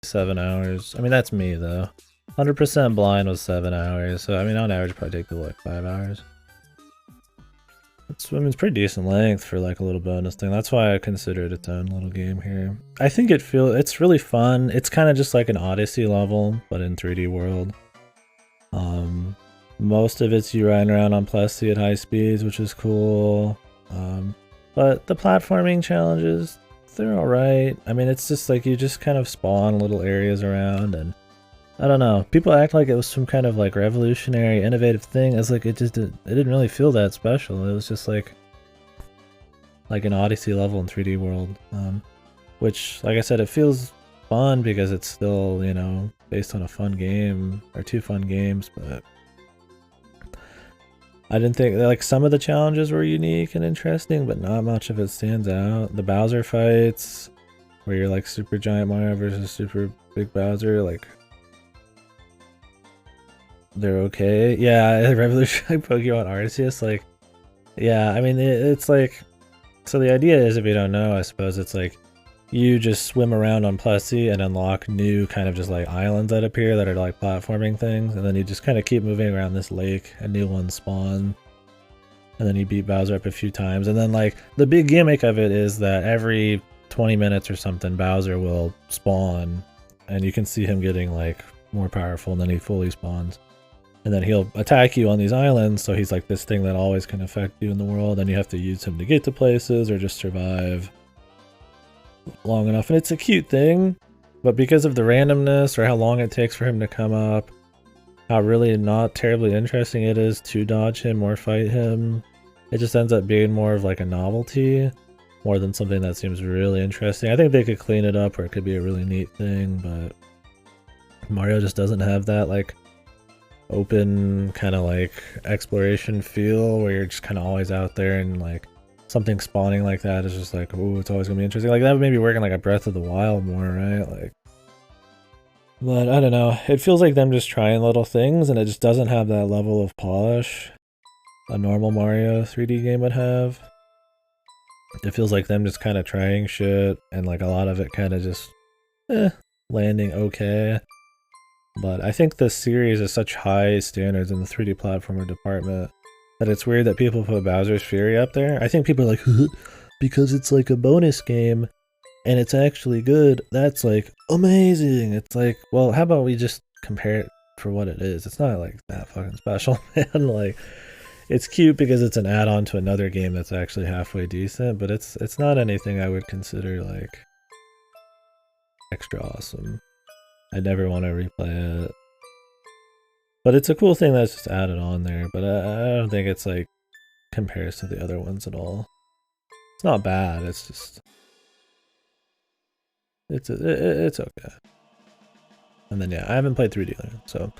7 hours. I mean, that's me though. 100% blind was 7 hours, so I mean, on average, probably take like 5 hours. I mean, it's pretty decent length for like a little bonus thing. That's why I consider it its own little game here. I think it's really fun. It's kind of just like an Odyssey level, but in 3D world. Most of it's you riding around on Plessie at high speeds, which is cool. But the platforming challenges, they're alright. I mean, it's just like you just kind of spawn little areas around, and I don't know. People act like it was some kind of like revolutionary, innovative thing. It's like it didn't really feel that special. It was just like an Odyssey level in 3D world. Which, like I said, it feels fun because it's still, you know, based on a fun game or 2 fun games, but I didn't think, like, some of the challenges were unique and interesting, but not much of it stands out. The Bowser fights, where you're like Super Giant Mario versus Super Big Bowser, like, they're okay. Yeah, Revolutionary Pokemon Arceus, like, yeah, I mean, it's like, so the idea is, if you don't know, I suppose it's like, you just swim around on Plessie and unlock new kind of just like islands that appear that are like platforming things, and then you just kind of keep moving around this lake, and new ones spawn, and then you beat Bowser up a few times, and then like the big gimmick of it is that every 20 minutes or something Bowser will spawn, and you can see him getting like more powerful, and then he fully spawns, and then he'll attack you on these islands, so he's like this thing that always can affect you in the world, and you have to use him to get to places or just survive long enough. And it's a cute thing, but because of the randomness or how long it takes for him to come up, how really not terribly interesting it is to dodge him or fight him, it just ends up being more of like a novelty more than something that seems really interesting. I think they could clean it up, or it could be a really neat thing, but Mario just doesn't have that like open kind of like exploration feel where you're just kind of always out there, and like something spawning like that is just like, oh, it's always gonna be interesting. Like that would maybe work in like a Breath of the Wild more, right? Like, but I don't know. It feels like them just trying little things, and it just doesn't have that level of polish a normal Mario 3D game would have. It feels like them just kind of trying shit, and like a lot of it kind of just landing okay. But I think this series is such high standards in the 3D platformer department that it's weird that people put Bowser's Fury up there. I think people are like, because it's like a bonus game and it's actually good, that's like amazing. It's like, well, how about we just compare it for what it is? It's not like that fucking special, man. Like, it's cute because it's an add-on to another game that's actually halfway decent, but it's not anything I would consider like extra awesome. I'd never want to replay it. But it's a cool thing that's just added on there, but I don't think it's like compares to the other ones at all. It's not bad, it's just it's okay. And then yeah, I haven't played 3D Land, so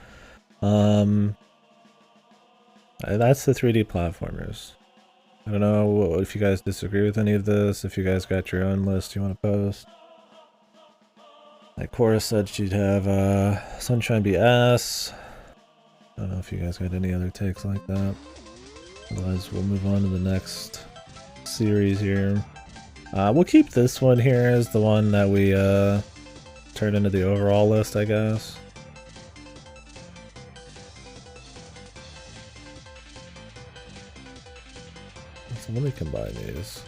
that's the 3D platformers. I don't know if you guys disagree with any of this, if you guys got your own list you want to post. Like Cora said she'd have Sunshine be S. I don't know if you guys got any other takes like that. Otherwise, we'll move on to the next series here. We'll keep this one here as the one that we turn into the overall list, I guess. So let me combine these.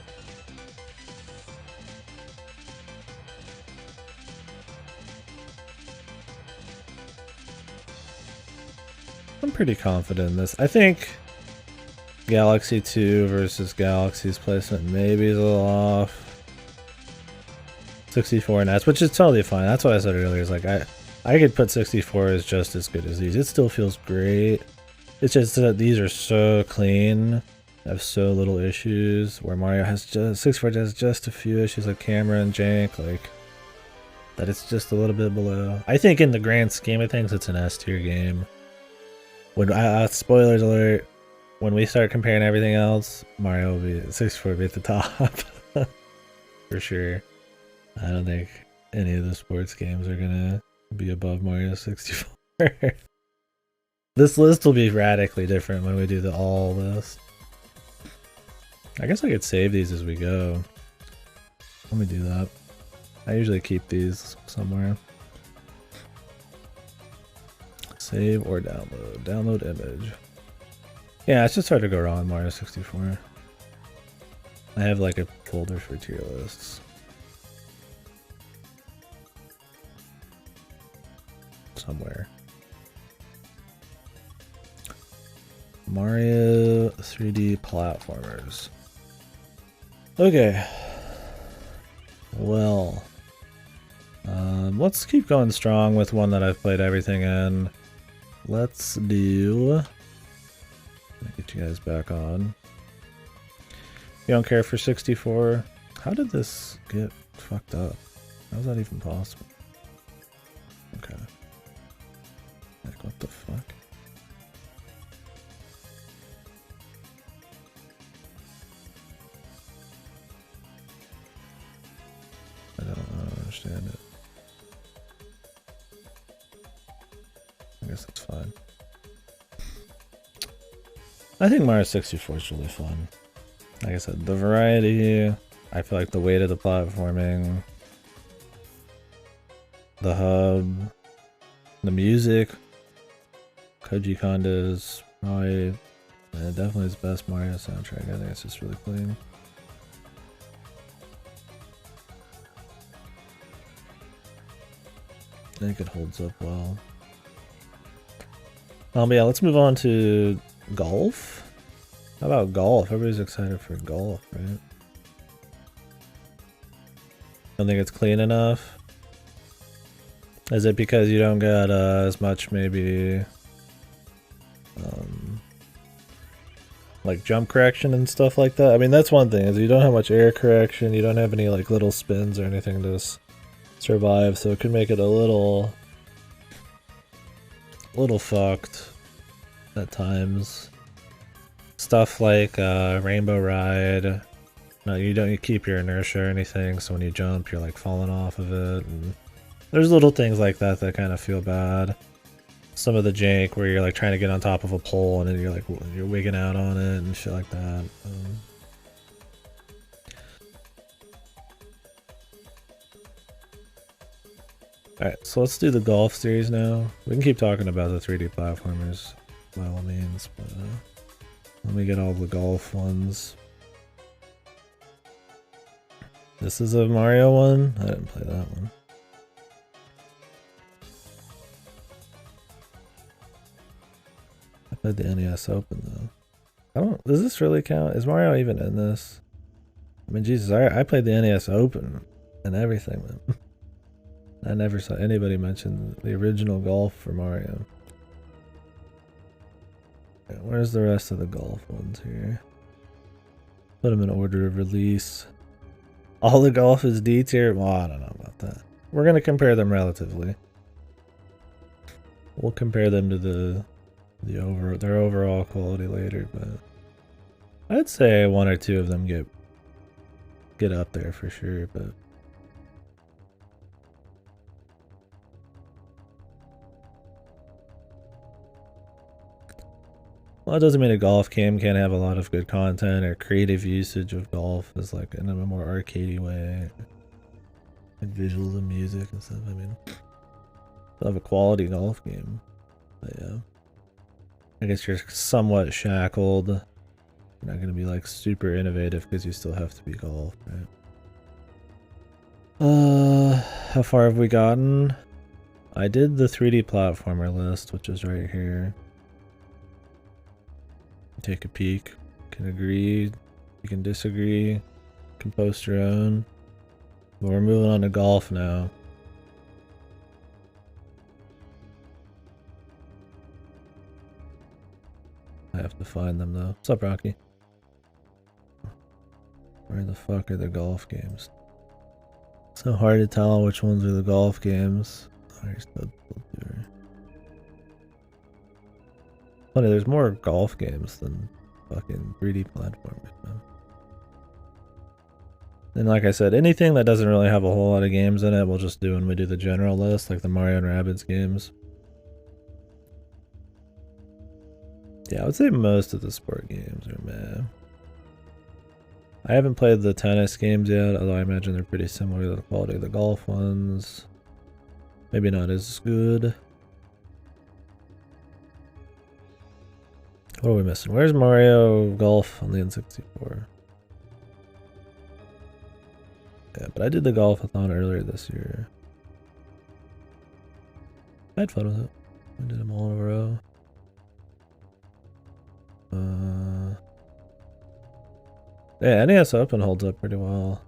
I'm pretty confident in this. I think Galaxy 2 versus Galaxy's placement maybe is a little off. 64 nats, which is totally fine. That's what I said earlier. Is like I could put 64 as just as good as these. It still feels great. It's just that these are so clean, have so little issues. Where Mario has just 64 has just a few issues like camera and jank, like that. It's just a little bit below. I think in the grand scheme of things, it's an S tier game. When spoilers alert, when we start comparing everything else, Mario will be 64 will be at the top for sure. I don't think any of the sports games are gonna be above Mario 64. This list will be radically different when we do the all list. I guess I could save these as we go. Let me do that. I usually keep these somewhere. Save or download. Download image. Yeah, it's just hard to go wrong with Mario 64. I have like a folder for tier lists. Somewhere. Mario 3D platformers. Okay. Well. Let's keep going strong with one that I've played everything in. Let's do... Get you guys back on. You don't care for 64? How did this get fucked up? How is that even possible? Okay. Like, what the fuck? I don't understand it. I guess that's fine. I think Mario 64 is really fun. Like I said, the variety, I feel like the weight of the platforming, the hub, the music, Koji Kondo's probably definitely his best Mario soundtrack. I think it's just really clean. I think it holds up well. But yeah, let's move on to golf. How about golf? Everybody's excited for golf, right? Don't think it's clean enough? Is it because you don't get as much maybe like jump correction and stuff like that? I mean, that's one thing, is you don't have much air correction, you don't have any like little spins or anything to survive, so it could make it a little fucked at times. Stuff like Rainbow Ride, no, you keep your inertia or anything, so when you jump you're like falling off of it, and there's little things like that that kind of feel bad. Some of the jank where you're like trying to get on top of a pole and then you're wigging out on it and shit like that. Alright, so let's do the golf series now. We can keep talking about the 3D platformers by all means, but let me get all the golf ones. This is a Mario one? I didn't play that one. I played the NES Open though. Does this really count? Is Mario even in this? I mean, Jesus, I played the NES Open and everything, man. I never saw anybody mention the original golf for Mario. Okay, where's the rest of the golf ones here? Put them in order of release. All the golf is D tier? Well, I don't know about that. We're going to compare them relatively. We'll compare them to their overall quality later, but I'd say one or two of them get up there for sure, but well, it doesn't mean a golf game can't have a lot of good content or creative usage of golf as like in a more arcadey way. Like visuals and music and stuff. I mean, they'll have a quality golf game. But yeah. I guess you're somewhat shackled. You're not going to be like super innovative because you still have to be golf, right? How far have we gotten? I did the 3D platformer list, which is right here. Take a peek. You can agree, you can disagree, you can post your own. But we're moving on to golf now. I have to find them though. What's up, Rocky? Where the fuck are the golf games? So hard to tell which ones are the golf games. Funny, there's more golf games than fucking 3D platformers, man. And like I said, anything that doesn't really have a whole lot of games in it, we'll just do when we do the general list, like the Mario and Rabbids games. Yeah, I would say most of the sport games are meh. I haven't played the tennis games yet, although I imagine they're pretty similar to the quality of the golf ones. Maybe not as good. What are we missing? Where's Mario Golf on the N64? Yeah, but I did the golf-a-thon earlier this year. I had fun with it. I did them all in a row. Yeah, NES Open holds up pretty well.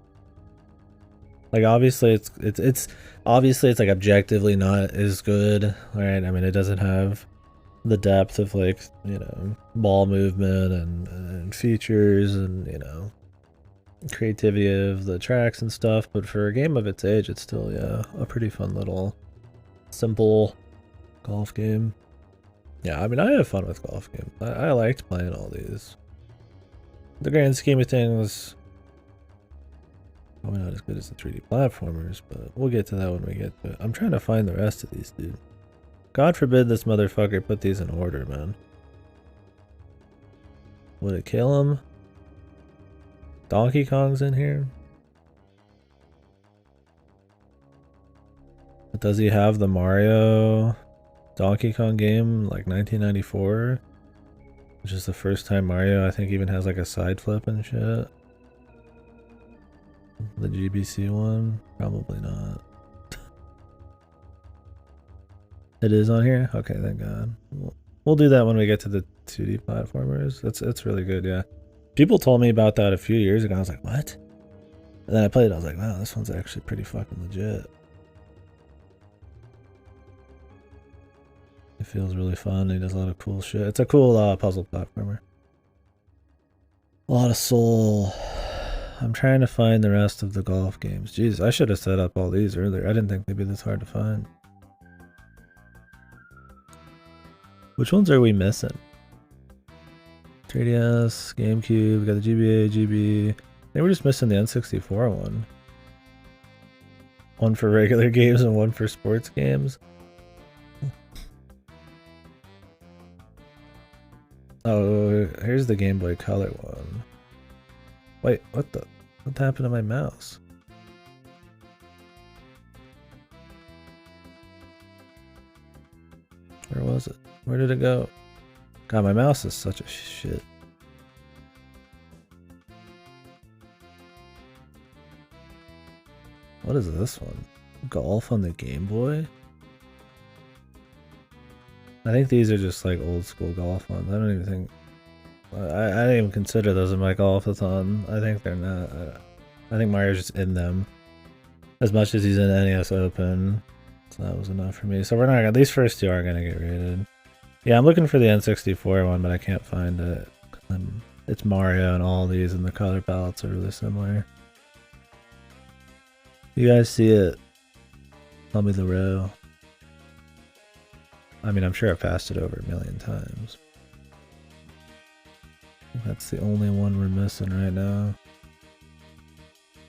Like obviously it's obviously it's like objectively not as good, right? I mean it doesn't have the depth of like, you know, ball movement and features and, you know, creativity of the tracks and stuff, but for a game of its age it's still, yeah, a pretty fun little simple golf game. Yeah, I mean I have fun with golf games. I liked playing all these. The grand scheme of things, probably not as good as the 3D platformers, but we'll get to that when we get to it. I'm trying to find the rest of these, dude. God forbid this motherfucker put these in order, man. Would it kill him? Donkey Kong's in here? But does he have the Mario Donkey Kong game, like 1994? Which is the first time Mario, I think, even has like a side flip and shit. The GBC one? Probably not. It is on here? Okay, thank God. We'll do that when we get to the 2D platformers. It's really good, yeah. People told me about that a few years ago. I was like, what? And then I played it. I was like, wow, this one's actually pretty fucking legit. It feels really fun. He does a lot of cool shit. It's a cool puzzle platformer. A lot of soul. I'm trying to find the rest of the golf games. Jeez, I should have set up all these earlier. I didn't think they'd be this hard to find. Which ones are we missing? 3DS, GameCube, we got the GBA, GB. They were just missing the N64 one. One for regular games and one for sports games. Oh, here's the Game Boy Color one. Wait, what happened to my mouse? Where was it? Where did it go? God, my mouse is such a shit. What is this one? Golf on the Game Boy? I think these are just like old school golf ones. I don't even think... I didn't even consider those in my golf-a-thon. I think they're not... I think Mario's just in them. As much as he's in NES Open. So that was enough for me. So we're not gonna... These first two are gonna get rated. Yeah, I'm looking for the N64 one, but I can't find it. It's Mario and all these, and the color palettes are really similar. You guys see it? Tell me the row. I mean, I'm sure I've passed it over a million times. That's the only one we're missing right now.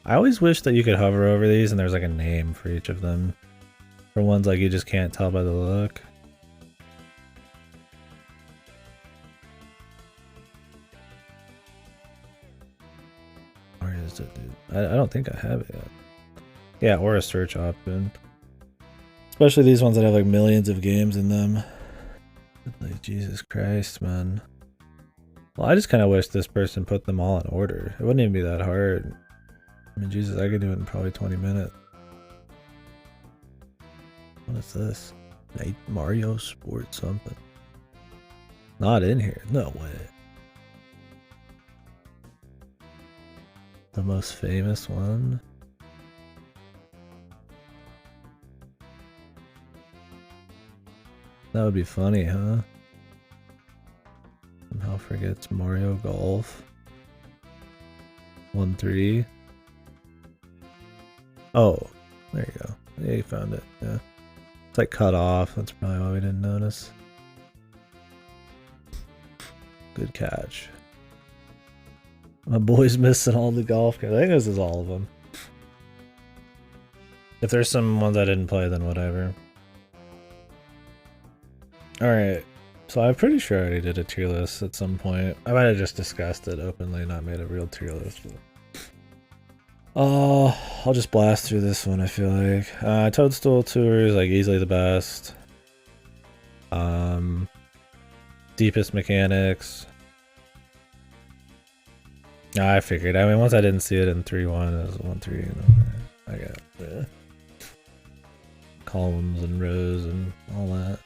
I always wish that you could hover over these and there's like a name for each of them. For ones like you just can't tell by the look. Where is it, dude? I don't think I have it yet. Yeah, or a search option. Especially these ones that have like millions of games in them. Like, Jesus Christ, man. Well, I just kind of wish this person put them all in order. It wouldn't even be that hard. I mean, Jesus, I could do it in probably 20 minutes. What is this? Mario Sports something. Not in here. No way. The most famous one? That would be funny, huh? Somehow forgets Mario Golf. 1-3. Oh, there you go. Yeah, you found it. Yeah. It's like cut off. That's probably why we didn't notice. Good catch. My boy's missing all the golf games. I think this is all of them. If there's some ones I didn't play, then whatever. Alright. So I'm pretty sure I already did a tier list at some point. I might have just discussed it openly, not made a real tier list. Oh, I'll just blast through this one, I feel like. Toadstool Tour is like easily the best. deepest mechanics. I figured. I mean, once I didn't see it in 3-1, it was 1-3. I got columns and rows and all that.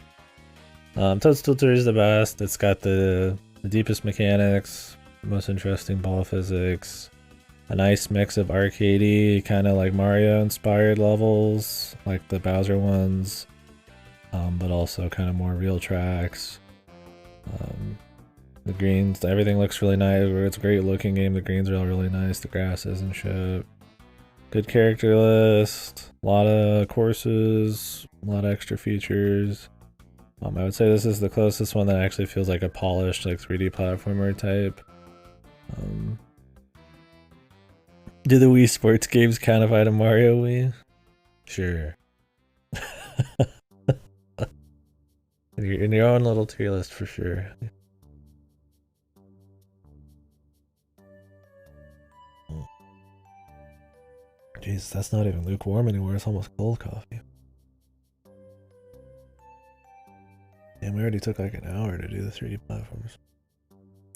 Toadstool 3 is the best. It's got the deepest mechanics, most interesting ball physics, a nice mix of arcadey, kind of like Mario inspired levels, like the Bowser ones, but also kind of more real tracks. The greens, everything looks really nice. It's a great looking game. The greens are all really nice. The grass isn't shit. Good character list. A lot of courses. A lot of extra features. I would say this is the closest one that actually feels like a polished, like 3D platformer type. Do the Wii Sports games countify to Mario Wii? Sure. in your own little tier list for sure. Jeez, that's not even lukewarm anymore. It's almost cold coffee. And we already took like an hour to do the 3D platforms.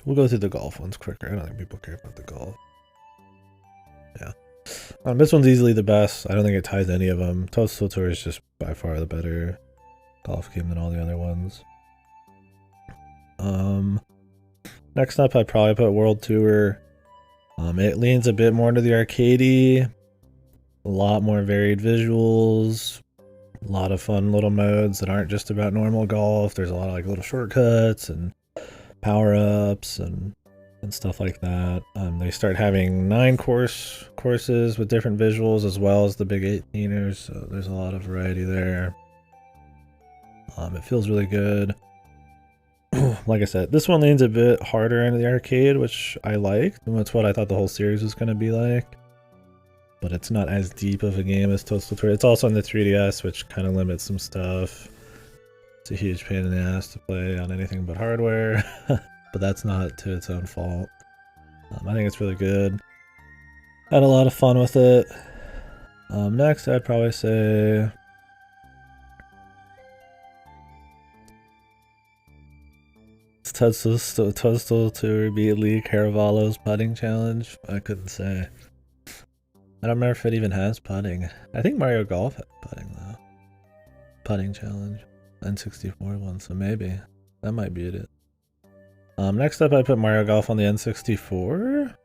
We'll go through the golf ones quicker. I don't think people care about the golf. Yeah. This one's easily the best. I don't think it ties any of them. Toadstool Tour is just by far the better golf game than all the other ones. Next up, I'd probably put World Tour. It leans a bit more into the arcadey. A lot more varied visuals. A lot of fun little modes that aren't just about normal golf. There's a lot of like little shortcuts and power-ups and stuff like that. They start having 9 courses with different visuals as well as the big 18ers, so there's a lot of variety there. It feels really good. Like I said, this one leans a bit harder into the arcade, which I liked, and that's what I thought the whole series was going to be like. But it's not as deep of a game as Toadstool Tour. It's also on the 3DS, which kind of limits some stuff. It's a huge pain in the ass to play on anything but hardware, but that's not to its own fault. I think it's really good. Had a lot of fun with it. Next, I'd probably say Toadstool Tour beat Lee Caravallo's putting challenge. I couldn't say. I don't remember if it even has putting. I think Mario Golf had putting though. Putting challenge. N64 one, so maybe. That might be it. Next up I put Mario Golf on the N64.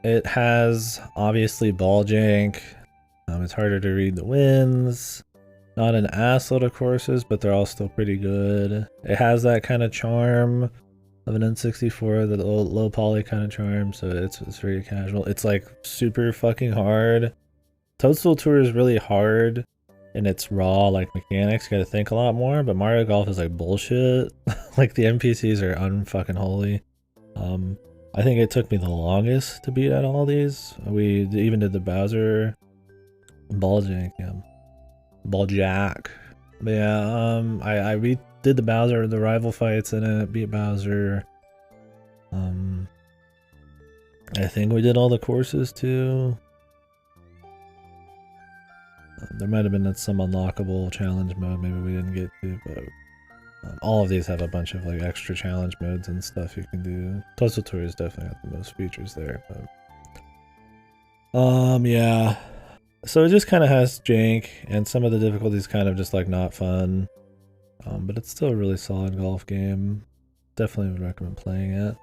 It has obviously ball jank. It's harder to read the wins. Not an assload of courses, but they're all still pretty good. It has that kind of charm of an N64, the low poly kind of charm, so it's very casual. It's like super fucking hard. Toadstool Tour is really hard in its raw like mechanics. You gotta think a lot more, but Mario Golf is like bullshit. Like the NPCs are unfucking holy. I think it took me the longest to beat at all these. We even did the Bowser ball jank, yeah. Ball jack. But yeah, I did the Bowser, the rival fights in it, beat Bowser. I think we did all the courses too. There might have been some unlockable challenge mode maybe we didn't get to, but all of these have a bunch of like extra challenge modes and stuff you can do. Toadstool Tour is definitely got the most features there, but yeah. So it just kind of has jank, and some of the difficulties kind of just like not fun. But it's still a really solid golf game. Definitely would recommend playing it.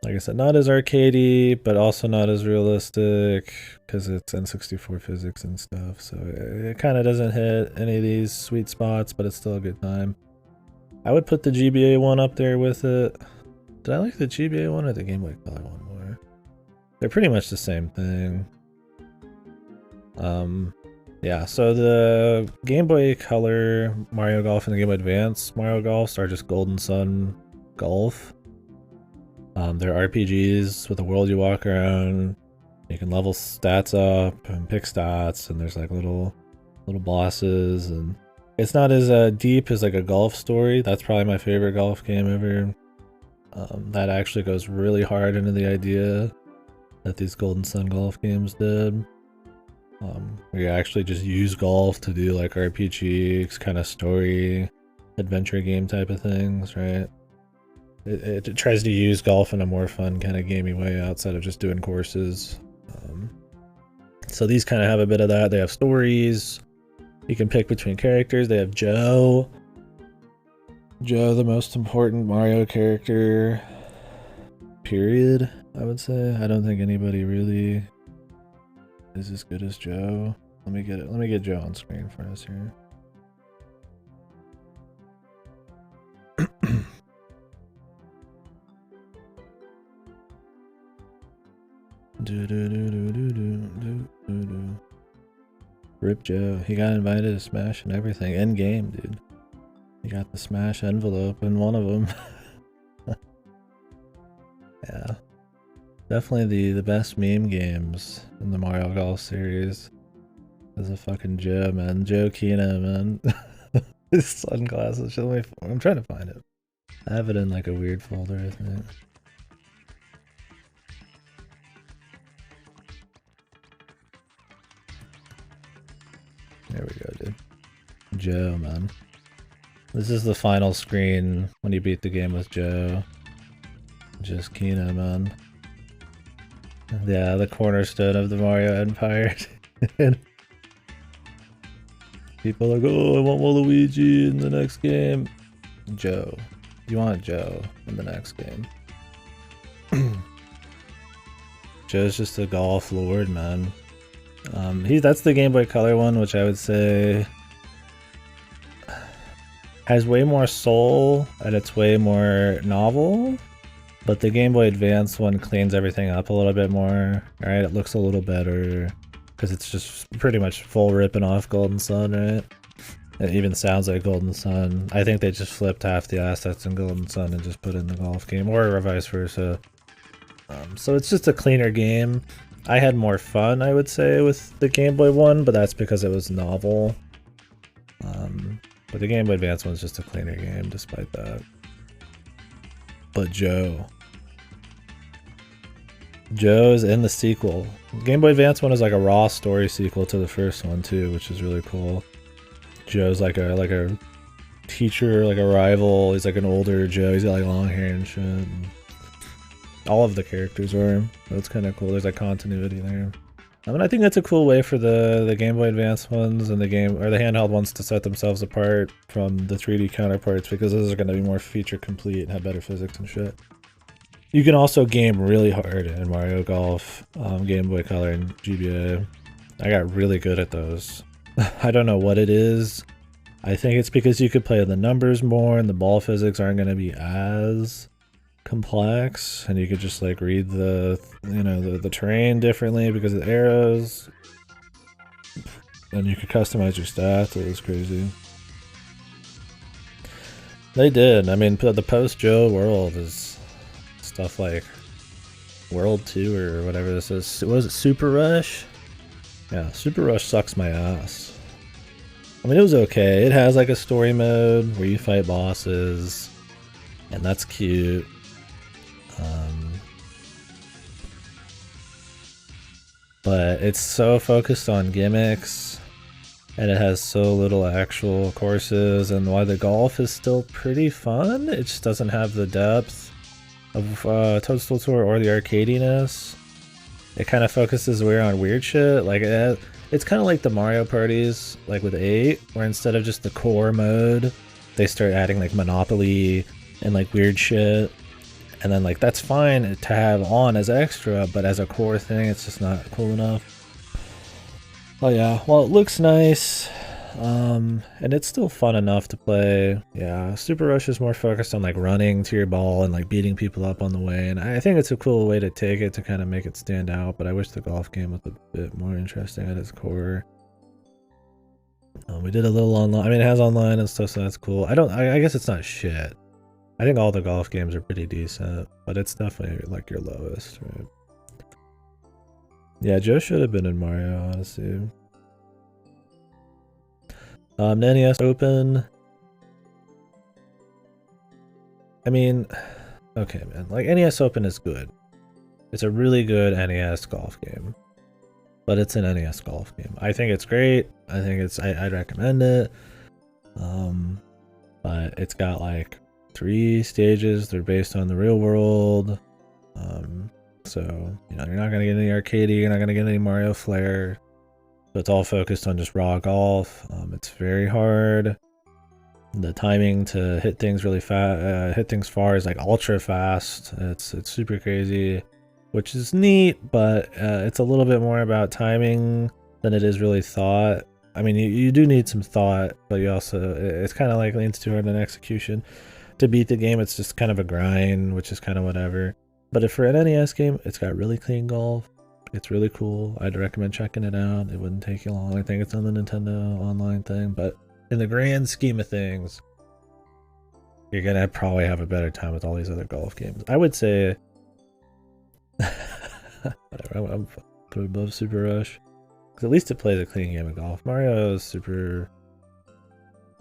Like I said, not as arcadey, but also not as realistic because it's N64 physics and stuff. So it kind of doesn't hit any of these sweet spots, but it's still a good time. I would put the GBA one up there with it. Did I like the GBA one or the Game Boy Color one more? They're pretty much the same thing. Yeah, so the Game Boy Color Mario Golf and the Game Boy Advance Mario Golf are just Golden Sun Golf. They're RPGs with a world you walk around. You can level stats up and pick stats, and there's like little bosses, and it's not as deep as like a golf story. That's probably my favorite golf game ever. That actually goes really hard into the idea that these Golden Sun golf games did. where you actually just use golf to do like RPG kind of story, adventure game type of things, right? It tries to use golf in a more fun kind of gamey way outside of just doing courses. So these kind of have a bit of that. They have stories. You can pick between characters. They have Joe. Joe, the most important Mario character, period, I would say. I don't think anybody really is as good as Joe. Let me get Joe on screen for us here. Rip Joe. He got invited to Smash and everything. End game, dude. He got the Smash envelope in one of them. Yeah. Definitely the best meme games in the Mario Golf series. Is a fucking Joe, man. Joe Kino, man. His sunglasses. I'm trying to find it. I have it in like a weird folder, I think. There we go, dude. Joe, man. This is the final screen when you beat the game with Joe. Just Kino, man. Yeah, the cornerstone of the Mario Empire. People are like, oh, I want Waluigi in the next game. Joe. You want Joe in the next game. Joe's just a golf lord, man. That's the Game Boy Color one, which I would say has way more soul and it's way more novel. But the Game Boy Advance one cleans everything up a little bit more. Alright, it looks a little better. Because it's just pretty much full ripping off Golden Sun, right? It even sounds like Golden Sun. I think they just flipped half the assets in Golden Sun and just put in the golf game, or vice versa. So it's just a cleaner game. I had more fun, I would say, with the Game Boy one, but that's because it was novel. But the Game Boy Advance one's just a cleaner game, despite that. But Joe's in the sequel. Game Boy Advance one is like a raw story sequel to the first one too, which is really cool. Joe's like a teacher, like a rival. He's like an older Joe. He's got like long hair and shit. And all of the characters are. That's kind of cool. There's like continuity there. I mean, I think that's a cool way for the Game Boy Advance ones and the handheld ones to set themselves apart from the 3D counterparts, because those are going to be more feature complete and have better physics and shit. You can also game really hard in Mario Golf, Game Boy Color, and GBA. I got really good at those. I don't know what it is. I think it's because you could play the numbers more and the ball physics aren't going to be as complex, and you could just like read the terrain differently because of the arrows, and you could customize your stats. It was crazy. They did. I mean, the post-Joe world is stuff like World 2 or whatever this is. Was it Super Rush? Yeah, Super Rush sucks my ass. I mean, it was okay. It has like a story mode where you fight bosses, and that's cute. But it's so focused on gimmicks, and it has so little actual courses, and while the golf is still pretty fun, it just doesn't have the depth of Toadstool Tour or the arcadiness. It kind of focuses weird on weird shit. Like it's kind of like the Mario parties, like with 8, where instead of just the core mode, they start adding like Monopoly and like weird shit. And then like that's fine to have on as extra, but as a core thing, it's just not cool enough. Oh yeah, well it looks nice, and it's still fun enough to play. Yeah, Super Rush is more focused on like running to your ball and like beating people up on the way, and I think it's a cool way to take it to kind of make it stand out, but I wish the golf game was a bit more interesting at its core. We did a little online. I mean, it has online and stuff, so that's cool. I guess it's not shit. I think all the golf games are pretty decent, but it's definitely like your lowest, right? Yeah, Joe should have been in Mario, honestly. NES Open. I mean, okay, man. Like, NES Open is good. It's a really good NES golf game. but it's an NES golf game. I think it's great. I think I'd recommend it. But it's got like 3 stages. They're based on the real world. So, you know, you're not going to get any arcadey. You're not going to get any Mario Flair. So it's all focused on just raw golf. It's very hard. The timing to hit things really fast, hit things far is like ultra fast. It's super crazy, which is neat, but it's a little bit more about timing than it is really thought. I mean, you do need some thought, but you also, it's kind of like leans too hard on execution. To beat the game, it's just kind of a grind, which is kind of whatever. But if for an NES game, it's got really clean golf. It's really cool. I'd recommend checking it out. It wouldn't take you long. I think it's on the Nintendo Online thing, but in the grand scheme of things, you're gonna probably have a better time with all these other golf games. I would say, whatever. I'm put above Super Rush because at least it plays a clean game of golf. Mario's Super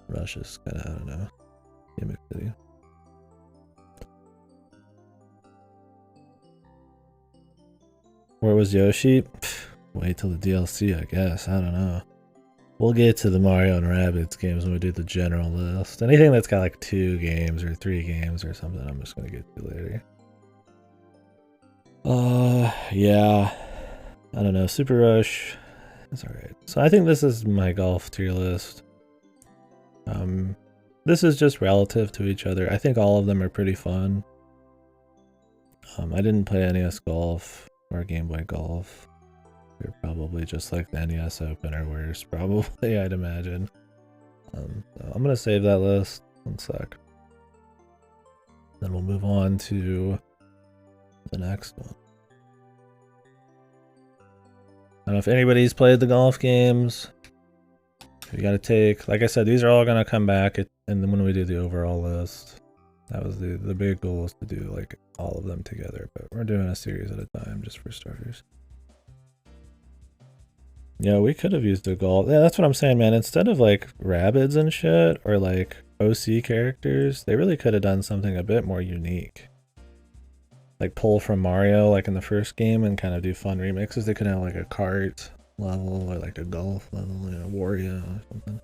Rush is kind of, I don't know, gimmick city. Where was Yoshi? Wait till the DLC, I guess. I don't know. We'll get to the Mario and Rabbids games when we do the general list. Anything that's got like 2 games or 3 games or something, I'm just gonna get to later. Yeah. I don't know. Super Rush. That's alright. So I think this is my golf tier list. This is just relative to each other. I think all of them are pretty fun. I didn't play NES Golf or Game Boy Golf. They're probably just like the NES Open or worse, probably, I'd imagine. So I'm gonna save that list. 1 sec. Then we'll move on to the next one. I don't know if anybody's played the golf games. You gotta take, like I said, these are all gonna come back and then when we do the overall list. That was the big goal, is to do like all of them together, but we're doing a series at a time just for starters. Yeah, we could have used a golf. Yeah, that's what I'm saying, man. Instead of like Rabbids and shit or like OC characters, they really could have done something a bit more unique. Like pull from Mario like in the first game and kind of do fun remixes. They could have like a kart level or like a golf level, you know, Wario or something.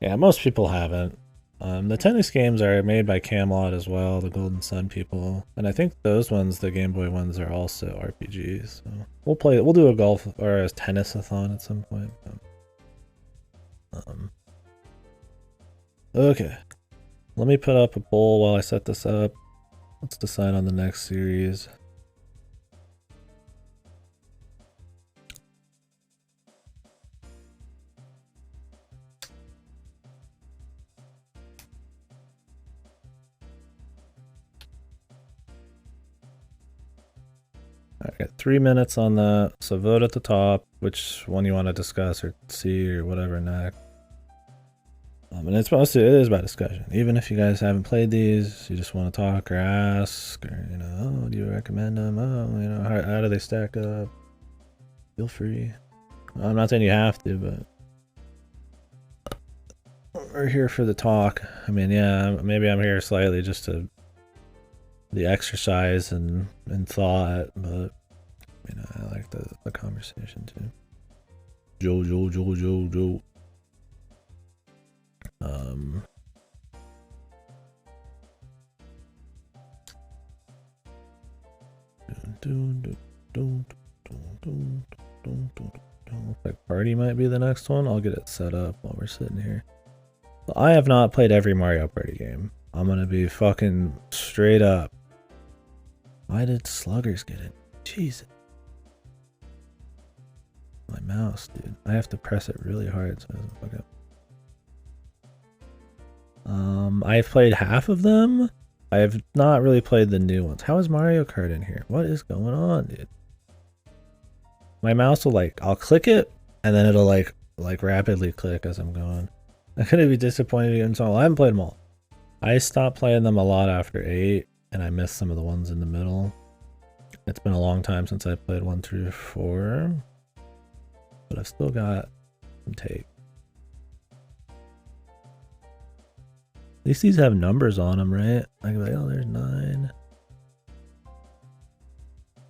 Yeah, most people haven't. The tennis games are made by Camelot as well, the Golden Sun people, and I think those ones, the Game Boy ones, are also RPGs. So we'll do a golf or a tennis-a-thon at some point. Okay, let me put up a poll while I set this up. Let's decide on the next series. I got 3 minutes on that, so vote at the top which one you want to discuss or see or whatever next. And it's mostly, it is about discussion. Even if you guys haven't played these, you just want to talk or ask, or, you know, oh, do you recommend them? Oh, you know, how do they stack up? Feel free. I'm not saying you have to, but we're here for the talk. I mean, yeah, maybe I'm here slightly just to the exercise and thought, but you know, I like the conversation too. Joe. Looks like party might be the next one. I'll get it set up while we're sitting here. But I have not played every Mario Party game. I'm gonna be fucking straight up. Why did sluggers get it? Jesus. My mouse, dude. I have to press it really hard so it doesn't fuck up. I've played half of them. I have not really played the new ones. How is Mario Kart in here? What is going on, dude? My mouse will like, I'll click it and then it'll like rapidly click as I'm going. I'm gonna be disappointed in some. I haven't played them all. I stopped playing them a lot after 8 and I missed some of the ones in the middle. It's been a long time since I played 1 through 4, but I've still got some take. At least these have numbers on them, right? I can be like, oh, there's 9.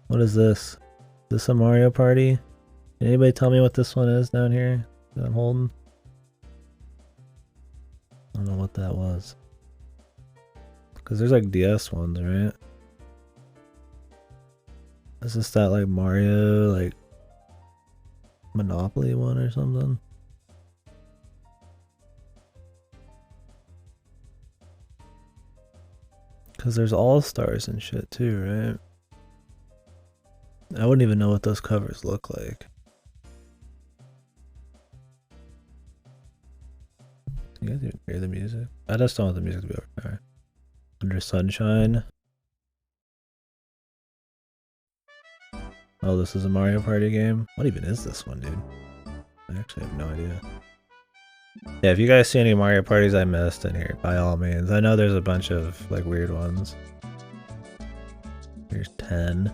What is this? Is this a Mario Party? Anybody tell me what this one is down here that I'm holding? I don't know what that was. Because there's like DS ones, right? Is this that like Mario, like Monopoly one or something? Because there's All-Stars and shit too, right? I wouldn't even know what those covers look like. You guys even hear the music? I just don't want the music to be overpowered. Under Sunshine. Oh, this is a Mario Party game? What even is this one, dude? I actually have no idea. Yeah, if you guys see any Mario Parties I missed in here, by all means. I know there's a bunch of like weird ones. Here's 10.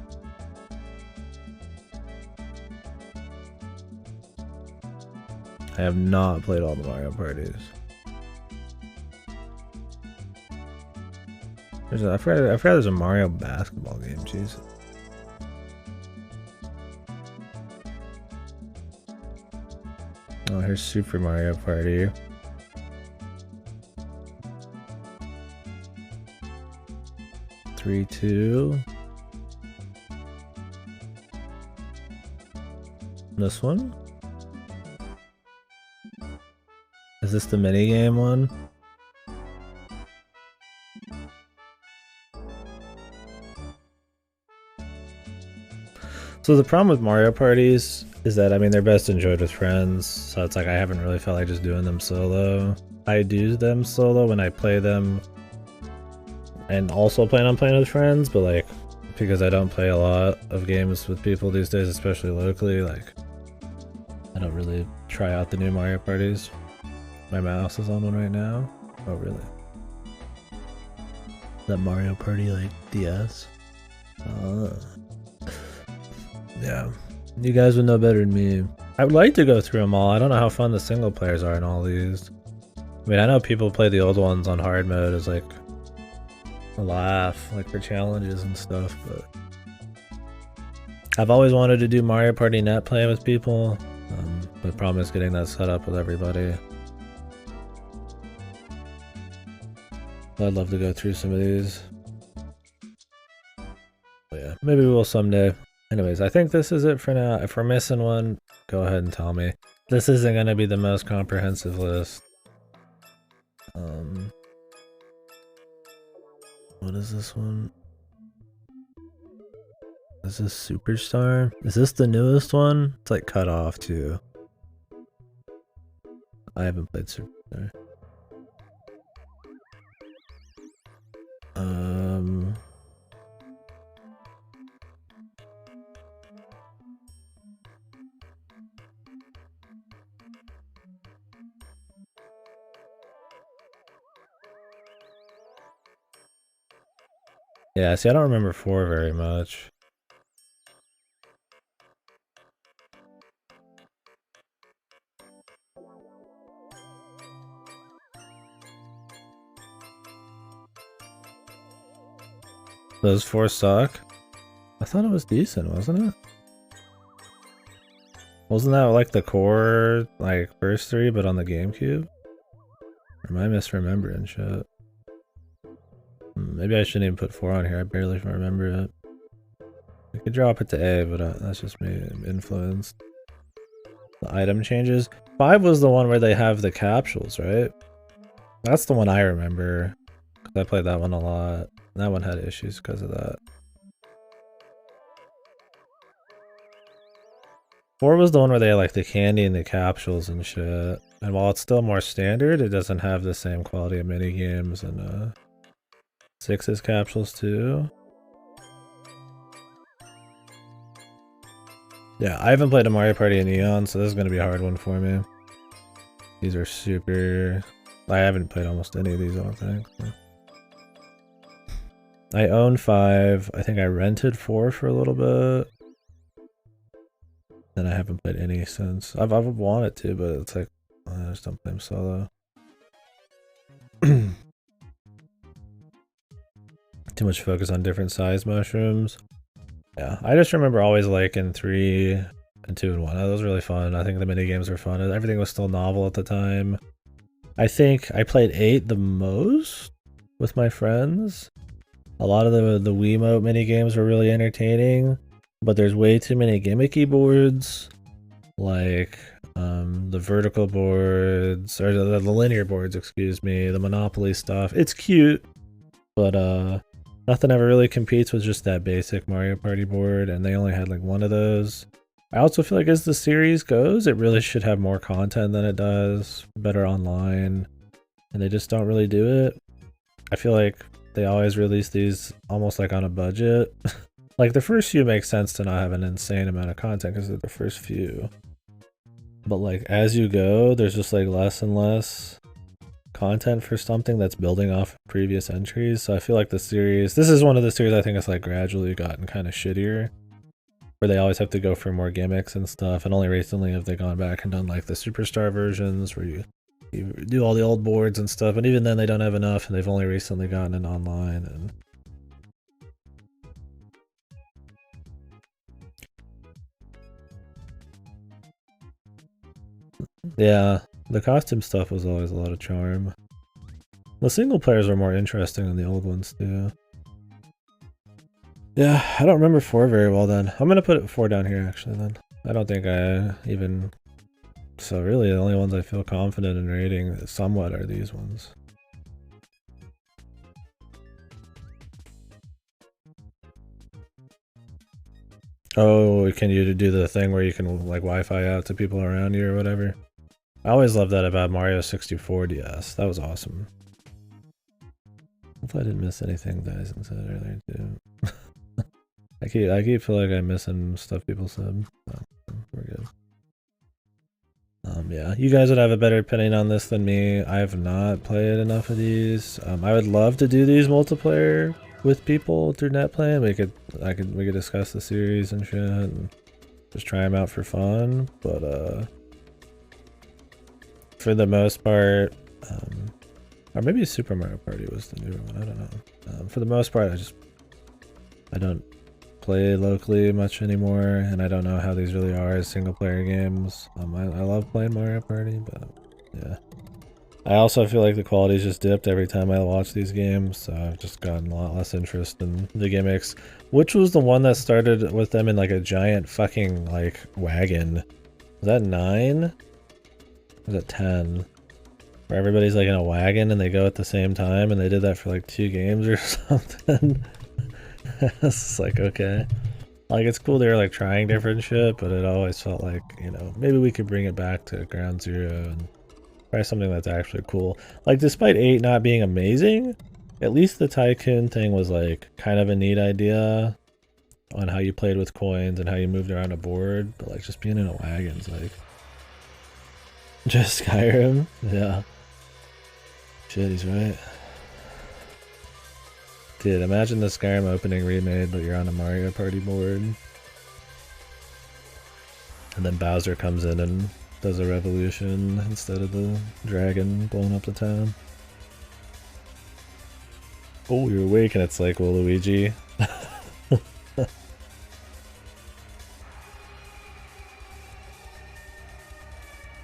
I have not played all the Mario Parties. I forgot there's a Mario basketball game, jeez. Oh, here's Super Mario Party. Three, two. This one? Is this the minigame one? So the problem with Mario parties is that, I mean, they're best enjoyed with friends, so it's like I haven't really felt like just doing them solo. I do them solo when I play them and also plan on playing with friends, but like, because I don't play a lot of games with people these days, especially locally, like, I don't really try out the new Mario parties. My mouse is on one right now. Oh, really? That Mario Party, like, DS? Yeah. You guys would know better than me. I would like to go through them all. I don't know how fun the single players are in all these. I mean, I know people play the old ones on hard mode as, like, a laugh, like, for challenges and stuff, but... I've always wanted to do Mario Party net play with people, but the problem is getting that set up with everybody. I'd love to go through some of these. But yeah, maybe we will someday. Anyways, I think this is it for now. If we're missing one, go ahead and tell me. This isn't going to be the most comprehensive list. What is this one? Is this Superstar? Is this the newest one? It's like cut off too. I haven't played Superstar. Yeah, see, I don't remember 4 very much. Those 4 suck? I thought it was decent, wasn't it? Wasn't that like the core, like, first 3, but on the GameCube? Or am I misremembering shit? Maybe I shouldn't even put 4 on here, I barely remember it. I could drop it to A, but that's just me influenced. The item changes. 5 was the one where they have the capsules, right? That's the one I remember. Because I played that one a lot. That one had issues because of that. 4 was the one where they had like the candy and the capsules and shit. And while it's still more standard, it doesn't have the same quality of minigames, and 6's capsules too. Yeah, I haven't played a Mario Party in Eon, so this is going to be a hard one for me. These are super... I haven't played almost any of these, I don't think. So. I own 5. I think I rented 4 for a little bit. And I haven't played any since. I've wanted to, but it's like, I just don't play them solo. Too much focus on different size mushrooms. Yeah, I just remember always liking 3 and 2 and 1. That was really fun. I think the mini games were fun. Everything was still novel at the time. I think I played 8 the most with my friends. A lot of the Wiimote mini games were really entertaining, but there's way too many gimmicky boards, like the vertical boards or the linear boards, excuse me, the Monopoly stuff. It's cute, but nothing ever really competes with just that basic Mario Party board, and they only had like one of those. I also feel like as the series goes, it really should have more content than it does, better online, and they just don't really do it. I feel like they always release these almost like on a budget. Like the first few make sense to not have an insane amount of content because they're the first few. But like as you go, there's just like less and less content for something that's building off previous entries. So I feel like the series, this is one of the series I think has like gradually gotten kind of shittier, where they always have to go for more gimmicks and stuff. And only recently have they gone back and done like the Superstar versions where you do all the old boards and stuff. And even then they don't have enough, and they've only recently gotten it online. And yeah, the costume stuff was always a lot of charm. The single players were more interesting than the old ones too. Yeah, I don't remember 4 very well then. I'm gonna put 4 down here actually then. I don't think I even... So really the only ones I feel confident in rating somewhat are these ones. Oh, can you do the thing where you can like Wi-Fi out to people around you or whatever? I always loved that about Mario 64 DS. That was awesome. Hopefully I didn't miss anything that I said earlier too. I keep feeling like I'm missing stuff people said. Oh, we're good. Yeah, you guys would have a better opinion on this than me. I have not played enough of these. I would love to do these multiplayer with people through NetPlay. We could discuss the series and shit and just try them out for fun. But for the most part, or maybe Super Mario Party was the newer one. I don't know. For the most part, I don't play locally much anymore, and I don't know how these really are as single player games. I love playing Mario Party, but yeah. I also feel like the quality's just dipped every time I watch these games, so I've just gotten a lot less interest in the gimmicks. Which was the one that started with them in like a giant fucking like wagon? Was that 9? Or was that 10? Where everybody's like in a wagon and they go at the same time, and they did that for like 2 games or something. It's like, okay. Like, it's cool they were like trying different shit, but it always felt like, you know, maybe we could bring it back to Ground Zero and try something that's actually cool. Like, despite 8 not being amazing, at least the Tycoon thing was like kind of a neat idea on how you played with coins and how you moved around a board, but like just being in a wagon's like just Skyrim. Yeah. Shit, he's right. Dude, imagine the Skyrim opening remade, but you're on a Mario Party board. And then Bowser comes in and does a revolution instead of the dragon blowing up the town. Oh, you're awake and it's like Waluigi.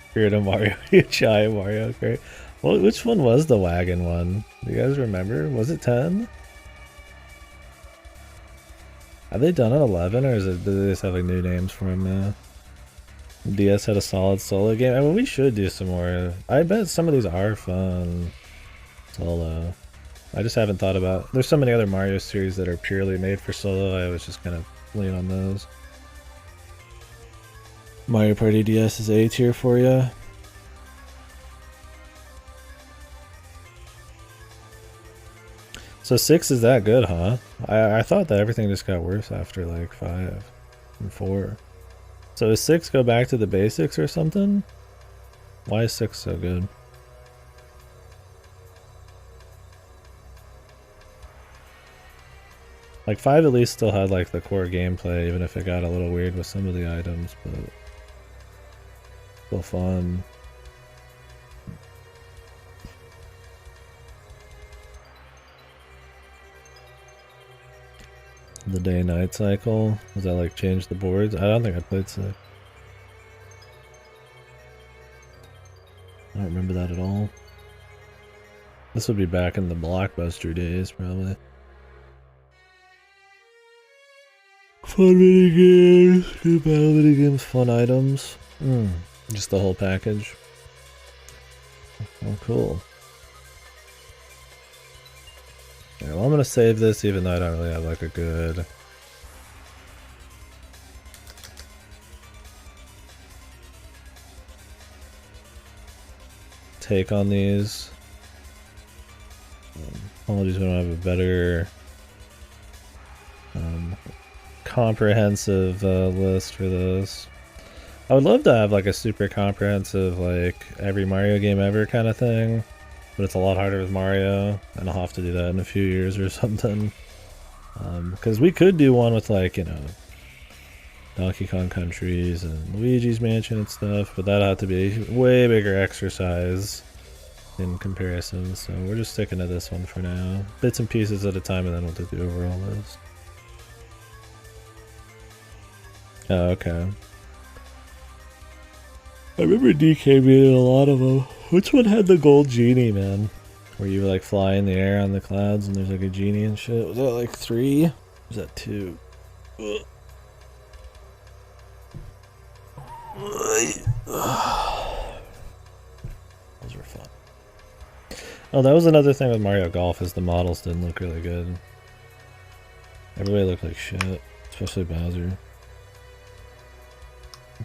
Spirit of Mario, giant Mario Kart. Well, which one was the wagon one? Do you guys remember? Was it 10? Have they done an 11, or do they just have like new names for them now? DS had a solid solo game. I mean, we should do some more. I bet some of these are fun solo. I just haven't thought about... There's so many other Mario series that are purely made for solo. I was just kind of lean on those. Mario Party DS is A tier for you. So 6 is that good, huh? I thought that everything just got worse after like 5 and 4. So is 6 go back to the basics or something? Why is 6 so good? Like 5 at least still had like the core gameplay, even if it got a little weird with some of the items, but still fun. The day-night cycle? Does that like change the boards? I don't think I played 6. I don't remember that at all. This would be back in the Blockbuster days, probably. Fun mini games, new battle mini games, fun items. Just the whole package. Oh, cool. Yeah, well, I'm gonna save this even though I don't really have like a good take on these. Apologies, we don't have a better comprehensive list for this. I would love to have like a super comprehensive, like every Mario game ever kind of thing, but it's a lot harder with Mario, and I'll have to do that in a few years or something. Because we could do one with like, you know, Donkey Kong Countries and Luigi's Mansion and stuff, but that'd have to be a way bigger exercise in comparison, so we're just sticking to this one for now. Bits and pieces at a time, and then we'll do the overall list. Oh, okay. I remember DK being a lot of them. Which one had the gold genie, man? Where you like fly in the air on the clouds and there's like a genie and shit? Was that like 3? Or was that 2? Ugh. Those were fun. Oh, that was another thing with Mario Golf, is the models didn't look really good. Everybody looked like shit, especially Bowser.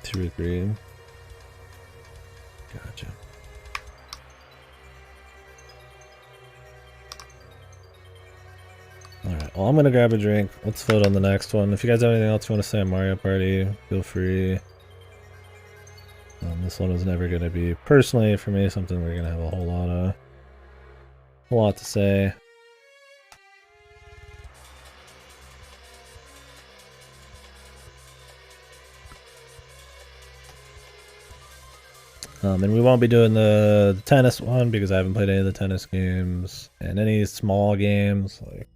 2 or 3. Gotcha. Alright, well I'm gonna grab a drink. Let's vote on the next one. If you guys have anything else you want to say on Mario Party, feel free. This one was never gonna be, personally for me, something we're gonna have a lot to say. And we won't be doing the tennis one because I haven't played any of the tennis games, and any small games like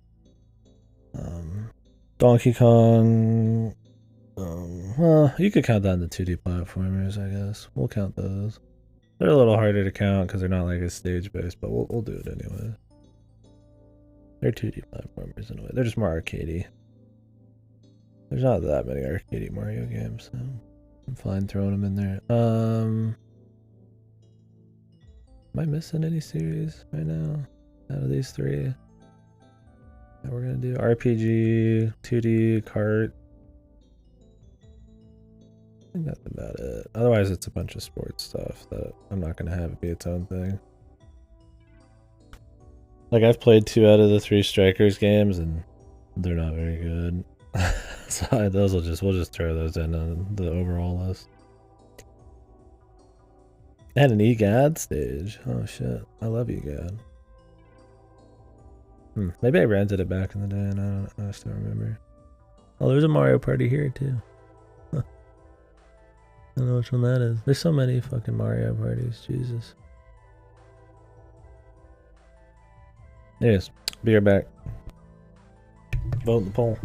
Donkey Kong. Well, you could count that in the 2D platformers, I guess. We'll count those. They're a little harder to count because they're not like a stage based, but we'll do it anyway. They're 2D platformers in a way. They're just more arcadey. There's not that many arcadey Mario games, so I'm fine throwing them in there. Am I missing any series right now out of these 3 that we're gonna do? RPG, 2D, kart. I think that's about it. Otherwise, it's a bunch of sports stuff that I'm not gonna have it be its own thing. Like, I've played 2 out of the 3 Strikers games, and they're not very good. So those we'll just throw those in the overall list. And an EGAD stage. Oh shit, I love EGAD. Maybe I rented it back in the day, and I still remember. Oh, there's a Mario Party here too. Huh. I don't know which one that is. There's so many fucking Mario parties, Jesus. Yes, be right back. Vote in the poll.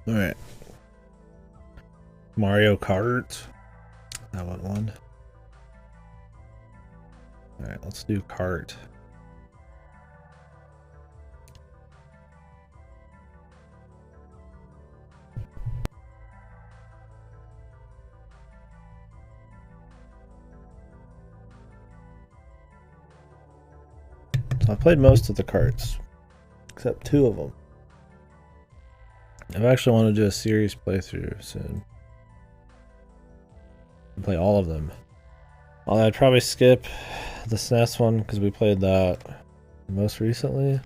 Alright. Mario Kart. That one. Alright, let's do kart. So I played most of the karts, except 2 of them. I've actually wanted to do a series playthrough soon. Play all of them. Although I'd probably skip the SNES one because we played that most recently.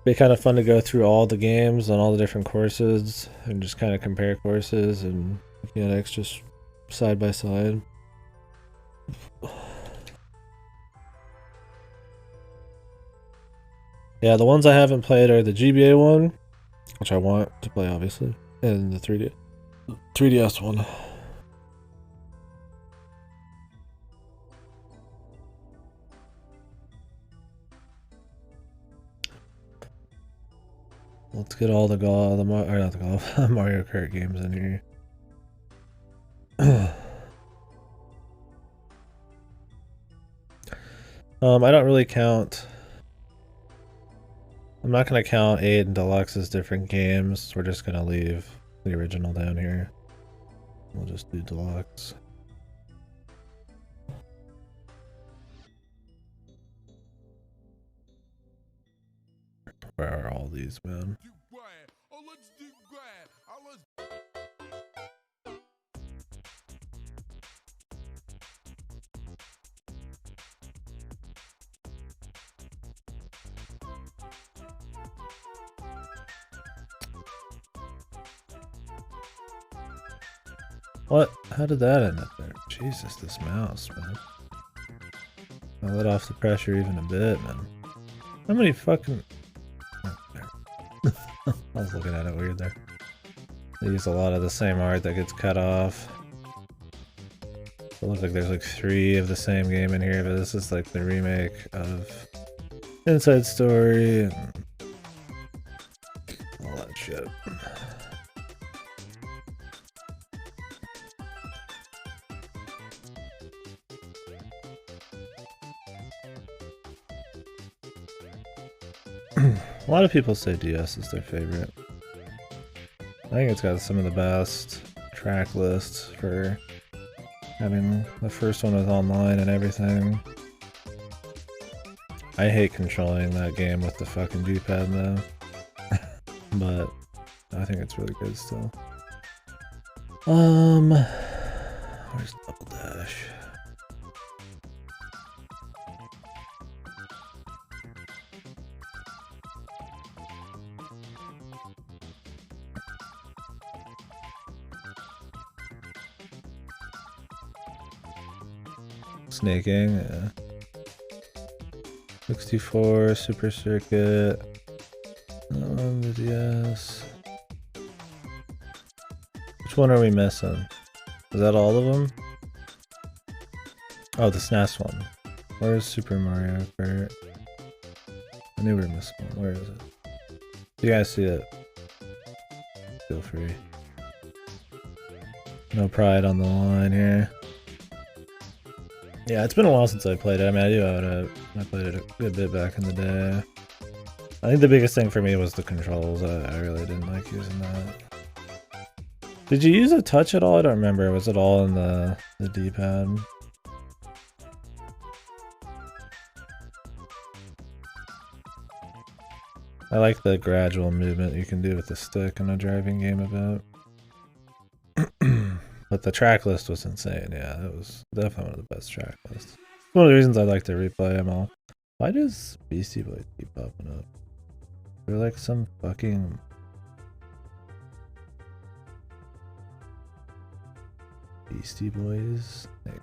Be kind of fun to go through all the games on all the different courses and just kind of compare courses and mechanics just side by side. Yeah, the ones I haven't played are the GBA one, which I want to play obviously, and the 3DS one. Let's get all the Mario Kart games in here. I don't really count. I'm not gonna count 8 and Deluxe as different games. We're just gonna leave the original down here. We'll just do Deluxe. Where are all these, man? What? How did that end up there? Jesus, this mouse, man. I let off the pressure even a bit, man. How many fucking... Oh, there. I was looking at it weird there. They use a lot of the same art that gets cut off. It looks like there's like 3 of the same game in here, but this is like the remake of Inside Story and all that shit. A lot of people say DS is their favorite. I think it's got some of the best track lists for having the first one with online and everything. I hate controlling that game with the fucking D-pad though. But I think it's really good still. Where's Double Dash? Snaking, yeah. 64, Super Circuit. The DS. Which one are we missing? Is that all of them? Oh, the SNES one. Where is Super Mario Kart? I knew we were missing one. Where is it? If you guys see it, feel free. No pride on the line here. Yeah, it's been a while since I played it. I mean, I do own it. I played it a good bit back in the day. I think the biggest thing for me was the controls. I really didn't like using that. Did you use a touch at all? I don't remember. Was it all in the D-pad? I like the gradual movement you can do with the stick in a driving game a bit. But the track list was insane. Yeah, it was definitely one of the best track lists. One of the reasons I like to replay them all. Why does Beastie Boys keep popping up? They're like some fucking... Beastie Boys? Like...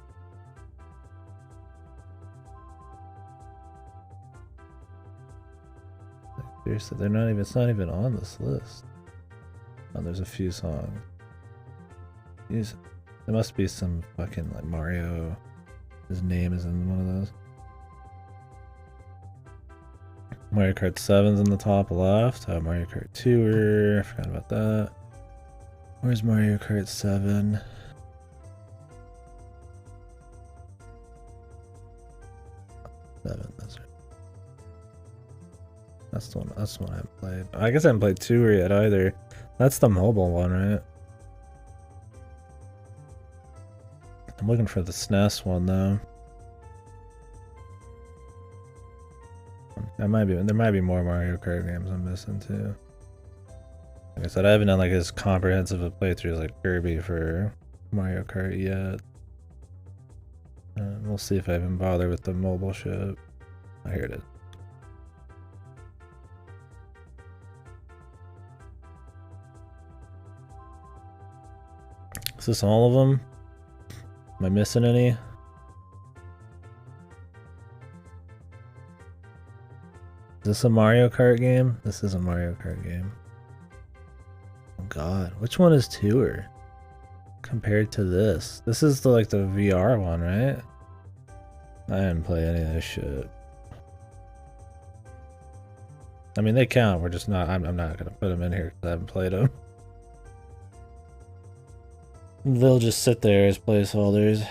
Seriously, they're not even, it's not even on this list. Oh, there's a few songs. Jeez, there must be some fucking like Mario. His name is in one of those. Mario Kart 7's in the top left. Mario Kart Tour. I forgot about that. Where's Mario Kart 7? That's right. That's the one I haven't played. I guess I haven't played Tour yet either. That's the mobile one, right? I'm looking for the SNES one though. There might be more Mario Kart games I'm missing too. Like I said, I haven't done like as comprehensive a playthrough as like Kirby for Mario Kart yet. We'll see if I even bother with the mobile shit. Oh, here it is. Is this all of them? Am I missing any? Is this a Mario Kart game? This is a Mario Kart game. Oh god, which one is Tour compared to this? This is the like the VR one, right? I didn't play any of this shit. I mean, they count. We're just not. I'm not gonna put them in here because I haven't played them. They'll just sit there as placeholders.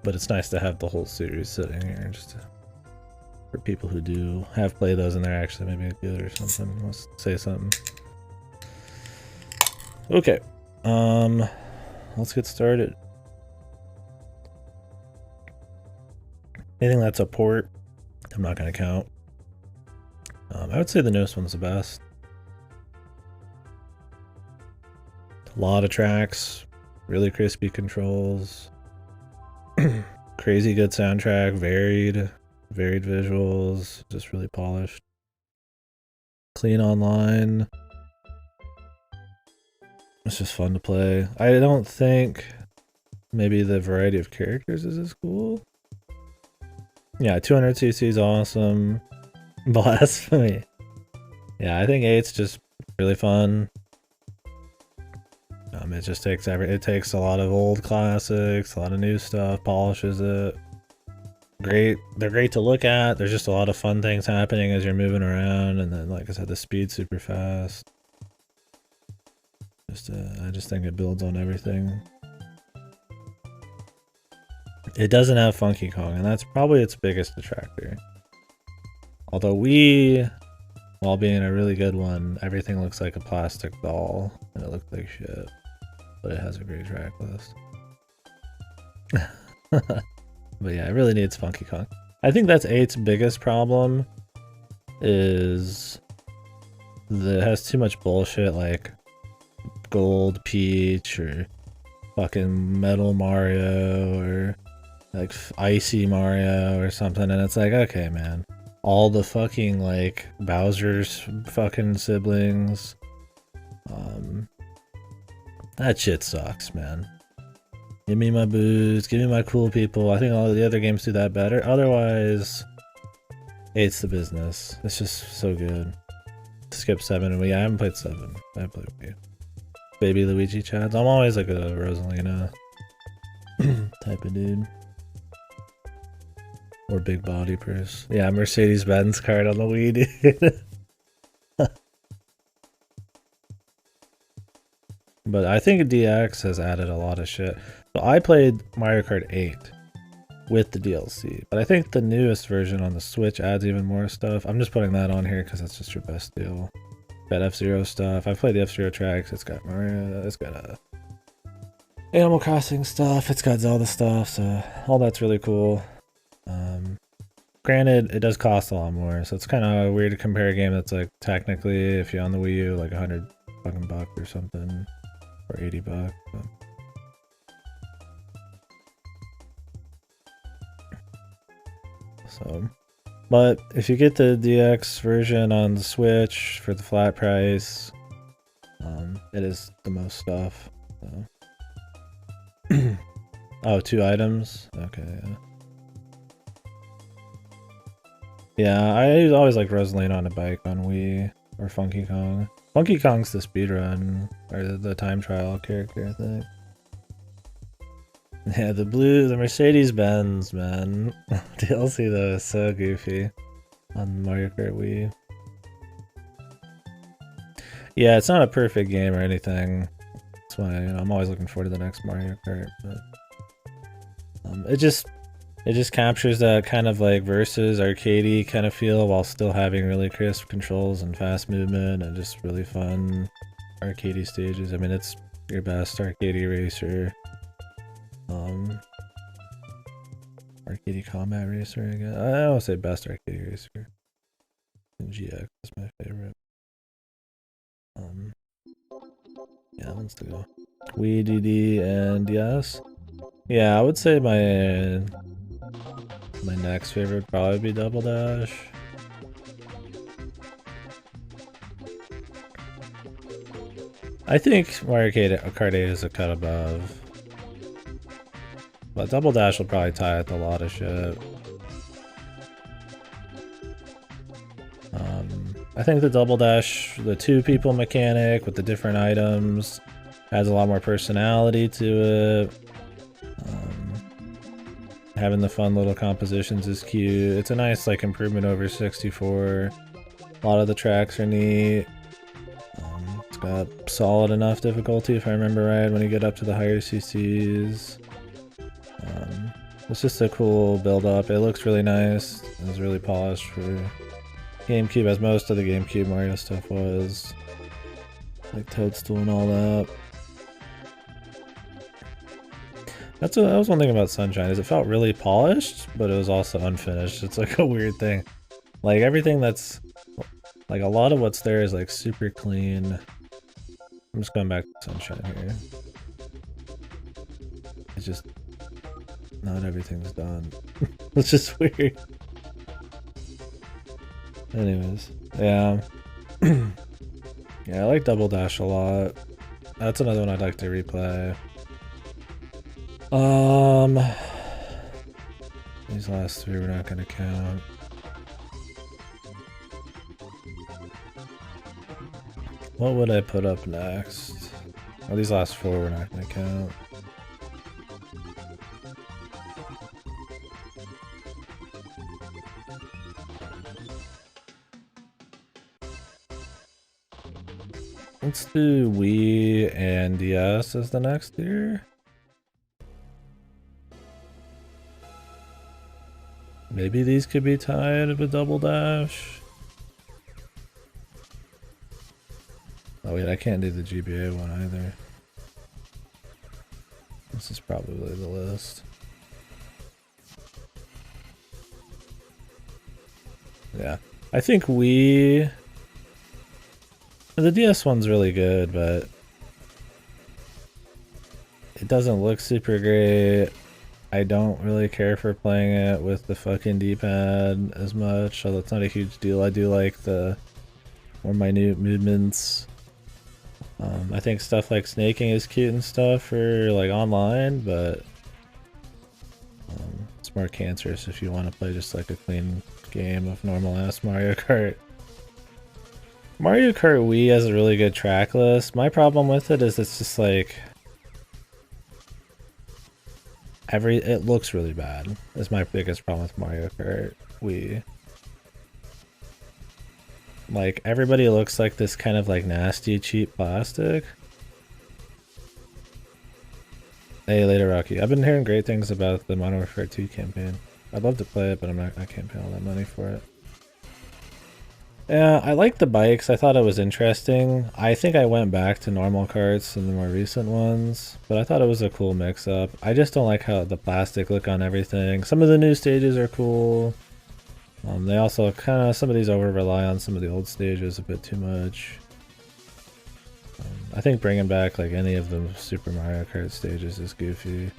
But it's nice to have the whole series sitting here just for people who have played those and they're actually maybe good or something. Let's say something. Okay. Let's get started. Anything that's a port, I'm not gonna count. I would say the newest one's the best. A lot of tracks, really crispy controls, crazy good soundtrack, varied visuals, just really polished. Clean online. It's just fun to play. I don't think maybe the variety of characters is as cool. Yeah, 200cc is awesome. Blasphemy. Yeah, I think 8's just really fun. It just takes it takes a lot of old classics, a lot of new stuff, polishes it. Great, they're great to look at. There's just a lot of fun things happening as you're moving around, and then like I said, the speed's super fast. I just think it builds on everything. It doesn't have Funky Kong, and that's probably its biggest detractor. Although while being a really good one, everything looks like a plastic doll, and it looks like shit. But it has a great track list. But yeah, it really needs Funky Kong. I think that's 8's biggest problem, is that it has too much bullshit like Gold Peach or fucking Metal Mario or like Icy Mario or something, and it's like, okay man, all the fucking like Bowser's fucking siblings, that shit sucks, man. Give me my booze, give me my cool people. I think all the other games do that better. Otherwise, 8's the business. It's just so good. Skip 7, and I haven't played 7. I played Wii. Baby Luigi Chads. I'm always like a Rosalina type of dude. Or big body purse. Yeah, Mercedes-Benz card on the Wii, dude. But I think DX has added a lot of shit. So I played Mario Kart 8 with the DLC, but I think the newest version on the Switch adds even more stuff. I'm just putting that on here because that's just your best deal. Got F-Zero stuff. I've played the F-Zero tracks. It's got Mario. It's got Animal Crossing stuff. It's got Zelda stuff. So all that's really cool. Granted, it does cost a lot more, so it's kind of weird to compare a game that's like technically, if you're on the Wii U, like $100 fucking bucks or something, or $80 bucks. But. So, but if you get the DX version on the Switch for the flat price, it is the most stuff. So. Oh, 2 items? Okay, yeah. Yeah, I always like Rosalina on a bike on Wii, or Funky Kong. Funky Kong's the speedrun, or the time trial character, I think. Yeah, the Mercedes Benz, man. DLC though is so goofy on Mario Kart Wii. Yeah, it's not a perfect game or anything. That's why I'm always looking forward to the next Mario Kart. But it just captures that kind of like versus arcadey kind of feel while still having really crisp controls and fast movement and just really fun arcadey stages. I mean, it's your best arcadey racer. Arcadey combat racer, I guess. I don't say best arcadey racer. And GX is my favorite. Yeah, let's go. Wii, DD, and DS. Yeah, I would say my next favorite would probably be Double Dash. I think Mario Kart 8 is a cut above. But Double Dash will probably tie with a lot of shit. I think the Double Dash, the two people mechanic with the different items, adds a lot more personality to it. Having the fun little compositions is cute. It's a nice like improvement over 64. A lot of the tracks are neat. It's got solid enough difficulty if I remember right when you get up to the higher CCs. It's just a cool build up. It looks really nice. It was really polished for GameCube, as most of the GameCube Mario stuff was. Like Toadstool and all that. That was one thing about Sunshine, is it felt really polished, but it was also unfinished. It's like a weird thing. Like everything that's like a lot of what's there is like super clean. I'm just going back to Sunshine here. It's just not everything's done. It's just weird. Anyways, yeah. Yeah, I like Double Dash a lot. That's another one I'd like to replay. These last three we're not gonna count. What would I put up next? Oh, these last four we're not gonna count. Let's do Wii and DS as the next tier. Maybe these could be tied with Double Dash. Oh wait, I can't do the GBA one either. This is probably the list. Yeah, I think Wii... The DS one's really good, but it doesn't look super great. I don't really care for playing it with the fucking D-pad as much, so that's not a huge deal. I do like the more minute movements. I think stuff like snaking is cute and stuff for like online, but it's more cancerous if you want to play just like a clean game of normal ass Mario Kart. Mario Kart Wii has a really good track list. My problem with it is it's just like it looks really bad. That's my biggest problem with Mario Kart Wii. Like everybody looks like this kind of like nasty cheap plastic. Hey later Rocky. I've been hearing great things about the Modern Warfare 2 campaign. I'd love to play it, but I can't pay all that money for it. Yeah, I like the bikes. I thought it was interesting. I think I went back to normal karts in the more recent ones, but I thought it was a cool mix-up. I just don't like how the plastic look on everything. Some of the new stages are cool. They also kind of, some of these over-rely on some of the old stages a bit too much. I think bringing back like any of the Super Mario Kart stages is goofy.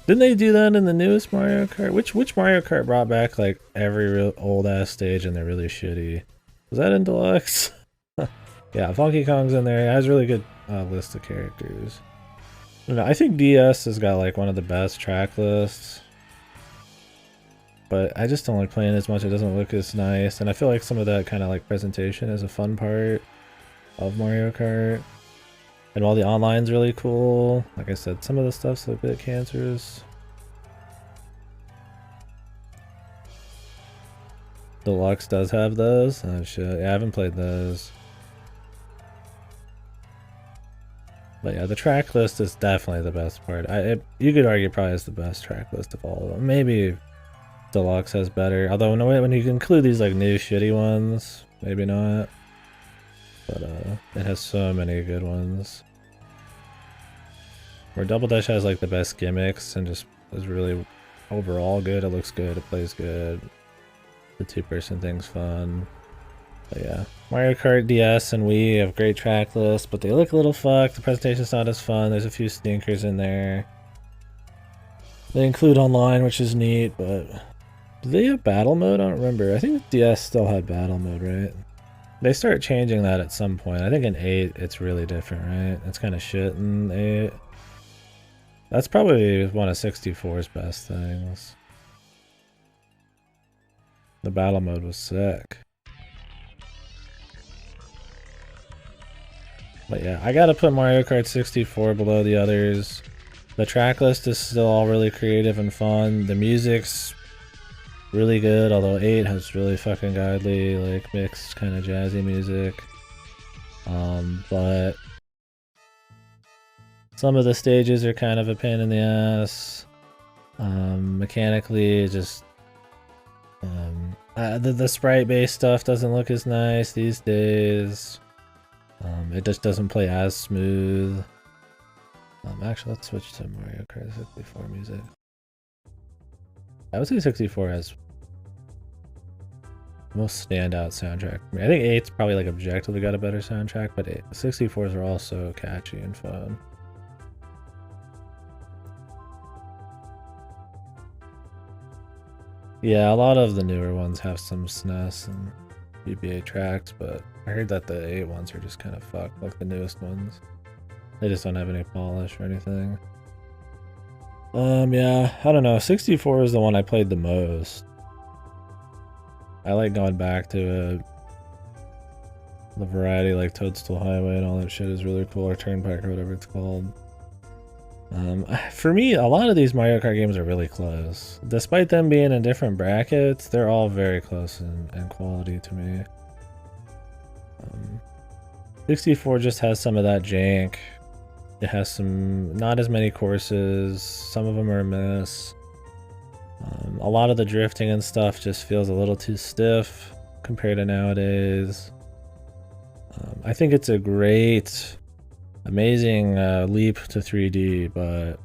Didn't they do that in the newest Mario Kart? Which Mario Kart brought back like every real old ass stage and they're really shitty? Was that in Deluxe? Yeah, Funky Kong's in there. It has a really good list of characters. I think DS has got like one of the best track lists. But I just don't like playing as much. It doesn't look as nice. And I feel like some of that kind of like presentation is a fun part of Mario Kart. And while the online's really cool, like I said, some of the stuff's a bit cancerous. Deluxe does have those. Oh shit, yeah, I haven't played those. But yeah, the track list is definitely the best part. You could argue probably is the best track list of all of them. Maybe Deluxe has better. Although when you include these like new shitty ones, maybe not. But it has so many good ones. Where Double Dash has like the best gimmicks and just is really overall good. It looks good. It plays good. The two-person thing's fun. But yeah, Mario Kart DS and Wii have great track lists, but they look a little fucked. The presentation's not as fun. There's a few stinkers in there. They include online, which is neat, but do they have battle mode? I don't remember. I think DS still had battle mode, right? They start changing that at some point. I think in 8 it's really different, right? It's kind of shit in 8. That's probably one of 64's best things. The battle mode was sick. But yeah, I gotta put Mario Kart 64 below the others. The track list is still all really creative and fun. The music's really good, although 8 has really fucking godly, like, mixed kind of jazzy music. But some of the stages are kind of a pain in the ass. Mechanically, just the sprite-based stuff doesn't look as nice these days. It just doesn't play as smooth. Actually, let's switch to Mario Kart 64 music. I would say 64 has the most standout soundtrack for me. I think 8's probably like objectively got a better soundtrack, but 64s are also catchy and fun. Yeah, a lot of the newer ones have some SNES and GBA tracks, but I heard that the 8 ones are just kind of fucked, like the newest ones. They just don't have any polish or anything. Yeah, I don't know. 64 is the one I played the most. I like going back to the variety, like Toadstool Highway and all that shit is really cool, or Turnpike or whatever it's called. For me, a lot of these Mario Kart games are really close. Despite them being in different brackets, they're all very close in quality to me. 64 just has some of that jank. It has some, not as many courses. Some of them are a miss. A lot of the drifting and stuff just feels a little too stiff compared to nowadays. I think it's a great, amazing leap to 3D, but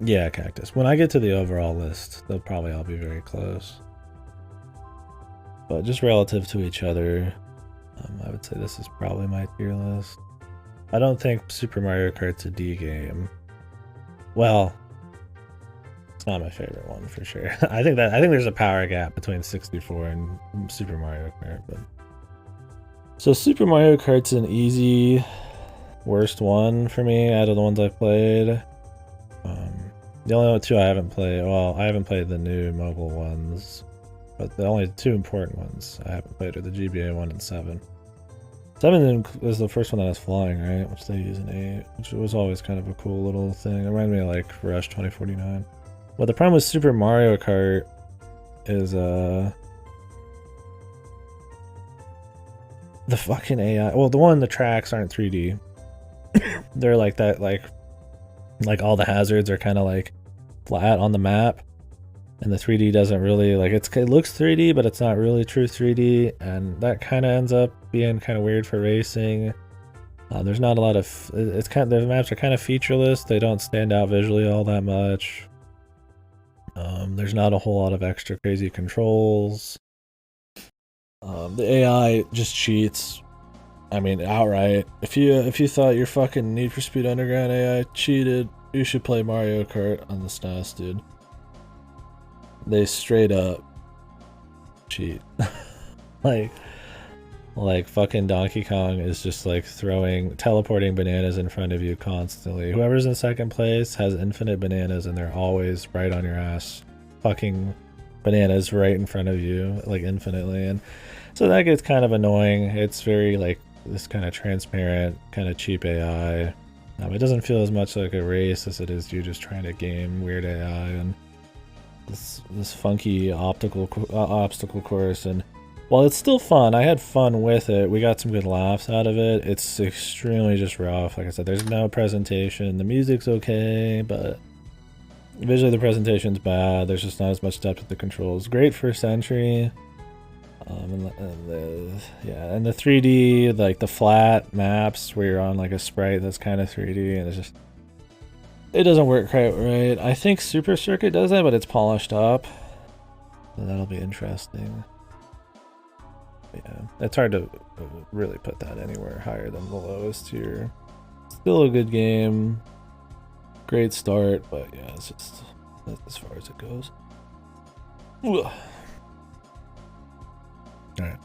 yeah, Cactus. When I get to the overall list, they'll probably all be very close. But just relative to each other, I would say this is probably my tier list. I don't think Super Mario Kart's a D game. Well, it's not my favorite one for sure. I think there's a power gap between 64 and Super Mario Kart. But so Super Mario Kart's an easy worst one for me out of the ones I've played. The only two I haven't played, well, I haven't played the new mobile ones, but the only two important ones I haven't played are the GBA 1 and 7. 7 was the first one that was flying, right? Which they use in 8, which was always kind of a cool little thing. It reminded me of like Rush 2049. Well, the problem with Super Mario Kart is the fucking AI. Well, the tracks aren't 3D. They're like that, like all the hazards are kind of like flat on the map, and the 3D doesn't really, like, it looks 3D, but it's not really true 3D, and that kind of ends up being kind of weird for racing. There's not a lot of, the maps are kind of featureless. They don't stand out visually all that much. There's not a whole lot of extra crazy controls. The AI just cheats. I mean, outright. If you thought your fucking Need for Speed Underground AI cheated, you should play Mario Kart on the SNES, dude. They straight up cheat. like fucking Donkey Kong is just like teleporting bananas in front of you constantly. Whoever's in second place has infinite bananas and they're always right on your ass, fucking bananas right in front of you, like infinitely, and so that gets kind of annoying. It's very like this kind of transparent, kind of cheap AI. It doesn't feel as much like a race as it is you just trying to game weird AI and this funky obstacle course. And while it's still fun, I had fun with it. We got some good laughs out of it. It's extremely just rough. Like I said, there's no presentation. The music's okay, but visually the presentation's bad. There's just not as much depth with the controls. Great first entry. And the 3D, like the flat maps where you're on like a sprite that's kind of 3D, and it's just, it doesn't work quite right. I think Super Circuit does that, but it's polished up. So that'll be interesting. But yeah, it's hard to really put that anywhere higher than the lowest tier. Still a good game. Great start, but yeah, it's just that's as far as it goes. Ugh. Alright.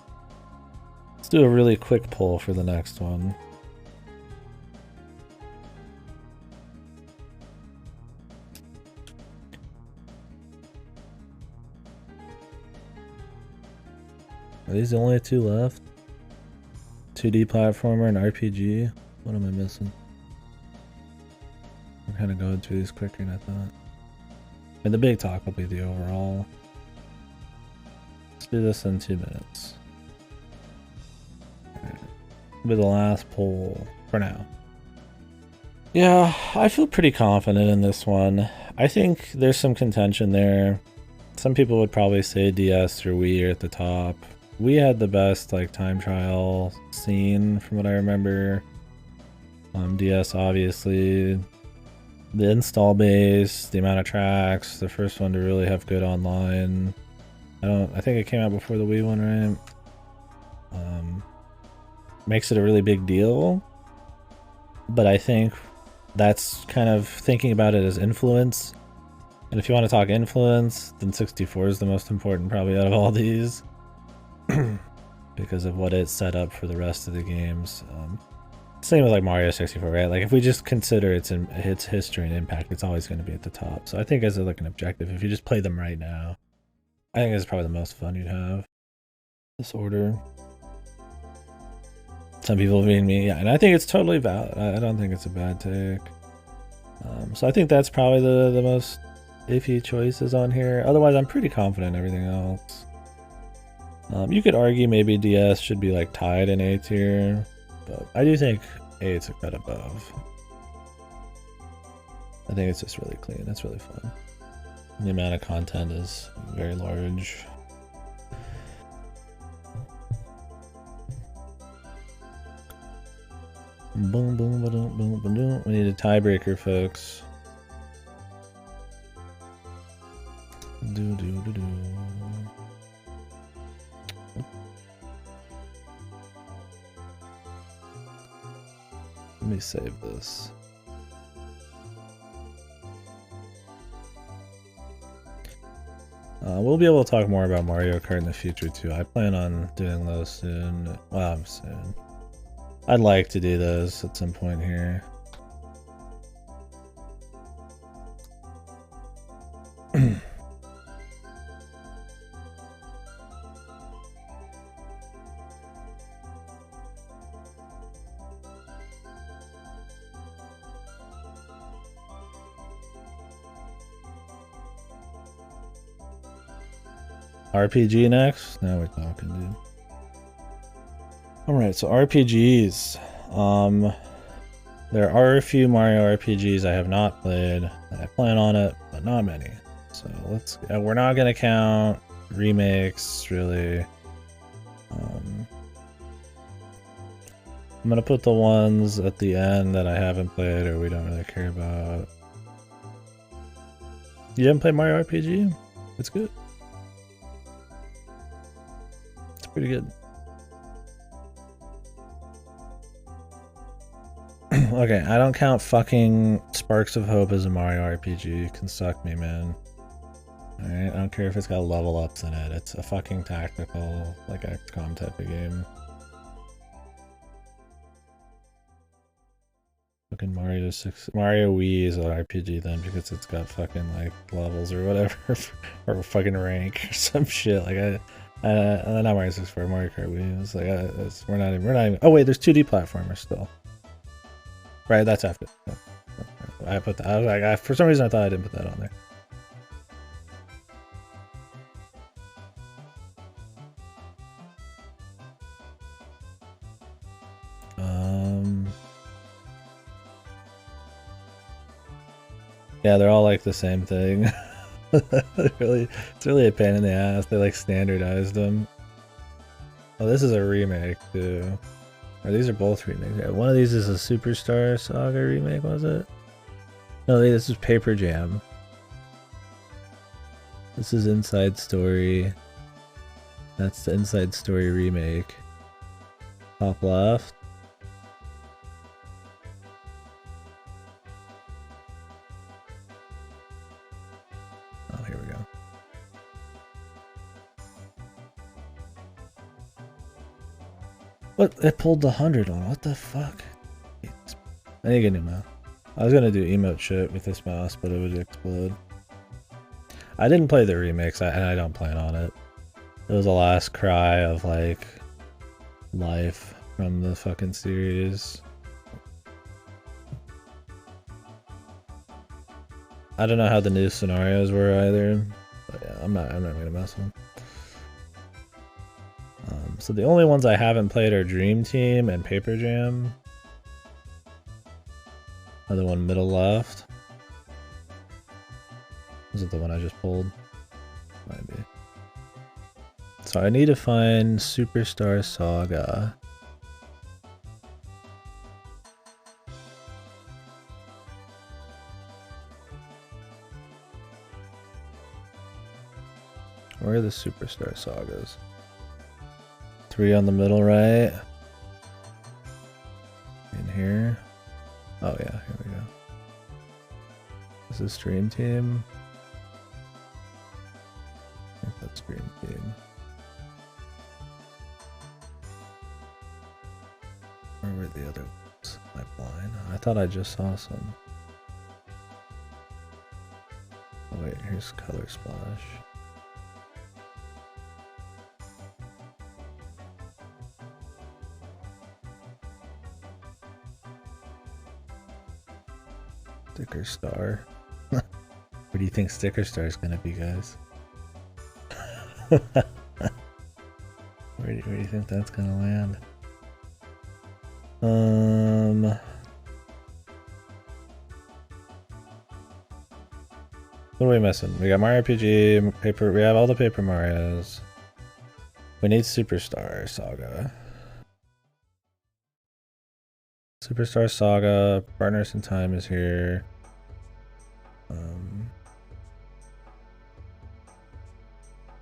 Let's do a really quick poll for the next one. Are these the only two left? 2D platformer and RPG? What am I missing? I'm kind of going through these quicker than I thought. And the big talk will be the overall. Let's do this in 2 minutes. Alright. Be the last poll for now. Yeah, I feel pretty confident in this one. I think there's some contention there. Some people would probably say DS or Wii are at the top. We had the best like time trial scene from what I remember. DS obviously. The install base, the amount of tracks, the first one to really have good online. I think it came out before the Wii one, right? Makes it a really big deal. But I think that's kind of thinking about it as influence. And if you want to talk influence, then 64 is the most important probably out of all these. Because of what it set up for the rest of the games. Same with like Mario 64, right? Like if we just consider its history and impact, it's always going to be at the top. So I think as like an objective, if you just play them right now, I think it's probably the most fun you'd have. This order. Some people being me, yeah, and I think it's totally valid. I don't think it's a bad take. So I think that's probably the most iffy choices on here. Otherwise, I'm pretty confident in everything else. You could argue maybe DS should be like tied in A tier, but I do think 8's a cut above. I think it's just really clean. It's really fun. The amount of content is very large. Boom, boom, ba-dum, boom, ba-dum. We need a tiebreaker, folks. Do, do, do, do. Let me save this. We'll be able to talk more about Mario Kart in the future too. I plan on doing those soon. Well, soon. I'd like to do those at some point here. RPG next? Now we're talking, dude. Alright, so RPGs. There are a few Mario RPGs I have not played. I plan on it, but not many. So we're not gonna count remakes, really. I'm gonna put the ones at the end that I haven't played or we don't really care about. You haven't played Mario RPG? It's good. It's pretty good. Okay, I don't count fucking Sparks of Hope as a Mario RPG. You can suck me, man. Alright, I don't care if it's got level ups in it. It's a fucking tactical, like XCOM type of game. Fucking Mario Wii is an RPG then because it's got fucking like levels or whatever, or fucking rank or some shit. Like not Mario 64, Mario Kart Wii. It's like we're not even. Oh wait, there's 2D platformers still. Right, that's after. I put that. I was like, for some reason I thought I didn't put that on there. Yeah, they're all like the same thing. It's really a pain in the ass. They like standardized them. Oh, this is a remake too. Or these are both remakes. Yeah, one of these is a Superstar Saga remake, was it? No, this is Paper Jam. This is Inside Story. That's the Inside Story remake. Top left. Oh, here we go. What? It pulled the 100 on. What the fuck? I need to get a new mouse. I was gonna do emote shit with this mouse, but it would explode. I didn't play the remix, and I don't plan on it. It was the last cry of like life from the fucking series. I don't know how the new scenarios were either, but yeah, I'm not gonna mess with them. So the only ones I haven't played are Dream Team and Paper Jam. Other one middle left. Was it the one I just pulled? Might be. So I need to find Superstar Saga. Where are the Superstar Sagas? 3 on the middle right. In here. Oh yeah, here we go. This is Dream Team. I think that's Dream Team. Where were the other ones? Am I blind? I thought I just saw some. Oh wait, here's Color Splash. Sticker Star. Where do you think Sticker Star is gonna be, guys? Where do you think that's gonna land? What are we missing? We got Mario RPG, Paper. We have all the Paper Marios. We need Superstar Saga. Superstar Saga, Partners in Time is here.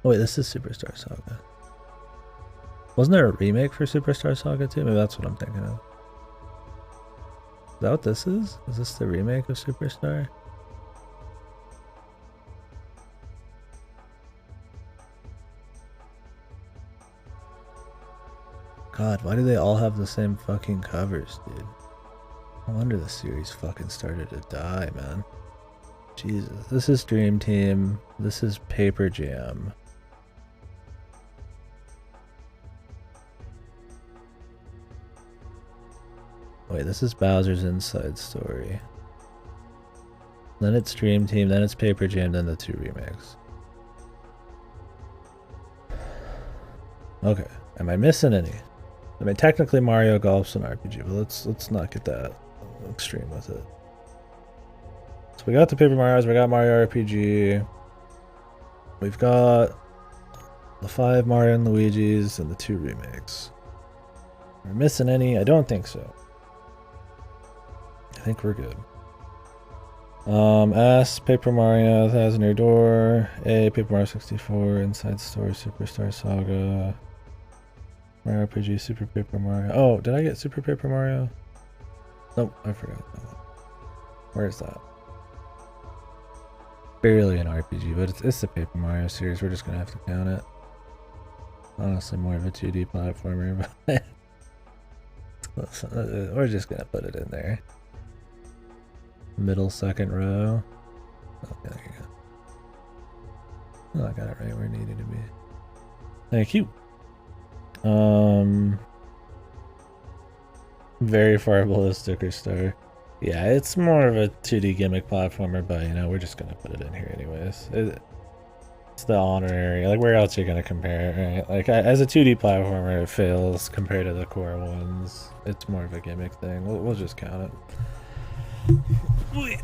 Oh wait, this is Superstar Saga. Wasn't there a remake for Superstar Saga too? Maybe that's what I'm thinking of. Is that what this is? Is this the remake of Superstar? God, why do they all have the same fucking covers, dude? No wonder the series fucking started to die, man. Jesus. This is Dream Team. This is Paper Jam. Wait, this is Bowser's Inside Story. Then it's Dream Team, then it's Paper Jam, then the 2 remakes. Okay, am I missing any? I mean, technically Mario Golf's an RPG, but let's not get that extreme with it. So we got the Paper Marios, we got Mario RPG. We've got the 5 Mario and Luigi's and the 2 remakes. Are we missing any? I don't think so. I think we're good. S, Paper Mario, Thousand Year Door. A, Paper Mario 64, Inside Story, Superstar Saga. Mario RPG, Super Paper Mario. Oh, did I get Super Paper Mario? Nope, I forgot that one. Where is that? Barely an RPG, but it's the Paper Mario series. We're just gonna have to count it. Honestly, more of a 2D platformer, but we're just gonna put it in there. Middle second row. Oh, there you go. Oh, I got it right where it needed to be. Thank you. Very far below Sticker Star. Yeah, it's more of a 2D gimmick platformer, but you know, we're just gonna put it in here anyways. It's the honorary. Like, where else are you gonna compare it, right? Like, as a 2D platformer, it fails compared to the core ones. It's more of a gimmick thing. We'll just count it.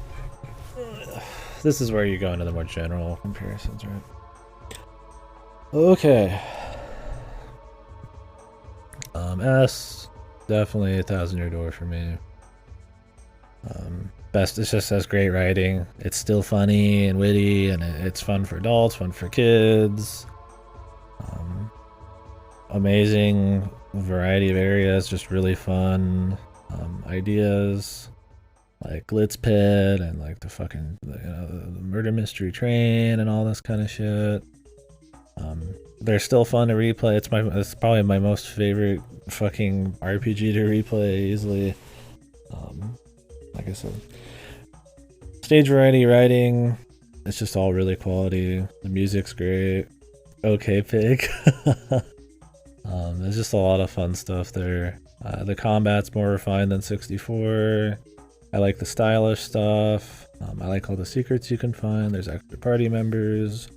This is where you go into the more general comparisons, right? Okay. S, definitely a 1,000-year door for me. Best, it just has great writing. It's still funny and witty, and it's fun for adults, fun for kids. Amazing variety of areas, just really fun ideas, like Glitz Pit and like the fucking the murder mystery train and all this kind of shit. They're still fun to replay. It's probably my most favorite fucking RPG to replay easily. Like I said, stage variety, writing, it's just all really quality. The music's great. Okay, Pig. There's just a lot of fun stuff there. The combat's more refined than 64. I like the stylish stuff. I like all the secrets you can find. There's extra party members.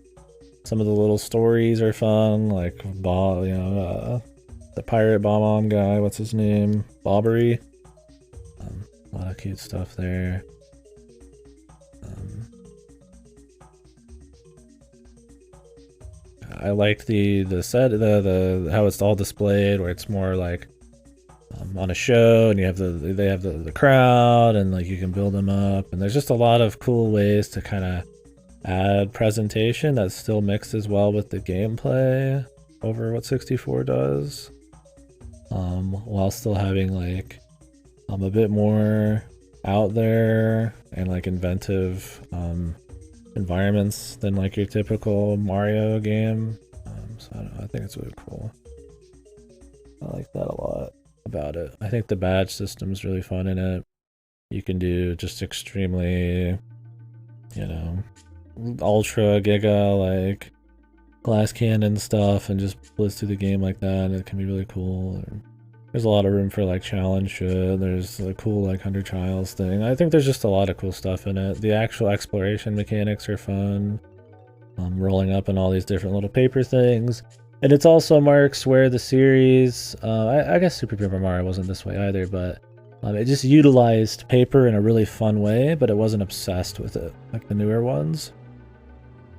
Some of the little stories are fun, like the pirate bomb guy. What's his name? Bobbery. A lot of cute stuff there. I like the set, the how it's all displayed, where it's more like on a show, and you have they have the crowd, and like you can build them up, and there's just a lot of cool ways to kind of add presentation that still mixes well with the gameplay over what 64 does, while still having like a bit more out there and like inventive environments than like your typical Mario game. So I think it's really cool. I like that a lot about it. I think the badge system's really fun in it. You can do just extremely, ultra giga like glass cannon stuff and just blitz through the game like that, and it can be really cool. There's a lot of room for like challenge shit. There's a cool like 100 trials thing. I think there's just a lot of cool stuff in it. The actual exploration mechanics are fun. Rolling up in all these different little paper things. And it's also marks where the series, I guess Super Paper Mario wasn't this way either, but it just utilized paper in a really fun way, but it wasn't obsessed with it like the newer ones.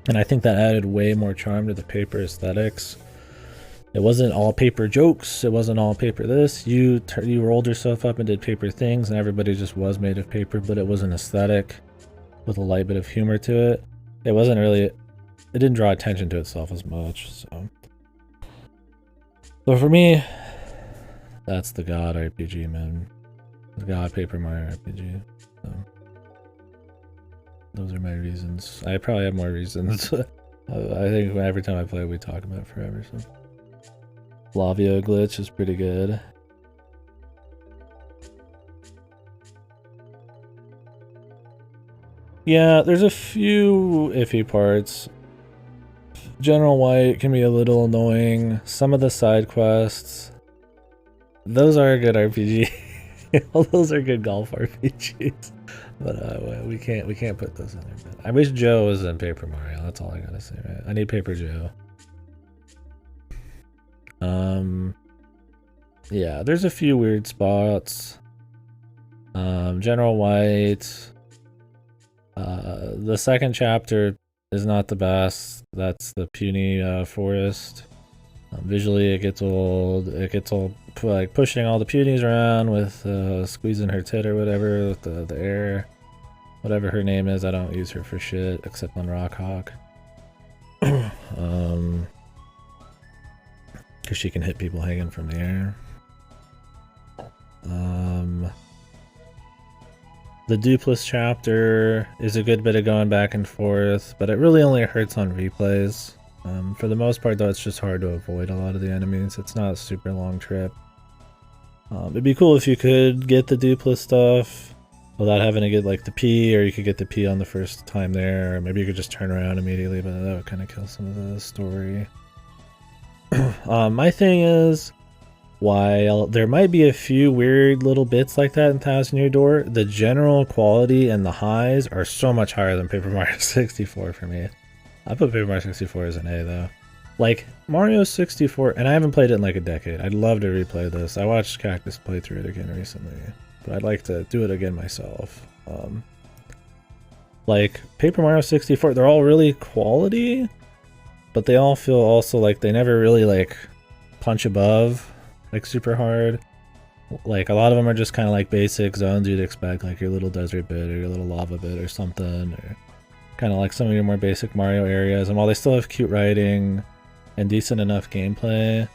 And I think that added way more charm to the paper aesthetics. It wasn't all paper jokes. It wasn't all paper this. You rolled yourself up and did paper things, and everybody just was made of paper, but it was an aesthetic with a light bit of humor to it. It wasn't really, it didn't draw attention to itself as much. So for me, that's the God RPG, man. The God Paper Mario RPG. So those are my reasons. I probably have more reasons. I think every time I play, we talk about it forever. So. Lavio glitch is pretty good. Yeah, there's a few iffy parts. General White can be a little annoying. Some of the side quests, those are a good RPG. All those are good golf RPGs. But we can't put those in there. I wish Joe was in Paper Mario. That's all I gotta say, right? I need Paper Joe. Yeah, there's a few weird spots. General White. The second chapter is not the best. That's the puny forest. Visually, it gets old. It gets old, like pushing all the punies around with squeezing her tit or whatever with the air. Whatever her name is, I don't use her for shit except on Rockhawk. Because she can hit people hanging from the air. The Dupless chapter is a good bit of going back and forth, but it really only hurts on replays. For the most part, though, it's just hard to avoid a lot of the enemies. It's not a super long trip. It'd be cool if you could get the Dupless stuff. without having to get like the P, or you could get the P on the first time there, or maybe you could just turn around immediately, but that would kind of kill some of the story. My thing is, while there might be a few weird little bits like that in Thousand Year Door, the general quality and the highs are so much higher than Paper Mario 64 for me. I put Paper Mario 64 as an A though. Like Mario 64, and I haven't played it in like a decade. I'd love to replay this. I watched Cactus play through it again recently, but I'd like to do it again myself. Like Paper Mario 64, they're all really quality, but they all feel also like they never really like punch above like super hard. Like a lot of them are just kind of like basic zones you'd expect, like your little desert bit or your little lava bit or something, or kind of like some of your more basic Mario areas. And while they still have cute writing and decent enough gameplay,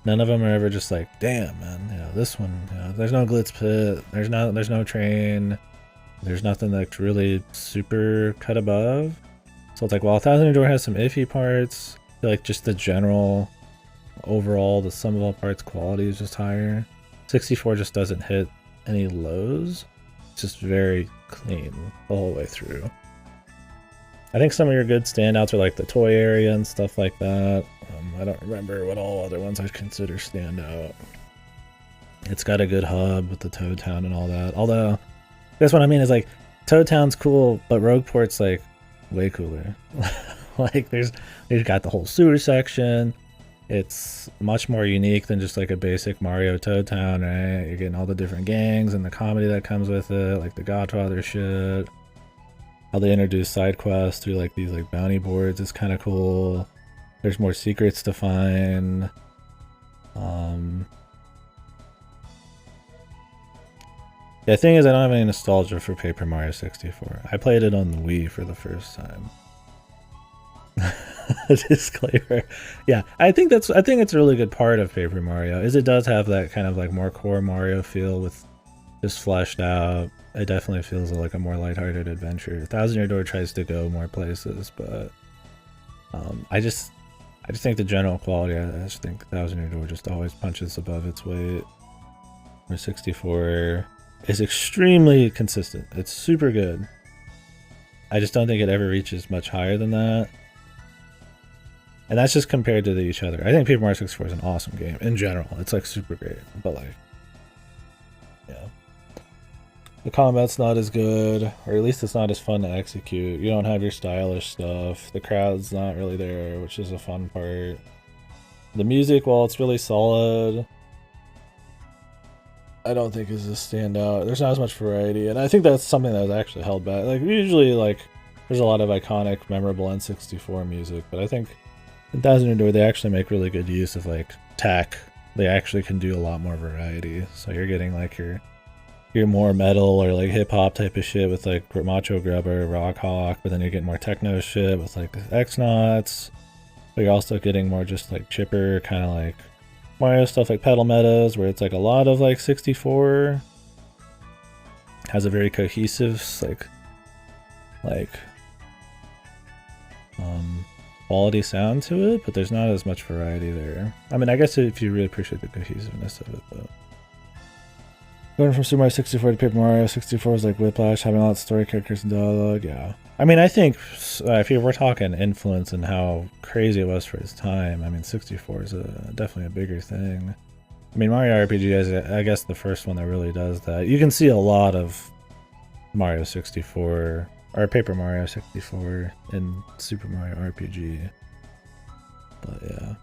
none of them are ever just like, damn man, you know, this one, you know, there's no glitz pit, there's no train, there's nothing that's really super cut above. So it's like, while Thousand Year Door has some iffy parts, I feel like just the general overall, the sum of all parts quality is just higher. 64 just doesn't hit any lows. It's just very clean the whole way through. I think some of your good standouts are like the toy area and stuff like that. I don't remember what all other ones I consider standout. It's got a good hub with the Toad Town and all that. Although, that's what I mean is like, Toad Town's cool, but Rogueport's like way cooler. Like there's got the whole sewer section. It's much more unique than just like a basic Mario Toad Town, right? You're getting all the different gangs and the comedy that comes with it, like the Godfather shit. How they introduce side quests through like these like bounty boards is kind of cool. There's more secrets to find. The thing is, I don't have any nostalgia for Paper Mario 64. I played it on the Wii for the first time. Disclaimer. Yeah, I think it's a really good part of Paper Mario is it does have that kind of like more core Mario feel with just fleshed out. It definitely feels like a more lighthearted adventure. Thousand Year Door tries to go more places, but I just think the general quality, I just think Thousand Year Door just always punches above its weight. Where 64 is extremely consistent. It's super good. I just don't think it ever reaches much higher than that. And that's just compared to each other. I think Paper Mario 64 is an awesome game in general. It's like super great, but like, yeah, the combat's not as good, or at least it's not as fun to execute. You don't have your stylish stuff. The crowd's not really there, which is a fun part. The music, while it's really solid, I don't think is a standout. There's not as much variety, and I think that's something that was actually held back. Like usually, like there's a lot of iconic, memorable N64 music, but I think in Thousand Year Door they actually make really good use of like tech. They actually can do a lot more variety. So you're getting like your more metal or like hip hop type of shit with like Macho Grubber, Rock Hawk, but then you're getting more techno shit with like X-Nauts. But you're also getting more just like chipper kind of like Mario stuff like Pedal Meadows, where it's like a lot of like 64 has a very cohesive like quality sound to it, but there's not as much variety there. I mean, I guess if you really appreciate the cohesiveness of it, but going from Super Mario 64 to Paper Mario 64 is like Whiplash, having a lot of story characters and dialogue. Yeah, I mean, I think if we're talking influence and how crazy it was for its time, I mean, 64 is definitely a bigger thing. I mean, Mario RPG is, I guess, the first one that really does that. You can see a lot of Mario 64 or Paper Mario 64 in Super Mario RPG. But yeah,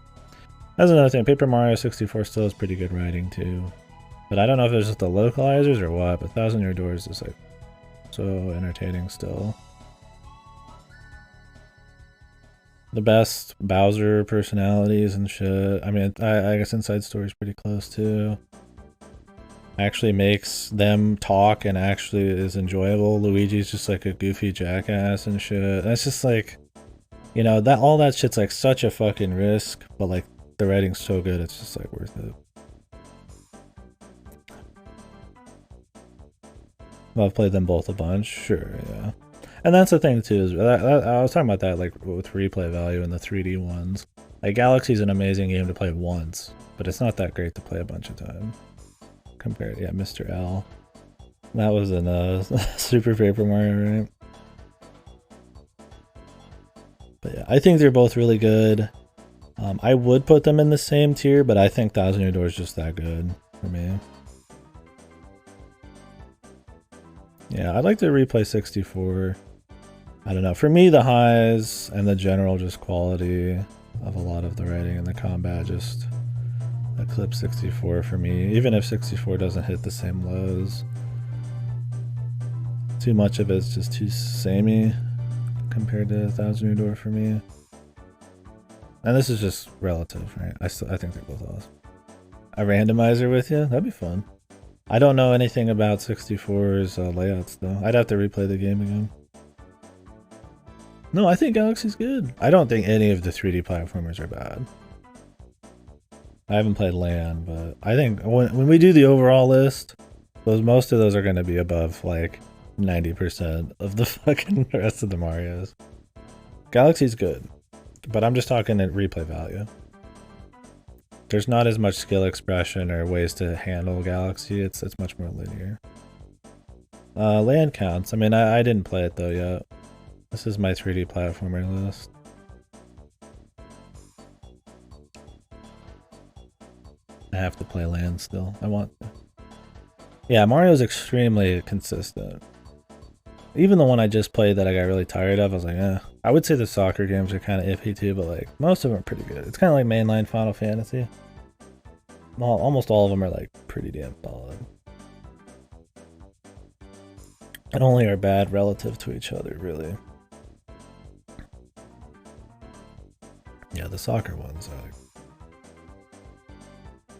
that's another thing. Paper Mario 64 still has pretty good writing too. But I don't know if it's just the localizers or what, but Thousand Year Doors is like so entertaining still. The best Bowser personalities and shit. I mean, I guess Inside Story is pretty close too. Actually makes them talk and actually is enjoyable. Luigi's just like a goofy jackass and shit. And it's just like, you know, that all that shit's like such a fucking risk, but like the writing's so good, it's just like worth it. Well, I've played them both a bunch, sure, yeah. And that's the thing too, is I was talking about that like with replay value and the 3D ones. Like Galaxy's an amazing game to play once, but it's not that great to play a bunch of times. Compared, yeah, Mr. L. That was in Super Paper Mario, right? But yeah, I think they're both really good. I would put them in the same tier, but I think Thousand Year Door is just that good for me. Yeah, I'd like to replay 64. I don't know. For me, the highs and the general just quality of a lot of the writing and the combat just eclipse 64 for me. Even if 64 doesn't hit the same lows. Too much of it's just too samey compared to Thousand Year Door for me. And this is just relative, right? I think they're both awesome. A randomizer with you? That'd be fun. I don't know anything about 64's layouts though. I'd have to replay the game again. No, I think Galaxy's good. I don't think any of the 3D platformers are bad. I haven't played Land, but I think when we do the overall list, most of those are going to be above like 90% of the fucking rest of the Marios. Galaxy's good, but I'm just talking at replay value. There's not as much skill expression or ways to handle Galaxy. It's much more linear. Land counts. I mean, I didn't play it though yet. This is my 3D platformer list. I have to play Land still. I want to. Yeah, Mario's extremely consistent. Even the one I just played that I got really tired of, I was like, eh. I would say the soccer games are kind of iffy too, but like most of them are pretty good. It's kind of like mainline Final Fantasy. Well, almost all of them are like pretty damn solid. And only are bad relative to each other, really. Yeah, the soccer ones are like...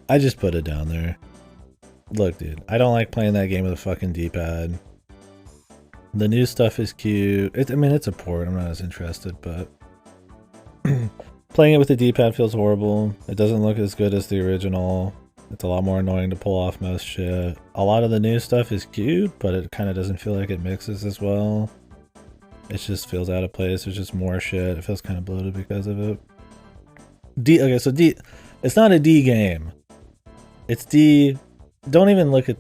I just put it down there. Look, dude, I don't like playing that game with a fucking D-pad. The new stuff is cute. I mean, it's a port. I'm not as interested, but... playing it with the D-pad feels horrible. It doesn't look as good as the original. It's a lot more annoying to pull off most shit. A lot of the new stuff is cute, but it kind of doesn't feel like it mixes as well. It just feels out of place. There's just more shit. It feels kind of bloated because of it. Okay, so D... It's not a D game. It's D... Don't even look at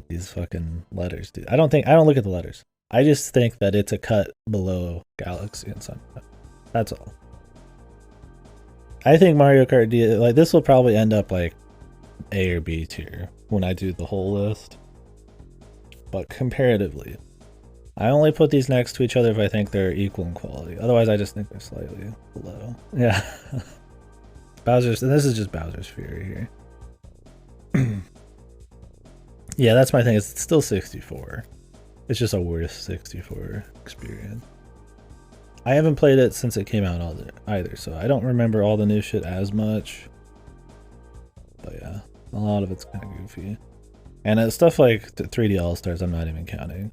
these fucking letters, dude. I don't look at the letters. I just think that it's a cut below Galaxy and Sun. That's all. I think Mario Kart D, like, this will probably end up like A or B tier when I do the whole list. But comparatively, I only put these next to each other if I think they're equal in quality. Otherwise, I just think they're slightly below. Yeah. Bowser's, and this is just Bowser's Fury here. Yeah, that's my thing. It's still 64. It's just a worse 64 experience. I haven't played it since it came out either, so I don't remember all the new shit as much. But yeah, a lot of it's kind of goofy. And stuff like 3D All-Stars, I'm not even counting.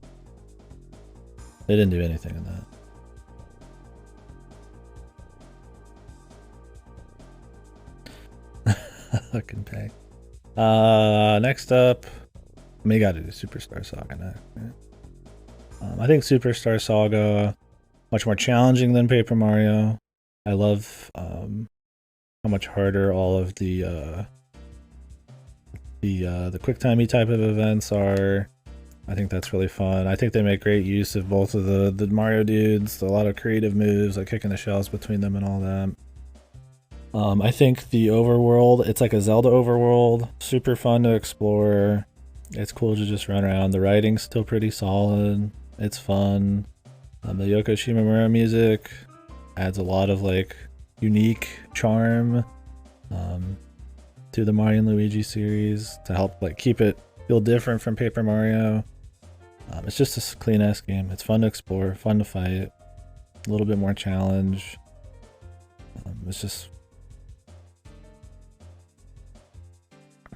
They didn't do anything in that. Fucking pay. Next up, we gotta do Superstar Saga next. Right? I think Superstar Saga much more challenging than Paper Mario. I love how much harder all of the quick timey type of events are. I think that's really fun. I think they make great use of both of the Mario dudes. A lot of creative moves, like kicking the shells between them and all that. I think the overworld, it's like a Zelda overworld. Super fun to explore. It's cool to just run around. The writing's still pretty solid. It's fun. The Yoko Shimomura music adds a lot of like unique charm to the Mario and Luigi series to help like keep it feel different from Paper Mario. It's just a clean-ass game. It's fun to explore, fun to fight, a little bit more challenge. It's just...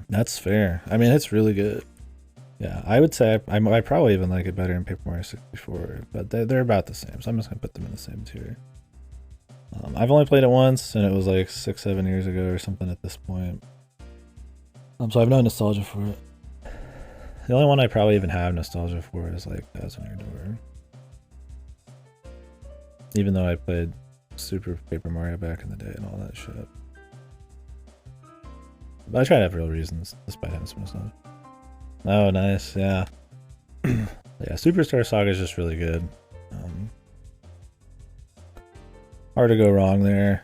That's fair. I mean, it's really good. Yeah, I would say I probably even like it better in Paper Mario 64, but they're about the same, so I'm just going to put them in the same tier. I've only played it once, and it was like 6-7 years ago or something at this point. So I have no nostalgia for it. The only one I probably even have nostalgia for is like Thousand Year Door. Even though I played Super Paper Mario back in the day and all that shit. But I try to have real reasons, despite having some stuff. Oh, nice, yeah. Yeah, Superstar Saga is just really good. Hard to go wrong there.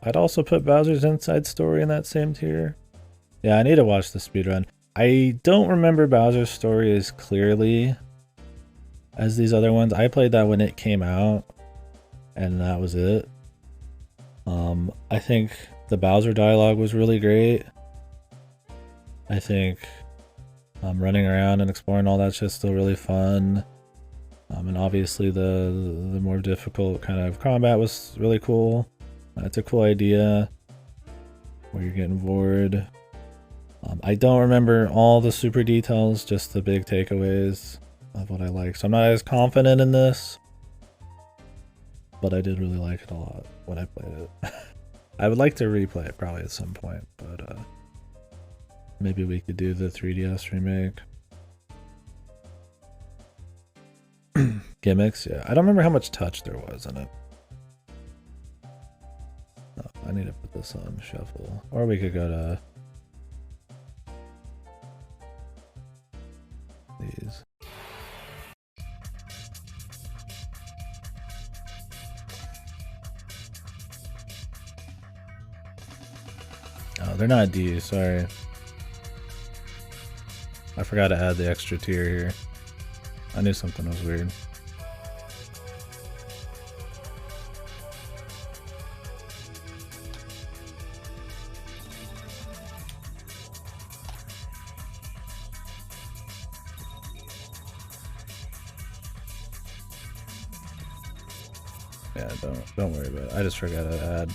I'd also put Bowser's Inside Story in that same tier. Yeah, I need to watch the speedrun. I don't remember Bowser's Story as clearly as these other ones. I played that when it came out, and that was it. I think the Bowser dialogue was really great. I think running around and exploring all that shit's still really fun. And obviously the more difficult kind of combat was really cool. It's a cool idea where you're getting bored. I don't remember all the super details, just the big takeaways of what I like. So I'm not as confident in this, but I did really like it a lot when I played it. I would like to replay it probably at some point, but maybe we could do the 3DS remake. Gimmicks, yeah. I don't remember how much touch there was in it. Oh, I need to put this on shuffle. Or we could go to these. Oh, they're not D, sorry. I forgot to add the extra tier here. I knew something was weird. Yeah, don't worry about it. I just forgot to add.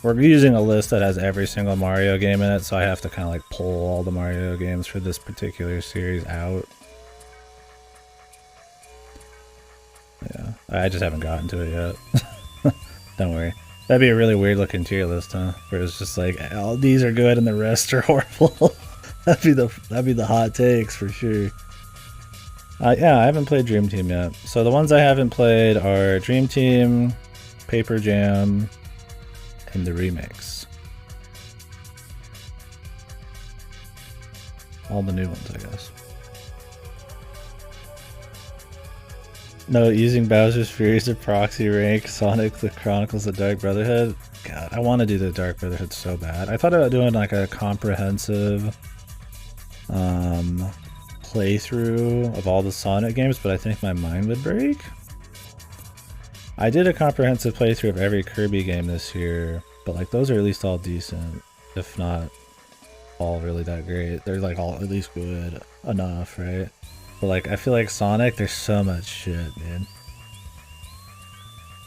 We're using a list that has every single Mario game in it, so I have to kind of like pull all the Mario games for this particular series out. Yeah, I just haven't gotten to it yet. Don't worry. That'd be a really weird looking tier list, huh? Where it's just like, all these are good and the rest are horrible. that'd be the hot takes for sure. Yeah, I haven't played Dream Team yet. So the ones I haven't played are Dream Team, Paper Jam, and the remakes. All the new ones, I guess. No, using Bowser's Fury to proxy rank Sonic the Chronicles of Dark Brotherhood. God, I want to do the Dark Brotherhood so bad. I thought about doing like a comprehensive playthrough of all the Sonic games, but I think my mind would break. I did a comprehensive playthrough of every Kirby game this year, but like those are at least all decent, if not all really that great. They're like all at least good enough, right? But like I feel like Sonic, there's so much shit, man.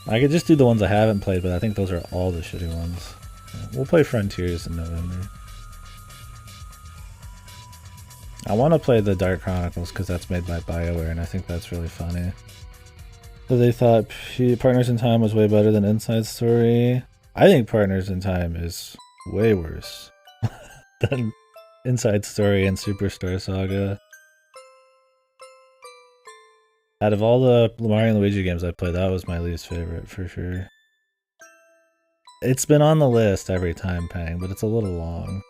I could just do the ones I haven't played, but I think those are all the shitty ones. We'll play Frontiers in November. I want to play the Dark Chronicles because that's made by BioWare, and I think that's really funny. So they thought Partners in Time was way better than Inside Story. I think Partners in Time is way worse than Inside Story and Superstar Saga. Out of all the Mario and Luigi games I played, that was my least favorite for sure. It's been on the list every time, Pang, but it's a little long.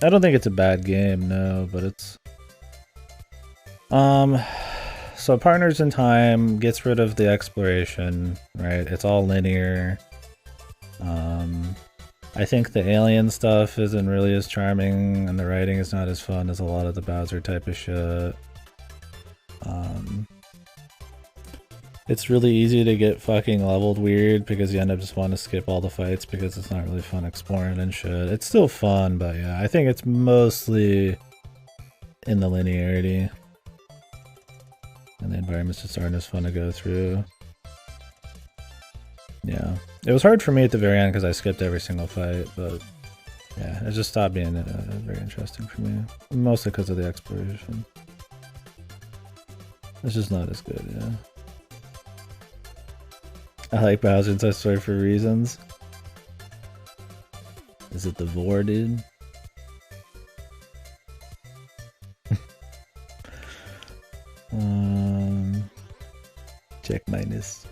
I don't think it's a bad game, no, but it's... So Partners in Time gets rid of the exploration, right? It's all linear. I think the alien stuff isn't really as charming, and the writing is not as fun as a lot of the Bowser type of shit. It's really easy to get fucking leveled weird because you end up just wanting to skip all the fights because it's not really fun exploring and shit. It's still fun, but yeah, I think it's mostly in the linearity. And the environments just aren't as fun to go through. Yeah. It was hard for me at the very end because I skipped every single fight, but yeah, it just stopped being very interesting for me. Mostly because of the exploration. It's just not as good, yeah. I like Bowser Inside Story for reasons. Is it the vor, dude? Check minus.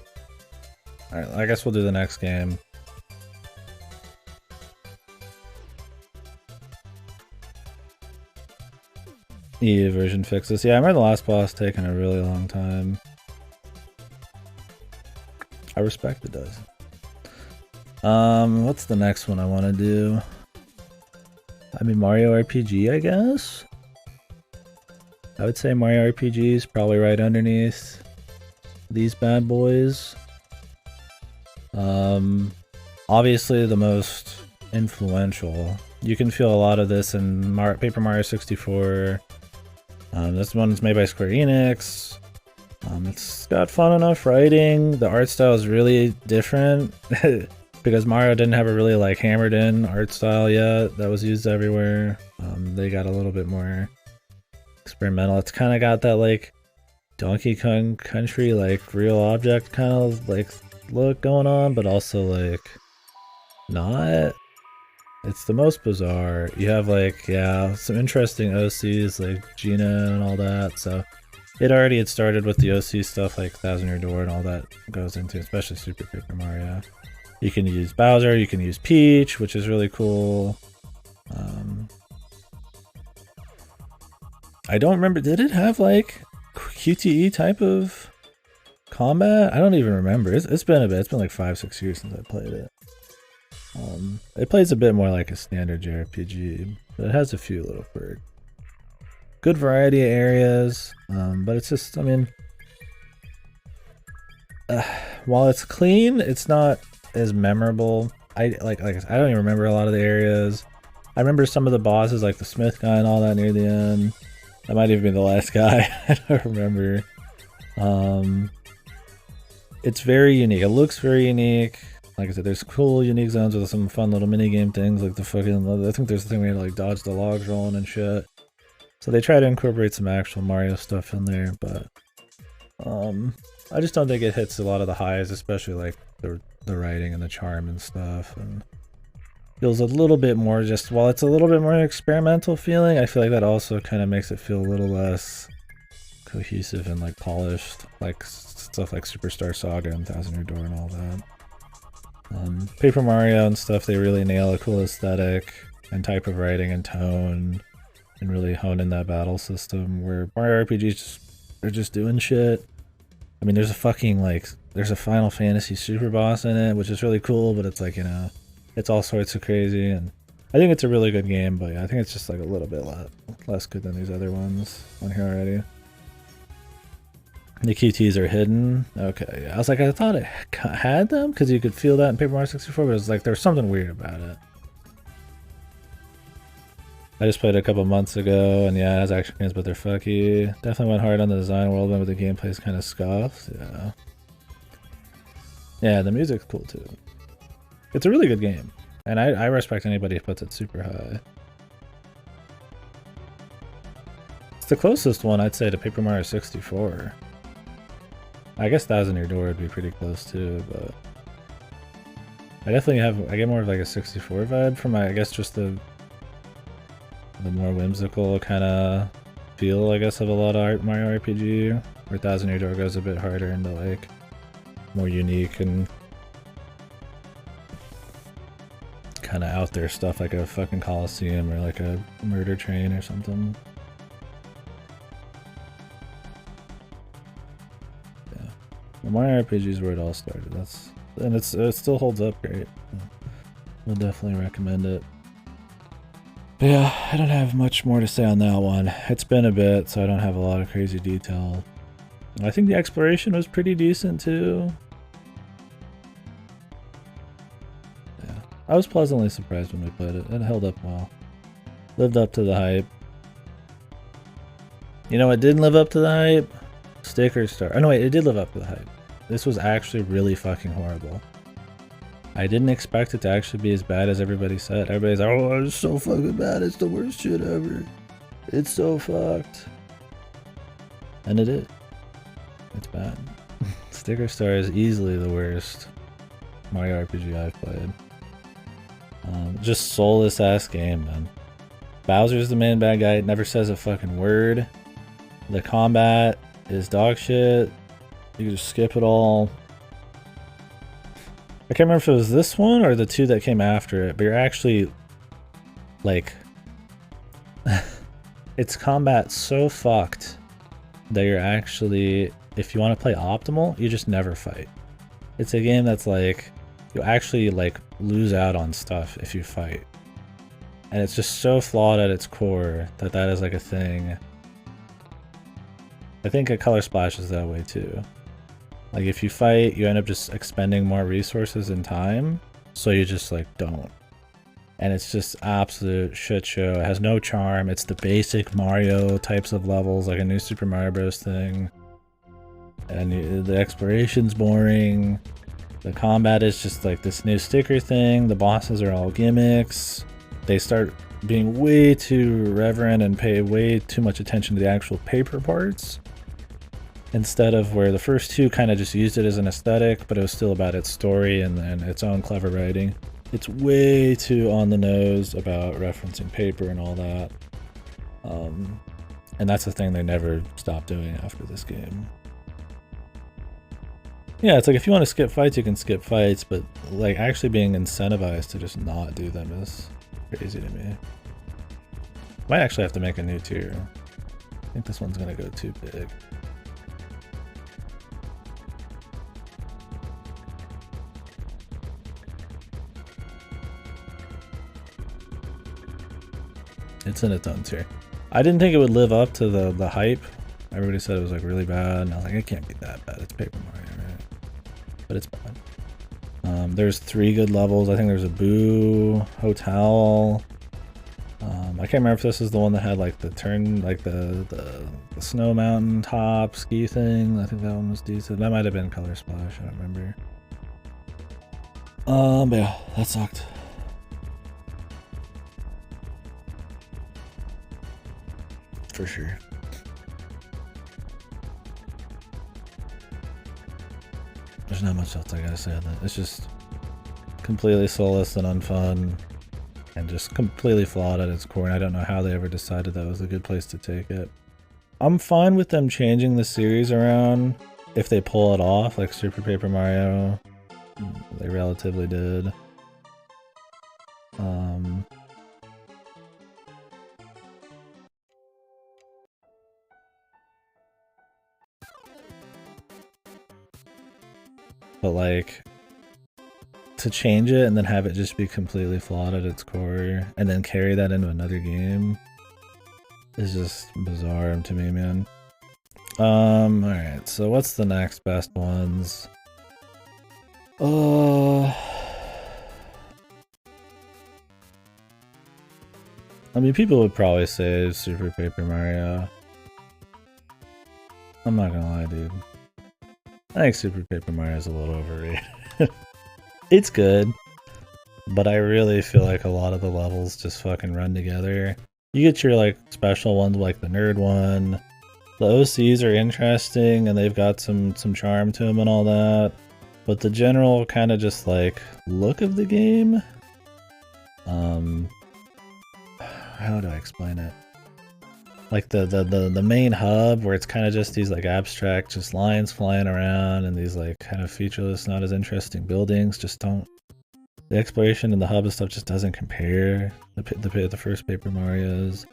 Alright, I guess we'll do the next game. EU version fixes. Yeah, I remember the last boss taking a really long time. I respect it does. What's the next one I want to do? I mean, Mario RPG, I guess? I would say Mario RPG is probably right underneath these bad boys. Obviously the most influential. You can feel a lot of this in Paper Mario 64. This one's made by Square Enix. It's got fun enough writing. The art style is really different because Mario didn't have a really like hammered in art style yet that was used everywhere. They got a little bit more experimental. It's kind of got that like Donkey Kong Country like real object kind of like look going on, but also like not. It's the most bizarre. You have like, yeah, some interesting OCs like Gina and all that. So it already had started with the OC stuff like Thousand Year Door and all that goes into, especially Super Paper Mario. You can use Bowser, you can use Peach, which is really cool. I don't remember, did it have like QTE type of combat? I don't even remember. It's been a bit. It's been like 5-6 years since I played it. It plays a bit more like a standard JRPG, but it has a few little quirks. Good variety of areas, but it's just, I mean, while it's clean, it's not as memorable. I don't even remember a lot of the areas. I remember some of the bosses, like the Smith guy and all that near the end. That might even be the last guy. I don't remember. It's very unique. It looks very unique. Like I said, there's cool, unique zones with some fun little minigame things, like the fucking, I think there's the thing where you like dodge the logs rolling and shit. So they try to incorporate some actual Mario stuff in there, but I just don't think it hits a lot of the highs, especially like the writing and the charm and stuff. And feels a little bit more just, while it's a little bit more experimental feeling, I feel like that also kind of makes it feel a little less cohesive and like polished, like stuff like Superstar Saga and Thousand Year Door and all that. Paper Mario and stuff, they really nail a cool aesthetic and type of writing and tone and really hone in that battle system, where Mario RPGs are just doing shit. I mean, there's a fucking like, there's a Final Fantasy super boss in it, which is really cool, but it's like, you know, it's all sorts of crazy, and I think it's a really good game, but yeah, I think it's just like a little bit less good than these other ones on here already. The QTs are hidden. Okay, yeah. I was like, I thought it had them because you could feel that in Paper Mario 64, but it was like there's something weird about it. I just played it a couple months ago, and yeah, it has action games, but they're fucky. Definitely went hard on the design world, but the gameplay's kind of scuffed. Yeah. Yeah, the music's cool too. It's a really good game, and I respect anybody who puts it super high. It's the closest one I'd say to Paper Mario 64. I guess Thousand Year Door would be pretty close too, but I get more of like a 64 vibe from I guess just the more whimsical kind of feel, I guess, of a lot of Mario RPG, where Thousand Year Door goes a bit harder into like more unique and kind of out there stuff, like a fucking Coliseum or like a murder train or something. Yeah, well, Mario RPG is where it all started. And it still holds up great. We'll definitely recommend it. But yeah, I don't have much more to say on that one. It's been a bit, so I don't have a lot of crazy detail. I think the exploration was pretty decent too. Yeah, I was pleasantly surprised when we played it. It held up well. Lived up to the hype. You know what didn't live up to the hype? Sticker Star. Oh no wait, it did live up to the hype. This was actually really fucking horrible. I didn't expect it to actually be as bad as everybody said. Everybody's like, oh, it's so fucking bad. It's the worst shit ever. It's so fucked. And it is. It's bad. Sticker Star is easily the worst Mario RPG I've played. Just soulless ass game, man. Bowser's the main bad guy. It never says a fucking word. The combat is dog shit. You can just skip it all. I can't remember if it was this one or the two that came after it, but you're actually, like, it's combat so fucked that you're actually, if you want to play optimal, you just never fight. It's a game that's like, you actually like lose out on stuff if you fight. And it's just so flawed at its core that that is like a thing. I think a Color Splash is that way too. Like if you fight, you end up just expending more resources and time, so you just like don't. And it's just absolute shit show. It has no charm. It's the basic Mario types of levels, like a new Super Mario Bros. Thing. And the exploration's boring. The combat is just like this new sticker thing. The bosses are all gimmicks. They start being way too reverent and pay way too much attention to the actual paper parts. Instead of where the first two kind of just used it as an aesthetic, but it was still about its story and its own clever writing. It's way too on the nose about referencing paper and all that. And that's the thing they never stopped doing after this game. Yeah, it's like if you want to skip fights, you can skip fights, but like actually being incentivized to just not do them is crazy to me. Might actually have to make a new tier. I think this one's gonna go too big. It's in its own tier. I didn't think it would live up to the hype. Everybody said it was like really bad, and I was like, it can't be that bad. It's Paper Mario, right? But it's bad. There's 3 good levels. I think there's a Boo Hotel. I can't remember if this is the one that had like the turn, like the snow mountain top ski thing. I think that one was decent. That might have been Color Splash. I don't remember. But yeah, that sucked. For sure. There's not much else I gotta say on that. It's just completely soulless and unfun and just completely flawed at its core, and I don't know how they ever decided that was a good place to take it. I'm fine with them changing the series around if they pull it off, like Super Paper Mario. They relatively did. But like, to change it and then have it just be completely flawed at its core and then carry that into another game is just bizarre to me, man. Alright, so what's the next best ones? I mean, people would probably say Super Paper Mario. I'm not gonna lie, dude. I think Super Paper Mario is a little overrated. It's good, but I really feel like a lot of the levels just fucking run together. You get your like special ones like the nerd one. The OCs are interesting and they've got some charm to them and all that. But the general kind of just like look of the game, how do I explain it? Like the main hub where it's kind of just these like abstract just lines flying around and these like kind of featureless, not as interesting buildings just don't. The exploration in the hub and stuff just doesn't compare the first Paper Marios.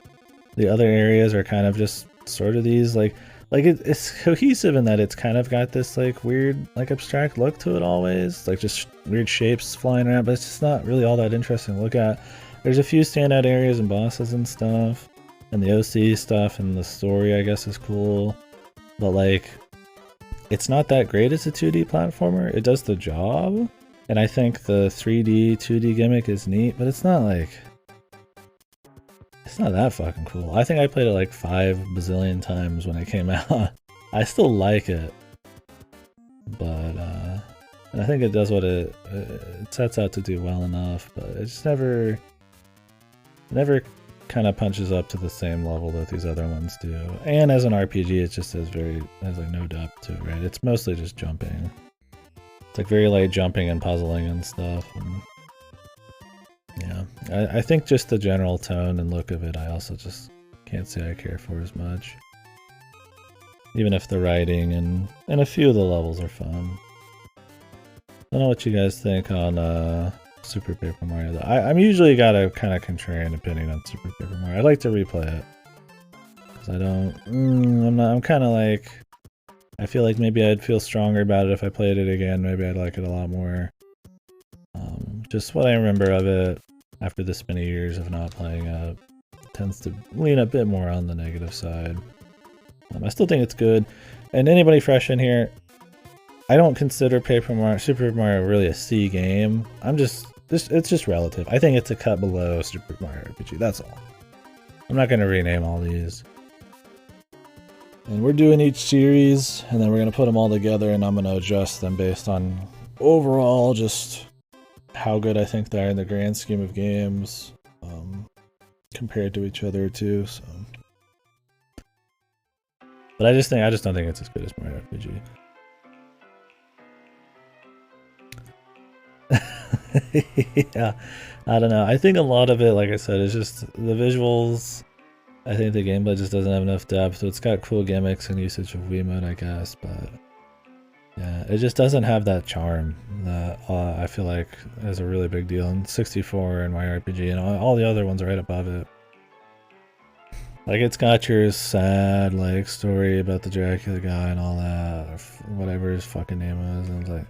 The other areas are kind of just sort of these like it's cohesive in that it's kind of got this like weird like abstract look to it always, like just weird shapes flying around, but it's just not really all that interesting to look at. There's a few standout areas and bosses and stuff, and the OC stuff and the story I guess is cool, but like it's not that great as a 2D platformer. It does the job, and I think the 3D 2D gimmick is neat, but it's not like, it's not that fucking cool. I think I played it like 5 bazillion times when it came out. I still like it, but and I think it does what it sets out to do well enough, but it just never kind of punches up to the same level that these other ones do. And as an RPG, it just has like no depth to it, right? It's mostly just jumping. It's like very light jumping and puzzling and stuff. And yeah, I think just the general tone and look of it, I also just can't say I care for as much. even if the writing and a few of the levels are fun. I don't know what you guys think on Super Paper Mario though. I'm usually got a kind of contrarian opinion on Super Paper Mario. I'd like to replay it. Cause I don't, I'm kind of like, I feel like maybe I'd feel stronger about it if I played it again. Maybe I'd like it a lot more. Just what I remember of it after this many years of not playing it tends to lean a bit more on the negative side. I still think it's good. And anybody fresh in here, I don't consider Super Paper Mario really a C game. It's just relative. I think it's a cut below Super Mario RPG, that's all. I'm not going to rename all these. And we're doing each series, and then we're going to put them all together, and I'm going to adjust them based on overall just how good I think they are in the grand scheme of games, compared to each other too. So, but I just don't think it's as good as Mario RPG. Yeah, I don't know. I think a lot of it, like I said, is just the visuals. I think the gameplay just doesn't have enough depth. It's got cool gimmicks and usage of Wiimote, I guess, but yeah, it just doesn't have that charm that I feel like is a really big deal in 64 and Mario RPG, and all the other ones right above it. Like, it's got your sad, like, story about the Dracula guy and all that, or whatever his fucking name was, and it's like,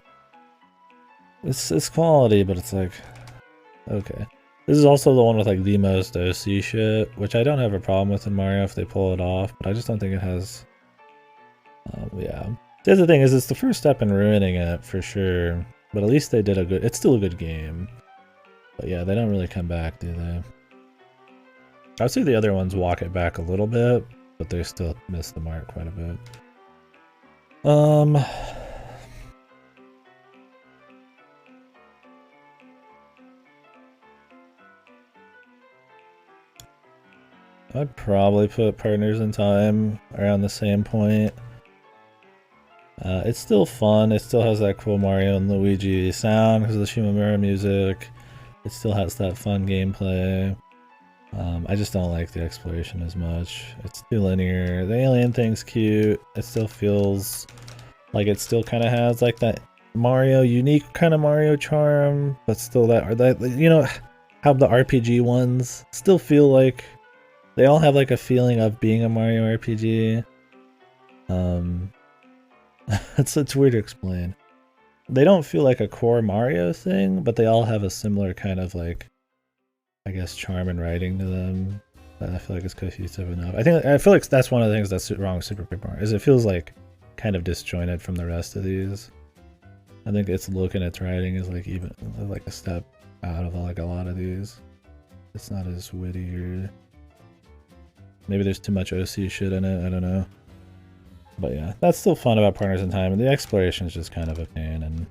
it's quality, but it's like, okay. This is also the one with like the most OC shit, which I don't have a problem with in Mario if they pull it off, but I just don't think it has. Yeah. The other thing is, it's the first step in ruining it for sure, but at least they did a good. It's still a good game, but yeah, they don't really come back, do they? I'd say the other ones walk it back a little bit, but they still miss the mark quite a bit. I'd probably put Partners in Time around the same point. It's still fun. It still has that cool Mario and Luigi sound because of the Shimomura music. It still has that fun gameplay. I just don't like the exploration as much. It's too linear. The alien thing's cute. It still feels like it still kind of has like that Mario, unique kind of Mario charm, but still that, you know, how the RPG ones still feel like they all have like a feeling of being a Mario RPG. It's weird to explain. They don't feel like a core Mario thing, but they all have a similar kind of like, I guess, charm and writing to them that I feel like is cohesive enough. I feel like that's one of the things that's wrong with Super Paper Mario, is it feels like kind of disjointed from the rest of these. I think its look and its writing is like even like a step out of like a lot of these. It's not as witty, or maybe there's too much OC shit in it, I don't know. But yeah, that's still fun about Partners in Time, and the exploration is just kind of a pain, and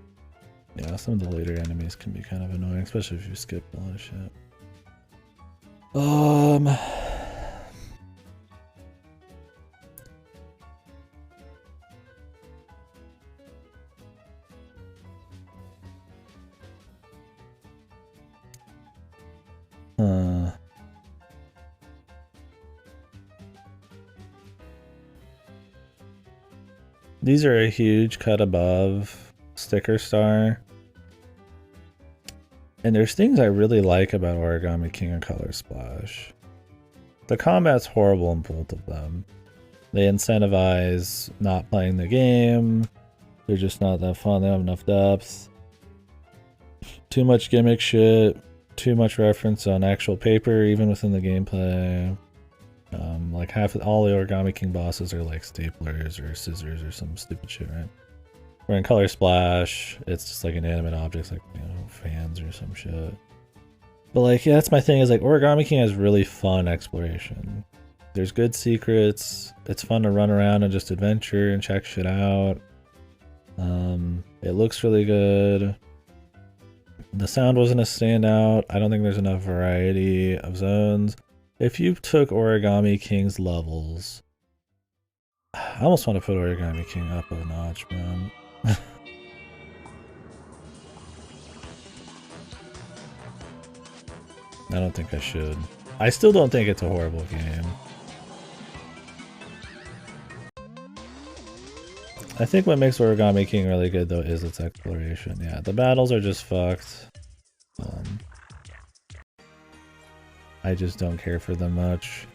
yeah, some of the later enemies can be kind of annoying, especially if you skip all that shit. These are a huge cut above Sticker Star. And there's things I really like about Origami King and Color Splash. The combat's horrible in both of them. They incentivize not playing the game. They're just not that fun. They don't have enough depth. Too much gimmick shit. Too much reference on actual paper, even within the gameplay. Like all the Origami King bosses are like staplers or scissors or some stupid shit, right? Where in Color Splash, it's just like inanimate objects, like, you know, fans or some shit. But like, yeah, that's my thing, is like Origami King has really fun exploration. There's good secrets. It's fun to run around and just adventure and check shit out. It looks really good. The sound wasn't a standout. I don't think there's enough variety of zones. If you took Origami King's levels, I almost want to put Origami King up a notch, man. I don't think I should. I still don't think it's a horrible game. I think what makes Origami King really good though is its exploration. Yeah, the battles are just fucked. I just don't care for them much,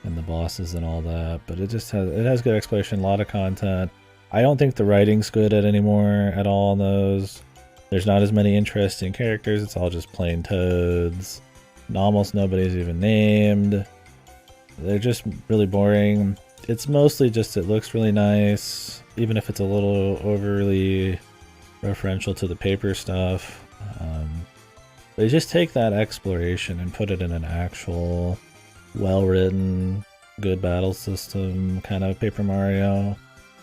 and the bosses and all that. But it has good exploration, a lot of content. I don't think the writing's good anymore at all in those. There's not as many interesting characters. It's all just plain toads. Almost nobody's even named. They're just really boring. It's mostly just it looks really nice, even if it's a little overly referential to the paper stuff. They just take that exploration and put it in an actual, well-written, good battle system kind of Paper Mario,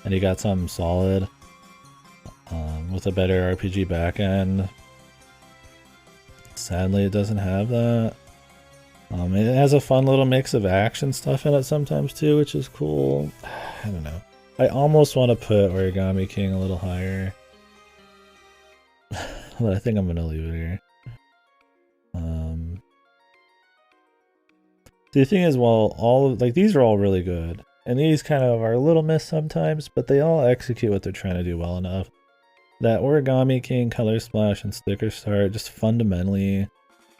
and you got something solid with a better RPG backend. Sadly, it doesn't have that. It has a fun little mix of action stuff in it sometimes too, which is cool. I don't know. I almost want to put Origami King a little higher, but I think I'm gonna leave it here. The thing is, well, these are all really good, and these kind of are a little missed sometimes, but they all execute what they're trying to do well enough. That Origami King, Color Splash, and Sticker Star just fundamentally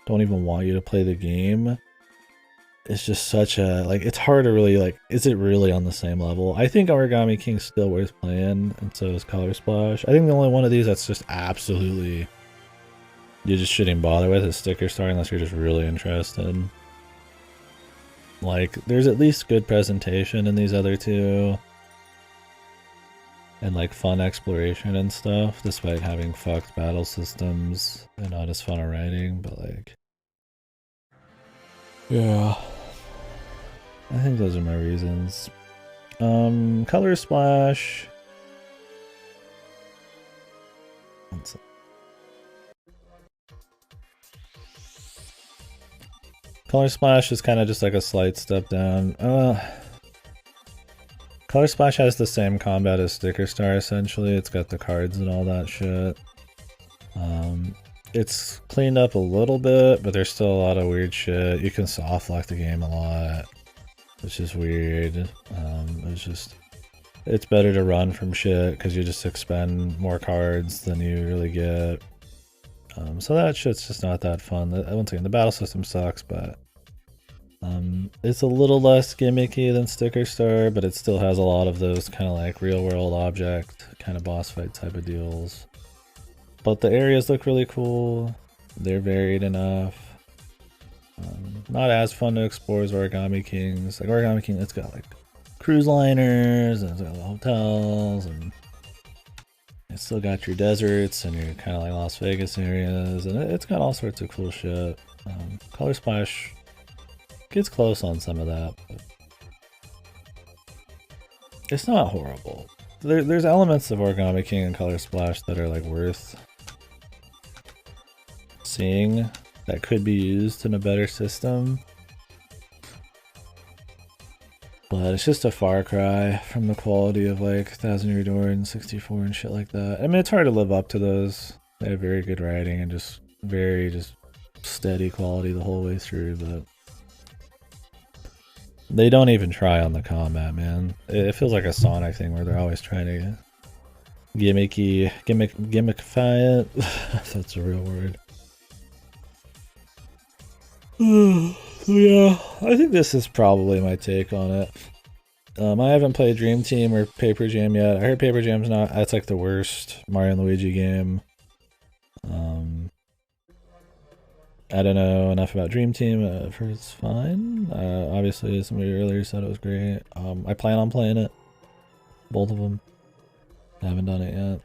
don't even want you to play the game. It's just such a, it's hard to really, is it really on the same level? I think Origami King's still worth playing, and so is Color Splash. I think the only one of these that's just absolutely, you just shouldn't bother with is Sticker Star unless you're just really interested. There's at least good presentation in these other two. And fun exploration and stuff, despite having fucked battle systems and not as fun a writing, but yeah. I think those are my reasons. Color Splash. Color Splash is kind of just a slight step down. Color Splash has the same combat as Sticker Star, essentially. It's got the cards and all that shit. It's cleaned up a little bit, but there's still a lot of weird shit. You can soft lock the game a lot. It's just weird. It's better to run from shit because you just expend more cards than you really get. So that shit's just not that fun. Once again, the battle system sucks, but it's a little less gimmicky than Sticker Star, but it still has a lot of those kind of real world object kind of boss fight type of deals. But the areas look really cool. They're varied enough. Not as fun to explore as Origami King's. Origami King, it's got cruise liners, and it's got hotels, and it's still got your deserts and your kind of Las Vegas areas, and it's got all sorts of cool shit. Color Splash gets close on some of that, but it's not horrible. There's elements of Origami King and Color Splash that are worth seeing that could be used in a better system, but it's just a far cry from the quality of 1000 Year Door and 64 and shit like that. I mean, it's hard to live up to those. They have very good writing and just very steady quality the whole way through, but they don't even try on the combat, man. It feels like a Sonic thing where they're always trying to gimmickify it. If that's a real word. Yeah, I think this is probably my take on it. I haven't played Dream Team or Paper Jam yet. I heard Paper Jam's that's the worst Mario and Luigi game. I don't know enough about Dream Team. I've heard it's fine. Obviously, somebody earlier said it was great. I plan on playing it. Both of them. I haven't done it yet.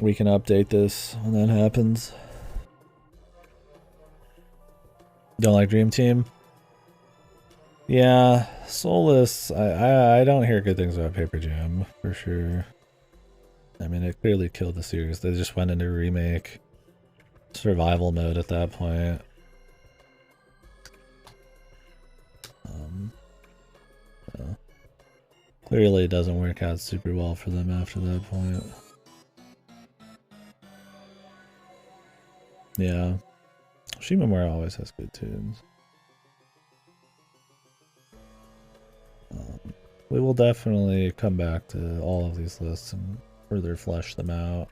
We can update this when that happens. Don't like Dream Team? Yeah, Soulless. I don't hear good things about Paper Jam, for sure. I mean, it clearly killed the series. They just went into remake survival mode at that point. Clearly it doesn't work out super well for them after that point. Yeah. Shimamura always has good tunes. We will definitely come back to all of these lists and further flesh them out.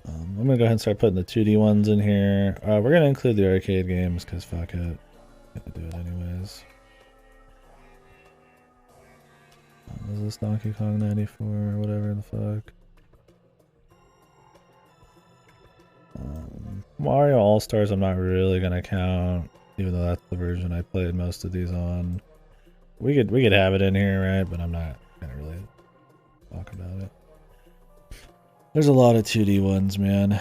I'm gonna go ahead and start putting the 2D ones in here. We're gonna include the arcade games because fuck it. Gonna do it anyways. Is this Donkey Kong 94 or whatever the fuck? Mario All-Stars I'm not really gonna count, even though that's the version I played most of these on. We could have it in here, right? But I'm not gonna really talk about it. There's a lot of 2D ones, man.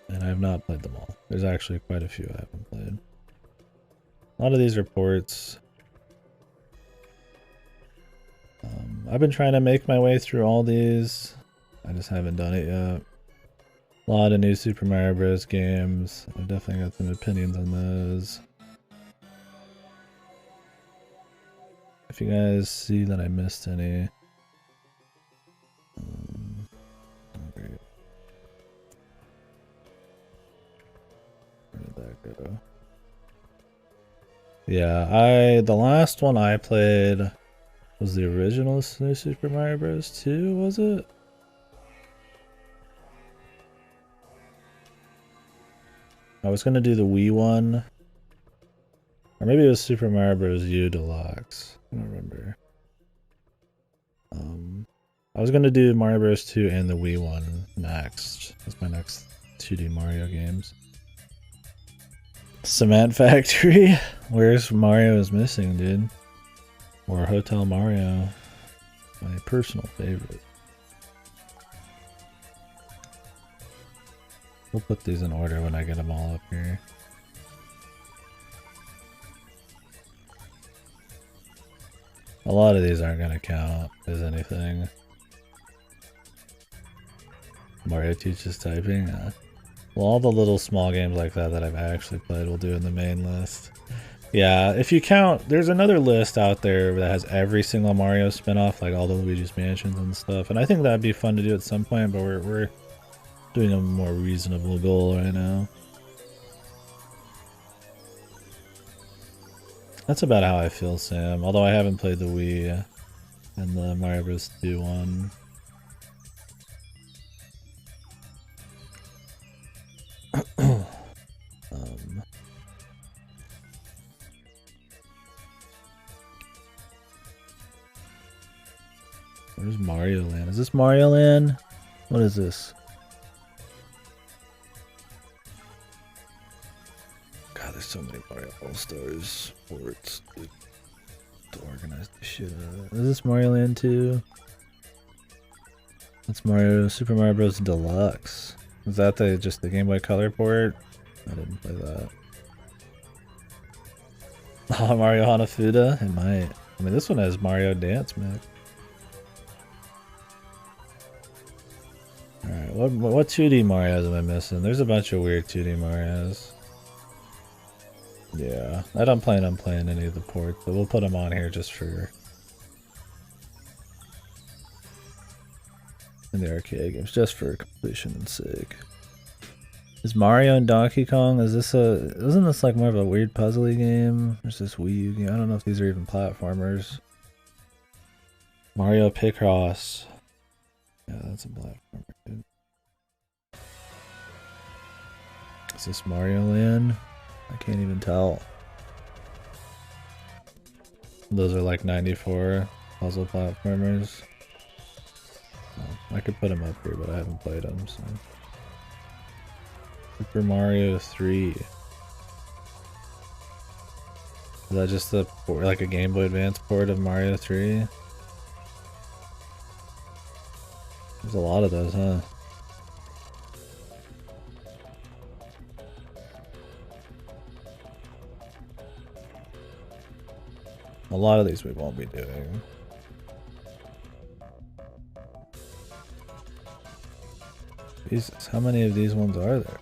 And I have not played them all. There's actually quite a few I haven't played. A lot of these are ports. I've been trying to make my way through all these. I just haven't done it yet. A lot of new Super Mario Bros. Games. I've definitely got some opinions on those. If you guys see that I missed any. Great. Where did that go? Yeah, the last one I played was the original New Super Mario Bros. 2, was it? I was gonna do the Wii one. Or maybe it was Super Mario Bros. U Deluxe. I don't remember. I was gonna do Mario Bros. 2 and the Wii one next. That's my next 2D Mario games. Cement Factory? Where's Mario is missing, dude? Or Hotel Mario. My personal favorite. We'll put these in order when I get them all up here. A lot of these aren't gonna count as anything. Mario teaches typing. Well, all the little small games like that that I've actually played we'll do in the main list. Yeah, if you count, there's another list out there that has every single Mario spinoff, like all the Luigi's Mansions and stuff. And I think that'd be fun to do at some point, but we're doing a more reasonable goal right now. That's about how I feel, Sam. Although I haven't played the Wii and the Mario Bros. 2 one. Where's Mario Land? Is this Mario Land? What is this? God, there's so many Mario All-Stars ports to organize the shit out of. Is this Mario Land 2? That's Super Mario Bros. Deluxe. Is that just the Game Boy Color port? I didn't play that. Oh, Mario Hanafuda? It might. I mean, this one has Mario Dance Mix. Alright, what 2D Marios am I missing? There's a bunch of weird 2D Marios. Yeah, I don't plan on playing any of the ports, but we'll put them on here just for in the arcade games, just for completion's sake. Is Mario and Donkey Kong, isn't this like more of a weird puzzly game? There's this Wii U game, I don't know if these are even platformers. Mario Picross. Yeah, that's a platformer, dude. Is this Mario Land? I can't even tell. Those are like 94 puzzle platformers. Oh, I could put them up here, but I haven't played them, so. Super Mario 3. Is that just like a Game Boy Advance port of Mario 3? There's a lot of those, huh? A lot of these we won't be doing. Jesus, how many of these ones are there?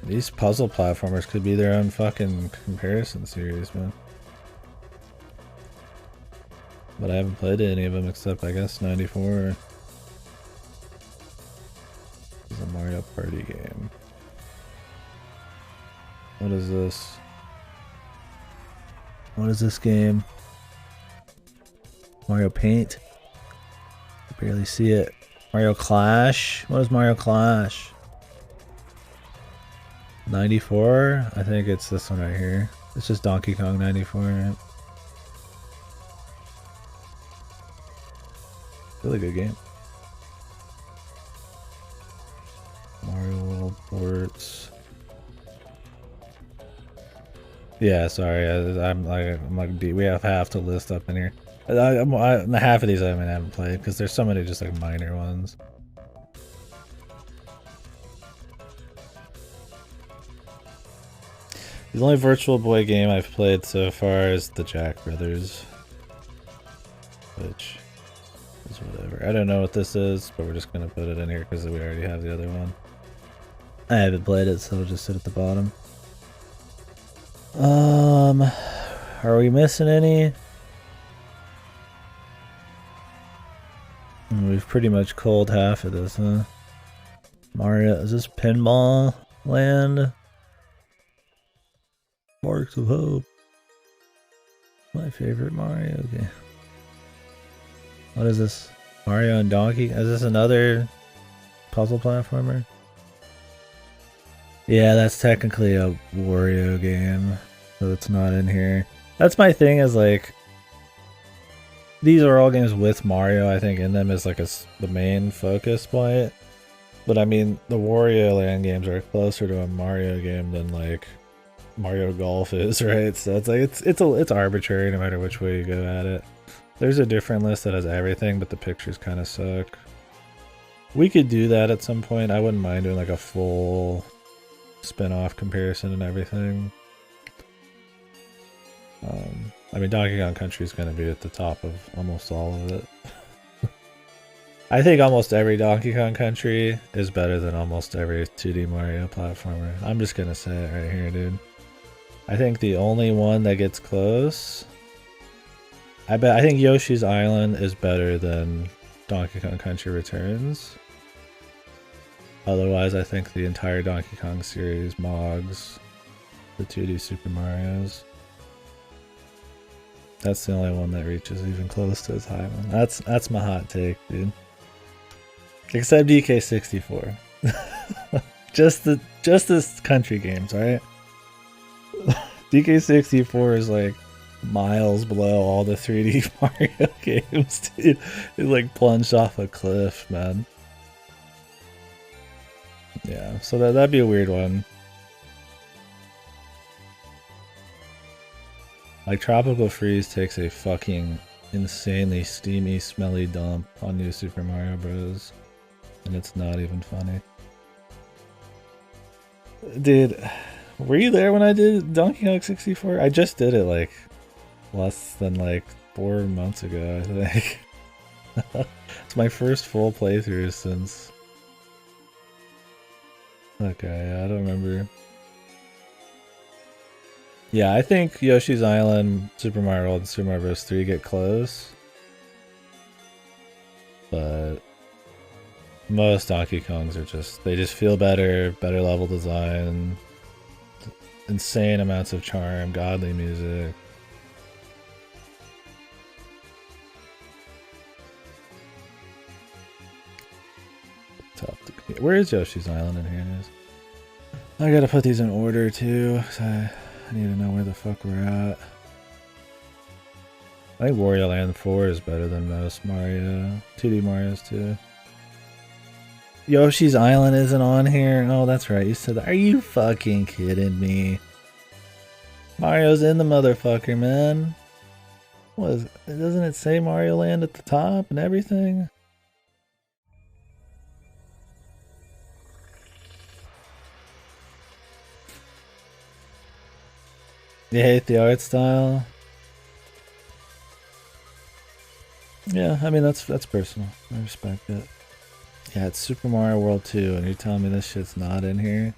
These puzzle platformers could be their own fucking comparison series, man. But I haven't played any of them except, I guess, 94. It's a Mario Party game. What is this? What is this game? Mario Paint? I barely see it. Mario Clash? What is Mario Clash? 94? I think it's this one right here. It's just Donkey Kong 94, right? Really good game. Mario World ports. Yeah, sorry. I'm like, we have half the list up in here. Half of these I haven't played because there's so many just like minor ones. The only Virtual Boy game I've played so far is the Jack Brothers, which is whatever. I don't know what this is, but we're just gonna put it in here because we already have the other one. I haven't played it, so it'll just sit at the bottom. Are we missing any? We've pretty much culled half of this, huh? Mario, is this Pinball Land? Marks of Hope. My favorite Mario game. What is this? Mario and Donkey? Is this another puzzle platformer? Yeah, that's technically a Wario game, so it's not in here. That's my thing, is like, these are all games with Mario, I think, in them is like the main focus point. But I mean, the Wario Land games are closer to a Mario game than like Mario Golf is, right? So it's like it's arbitrary no matter which way you go at it. There's a different list that has everything, but the pictures kind of suck. We could do that at some point. I wouldn't mind doing like a full spin-off comparison and everything. I mean, Donkey Kong Country is going to be at the top of almost all of it. I think almost every Donkey Kong Country is better than almost every 2D Mario platformer. I'm just going to say it right here, dude. I think the only one that gets close... I think Yoshi's Island is better than Donkey Kong Country Returns. Otherwise, I think the entire Donkey Kong series mogs the 2D Super Marios. That's the only one that reaches even close to his high one. That's my hot take, dude. Except DK64. just the country games, right? DK64 is like miles below all the 3D Mario games, dude. It like plunged off a cliff, man. Yeah, so that'd be a weird one. Like, Tropical Freeze takes a fucking insanely steamy, smelly dump on New Super Mario Bros. And it's not even funny. Dude, were you there when I did Donkey Kong 64? I just did it like less than like 4 months ago, I think. It's my first full playthrough since... Okay, I don't remember. Yeah, I think Yoshi's Island, Super Mario World, and Super Mario Bros. 3 get close. But most Donkey Kongs are they just feel better level design, insane amounts of charm, godly music. Tough to compete. Where is Yoshi's Island in here? I gotta put these in order too, because I need to know where the fuck we're at. I think Wario Land 4 is better than most Mario, 2D Marios too. Yoshi's Island isn't on here? Oh, that's right, you said that. Are you fucking kidding me? Mario's in the motherfucker, man. Doesn't it say Mario Land at the top and everything? You hate the art style? Yeah, I mean, that's personal. I respect it. Yeah, it's Super Mario World 2, and you're telling me this shit's not in here?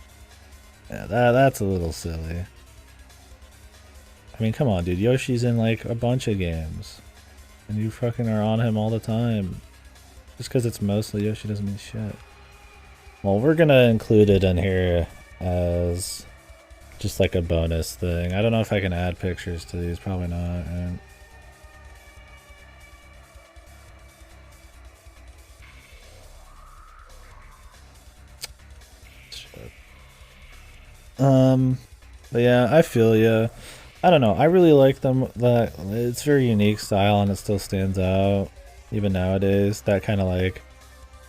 Yeah, that's a little silly. I mean, come on, dude. Yoshi's in, like, a bunch of games. And you fucking are on him all the time. Just because it's mostly Yoshi doesn't mean shit. Well, we're gonna include it in here as just like a bonus thing. I don't know if I can add pictures to these. Probably not. Right? But yeah, I feel ya. I don't know. I really like them. That it's very unique style and it still stands out even nowadays. That kind of like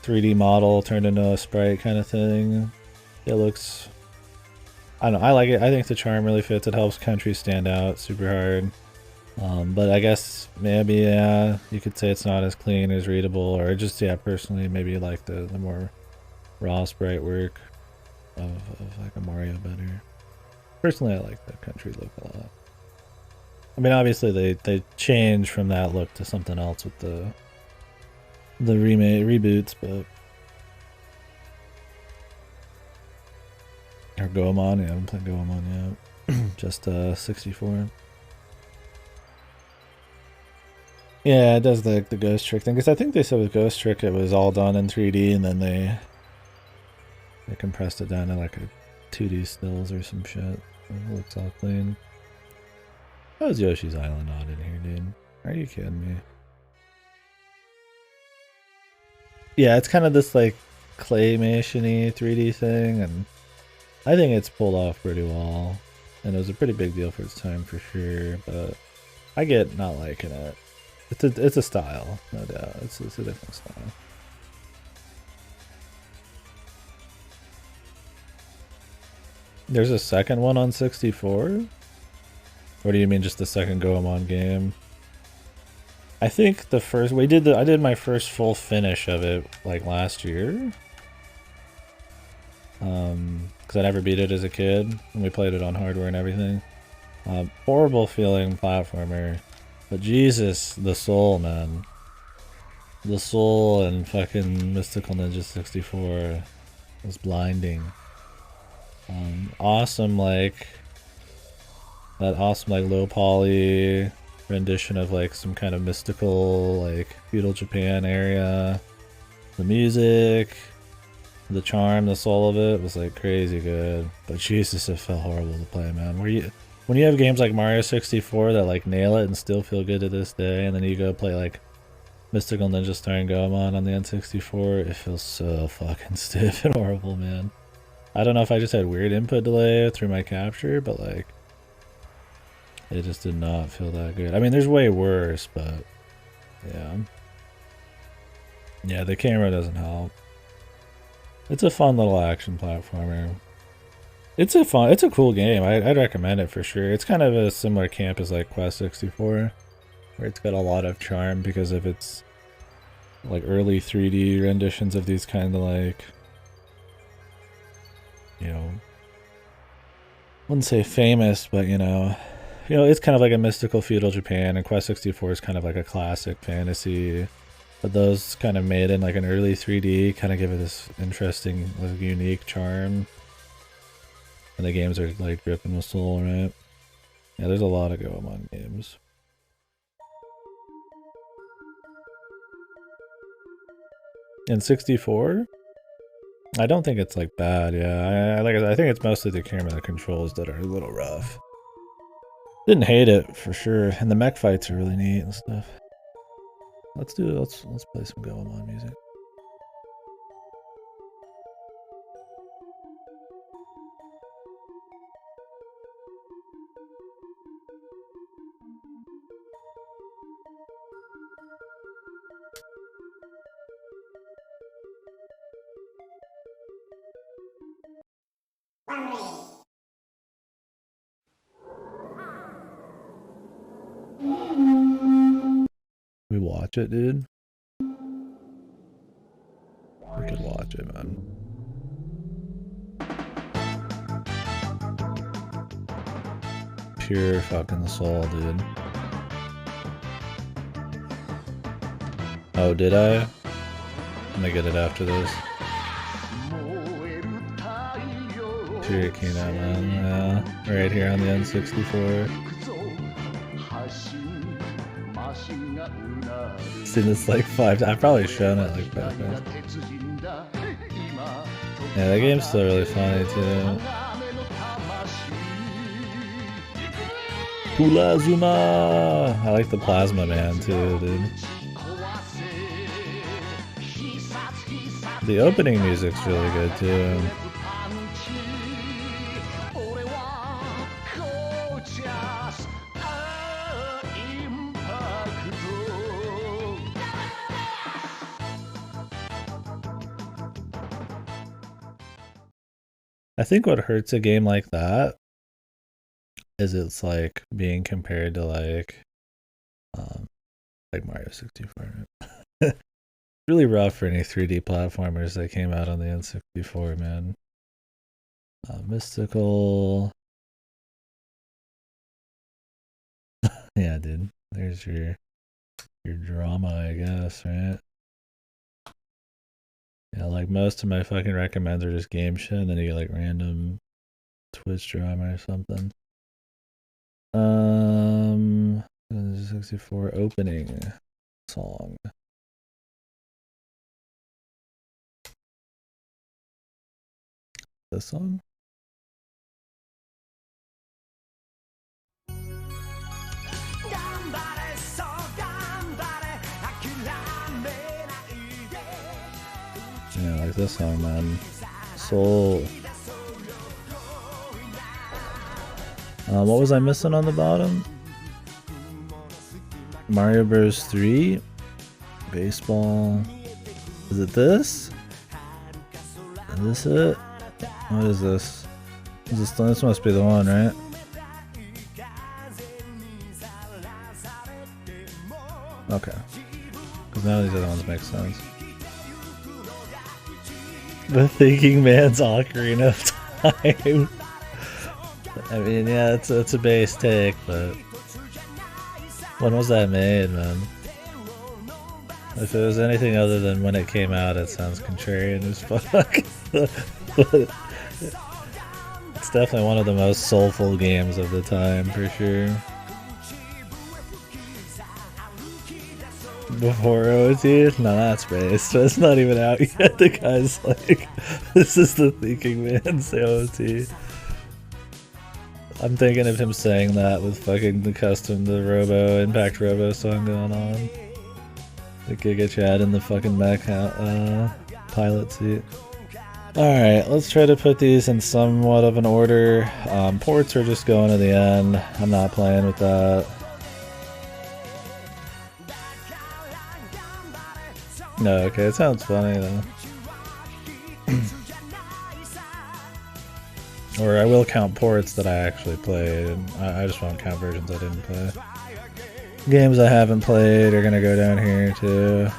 3D model turned into a sprite kind of thing. It looks. I don't know. I like it. I think the charm really fits. It helps country stand out super hard. But I guess maybe yeah, you could say it's not as clean as readable, or just yeah, personally maybe like the more raw sprite work of like a Mario better. Personally, I like the country look a lot. I mean, obviously they change from that look to something else with the reboots, but or Goemon. Yeah, I haven't played Goemon yet. Just 64. Yeah, it does the ghost trick thing, because I think they said with ghost trick it was all done in 3D and then they compressed it down to like a 2D stills or some shit. It looks all clean. How is Yoshi's Island not in here, dude? Are you kidding me? Yeah, it's kind of this like claymation-y 3D thing, and I think it's pulled off pretty well. And it was a pretty big deal for its time for sure, but I get not liking it. It's a style, no doubt. It's a different style. There's a second one on 64? Or do you mean just the second Goemon game? I think the first I did my first full finish of it like last year. Because I never beat it as a kid and we played it on hardware and everything. Horrible feeling platformer. But Jesus, the soul, man. The soul and fucking Mystical Ninja 64 was blinding. Awesome, like that awesome like low poly rendition of like some kind of mystical like feudal Japan area. The music, the charm, the soul of it was like crazy good. But Jesus, it felt horrible to play, man. When you have games like Mario 64 that like nail it and still feel good to this day, and then you go play like Mystical Ninja starring Goemon on the N64, it feels so fucking stiff and horrible, man. I don't know if I just had weird input delay through my capture, but like it just did not feel that good. I mean, there's way worse, but yeah. Yeah, the camera doesn't help. It's a fun little action platformer. It's a cool game. I'd recommend it for sure. It's kind of a similar camp as like Quest 64, where it's got a lot of charm because of its like early 3D renditions of these kind of like, you know, I wouldn't say famous, but you know, it's kind of like a mystical feudal Japan, and Quest 64 is kind of like a classic fantasy. But those kind of made in like an early 3D kind of give it this interesting, like, unique charm. And the games are like dripping with soul, right? Yeah, there's a lot of Goemon games. In 64? I don't think it's like bad, yeah. I think it's mostly the camera and the controls that are a little rough. Didn't hate it for sure, and the mech fights are really neat and stuff. Let's play some Goemon music. We watch it, dude. We could watch it, man. Pure fucking soul, dude. Oh, did I? I'm gonna get it after this. Pure Kina, man. Yeah, right here on the N64. Seen this like 5 times. I've probably shown it like 5 times. Yeah, that game's still really funny too. Kulazuma! I like the Plasma Man too, dude. The opening music's really good too. I think what hurts a game like that is it's like being compared to like Mario 64. Really rough for any 3D platformers that came out on the N64, man. Mystical. Yeah, dude. There's your drama, I guess, right? Yeah, like most of my fucking recommends are just game shit, and then you get like random Twitch drama or something. 64 opening song. This song? Yeah, like this song, man. Soul. What was I missing on the bottom? Mario Bros. 3? Baseball. Is it this? Is this it? What is this? Is this must be the one, right? Okay. Because none of these other ones make sense. The Thinking Man's Ocarina of Time. I mean, yeah, it's a base take, but when was that made, man? If it was anything other than when it came out, it sounds contrarian as fuck. But it's definitely one of the most soulful games of the time, for sure. Before OT? No, that's based. It's not even out yet. The guy's like, this is the Thinking Man's OT. I'm thinking of him saying that with fucking the Impact Robo song going on. The Giga Chad in the fucking mech pilot seat. Alright, let's try to put these in somewhat of an order. Ports are just going to the end. I'm not playing with that. No, okay, it sounds funny though. Or I will count ports that I actually played. I just won't count versions I didn't play. Games I haven't played are gonna go down here too.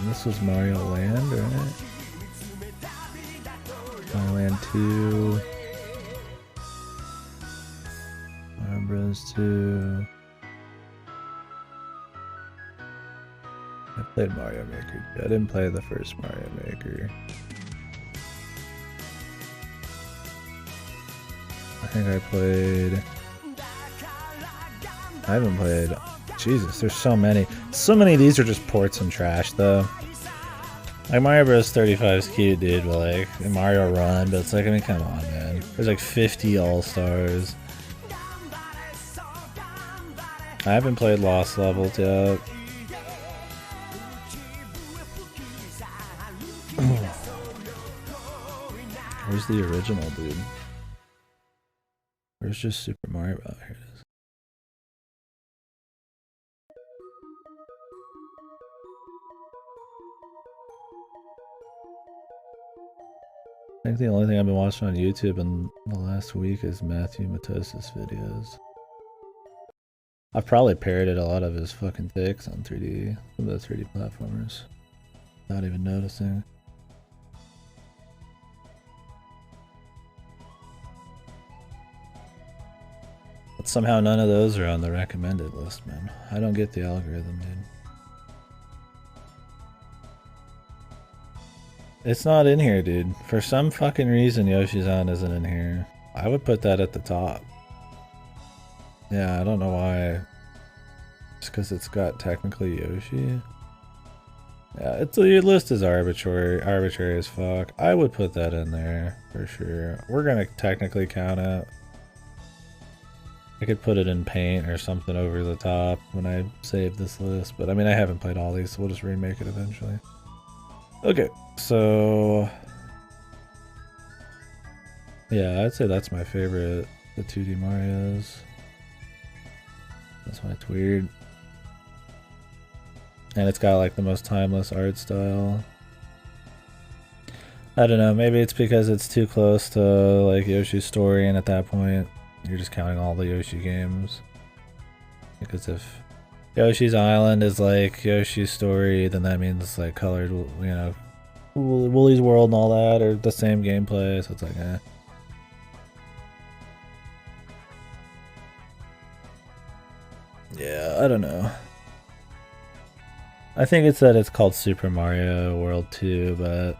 This was Mario Land, right? Mario Land 2. Mario Bros. 2. I played Mario Maker. I didn't play the first Mario Maker. I think I played... I haven't played... Jesus, there's so many. So many of these are just ports and trash, though. Like, Mario Bros. 35 is cute, dude, but like, Mario Run, but it's like, I mean, come on, man. There's like 50 All-Stars. I haven't played Lost Levels yet. Where's the original, dude? Where's just Super Mario? Oh, here it is. I think the only thing I've been watching on YouTube in the last week is Matthew Matosis videos. I've probably parroted a lot of his fucking takes on 3D, some of the 3D platformers, without even noticing. But somehow none of those are on the recommended list, man. I don't get the algorithm, dude. It's not in here, dude. For some fucking reason, Yoshi's On isn't in here. I would put that at the top. Yeah, I don't know why. Just because it's got technically Yoshi. Yeah, your list is arbitrary as fuck. I would put that in there for sure. We're gonna technically count it. I could put it in paint or something over the top when I save this list, but I mean I haven't played all these, so we'll just remake it eventually. Okay, so yeah, I'd say that's my favorite, the 2D Marios. That's why it's weird. And it's got like the most timeless art style. I don't know, maybe it's because it's too close to like Yoshi's Story, and at that point you're just counting all the Yoshi games. Because if Yoshi's Island is like Yoshi's Story, then that means like Colored, you know, Woolly's World and all that are the same gameplay, so it's like, eh. Yeah, I don't know. I think it's that it's called Super Mario World 2, but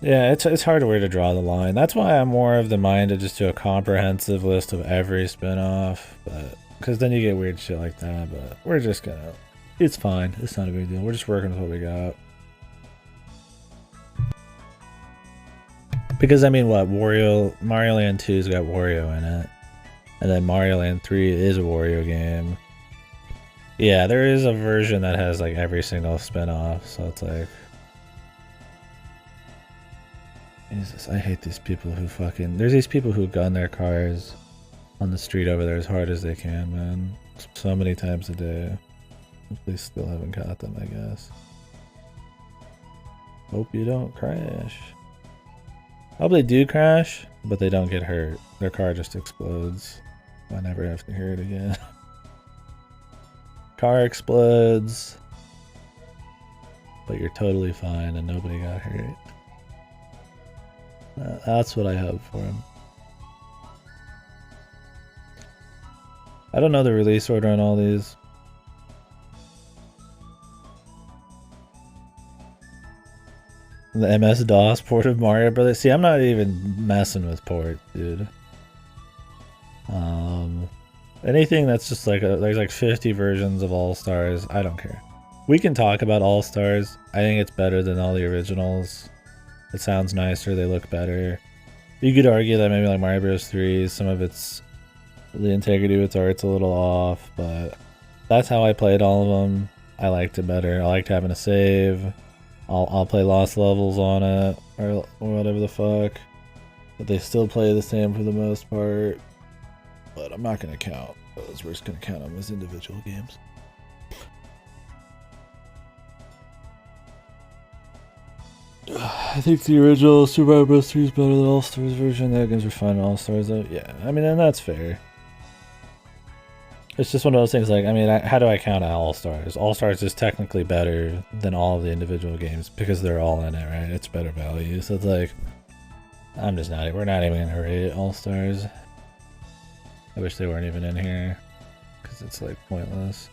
yeah, it's hard where to draw the line. That's why I'm more of the mind to just do a comprehensive list of every spin-off, but because then you get weird shit like that. But we're just gonna, it's fine. It's not a big deal. We're just working with what we got. Because I mean, what Mario Land 2's got Wario in it, and then Mario Land 3 is a Wario game. Yeah, there is a version that has like every single spin-off, so it's like, Jesus, I hate these people who fucking... There's these people who gun their cars on the street over there as hard as they can, man. So many times a day. They still haven't caught them, I guess. Hope you don't crash. Hope they do crash, but they don't get hurt. Their car just explodes. I never have to hear it again. Car explodes, but you're totally fine and nobody got hurt. That's what I hope for him. I don't know the release order on all these. The MS-DOS port of Mario Brothers. See, I'm not even messing with port, dude. Anything that's just like there's like 50 versions of All Stars. I don't care. We can talk about All Stars. I think it's better than all the originals. It sounds nicer, they look better. You could argue that maybe like Mario Bros. 3, some of the integrity of its art's a little off, but that's how I played all of them. I liked it better. I liked having a save. I'll play lost levels on it, or whatever the fuck. But they still play the same for the most part. But I'm not gonna count those. We're just gonna count them as individual games. I think the original Super Mario Bros. 3 is better than All Stars version. The games are fun. All Stars, though. Yeah, I mean, and that's fair. It's just one of those things. Like, I mean, how do I count out All Stars? All Stars is technically better than all of the individual games because they're all in it, right? It's better value. So it's like, I'm just not. We're not even gonna rate All Stars. I wish they weren't even in here because it's like pointless.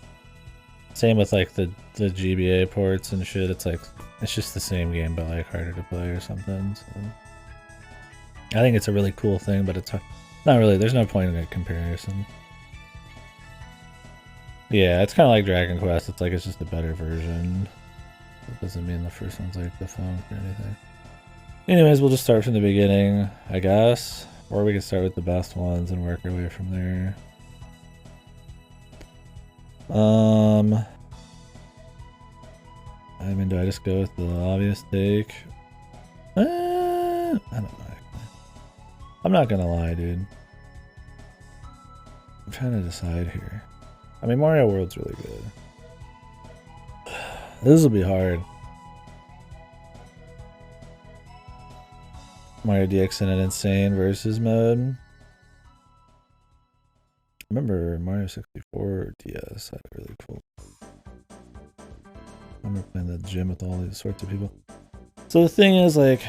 Same with like the GBA ports and shit. It's like, it's just the same game but like harder to play or something. So I think it's a really cool thing, but it's not really. There's no point in a comparison. Yeah, it's kind of like Dragon Quest. It's like it's just a better version. It doesn't mean the first one's like defunct or anything. Anyways, we'll just start from the beginning, I guess. Or we can start with the best ones and work our way from there. I mean, do I just go with the obvious take? I don't know. I'm not gonna lie, dude. I'm trying to decide here. I mean, Mario World's really good. This will be hard. Mario DX in an insane versus mode. I remember Mario 64 DS had a really cool. I remember playing the gym with all these sorts of people. So the thing is, like,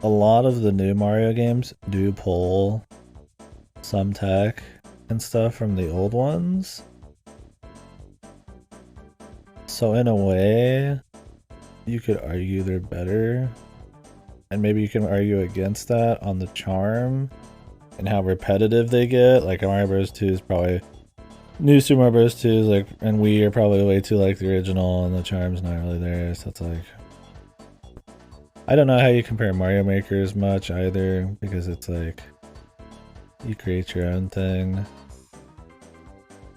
a lot of the new Mario games do pull some tech and stuff from the old ones. So in a way, you could argue they're better. And maybe you can argue against that on the charm and how repetitive they get. Like Mario Bros. 2 is probably... New Super Mario Bros. 2 is like... And Wii are probably way too like the original, and the charm's not really there. So it's like... I don't know how you compare Mario Maker as much either, because it's like you create your own thing.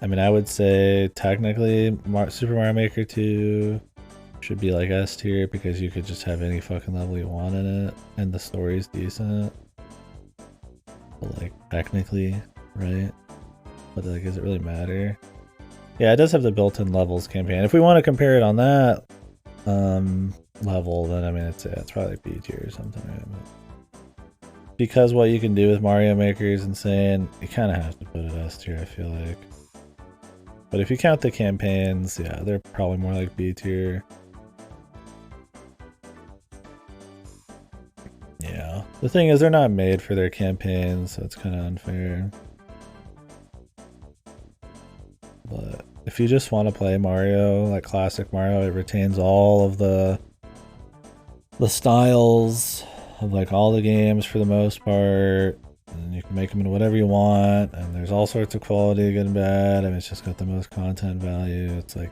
I mean, I would say technically Super Mario Maker 2 should be like S tier because you could just have any fucking level you want in it, and the story's decent. But like technically, right? But like, does it really matter? Yeah, it does have the built-in levels campaign. If we want to compare it on that level, then I mean, it's probably like B tier or something, right? But because what you can do with Mario Maker is insane, you kind of have to put it S tier, I feel like. But if you count the campaigns, yeah, they're probably more like B tier. Yeah. The thing is, they're not made for their campaigns, so it's kind of unfair. But if you just want to play Mario, like classic Mario, it retains all of the styles of like all the games for the most part. And you can make them into whatever you want, and there's all sorts of quality, good and bad. I mean, it's just got the most content value. It's like,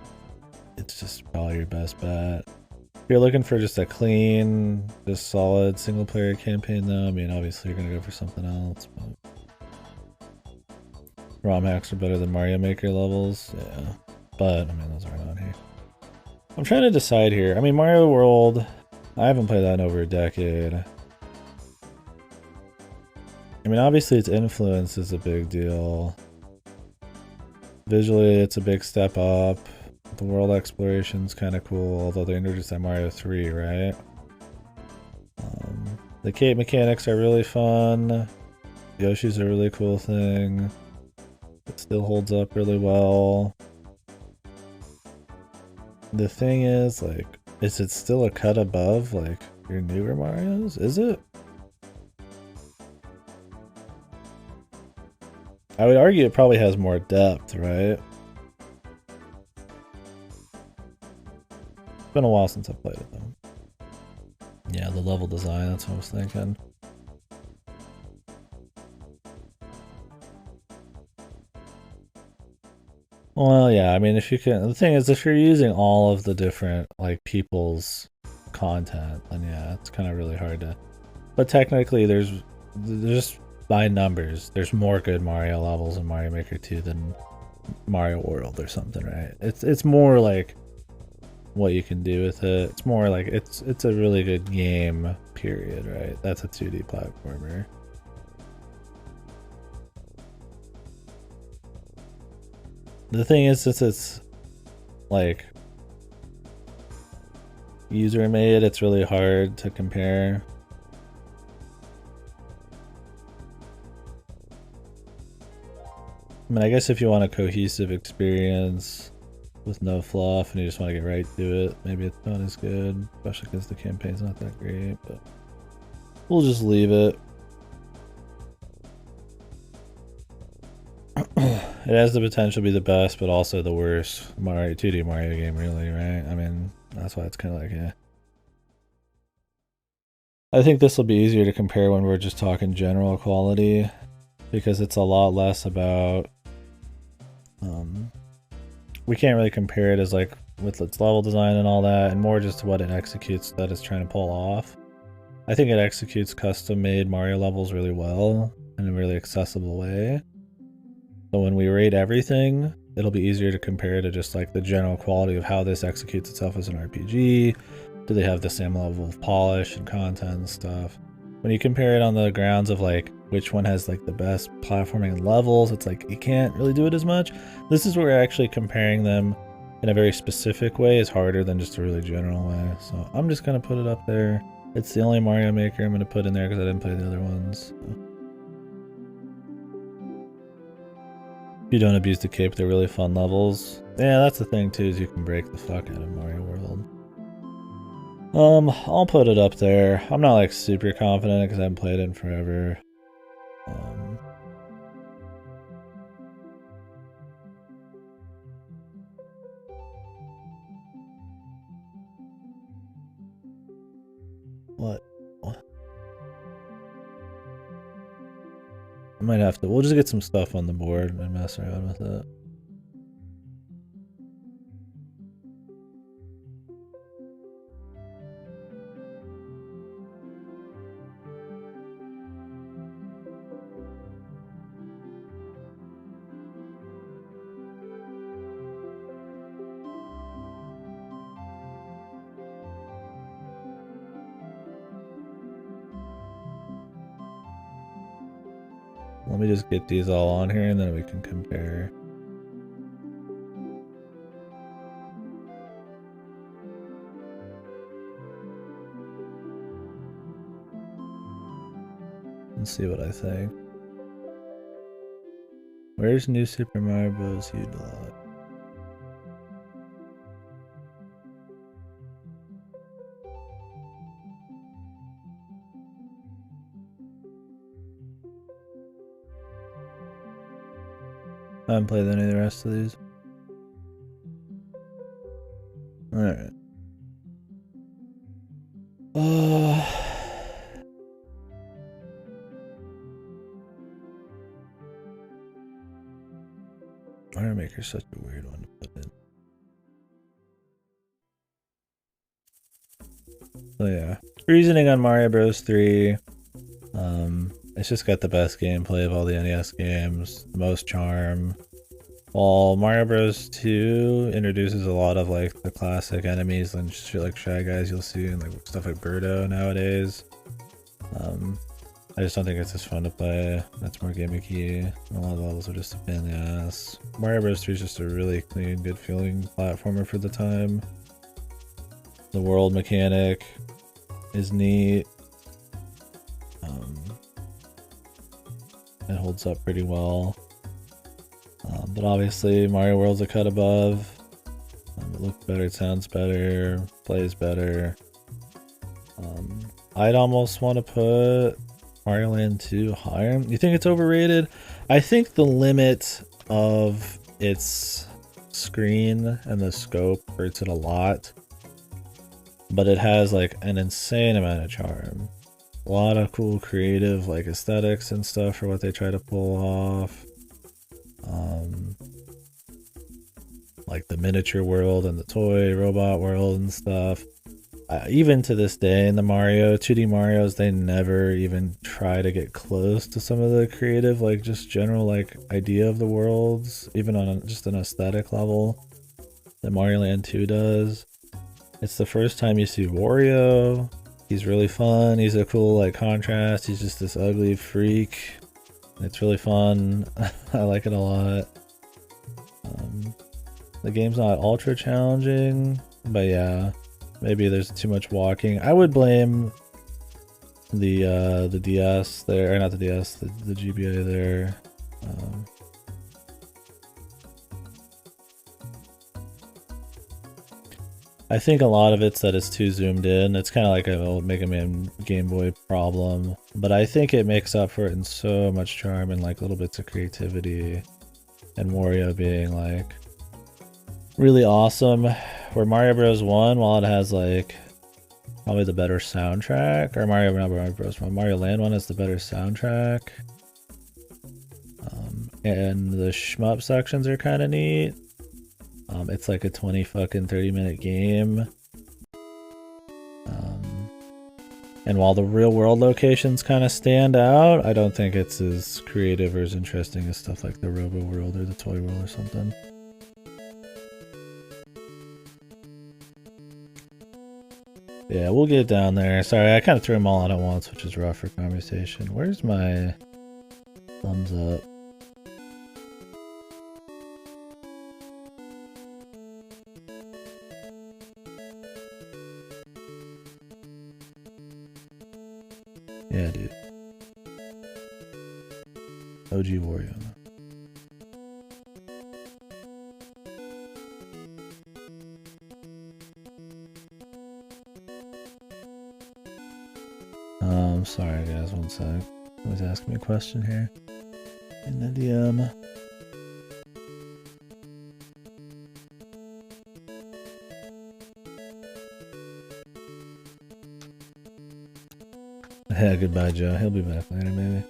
it's just probably your best bet. If you're looking for just a clean, just solid single player campaign though, I mean, obviously you're gonna go for something else, but ROM hacks are better than Mario Maker levels, yeah. But, I mean, those aren't on here. I'm trying to decide here. I mean, Mario World, I haven't played that in over a decade. I mean, obviously its influence is a big deal. Visually, it's a big step up. The world exploration's kind of cool, although they introduced that Mario 3, right? The cape mechanics are really fun. Yoshi's a really cool thing. It still holds up really well. The thing is, like, is it still a cut above, like, your newer Marios? Is it? I would argue it probably has more depth, right? It's been a while since I played it, though. Yeah, the level design, that's what I was thinking. Well, yeah, I mean, if you can... The thing is, if you're using all of the different, like, people's content, then yeah, it's kind of really hard to... But technically, there's just by numbers, there's more good Mario levels in Mario Maker 2 than Mario World or something, right? It's more like what you can do with it. It's more like it's a really good game, period, right? That's a 2D platformer. The thing is, since it's like user made, it's really hard to compare. I mean, I guess if you want a cohesive experience with no fluff and you just want to get right to it, maybe it's not as good, especially because the campaign's not that great, but we'll just leave it. It has the potential to be the best, but also the worst Mario 2D Mario game, really, right? I mean, that's why it's kind of like, yeah. I think this will be easier to compare when we're just talking general quality, because it's a lot less about we can't really compare it as like with its level design and all that, and more just what it executes that it's trying to pull off. I think it executes custom made Mario levels really well in a really accessible way. So when we rate everything, it'll be easier to compare to just like the general quality of how this executes itself as an RPG. Do they have the same level of polish and content and stuff? When you compare it on the grounds of like which one has like the best platforming levels, it's like you can't really do it as much. This is where actually comparing them in a very specific way is harder than just a really general way. So I'm just gonna put it up there. It's the only Mario Maker I'm gonna put in there because I didn't play the other ones. So. If you don't abuse the cape, they're really fun levels. Yeah, that's the thing too, is you can break the fuck out of Mario World. I'll put it up there. I'm not like super confident because I haven't played it in forever. What? I might have to. We'll just get some stuff on the board and mess around with it. Let me just get these all on here and then we can compare. And see what I think. Where's New Super Mario Bros. U-Dog? I haven't played any of the rest of these. Alright. Mario Maker's such a weird one to put in. So yeah. Reasoning on Mario Bros. 3. It's just got the best gameplay of all the NES games, the most charm. While Mario Bros. 2 introduces a lot of like the classic enemies and shit like Shy Guys you'll see and like stuff like Birdo nowadays. I just don't think it's as fun to play. That's more gimmicky. A lot of the levels are just a pain in the ass. Mario Bros. 3 is just a really clean, good feeling platformer for the time. The world mechanic is neat. It holds up pretty well. But obviously Mario World's a cut above. It looks better, it sounds better, plays better. I'd almost want to put Mario Land 2 higher. You think it's overrated? I think the limit of its screen and the scope hurts it a lot. But it has like an insane amount of charm. A lot of cool creative like aesthetics and stuff for what they try to pull off. Like the miniature world and the toy robot world and stuff. Even to this day in the 2D Marios, they never even try to get close to some of the creative, like just general like idea of the worlds, even on just an aesthetic level that Mario Land 2 does. It's the first time you see Wario. He's really fun. He's a cool like contrast. He's just this ugly freak. It's really fun. I like it a lot. The game's not ultra challenging, but yeah, maybe there's too much walking. I would blame the DS there, or not the DS, the GBA there. I think a lot of it's that it's too zoomed in. It's kind of like an old Mega Man Game Boy problem, but I think it makes up for it in so much charm and like little bits of creativity, and Wario being like really awesome. Where Mario Bros. 1, while it has like probably the better soundtrack, or Mario Bros. 1, Mario Land 1 has the better soundtrack, and the shmup sections are kind of neat. It's like a 30-minute game. And while the real world locations kind of stand out, I don't think it's as creative or as interesting as stuff like the Robo World or the Toy World or something. Yeah, we'll get down there. Sorry, I kind of threw them all out at once, which is rough for conversation. Where's my thumbs up? Yeah, dude. OG Wario. Sorry guys, one sec. I was asking me a question here in the DM. Yeah, goodbye Joe. He'll be back later maybe.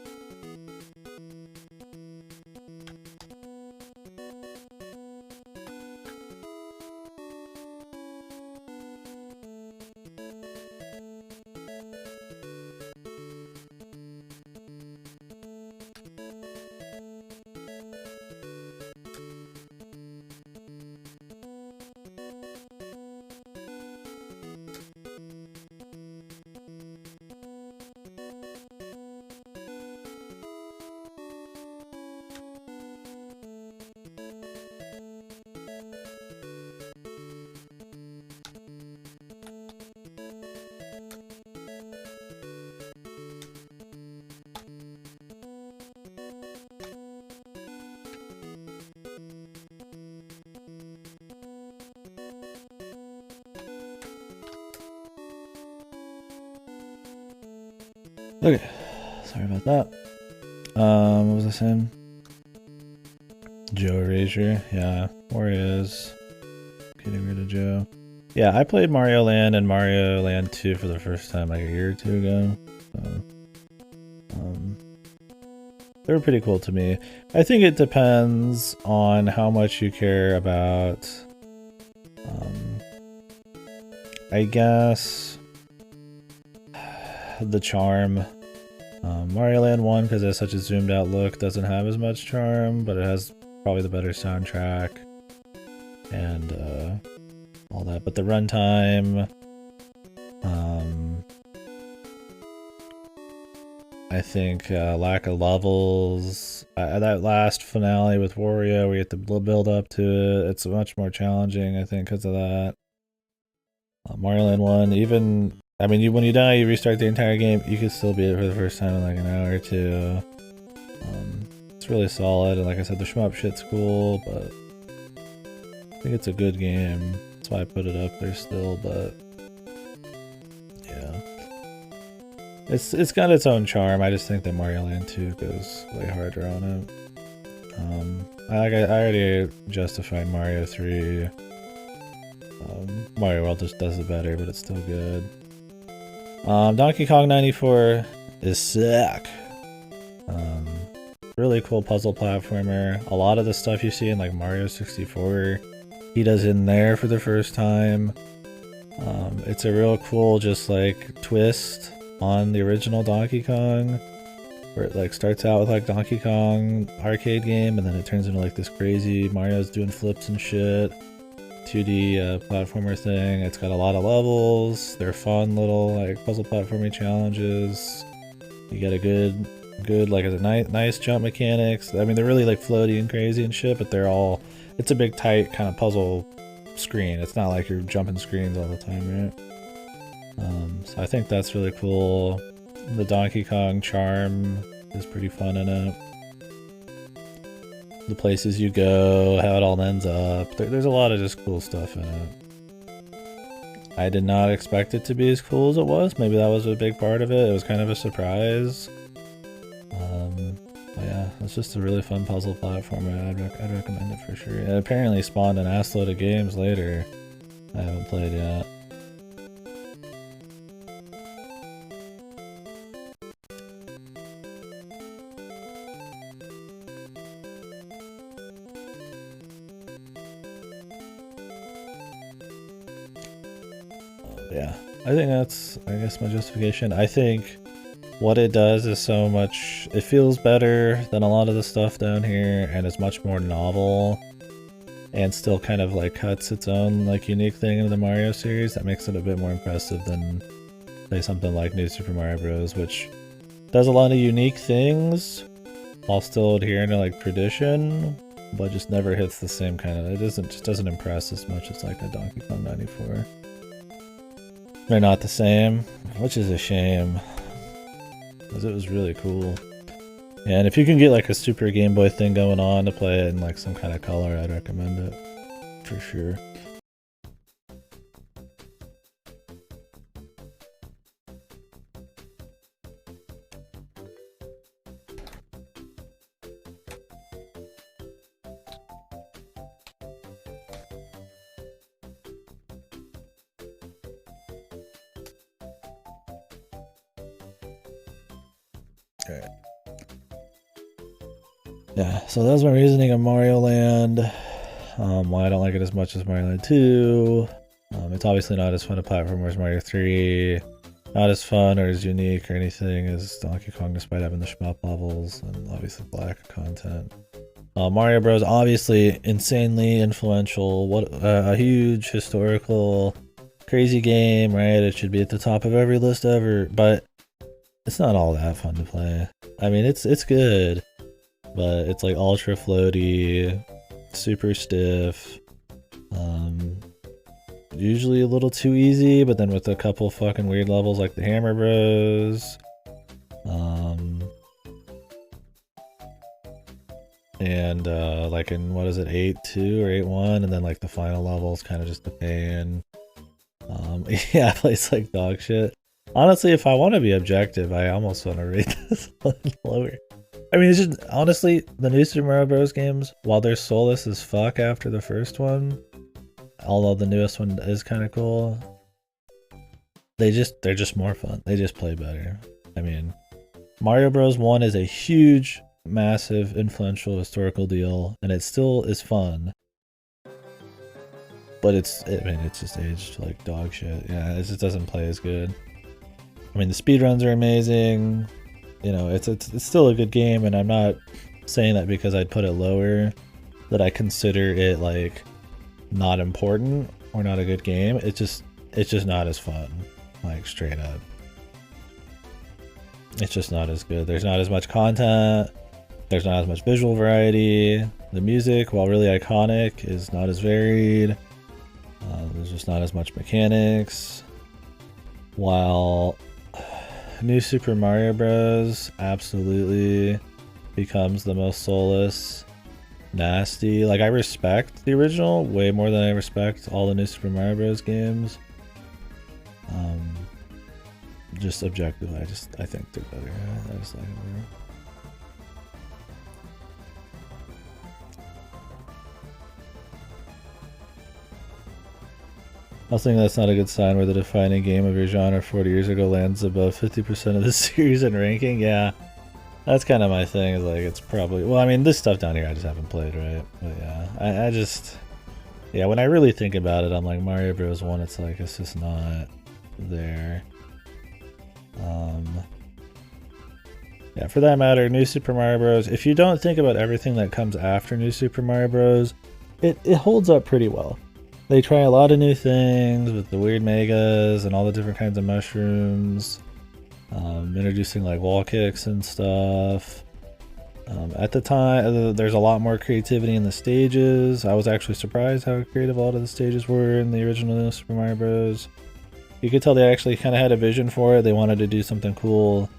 Okay, sorry about that. What was I saying? Joe Erasure, yeah, Wario's getting rid of Joe. Yeah, I played Mario Land and Mario Land 2 for the first time like a year or two ago. So, they were pretty cool to me. I think it depends on how much you care about, I guess, the charm. Mario Land 1, because it has such a zoomed out look, doesn't have as much charm, but it has probably the better soundtrack and all that. But the runtime, I think lack of levels. That last finale with Wario, where you have to build up to it, it's much more challenging, I think, because of that. Mario Land 1, even, I mean, when you die, you restart the entire game, you could still beat it for the first time in like an hour or two. It's really solid, and like I said, the shmup shit's cool, but I think it's a good game. That's why I put it up there still, but yeah. It's got its own charm. I just think that Mario Land 2 goes way harder on it. I already justified Mario 3. Mario World just does it better, but it's still good. Donkey Kong 94 is sick. Really cool puzzle platformer. A lot of the stuff you see in like Mario 64, he does in there for the first time. It's a real cool just like twist on the original Donkey Kong, where it like starts out with like Donkey Kong arcade game, and then it turns into like this crazy Mario's doing flips and shit 2D platformer thing. It's got a lot of levels. They're fun little like puzzle platforming challenges. You get a good like a nice jump mechanics. I mean, they're really like floaty and crazy and shit, but they're all, it's a big tight kind of puzzle screen. It's not like you're jumping screens all the time, right? So I think that's really cool. The Donkey Kong charm is pretty fun in it. The places you go, how it all ends up. There's a lot of just cool stuff in it. I did not expect it to be as cool as it was. Maybe that was a big part of it. It was kind of a surprise. But yeah, it's just a really fun puzzle platformer. I'd recommend it for sure. It apparently spawned an assload of games later I haven't played yet. Yeah, I think that's, I guess, my justification. I think what it does is so much, it feels better than a lot of the stuff down here, and it's much more novel, and still kind of like cuts its own like unique thing into the Mario series that makes it a bit more impressive than, say, something like New Super Mario Bros., which does a lot of unique things while still adhering to like tradition, but just never hits the same kind of, just doesn't impress as much as like a Donkey Kong 94. They're not the same, which is a shame, because it was really cool. Yeah, and if you can get like a Super Game Boy thing going on to play it in like some kind of color, I'd recommend it, for sure. Alright. Yeah, so that was my reasoning on Mario Land. Why I don't like it as much as Mario Land 2. It's obviously not as fun a platform as Mario 3. Not as fun or as unique or anything as Donkey Kong, despite having the shmup levels and obviously the lack of content. Mario Bros. Obviously insanely influential. What a huge historical, crazy game, right? It should be at the top of every list ever, but it's not all that fun to play. I mean, it's good, but it's like ultra floaty, super stiff, usually a little too easy, but then with a couple fucking weird levels like the Hammer Bros, and like in, what is it, 8-2 or 8-1, and then like the final level is kind of just a pain. Yeah, it plays like dog shit. Honestly, if I want to be objective, I almost want to rate this one lower. I mean, it's just honestly the new Super Mario Bros. Games, while they're soulless as fuck after the first one, although the newest one is kind of cool, they're just more fun. They just play better. I mean, Mario Bros. 1 is a huge, massive, influential historical deal, and it still is fun. But I mean, it's just aged like dog shit. Yeah, it just doesn't play as good. I mean, the speedruns are amazing. You know, it's still a good game, and I'm not saying that because I'd put it lower, that I consider it like not important or not a good game. It's just not as fun, like straight up. It's just not as good. There's not as much content. There's not as much visual variety. The music, while really iconic, is not as varied. There's just not as much mechanics. While New Super Mario Bros. Absolutely becomes the most soulless, nasty. Like, I respect the original way more than I respect all the New Super Mario Bros. Games. Just objectively, I think they're better. I just like them better. I was thinking that's not a good sign where the defining game of your genre 40 years ago lands above 50% of the series in ranking. Yeah, that's kind of my thing. Is like, it's probably, well, I mean, this stuff down here I just haven't played, right? But yeah, I just, yeah, when I really think about it, I'm like, Mario Bros. 1, it's like, it's just not there. Yeah, for that matter, New Super Mario Bros., if you don't think about everything that comes after New Super Mario Bros., it holds up pretty well. They try a lot of new things with the weird megas and all the different kinds of mushrooms, introducing like wall kicks and stuff. At the time, there's a lot more creativity in the stages. I was actually surprised how creative a lot of the stages were in the original Super Mario Bros. You could tell they actually kind of had a vision for it. They wanted to do something cool.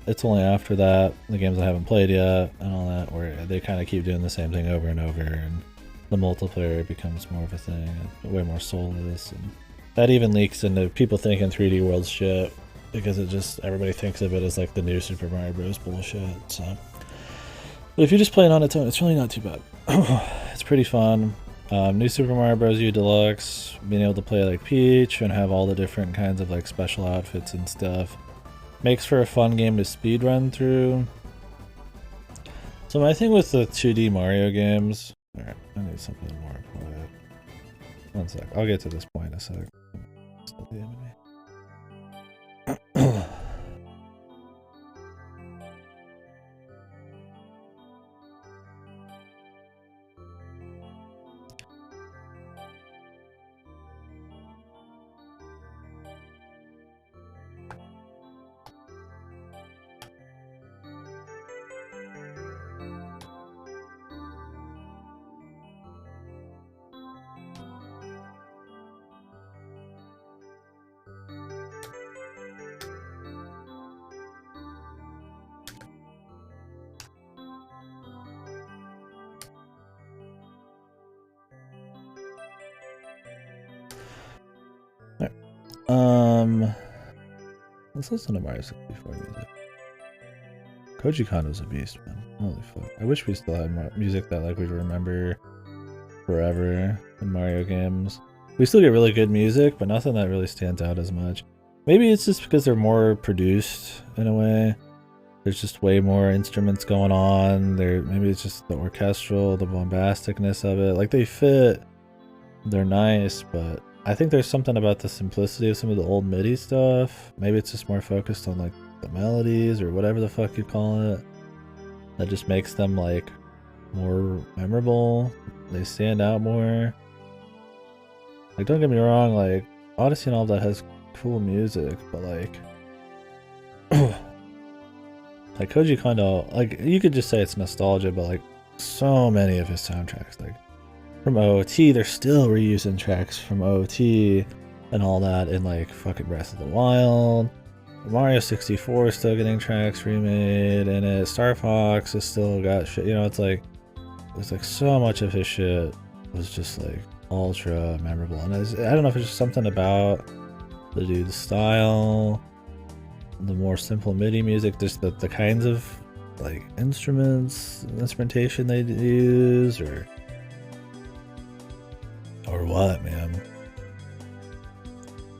It's only after that, the games I haven't played yet and all that, where they kind of keep doing the same thing over and over, and the multiplayer becomes more of a thing, and way more soulless, and that even leaks into people thinking 3D World's shit, because it just, everybody thinks of it as like the new Super Mario Bros. Bullshit, so. But if you just play it on its own, it's really not too bad. It's pretty fun. New Super Mario Bros. U Deluxe, being able to play like Peach and have all the different kinds of like special outfits and stuff, makes for a fun game to speedrun through. So my thing with the 2D Mario games, alright, I need something more quiet. One sec, I'll get to this point in a sec. Still the enemy. Let's listen to Mario 64 music. Koji Kondo's a beast, man. Holy fuck. I wish we still had more music that like we'd remember forever in Mario games. We still get really good music, but nothing that really stands out as much. Maybe it's just because they're more produced in a way. There's just way more instruments going on. Maybe it's just the orchestral, the bombasticness of it. Like, they fit, they're nice, but I think there's something about the simplicity of some of the old MIDI stuff. Maybe it's just more focused on like the melodies or whatever the fuck you call it, that just makes them like more memorable. They stand out more. Like, don't get me wrong, like Odyssey and all that has cool music, but like like Koji Kondo, like, you could just say it's nostalgia, but like so many of his soundtracks, like from OOT, they're still reusing tracks from OOT and all that in like fucking Breath of the Wild. Mario 64 is still getting tracks remade in it. Star Fox has still got shit, you know, it's like, there's like so much of his shit was just like ultra memorable. And I don't know if it's just something about the dude's style, the more simple MIDI music, just the kinds of like instrumentation they use, or what, man.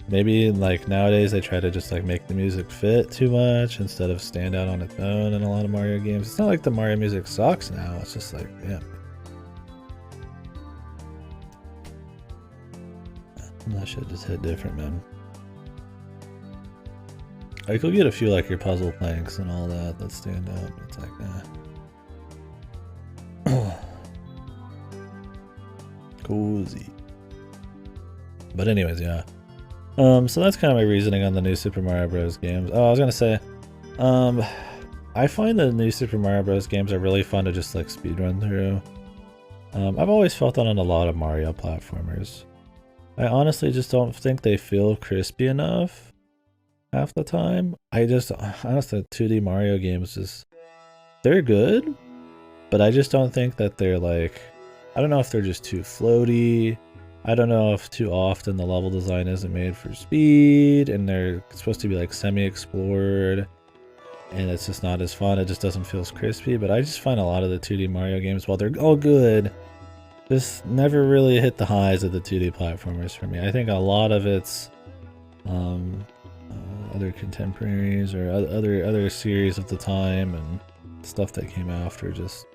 Maybe like nowadays they try to just like make the music fit too much instead of stand out on its own in a lot of Mario games. It's not like the Mario music sucks now, it's just like, yeah. That shit just hit different, man. Like, you'll get a few like your puzzle planks and all that stand out, but it's like, cozy. But anyways, yeah. So that's kind of my reasoning on the new Super Mario Bros. Games. Oh, I was gonna say, I find the new Super Mario Bros. Games are really fun to just like speedrun through. I've always felt that on a lot of Mario platformers. I honestly just don't think they feel crispy enough half the time. Honestly, 2D Mario games they're good, but I just don't think that they're like, I don't know if they're just too floaty. I don't know if too often the level design isn't made for speed and they're supposed to be like semi-explored and it's just not as fun. It just doesn't feel as crispy, but I just find a lot of the 2D Mario games, while they're all good, just never really hit the highs of the 2D platformers for me. I think a lot of it's other contemporaries or other series of the time and stuff that came after just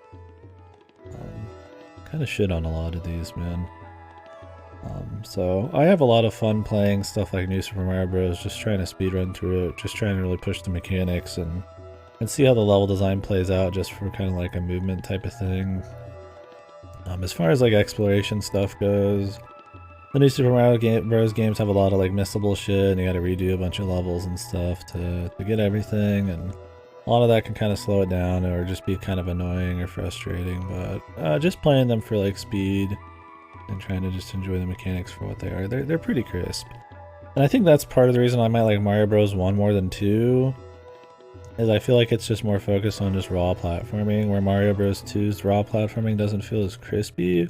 kind of shit on a lot of these, man. So I have a lot of fun playing stuff like New Super Mario Bros. Just trying to speedrun through it, just trying to really push the mechanics and see how the level design plays out, just for kind of like a movement type of thing. As far as like exploration stuff goes, the new Super Mario Bros. Games have a lot of like missable shit, and you gotta redo a bunch of levels and stuff to get everything, and a lot of that can kind of slow it down or just be kind of annoying or frustrating, but just playing them for like speed and trying to just enjoy the mechanics for what they are, they're pretty crisp. And I think that's part of the reason I might like Mario Bros. 1 more than 2, is I feel like it's just more focused on just raw platforming, where Mario Bros. 2's raw platforming doesn't feel as crispy,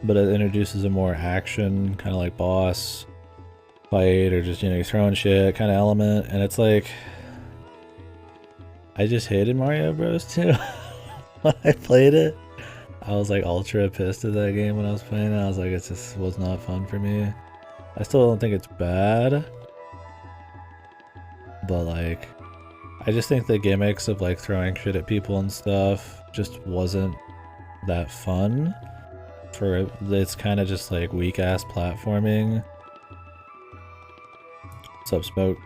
but it introduces a more action, kind of like boss fight, or just, you know, you're throwing shit kind of element, and it's like, I just hated Mario Bros. 2 when I played it. I was like ultra pissed at that game when I was playing it. I was like, it just was not fun for me. I still don't think it's bad, but like, I just think the gimmicks of like throwing shit at people and stuff just wasn't that fun for it's kind of just like weak ass platforming. What's up, Smoke?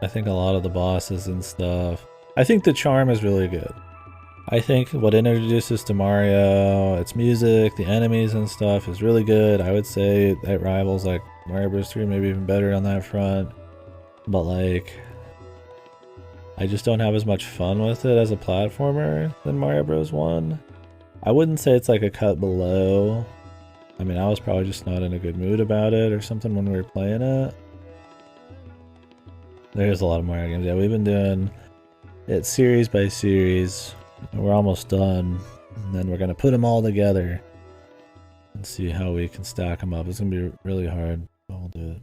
I think a lot of the bosses and stuff, I think the charm is really good. I think what it introduces to Mario, its music, the enemies and stuff is really good. I would say that rivals like Mario Bros. 3, maybe even better on that front. But like, I just don't have as much fun with it as a platformer than Mario Bros. 1. I wouldn't say it's like a cut below. I mean, I was probably just not in a good mood about it or something when we were playing it. There's a lot of Mario games. Yeah, we've been doing it series by series. We're almost done. And then we're going to put them all together and see how we can stack them up. It's going to be really hard, but we'll do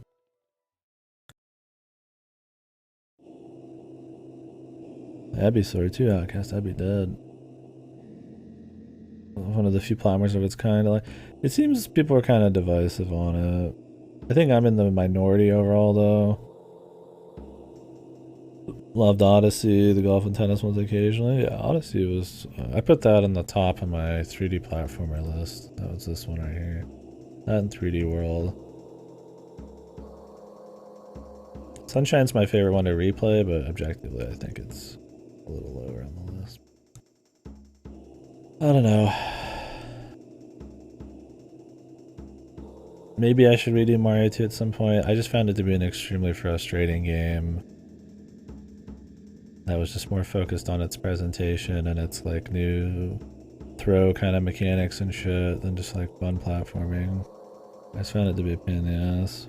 it. I'd be sorry too, Outcast. I'd be dead. One of the few platformers of its kind. Like, it seems people are kind of divisive on it. I think I'm in the minority overall, though. Loved Odyssey, the golf and tennis ones occasionally. Yeah, Odyssey was... I put that on the top of my 3D platformer list. That was this one right here. That in 3D World. Sunshine's my favorite one to replay, but objectively I think it's a little lower on the list. I don't know. Maybe I should redo Mario 2 at some point. I just found it to be an extremely frustrating game that was just more focused on its presentation and its like new throw kind of mechanics and shit than just like fun platforming. I just found it to be a pain in the ass.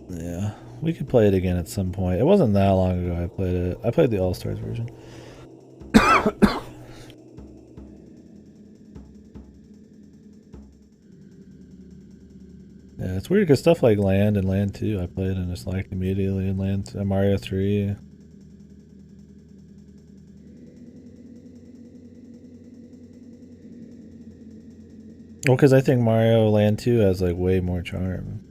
Yeah, we could play it again at some point. It wasn't that long ago I played it. I played the All-Stars version. Yeah, it's weird because stuff like Land and Land 2 I played and just liked immediately, and Mario 3. Well, because I think Mario Land 2 has like way more charm.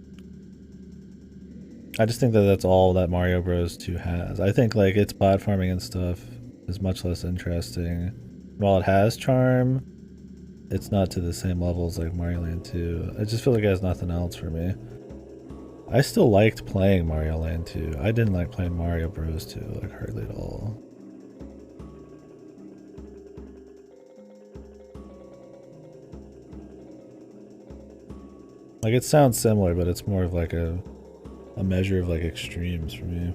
I just think that that's all that Mario Bros. 2 has. I think like its platforming and stuff is much less interesting. While it has charm, it's not to the same level as like Mario Land 2. I just feel like it has nothing else for me. I still liked playing Mario Land 2. I didn't like playing Mario Bros. 2, like hardly at all. Like it sounds similar, but it's more of like a measure of like extremes for me.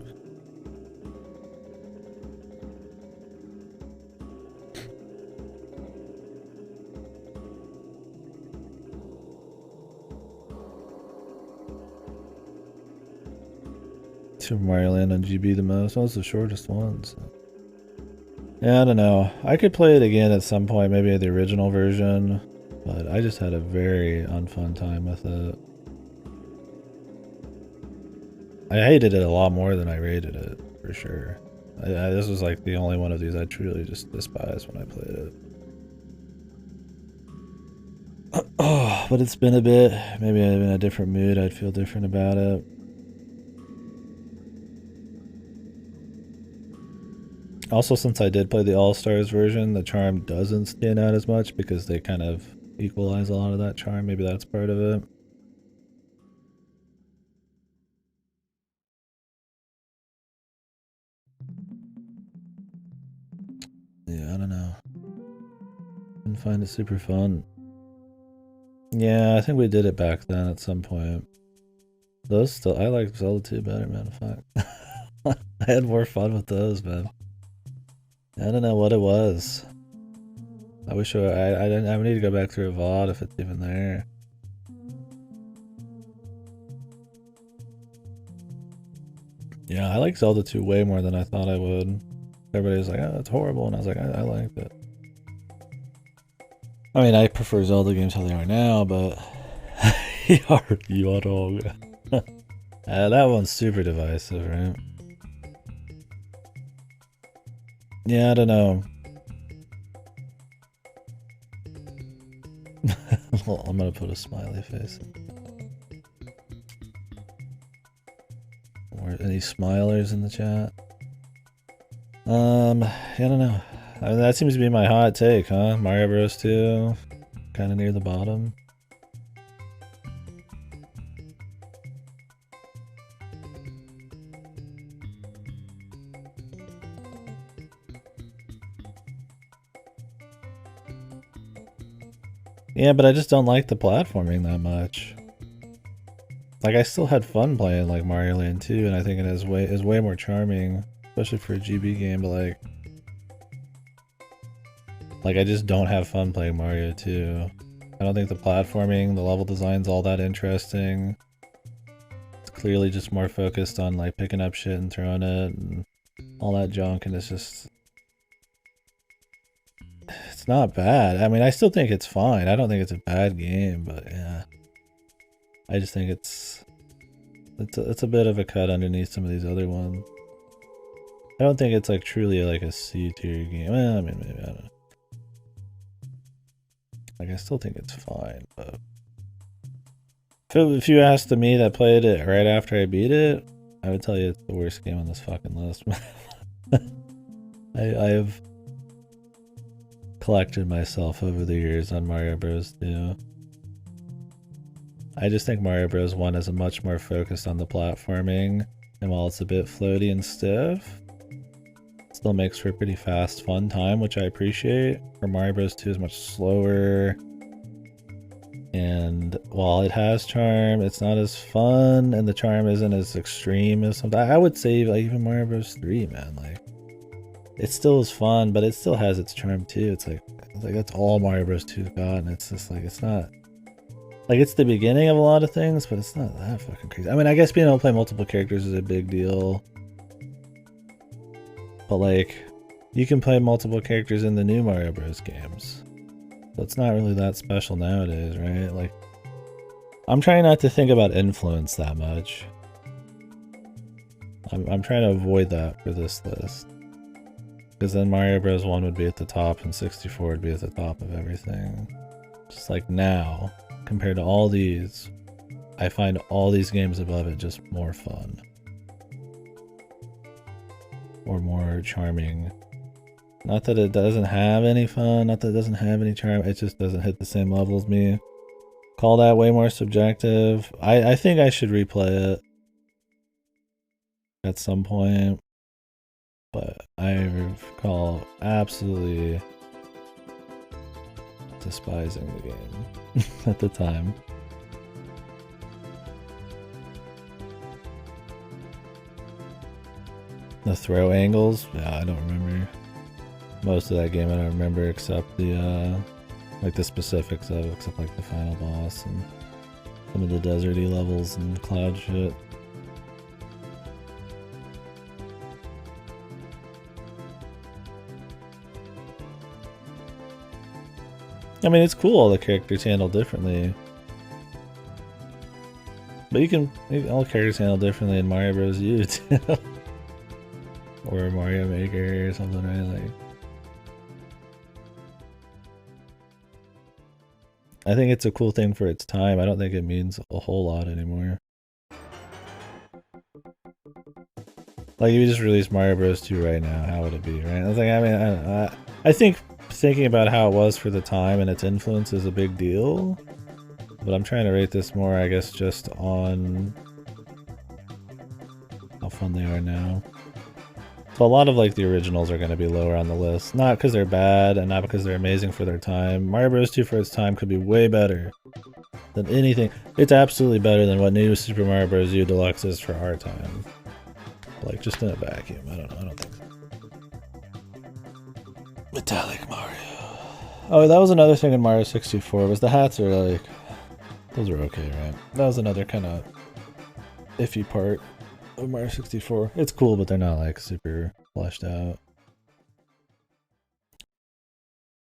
Super Mario Land on GB the most. That was the shortest one. So. Yeah, I don't know. I could play it again at some point, maybe the original version, but I just had a very unfun time with it. I hated it a lot more than I rated it, for sure. This was like the only one of these I truly just despised when I played it. Oh, but it's been a bit. Maybe I'm in a different mood. I'd feel different about it. Also, since I did play the All-Stars version, the charm doesn't stand out as much because they kind of equalize a lot of that charm. Maybe that's part of it. Yeah, I don't know. Didn't find it super fun. Yeah, I think we did it back then at some point. Those still, I like Zelda 2 better, man. Fuck. I had more fun with those, man. I don't know what it was. I wish I didn't. I need to go back through a VOD if it's even there. Yeah, I like Zelda 2 way more than I thought I would. Everybody was like, oh, that's horrible. And I was like, I liked it. I mean, I prefer Zelda games how they are now, but you are wrong. That one's super divisive, right? Yeah, I don't know. Well, I'm gonna put a smiley face. Or any smilers in the chat? I don't know. I mean, that seems to be my hot take, huh? Mario Bros. 2, kind of near the bottom. Yeah, but I just don't like the platforming that much. Like, I still had fun playing like Mario Land 2, and I think it is way more charming, especially for a GB game. But like I just don't have fun playing Mario 2. I don't think the platforming, the level design's all that interesting. It's clearly just more focused on like picking up shit and throwing it and all that junk, and it's just. It's not bad. I mean, I still think it's fine. I don't think it's a bad game, but yeah. I just think it's a bit of a cut underneath some of these other ones. I don't think it's like truly like a C tier game. Well, I mean, maybe, I don't know. Like, I still think it's fine, but if you asked me that played it right after I beat it, I would tell you it's the worst game on this fucking list. I've collected myself over the years on Mario Bros. 2. I just think Mario Bros. 1 is a much more focused on the platforming, and while it's a bit floaty and stiff, it still makes for a pretty fast, fun time, which I appreciate. For Mario Bros. 2 is much slower, and while it has charm, it's not as fun, and the charm isn't as extreme as something. I would say like even Mario Bros. 3, man, like it still is fun, but it still has its charm too. It's like that's all Mario Bros. 2's got, and it's just like it's not. Like, it's the beginning of a lot of things, but it's not that fucking crazy. I mean, I guess being able to play multiple characters is a big deal. But, like, you can play multiple characters in the new Mario Bros. Games. So it's not really that special nowadays, right? Like, I'm trying not to think about influence that much. I'm trying to avoid that for this list. Because then Mario Bros. 1 would be at the top and 64 would be at the top of everything. Just like now, compared to all these, I find all these games above it just more fun. Or more charming. Not that it doesn't have any fun, not that it doesn't have any charm, it just doesn't hit the same level as me. Call that way more subjective. I think I should replay it at some point. But I recall absolutely despising the game at the time. The throw angles? Yeah, I don't remember. Most of that game I don't remember except the like the specifics of it, except like the final boss and some of the deserty levels and cloud shit. I mean, it's cool all the characters handle differently. But you can all characters handle differently in Mario Bros. U too. Or Mario Maker or something, right? Like, I think it's a cool thing for its time. I don't think it means a whole lot anymore. Like, if you just released Mario Bros. 2 right now, how would it be, right? I was like, I mean, I think thinking about how it was for the time and its influence is a big deal. But I'm trying to rate this more, I guess, just on how fun they are now. So a lot of like the originals are going to be lower on the list. Not because they're bad and not because they're amazing for their time. Mario Bros. 2 for its time could be way better than anything. It's absolutely better than what New Super Mario Bros. U Deluxe is for our time. Like, just in a vacuum. I don't think so. Metallic Mario. Oh, that was another thing in Mario 64, was the hats are like... Those are okay, right? That was another kind of iffy part of Mario 64. It's cool, but they're not like super fleshed out.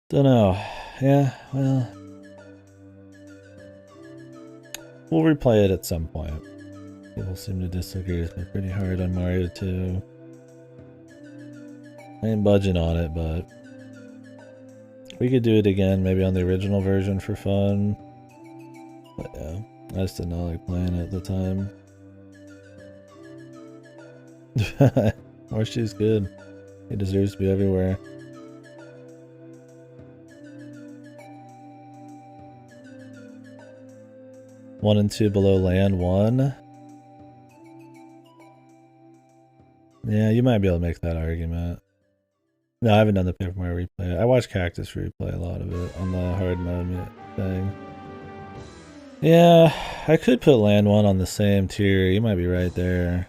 Dunno. Yeah, well... We'll replay it at some point. People seem to disagree with me pretty hard on Mario 2. I ain't budging on it, but... We could do it again, maybe on the original version for fun. But yeah, I just did not like playing it at the time. Horseshoe's good. He deserves to be everywhere. One and two below land one. Yeah, you might be able to make that argument. No, I haven't done the Paper Mario replay. I watched Cactus replay a lot of it on the hard mode thing. Yeah, I could put Land 1 on the same tier. You might be right there.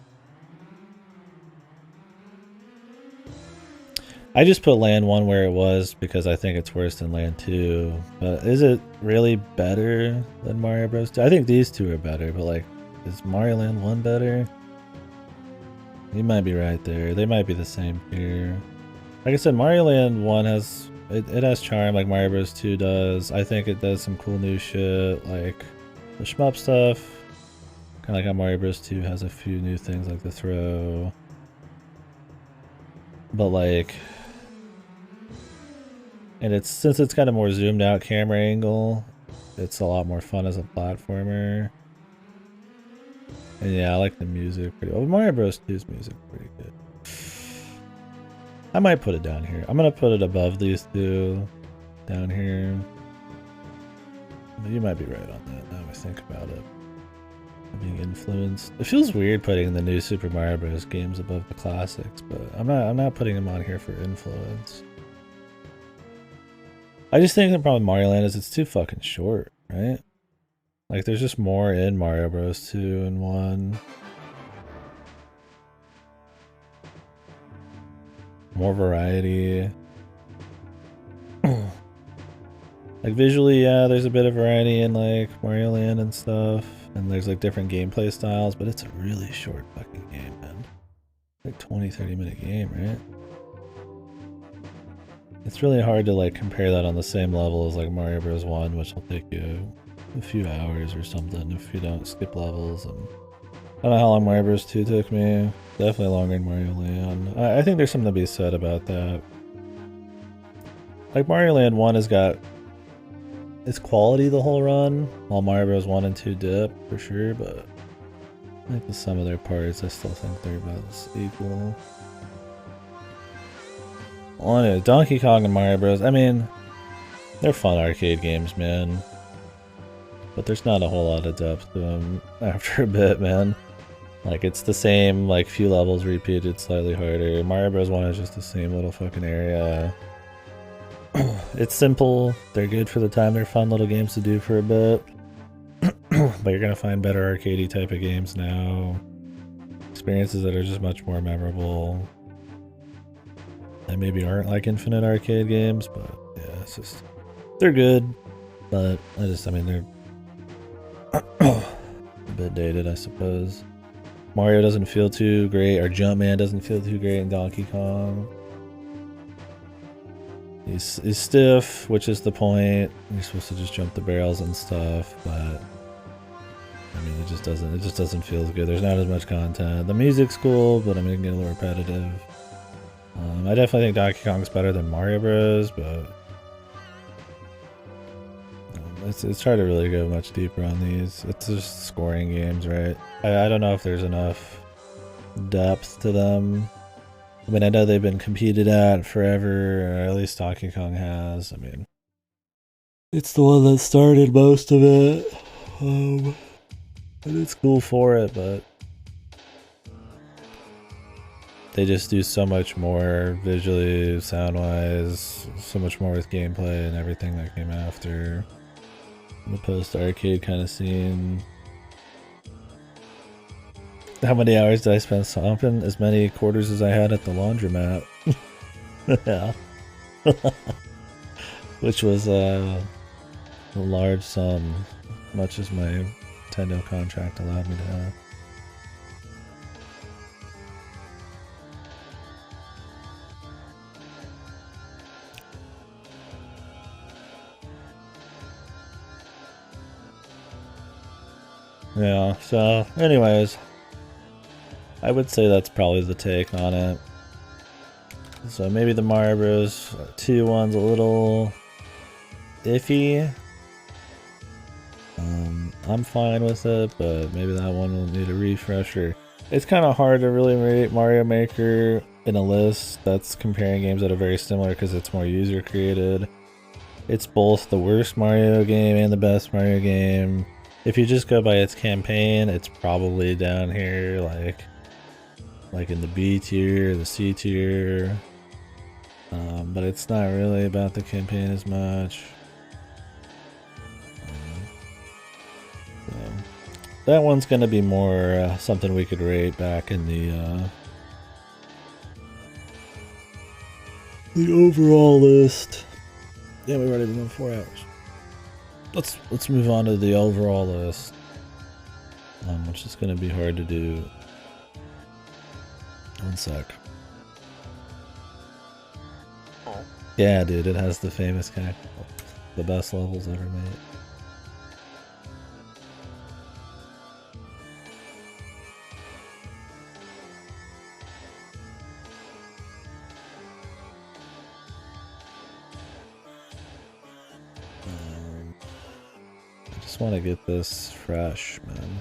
I just put Land 1 where it was because I think it's worse than Land 2. But is it really better than Mario Bros. 2? I think these two are better, but like, is Mario Land 1 better? You might be right there. They might be the same tier. Like I said, Mario Land 1 has... It has charm like Mario Bros. 2 does. I think it does some cool new shit, like the shmup stuff. Kind of like how Mario Bros. 2 has a few new things like the throw. But like... And it's since it's got a more zoomed out camera angle, it's a lot more fun as a platformer. And yeah, I like the music pretty well. Mario Bros. 2's music pretty good. I might put it down here. I'm gonna put it above these two down here. But you might be right on that now I think about it. Being influenced. It feels weird putting the new Super Mario Bros. Games above the classics, but I'm not putting them on here for influence. I just think the problem with Mario Land is it's too fucking short, right? Like there's just more in Mario Bros. 2 and 1. More variety. Like visually, yeah, there's a bit of variety in like Mario Land and stuff. And there's like different gameplay styles, but it's a really short fucking game, man. Like 20-30 minute game, right? It's really hard to like compare that on the same level as like Mario Bros. 1, which will take you a few hours or something if you don't skip levels. And I don't know how long Mario Bros. 2 took me. Definitely longer than Mario Land. I think there's something to be said about that. Like Mario Land 1 has got its quality the whole run, while Mario Bros. 1 and 2 dip for sure, but I think the sum of their parts, I still think they're about equal. Well, anyway, Donkey Kong and Mario Bros. I mean, they're fun arcade games, man. But there's not a whole lot of depth to them after a bit, man. Like, it's the same, like, few levels repeated slightly harder. Mario Bros. 1 is just the same little fucking area. It's simple, they're good for the time, they're fun little games to do for a bit. But you're gonna find better arcadey type of games now. Experiences that are just much more memorable. And maybe aren't like infinite arcade games, but yeah, it's just... They're good, but I mean, they're a bit dated, I suppose. Mario doesn't feel too great, or Jumpman doesn't feel too great in Donkey Kong. He's stiff, which is the point. You're supposed to just jump the barrels and stuff, but I mean, it just doesn't feel as good. There's not as much content. The music's cool, but I mean, it can get a little repetitive. I definitely think Donkey Kong's better than Mario Bros, but it's hard to really go much deeper on these. It's just scoring games, right? I don't know if there's enough depth to them. I mean, I know they've been competed at forever, or at least Donkey Kong has. I mean, it's the one that started most of it. And it's cool for it, but they just do so much more visually, sound-wise, so much more with gameplay and everything that came after. The post-arcade kind of scene. How many hours did I spend stomping? As many quarters as I had at the laundromat. Yeah. Which was a large sum, much as my Nintendo contract allowed me to have. Yeah, so anyways, I would say that's probably the take on it. So maybe the Mario Bros. 2 one's a little iffy. I'm fine with it, but maybe that one will need a refresher. It's kind of hard to really rate Mario Maker in a list that's comparing games that are very similar because it's more user created. It's both the worst Mario game and the best Mario game. If you just go by its campaign, it's probably down here, like in the B tier, the C tier. But it's not really about the campaign as much. So that one's gonna be more something we could rate back in the overall list. Yeah, we've already been on 4 hours. Let's move on to the overall list, which is gonna be hard to do. One sec. Yeah, dude, it has the famous kind of the best levels ever made. I just want to get this fresh, man.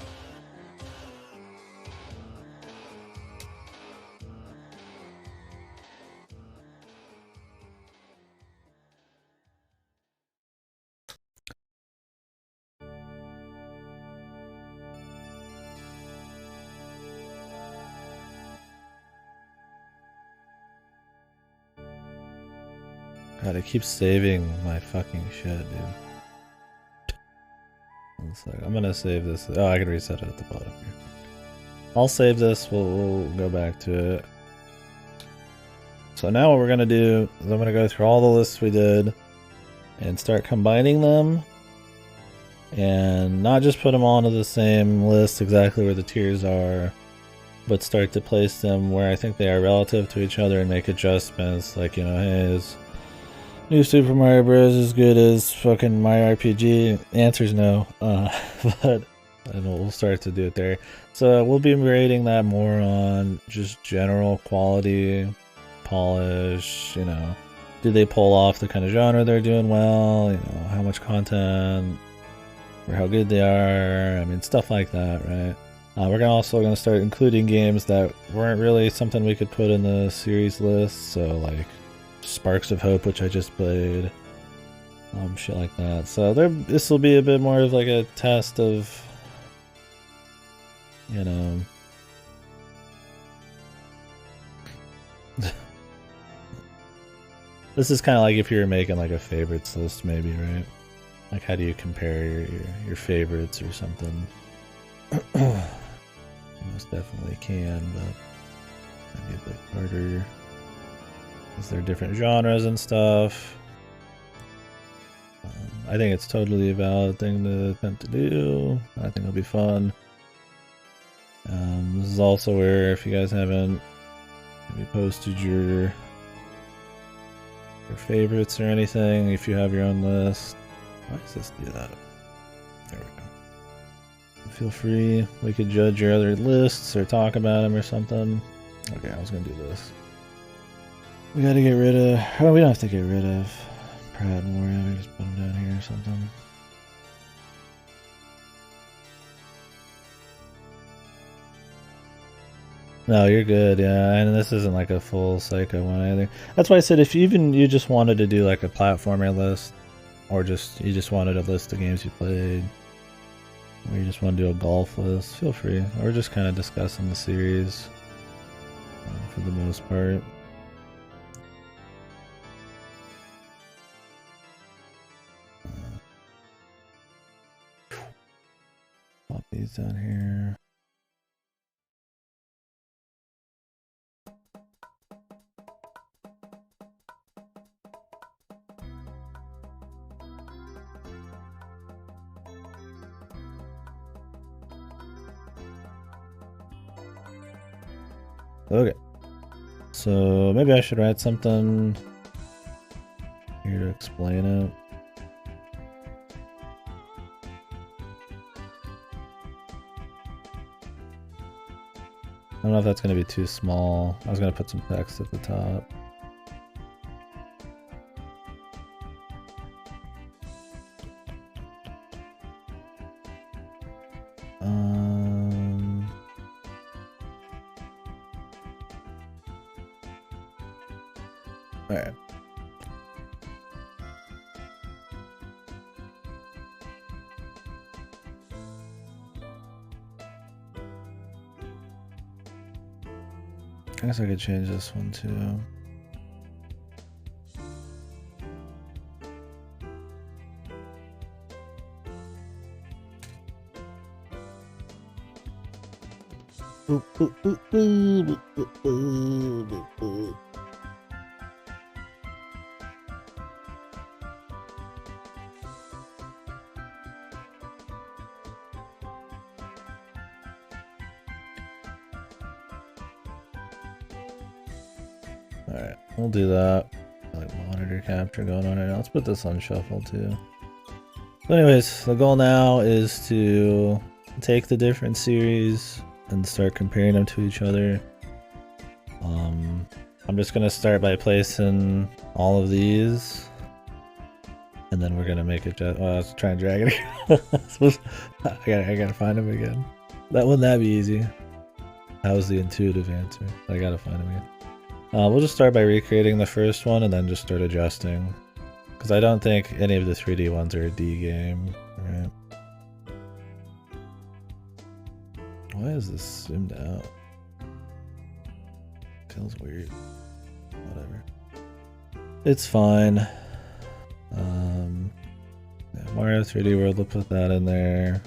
God, I keep saving my fucking shit, dude. One sec. I'm gonna save this. Oh, I can reset it at the bottom here. I'll save this. We'll go back to it. So now what we're gonna do is I'm gonna go through all the lists we did and start combining them, and not just put them all into the same list exactly where the tiers are, but start to place them where I think they are relative to each other and make adjustments. Like, you know, hey, New Super Mario Bros. As good as fucking Mario RPG? Answer's no. But and we'll start to do it there. So we'll be rating that more on just general quality, polish, you know. Do they pull off the kind of genre they're doing well? You know, how much content, or how good they are. I mean, stuff like that, right? We're also gonna start including games that weren't really something we could put in the series list. So like Sparks of Hope, which I just played, shit like that. So this will be a bit more of like a test of, you know. This is kind of like if you were making like a favorites list, maybe, right? Like, how do you compare your favorites or something? You most definitely can, but maybe a bit harder. Is there different genres and stuff? I think it's totally a valid thing to attempt to do. I think it'll be fun. This is also where, if you guys haven't maybe posted your favorites or anything, if you have your own list. Why does this do that? There we go. Feel free. We could judge your other lists or talk about them or something. Okay, I was gonna do this. We gotta get rid of... Oh, we don't have to get rid of Pratt and Wario. We just put them down here or something. No, you're good, yeah, and this isn't like a full Psycho one either. That's why I said if even you just wanted to do like a platformer list, or you just wanted a list of games you played, or you just want to do a golf list, feel free. We're just kind of discussing the series for the most part. Pop these down here. Okay, so maybe I should write something here to explain it. I don't know if that's going to be too small. I was going to put some text at the top. Alright. I guess I could change this one too. Alright, we'll do that. Like monitor capture going on right now. Let's put this on shuffle too. So anyways, the goal now is to take the different series and start comparing them to each other. I'm just gonna start by placing all of these, and then we're gonna make it just. Well, let's try and drag it. I gotta find them again. That wouldn't that be easy? That was the intuitive answer. I gotta find them again. We'll just start by recreating the first one and then just start adjusting, because I don't think any of the 3D ones are a D game, right? Why is this zoomed out? Feels weird. Whatever. It's fine. Yeah, Mario 3D World, we'll put that in there.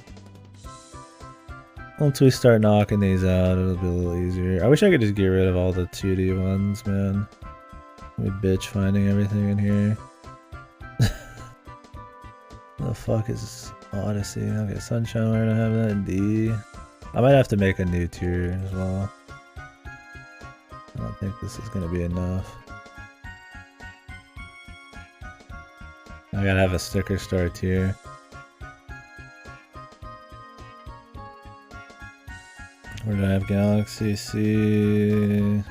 Once we start knocking these out, it'll be a little easier. I wish I could just get rid of all the 2D ones, man. We bitch finding everything in here. The fuck is Odyssey? Okay, Sunshine, we're gonna have that in D. I might have to make a new tier as well. I don't think this is gonna be enough. I gotta have a sticker star tier. Where do I have Galaxy C?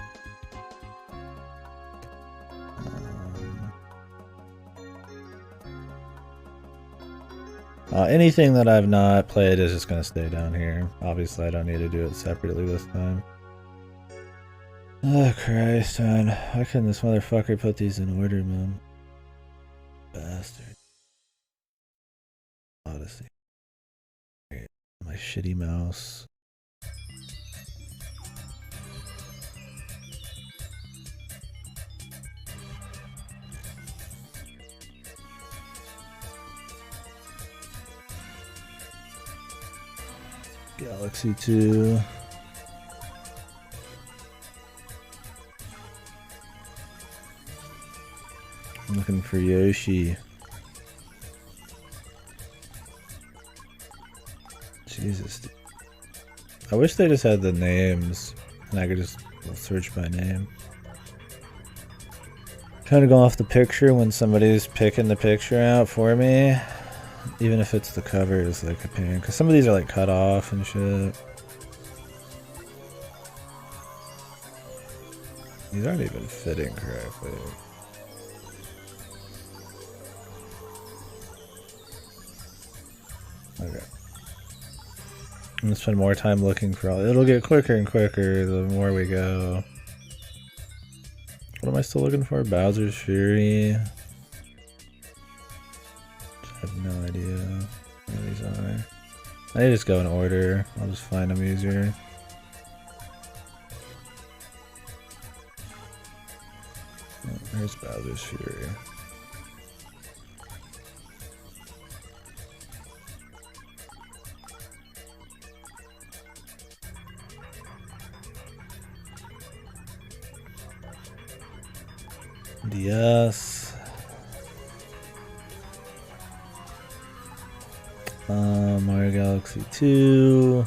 Anything that I've not played is just gonna stay down here. Obviously, I don't need to do it separately this time. Oh Christ, man. Why couldn't this motherfucker put these in order, man? Bastard. Odyssey. My shitty mouse. Galaxy 2. I'm looking for Yoshi. Jesus, dude. I wish they just had the names and I could just search by name. Trying to go off the picture when somebody's picking the picture out for me. Even if it's the cover is like a pain. Because some of these are like cut off and shit. These aren't even fitting correctly. Okay. I'm gonna spend more time looking for all. It'll get quicker and quicker the more we go. What am I still looking for? Bowser's Fury. I have no idea where these are. I need to just go in order. I'll just find them easier. Oh, there's Bowser's Fury. DS. Mario Galaxy 2.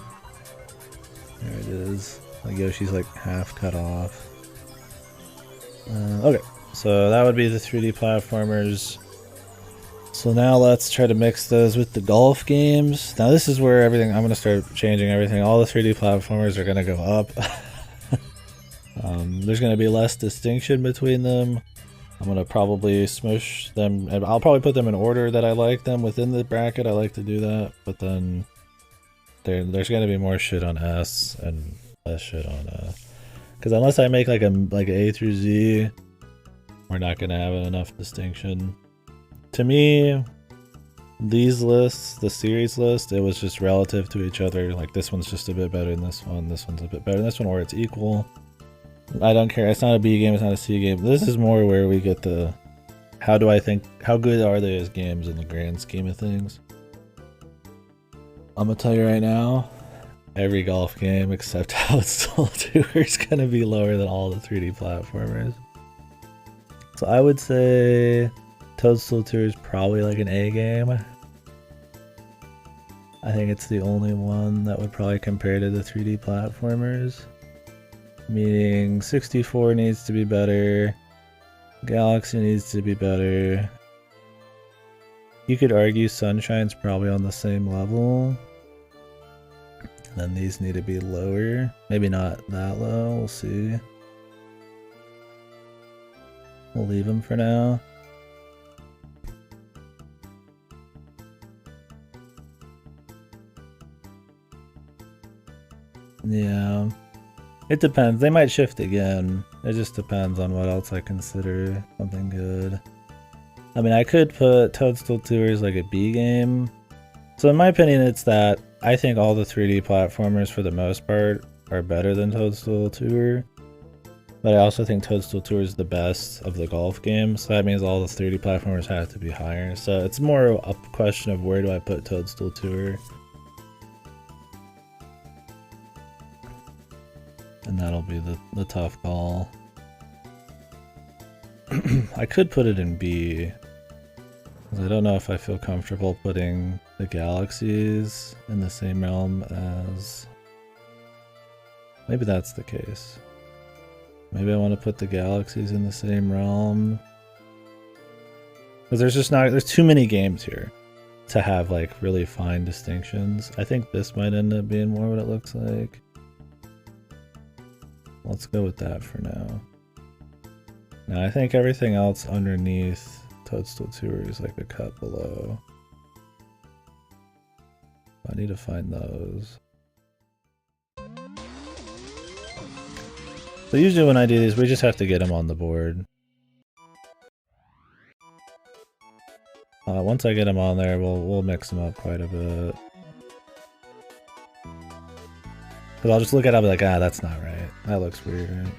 There it is. Like Yoshi's like half cut off. Okay, so that would be the 3D platformers. So now let's try to mix those with the golf games. Now this is where everything, I'm going to start changing everything. All the 3D platformers are going to go up. There's going to be less distinction between them. I'm going to probably smush them. I'll probably put them in order that I like them within the bracket. I like to do that. But then there's going to be more shit on S and less shit on because unless I make like A through Z, we're not going to have enough distinction. To me, these lists, the series list, it was just relative to each other. Like this one's just a bit better than this one. This one's a bit better than this one, or it's equal. I don't care. It's not a B game. It's not a C game. This is more where we get the how good are they as games in the grand scheme of things. I'm gonna tell you right now, every golf game except Toadstool Tour is gonna be lower than all the 3D platformers. So I would say Toadstool Tour is probably like an A game. I think it's the only one that would probably compare to the 3D platformers. Meaning 64 needs to be better, Galaxy needs to be better. You could argue Sunshine's probably on the same level. And then these need to be lower. Maybe not that low, we'll see. We'll leave them for now. Yeah. It depends. They might shift again. It just depends on what else I consider something good. I mean, I could put Toadstool Tour as like a B game. So in my opinion, it's that I think all the 3D platformers for the most part are better than Toadstool Tour. But I also think Toadstool Tour is the best of the golf games. So that means all the 3D platformers have to be higher. So it's more a question of where do I put Toadstool Tour. And that'll be the tough call. I could put it in B. I don't know if I feel comfortable putting the galaxies in the same realm as... Maybe that's the case. Maybe I want to put the galaxies in the same realm Because there's just not, there's too many games here to have like really fine distinctions. I think this might end up being more what it looks like. Let's go with that for now. Now I think everything else underneath Toadstool Tour is like a cut below. I need to find those. So usually when I do these, we just have to get them on the board. Once I get them on there, we'll mix them up quite a bit. Cause I'll just look at it and be like, ah, that's not right. That looks weird, right?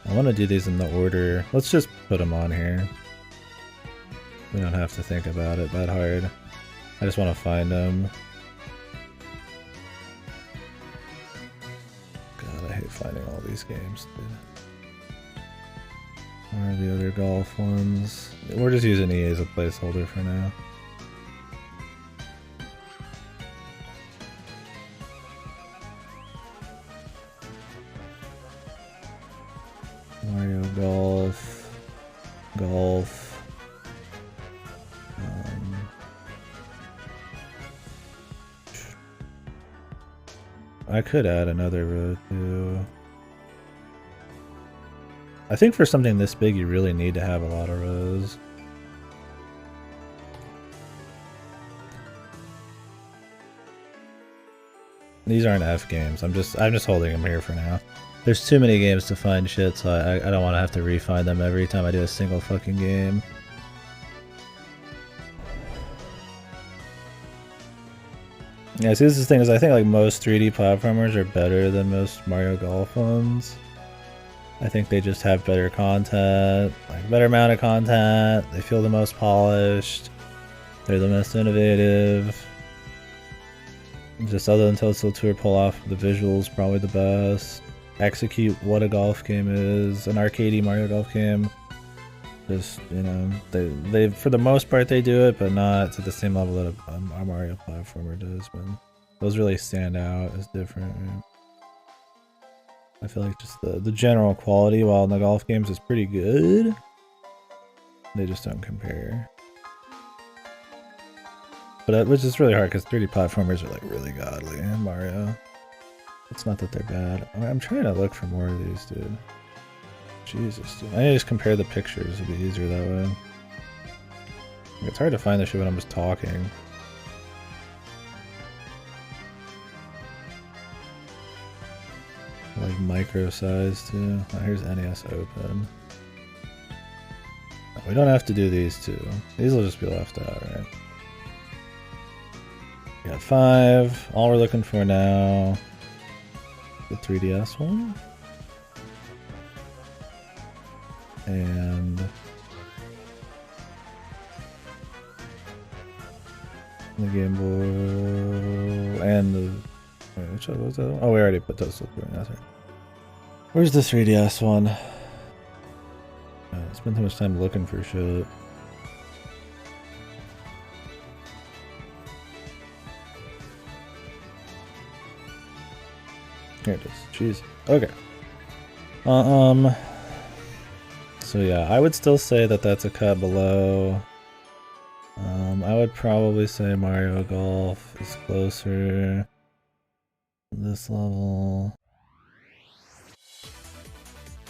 I want to do these in the order. Let's just put them on here. We don't have to think about it that hard. I just want to find them. God, I hate finding all these games, dude. Where are the other golf ones? We're just using EA as a placeholder for now. Mario Golf. Golf. I could add another road too. I think for something this big, you really need to have a lot of rows. These aren't F games. I'm just holding them here for now. There's too many games to find shit, so I don't want to have to refine them every time I do a single fucking game. Yeah, see, this is the thing is I think like most 3D platformers are better than most Mario Golf ones. I think they just have better content, like better amount of content. They feel the most polished. They're the most innovative. Just other than Toadstool Tour, pull off the visuals probably the best. Execute what a golf game is, an arcadey Mario Golf game. Just, you know, they for the most part they do it, but not to the same level that a Mario platformer does. But those really stand out as different. Right? I feel like just the general quality, while in the golf games is pretty good, they just don't compare. But which is really hard because 3D platformers are like really godly in Mario. It's not that they're bad. I'm trying to look for more of these, dude. Jesus, dude. I need to just compare the pictures. It'll be easier that way. It's hard to find this shit when I'm just talking. Like micro size too. Oh, here's NES Open. We don't have to do these two. These will just be left out, right? We got 5. All we're looking for now. The 3DS one. And the Game Boy and the wait, which one was that? Oh, we already put those. That's right. Where's the 3DS one? I spent too much time looking for shit. Here it is. Jeez. Okay. So yeah, I would still say that that's a cut below. I would probably say Mario Golf is closer to this level.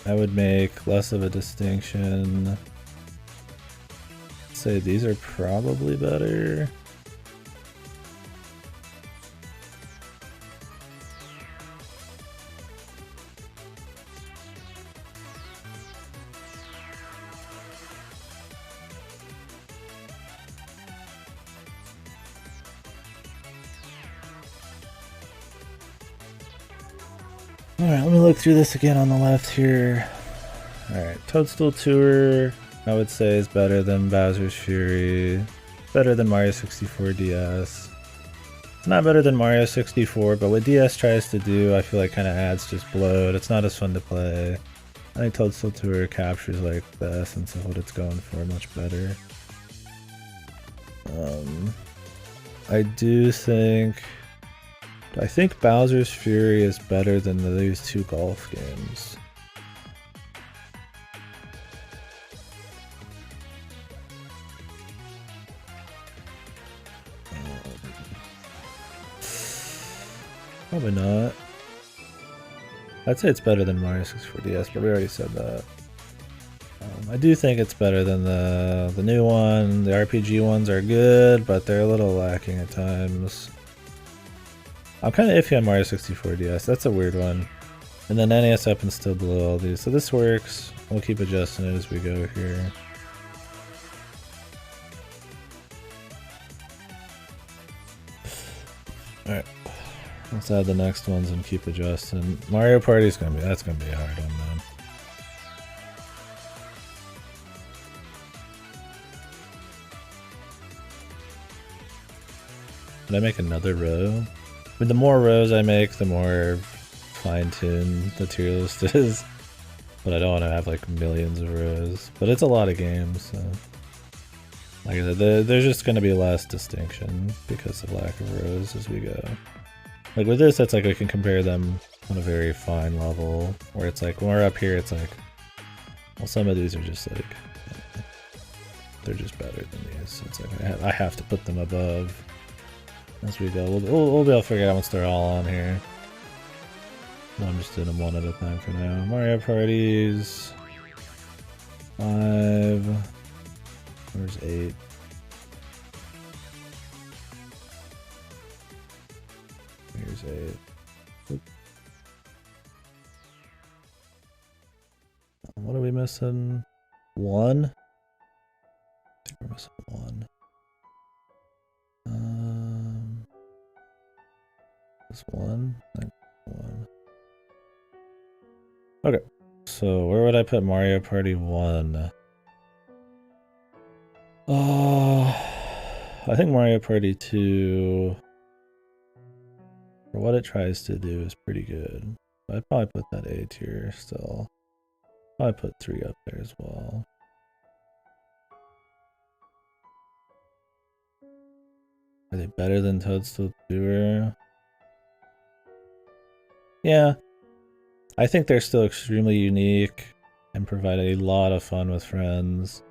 I would make less of a distinction. Say these are probably better. Alright, let me look through this again on the left here. Alright, Toadstool Tour, I would say is better than Bowser's Fury. Better than Mario 64 DS. It's not better than Mario 64, but what DS tries to do, I feel like kind of adds just bloat. It's not as fun to play. I think Toadstool Tour captures like the essence of what it's going for much better. I think Bowser's Fury is better than these two golf games. Probably not. I'd say it's better than Mario 64 DS, but we already said that. I do think it's better than the new one. The RPG ones are good, but they're a little lacking at times. I'm kind of iffy on Mario 64 DS. That's a weird one. And then NES up and still below all these. So this works. We'll keep adjusting it as we go here. Alright. Let's add the next ones and keep adjusting. Mario Party's gonna be a hard one, man. Did I make another row? I mean, the more rows I make, the more fine-tuned the tier list is. But I don't want to have like millions of rows. But it's a lot of games, so... Like I said, there's just going to be less distinction because of lack of rows as we go. Like with this, it's like I can compare them on a very fine level, where it's like, when we're up here, it's like, well, some of these are just like, they're just better than these. So it's like, I have to put them above as we go. We'll be able to figure out once they're all on here. I'm just doing them one at a time for now. Mario Parties. 5. Where's 8? Here's 8. Oop. What are we missing? 1? I think we're missing 1. This 1? I think 1. Okay, so where would I put Mario Party 1? I think Mario Party 2, for what it tries to do, is pretty good. I'd probably put that A tier still. Probably put 3 up there as well. Are they better than Toadstool Tour? Yeah. I think they're still extremely unique and provide a lot of fun with friends.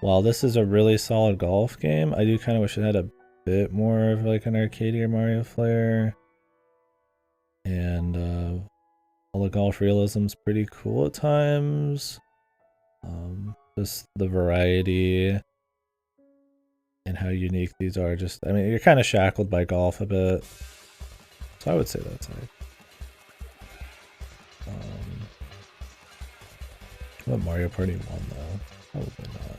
While this is a really solid golf game, I do kind of wish it had a bit more of like an arcadier Mario flair. And all the golf realism's pretty cool at times. Just the variety and how unique these are. Just, I mean, you're kind of shackled by golf a bit. So I would say that's like... what Mario Party 1 though? Probably not.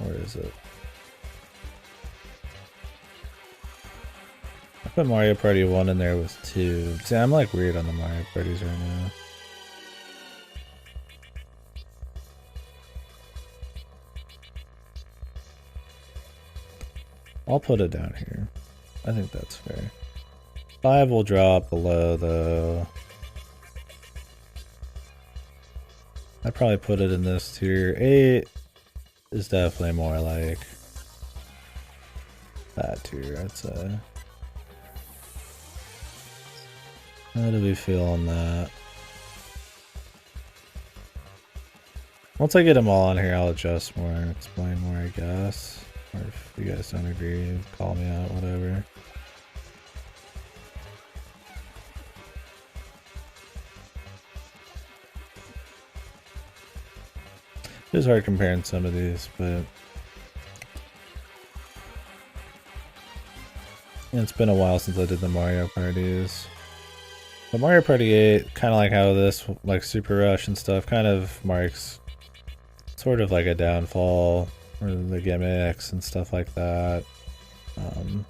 Or is it? I put Mario Party 1 in there with 2. See, I'm like weird on the Mario Parties right now. I'll put it down here. I think that's fair. 5 will drop below though. I'd probably put it in this tier. 8 is definitely more like that tier, I'd say. How do we feel on that? Once I get them all on here, I'll adjust more and explain more, I guess. Or if you guys don't agree, call me out, whatever. It's hard comparing some of these, but it's been a while since I did the Mario parties. But Mario Party 8, kind of like how this, like Super Rush and stuff, kind of marks sort of like a downfall for the gimmicks and stuff like that.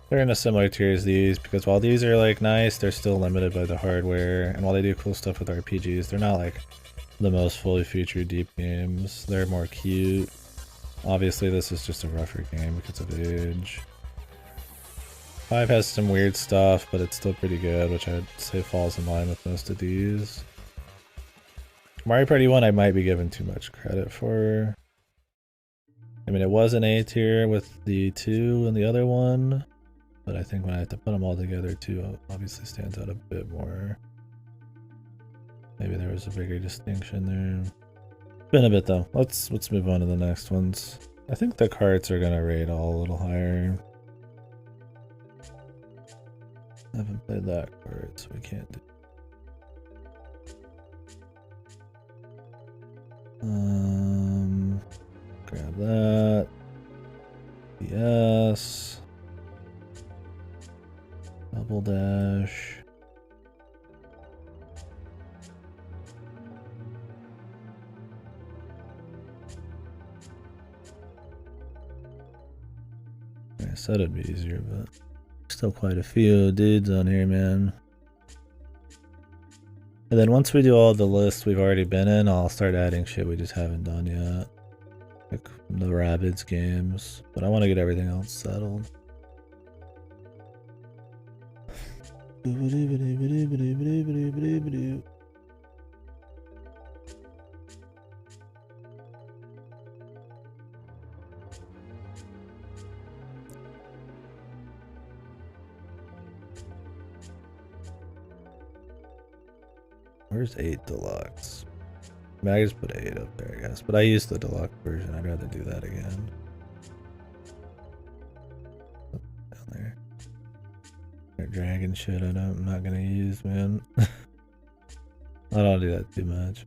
They're in a similar tier as these, because while these are like nice, they're still limited by the hardware, and while they do cool stuff with RPGs, they're not like the most fully featured deep games. They're more cute. Obviously this is just a rougher game because of age. 5 has some weird stuff, but it's still pretty good, which I'd say falls in line with most of these. Mario Party 1 I might be giving too much credit for. I mean, it was an A tier with the 2 and the other one, but I think when I have to put them all together, 2 obviously stands out a bit more. Maybe there was a bigger distinction there. Been a bit though. Let's move on to the next ones. I think the karts are gonna rate all a little higher. I haven't played that card, so we can't do. Grab that. Yes. Double dash. I said it'd be easier, but still quite a few dudes on here, man. And then once we do all the lists we've already been in, I'll start adding shit we just haven't done yet. Like the Rabbids games. But I want to get everything else settled. Where's 8 Deluxe? I mean, I just put 8 up there, I guess. But I used the Deluxe version. I'd rather do that again. Down there. Dragon shit I'm not gonna use, man. I don't do that too much.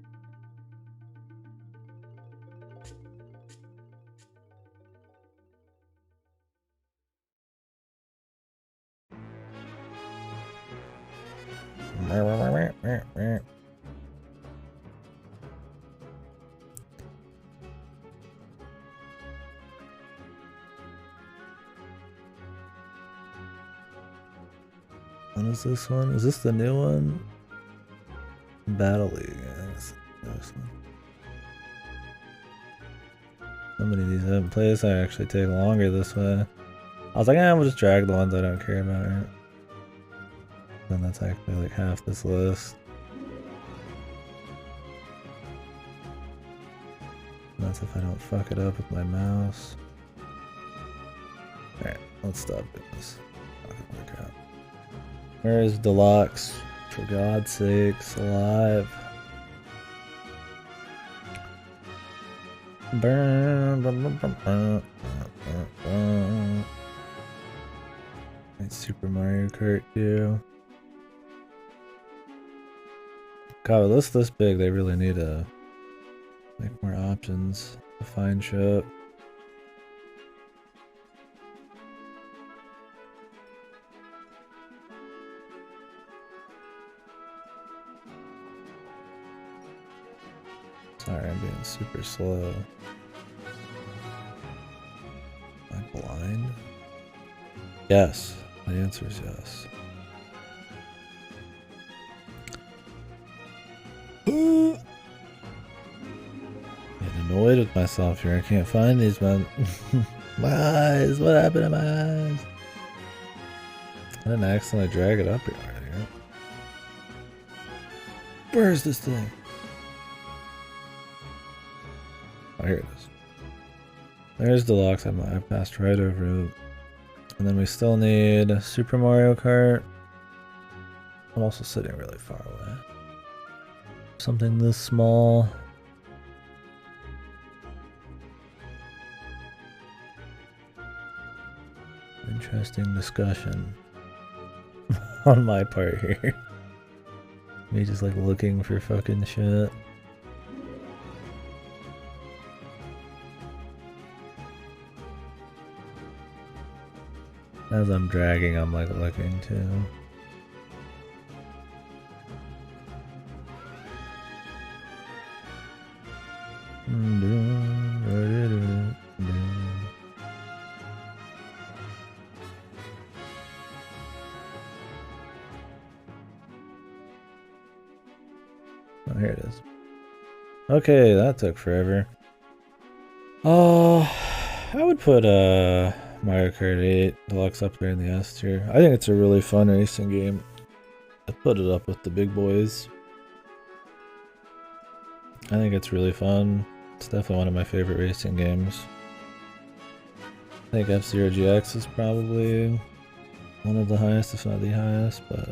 What is this one? Is this the new one? Battle League. Yeah, that's this one. So many of these I haven't played, so I actually take longer this way. I was like, we'll just drag the ones I don't care about, right? And that's actually like half this list. And that's if I don't fuck it up with my mouse. Alright, let's stop doing this. Fucking work out. Where is Deluxe? For God's sakes, alive. It's Super Mario Kart 2. God, with lists this big, they really need to make more options to find shit. Sorry, I'm being super slow. Am I blind? Yes. The answer is yes. Getting annoyed with myself here. I can't find these, man. My eyes. What happened to my eyes? I didn't accidentally drag it up here already, right? Where is this thing? Oh, here it is. There's Deluxe. I passed right over it. And then we still need Super Mario Kart. I'm also sitting really far away. Something this small. Interesting discussion on my part here. Me just like looking for fucking shit. As I'm dragging, I'm like looking too. Oh, here it is. Okay, that took forever. Oh, I would put Mario Kart 8 Deluxe up there in the S tier. I think it's a really fun racing game. I'd put it up with the big boys. I think it's really fun. It's definitely one of my favorite racing games. I think F-Zero GX is probably one of the highest, if not the highest, but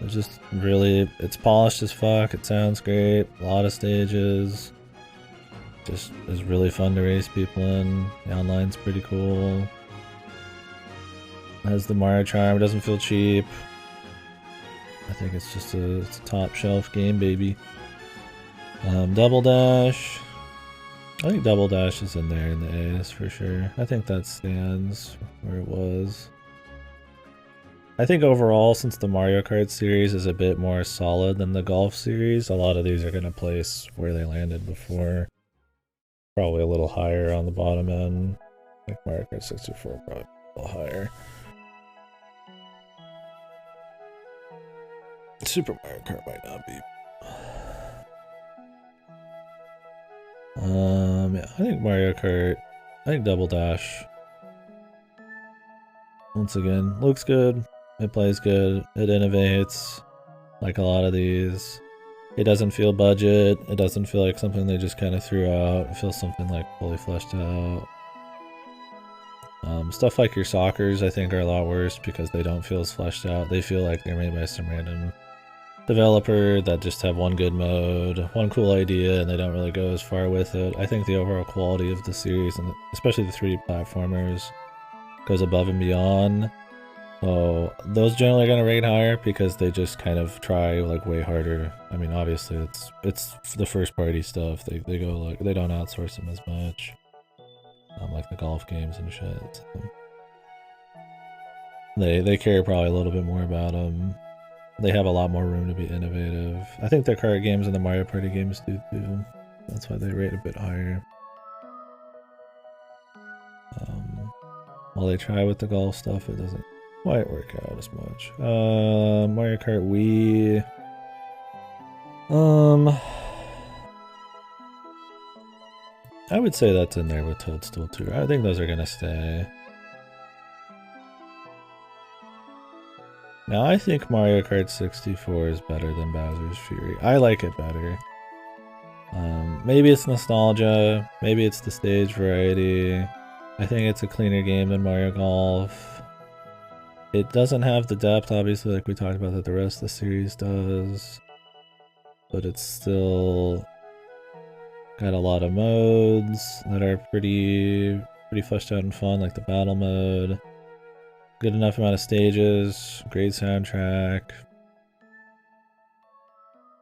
It's just really, it's polished as fuck. It sounds great. A lot of stages. Just is really fun to race people in. The online's pretty cool. It has the Mario charm. It doesn't feel cheap. I think it's just it's a top shelf game, baby. Double Dash. I think Double Dash is in there in the A's for sure. I think that stands where it was. I think overall, since the Mario Kart series is a bit more solid than the Golf series, a lot of these are going to place where they landed before. Probably a little higher on the bottom end. Like Mario Kart 64, probably a little higher. Super Mario Kart might not be. Yeah, I think Mario Kart. I think Double Dash. Once again, looks good. It plays good. It innovates. Like a lot of these. It doesn't feel budget. It doesn't feel like something they just kind of threw out. It feels something like fully fleshed out. Stuff like your Soccers, I think, are a lot worse because they don't feel as fleshed out. They feel like they're made by some random developer that just have one good mode, one cool idea, and they don't really go as far with it. I think the overall quality of the series, and especially the 3D platformers, goes above and beyond. So those generally are going to rate higher because they just kind of try like way harder. I mean, obviously it's the first party stuff. They go like they don't outsource them as much, like the golf games and shit. So they care probably a little bit more about them. They have a lot more room to be innovative. I think their kart games and the Mario Party games do too. That's why they rate a bit higher. While they try with the golf stuff, it doesn't quite work out as much. Mario Kart Wii. I would say that's in there with Toadstool too. I think those are gonna stay. Now I think Mario Kart 64 is better than Bowser's Fury. I like it better. Maybe it's nostalgia, maybe it's the stage variety. I think it's a cleaner game than Mario Golf. It doesn't have the depth, obviously, like we talked about, that the rest of the series does. But it's still got a lot of modes that are pretty fleshed out and fun, like the battle mode. Good enough amount of stages, great soundtrack.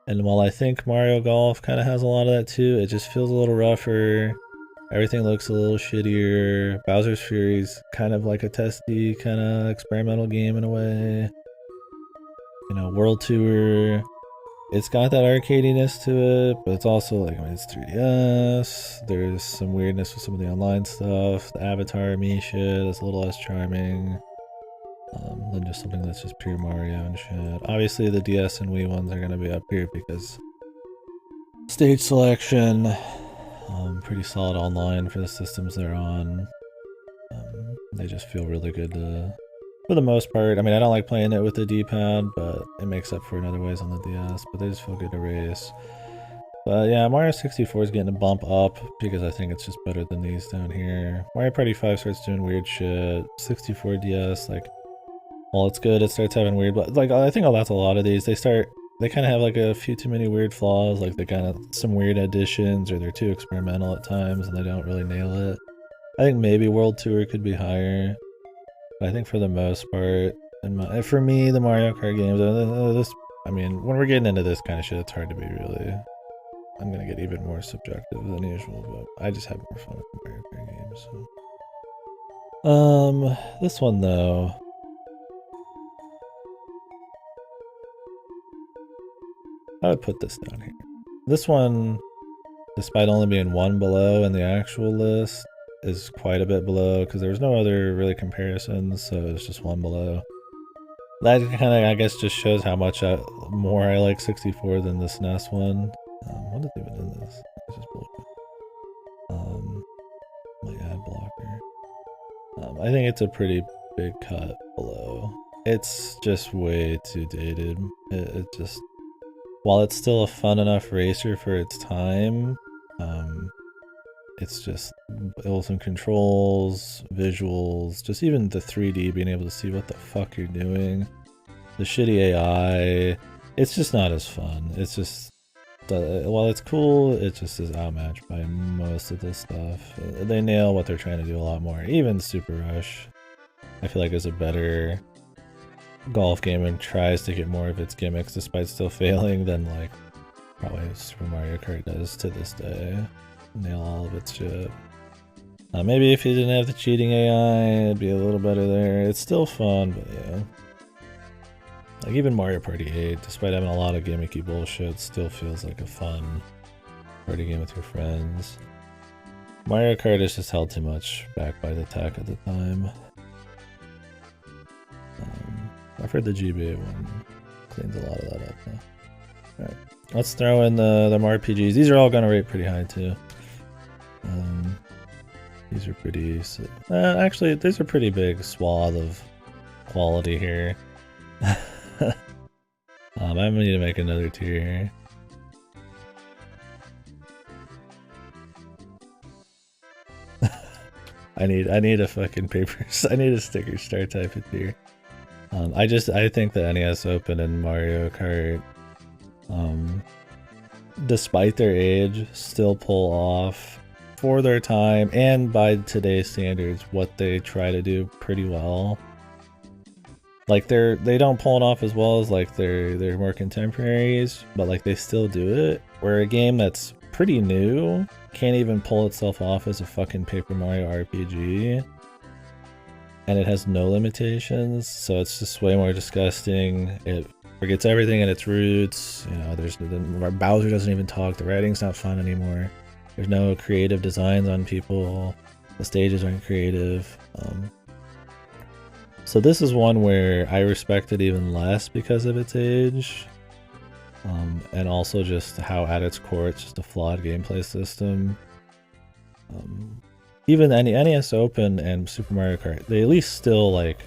And while I think Mario Golf kind of has a lot of that too, it just feels a little rougher. Everything looks a little shittier. Bowser's Fury's kind of like a testy, kind of experimental game in a way. You know, World Tour, it's got that arcadiness to it, but it's also like, I mean, it's 3DS. There's some weirdness with some of the online stuff. The Avatar me shit is a little less charming than just something that's just pure Mario and shit. Obviously, the DS and Wii ones are going to be up here because stage selection, pretty solid online for the systems they're on. They just feel really good for the most part. I mean, I don't like playing it with the D-pad, but it makes up for it in other ways on the DS, but they just feel good to race. But yeah, Mario 64 is getting a bump up because I think it's just better than these down here. Mario Party 5 starts doing weird shit. 64 DS, like, well, it's good, it starts having weird, but like, I think that's a lot of these. They kind of have like a few too many weird flaws, like they kind of, some weird additions, or they're too experimental at times and they don't really nail it. I think maybe World Tour could be higher, but I think for the most part, and for me, the Mario Kart games, I mean, when we're getting into this kind of shit, it's hard to be really, I'm gonna get even more subjective than usual, but I just have more fun with the Mario Kart games, so. This one though, I would put this down here. This one, despite only being one below in the actual list, is quite a bit below because there's no other really comparisons, so it's just one below. That kind of, I guess, just shows how much more I like 64 than the SNES one. What is even in this? It's just bullshit. My ad blocker. I think it's a pretty big cut below. It's just way too dated. It just, while it's still a fun enough racer for its time, it's just awesome controls, visuals, just even the 3D, being able to see what the fuck you're doing. The shitty AI, it's just not as fun. It's just, while it's cool, it just is outmatched by most of this stuff. They nail what they're trying to do a lot more. Even Super Rush, I feel like, is a better golf game and tries to get more of its gimmicks despite still failing than like probably Super Mario Kart does to this day. Nail all of its shit. Maybe if you didn't have the cheating AI, it'd be a little better there. It's still fun, but yeah. Like even Mario Party 8, despite having a lot of gimmicky bullshit, still feels like a fun party game with your friends. Mario Kart is just held too much back by the tech at the time. I've heard the GB one cleans a lot of that up now. Alright, let's throw in the RPGs. These are all gonna rate pretty high too. These are pretty... actually, there's a pretty big swath of quality here. I'm gonna need to make another tier here. I need a fucking paper. I need a sticker star type of tier. I think the NES Open and Mario Kart, despite their age, still pull off for their time and by today's standards what they try to do pretty well. Like they don't pull it off as well as like their more contemporaries, but like they still do it. Where a game that's pretty new can't even pull itself off as a fucking Paper Mario RPG, and it has no limitations, so it's just way more disgusting. It forgets everything at its roots. You know, Bowser doesn't even talk. The writing's not fun anymore. There's no creative designs on people. The stages aren't creative. So this is one where I respect it even less because of its age. And also just how at its core it's just a flawed gameplay system. Even the NES Open and Super Mario Kart, they at least still like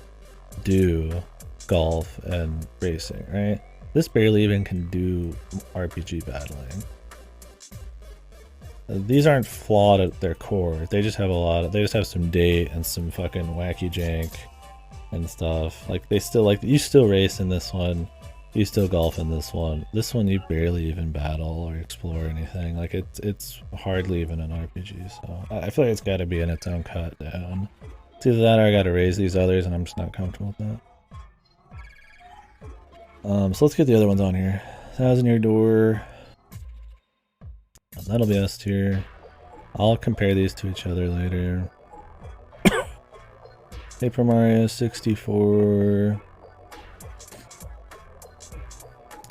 do golf and racing, right? This barely even can do RPG battling. These aren't flawed at their core. They just have they just have some date and some fucking wacky jank and stuff. Like they still you still race in this one. You still golf in this one. This one you barely even battle or explore anything. Like it's hardly even an RPG. So I feel like it's got to be in its own cut down. It's either that or I got to raise these others, and I'm just not comfortable with that. So let's get the other ones on here. 1,000-Year Door. That'll be S tier. I'll compare these to each other later. Paper Mario 64.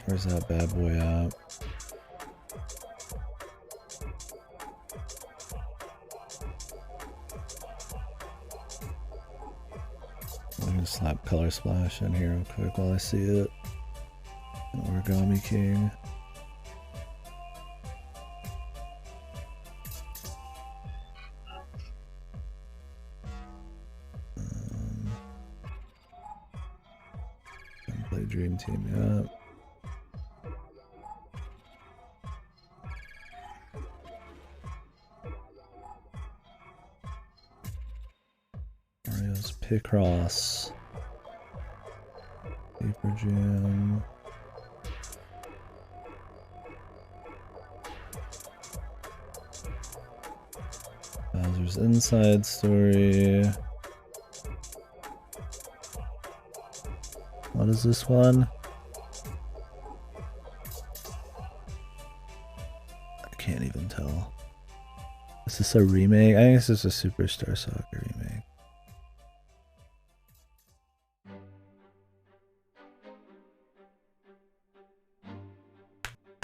Where's that bad boy at? I'm gonna slap Color Splash in here real quick while I see it. Origami King. Play Dream Team, yeah. Mario's Picross. Paper Jam. Bowser's Inside Story. What is this one? I can't even tell. Is this a remake? I think this is a Superstar Soccer remake.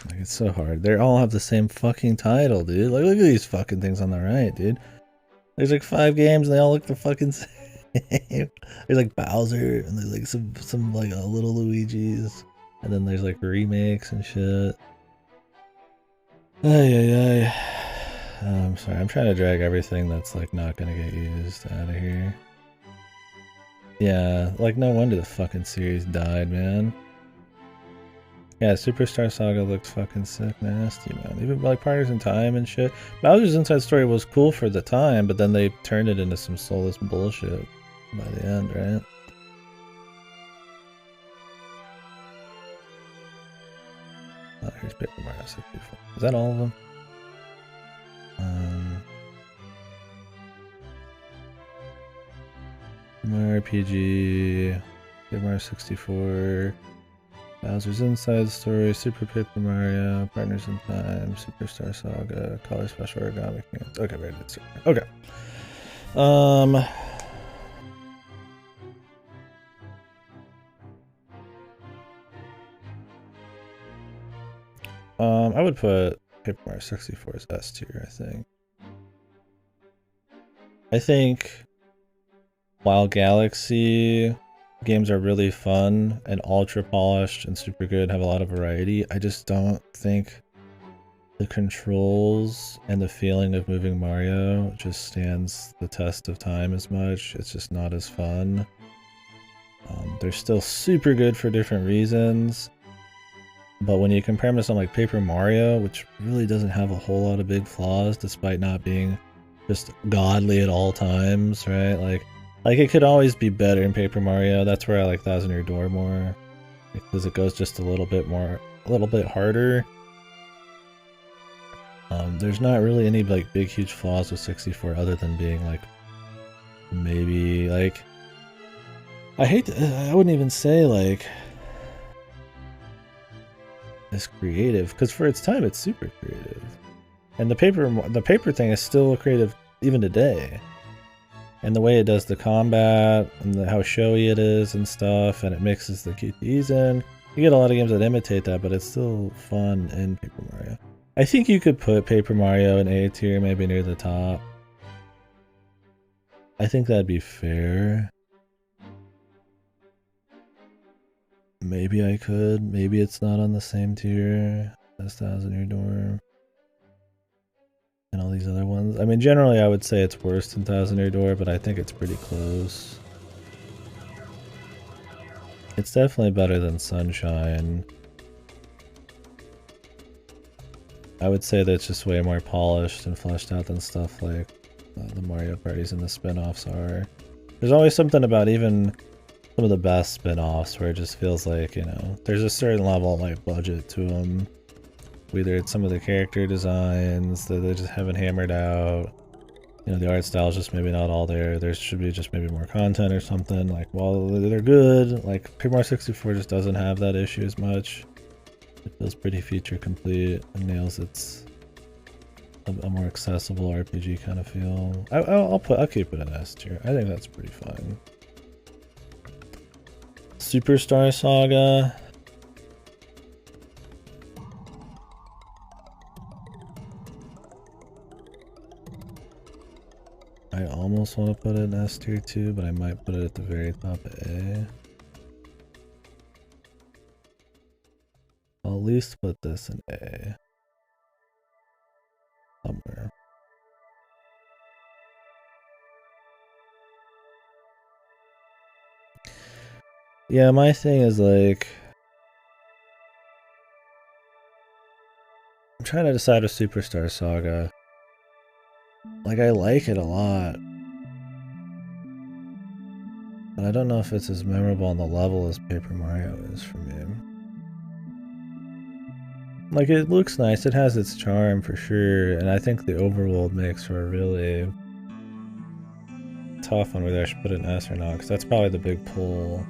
Like, it's so hard. They all have the same fucking title, dude. Like, look at these fucking things on the right, dude. There's like 5 games and they all look the fucking same. There's like Bowser and there's like some like little Luigi's, and then there's like remakes and shit. Ay. I'm sorry, I'm trying to drag everything that's like not gonna get used out of here. Yeah, like no wonder the fucking series died, man. Yeah, Superstar Saga looks fucking sick nasty, man. Even like Partners in Time and shit. Bowser's Inside Story was cool for the time, but then they turned it into some soulless bullshit by the end, right? here's Paper Mario 64. Is that all of them? Mario RPG, Paper Mario 64, Bowser's Inside Story, Super Paper Mario, Partners in Time, Superstar Saga, Color Special Origami King. Okay, very good. Okay. I would put Paper Mario 64 as S tier, I think. I think while Galaxy games are really fun and ultra polished and super good, have a lot of variety, I just don't think the controls and the feeling of moving Mario just stands the test of time as much. It's just not as fun. They're still super good for different reasons, but when you compare them to something like Paper Mario, which really doesn't have a whole lot of big flaws despite not being just godly at all times, right? Like it could always be better in Paper Mario. That's where I like Thousand Year Door more, because it goes just a little bit harder. There's not really any like big huge flaws with 64 other than being like maybe like I wouldn't even say like it's creative, because for its time it's super creative, and the paper thing is still creative even today. And the way it does the combat, and how showy it is and stuff, and it mixes the QTEs in. You get a lot of games that imitate that, but it's still fun in Paper Mario. I think you could put Paper Mario in A tier, maybe near the top. I think that'd be fair. Maybe I could. Maybe it's not on the same tier as Thousand Year Door and all these other ones. I mean, generally I would say it's worse than Thousand Year Door, but I think it's pretty close. It's definitely better than Sunshine. I would say that it's just way more polished and fleshed out than stuff like the Mario parties and the spin-offs are. There's always something about even some of the best spin-offs where it just feels like, you know, there's a certain level of like budget to them. Whether it's some of the character designs that they just haven't hammered out. You know, the art style is just maybe not all there. There should be just maybe more content or something. Like, while they're good, like Paper Mario 64 just doesn't have that issue as much. It feels pretty feature complete and nails its a more accessible RPG kind of feel. I'll keep it in S tier. I think that's pretty fine. Superstar Saga. I almost want to put it in S tier too, but I might put it at the very top of A. I'll at least put this in A. Somewhere. Yeah, my thing is like, I'm trying to decide with Superstar Saga. Like, I like it a lot, but I don't know if it's as memorable on the level as Paper Mario is for me. Like, it looks nice, it has its charm for sure, and I think the overworld makes for a really tough one whether I should put it in S or not, because that's probably the big pull.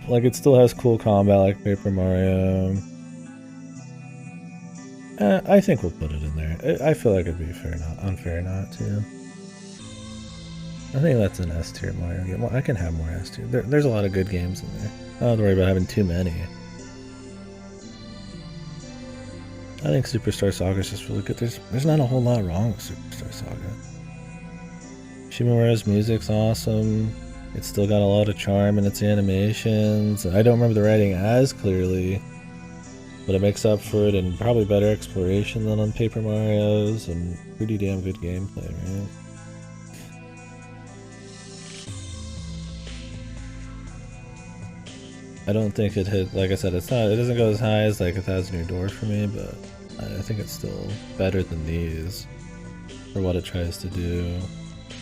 Like, it still has cool combat like Paper Mario. I think we'll put it in there. I feel like it'd be unfair not to. I think that's an S tier Mario game. Well, I can have more S tier. There's a lot of good games in there. I don't have to worry about having too many. I think Superstar Saga is just really good. There's not a whole lot wrong with Superstar Saga. Shimamura's music's awesome. It's still got a lot of charm in its animations. I don't remember the writing as clearly, but it makes up for it in probably better exploration than on Paper Mario's, and pretty damn good gameplay, right? I don't think it hit, like I said, it doesn't go as high as like 1,000 Year Door for me, but I think it's still better than these for what it tries to do.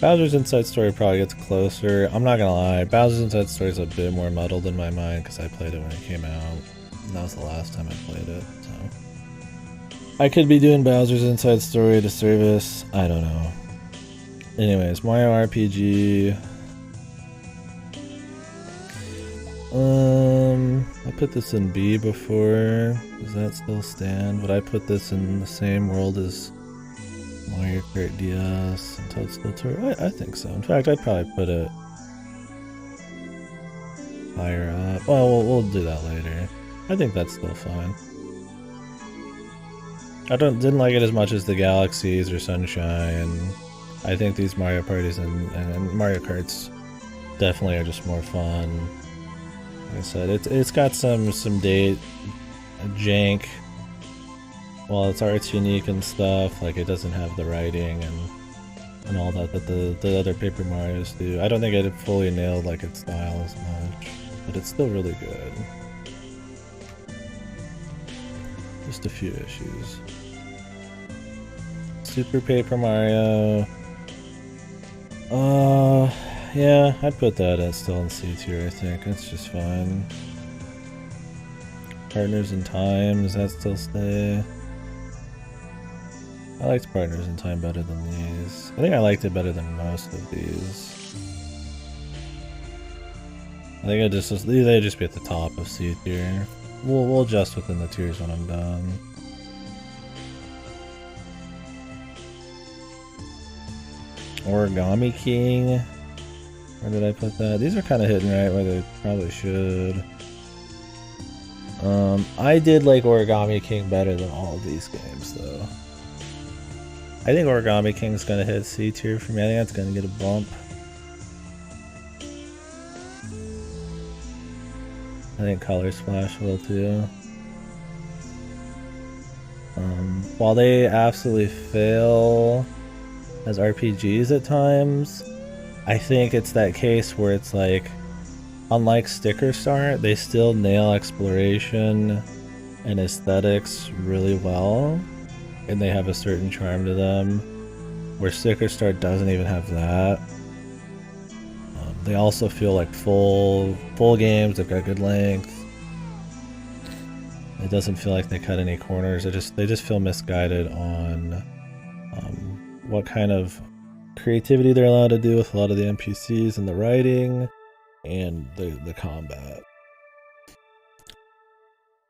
Bowser's Inside Story probably gets closer. I'm not gonna lie, Bowser's Inside Story is a bit more muddled in my mind because I played it when it came out. And that was the last time I played it, so. I could be doing Bowser's Inside Story to service. I don't know. Anyways, Mario RPG. I put this in B before. Does that still stand? Would I put this in the same world as Mario Kart DS and Toadstool Tour? I think so. In fact, I'd probably put it higher up. Well, we'll do that later. I think that's still fine. I didn't like it as much as the Galaxies or Sunshine. I think these Mario Parties and Mario Karts definitely are just more fun. Like I said, it's got some date jank. While its art's unique and stuff, like it doesn't have the writing and all that the other Paper Marios do. I don't think it fully nailed like its style as much, but it's still really good. Just a few issues. Super Paper Mario. Yeah, I'd put that as still in C tier, I think. It's just fine. Partners in Time, does that still stay? I liked Partners in Time better than these. I think I liked it better than most of these. I think they just be at the top of C tier. We'll adjust within the tiers when I'm done. Origami King. Where did I put that? These are kind of hitting right where they probably should. I did like Origami King better than all of these games, though. I think Origami King's gonna hit C tier for me. I think that's gonna get a bump. I think Color Splash will too. While they absolutely fail as RPGs at times, I think it's that case where it's like, unlike Sticker Star, they still nail exploration and aesthetics really well, and they have a certain charm to them, where Sticker Star doesn't even have that. They also feel like full games. They've got good length. It doesn't feel like they cut any corners. They just feel misguided on what kind of creativity they're allowed to do with a lot of the NPCs and the writing and the combat.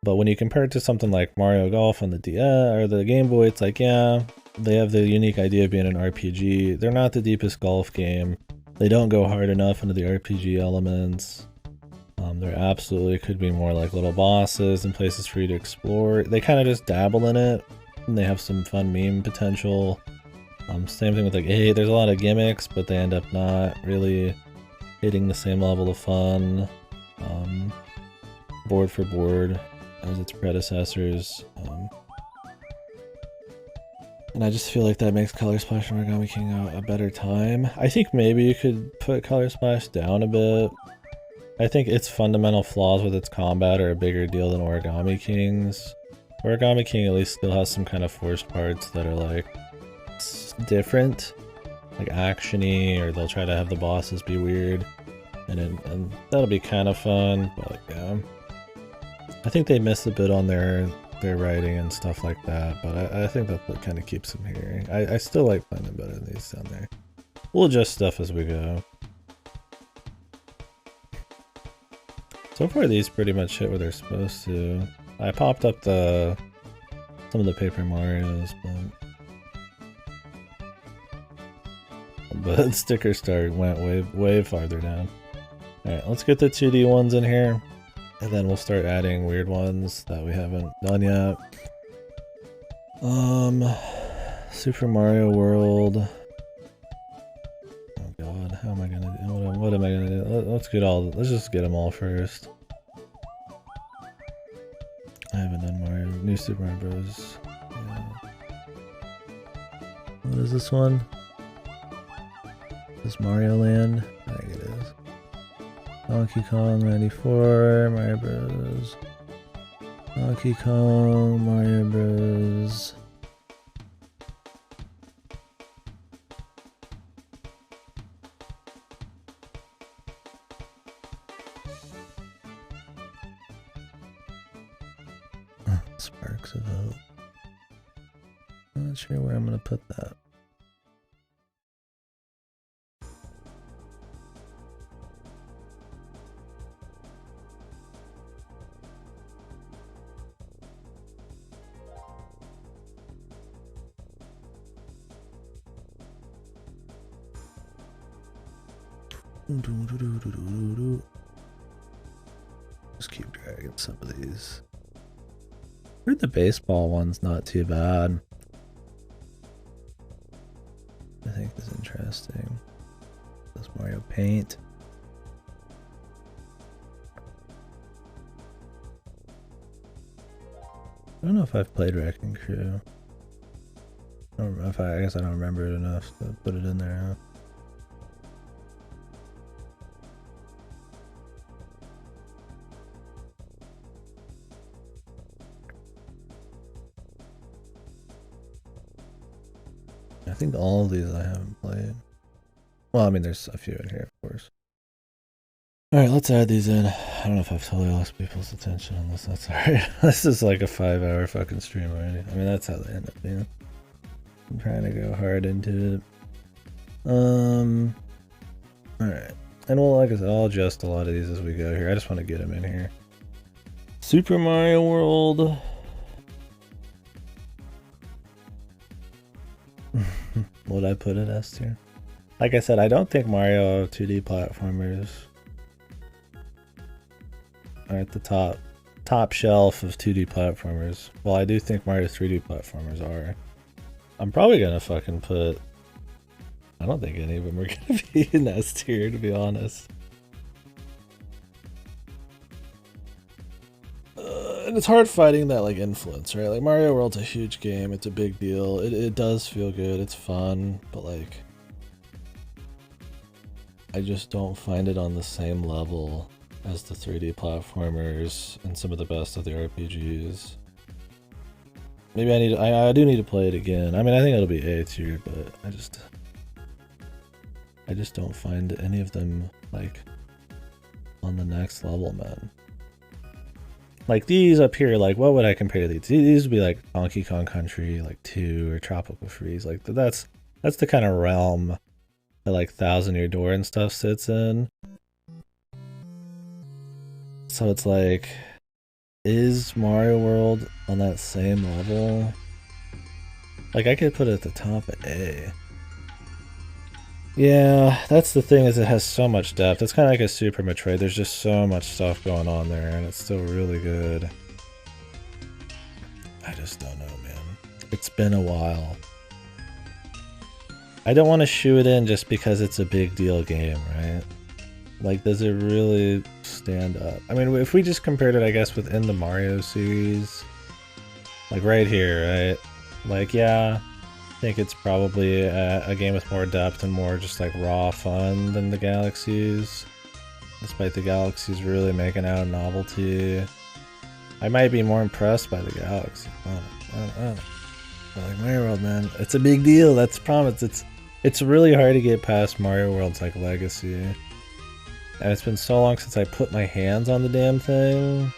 But when you compare it to something like Mario Golf on the DS or the Game Boy, it's like, yeah, they have the unique idea of being an RPG. They're not the deepest golf game. They don't go hard enough into the RPG elements. There absolutely could be more like little bosses and places for you to explore. They kind of just dabble in it, and they have some fun meme potential. Same thing with like 8. There's a lot of gimmicks, but they end up not really hitting the same level of fun, board for board, as its predecessors. And I just feel like that makes Color Splash and Origami King a better time. I think maybe you could put Color Splash down a bit. I think its fundamental flaws with its combat are a bigger deal than Origami King's. Origami King at least still has some kind of forced parts that are like different, like actiony, or they'll try to have the bosses be weird, and that'll be kind of fun. But yeah, I think they miss a bit on their writing and stuff like that. But I think that's what kind of keeps them here. I still like playing them better than these down there. We'll adjust stuff as we go. So far, these pretty much hit where they're supposed to. I popped up some of the Paper Marios, but Sticker Star went way farther down. Alright, let's get the 2D ones in here, and then we'll start adding weird ones that we haven't done yet. Super Mario World. Oh god, how am I gonna do? What am I gonna do? Let's just get them all first. I haven't done Mario. New Super Mario Bros. Yeah. What is this one? This Mario Land? I think it is. Donkey Kong 94, Mario Bros. Donkey Kong, Mario Bros. Sparks of hope. I'm not sure where I'm gonna put that. Just keep dragging some of these. I heard the baseball one's not too bad. I think is interesting. This Mario Paint. I don't know if I've played Wrecking Crew. I guess I don't remember it enough to put it in there. Huh? I think all of these I haven't played. Well, I mean, there's a few in here, of course. Alright, let's add these in. I don't know if I've totally lost people's attention on this. That's alright. This is like a 5-hour fucking stream already. I mean, that's how they end up being. I'm trying to go hard into it. Alright. And well, like I said, I'll adjust a lot of these as we go here. I just want to get them in here. Super Mario World. Would I put it S tier? Like I said, I don't think Mario 2D platformers are at the top shelf of 2D platformers. Well, I do think Mario 3D platformers are. I'm probably gonna fucking put... I don't think any of them are gonna be in S tier, to be honest. And it's hard fighting that like influence, right? Like Mario World's a huge game, it's a big deal. It does feel good, it's fun, but like I just don't find it on the same level as the 3D platformers and some of the best of the RPGs. Maybe I do need to play it again. I mean, I think it'll be A tier, but I just don't find any of them like on the next level, man. Like these up here, like what would I compare to these? These would be like Donkey Kong Country, like 2 or Tropical Freeze. Like that's the kind of realm that like Thousand Year Door and stuff sits in. So it's like, is Mario World on that same level? Like I could put it at the top of A. Yeah, that's the thing, is it has so much depth. It's kind of like a Super Metroid. There's just so much stuff going on there, and it's still really good. I just don't know, man. It's been a while. I don't want to shoo it in just because it's a big deal game, right? Like, does it really stand up? I mean, if we just compared it, I guess, within the Mario series, like right here, right? Like, yeah, I think it's probably a game with more depth and more just like raw fun than the Galaxies. Despite the Galaxies really making out a novelty. I might be more impressed by the Galaxy. I don't know. But like Mario World, man, it's a big deal. That's promise. It's really hard to get past Mario World's like legacy. And it's been so long since I put my hands on the damn thing.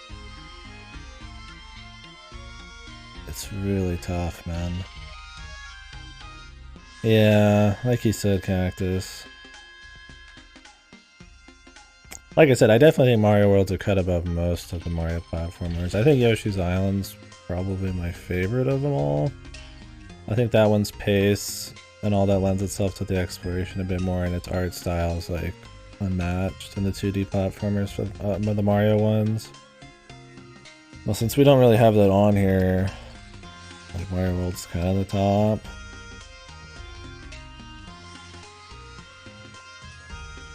It's really tough, man. Yeah, like you said, Cactus. Like I said, I definitely think Mario World's a cut above most of the Mario platformers. I think Yoshi's Island's probably my favorite of them all. I think that one's pace and all that lends itself to the exploration a bit more, and its art style is like unmatched in the 2D platformers for the Mario ones. Well, since we don't really have that on here, like Mario World's kind of the top.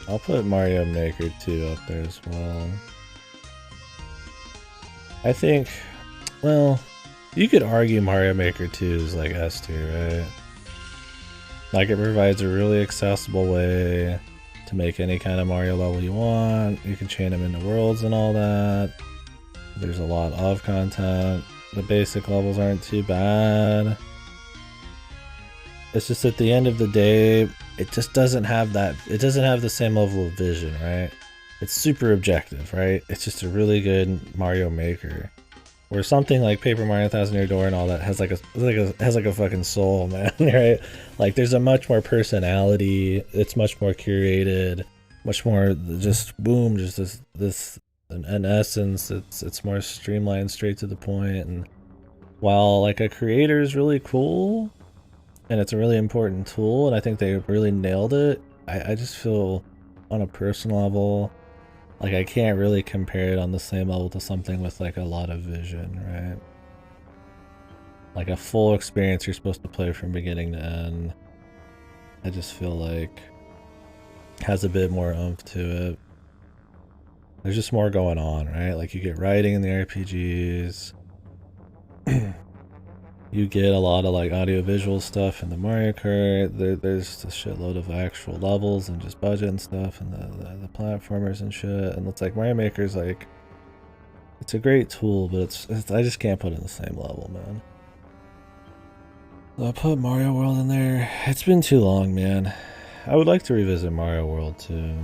I'll put Mario Maker 2 up there as well. I think, well, you could argue Mario Maker 2 is like S tier, right? Like it provides a really accessible way to make any kind of Mario level you want. You can chain them into worlds and all that. There's a lot of content. The basic levels aren't too bad. It's just at the end of the day, it just doesn't have that, it doesn't have the same level of vision, right? It's super objective, right? It's just a really good Mario Maker. Where something like Paper Mario Thousand Year Door and all that has like a fucking soul, man, right? Like there's a much more personality. It's much more curated, much more just boom, just this an essence. It's more streamlined, straight to the point. And while like a creator is really cool, and it's a really important tool, and I think they really nailed it, I just feel on a personal level like I can't really compare it on the same level to something with like a lot of vision, right? Like a full experience you're supposed to play from beginning to end. I just feel like has a bit more oomph to it. There's just more going on, right? Like you get writing in the RPGs. You get a lot of like audio-visual stuff in the Mario Kart. There's a shitload of actual levels and just budget and stuff, and the platformers and shit. And it's like Mario Maker's like, it's a great tool, but it's I just can't put it in the same level, man. I'll put Mario World in there. It's been too long, man. I would like to revisit Mario World too.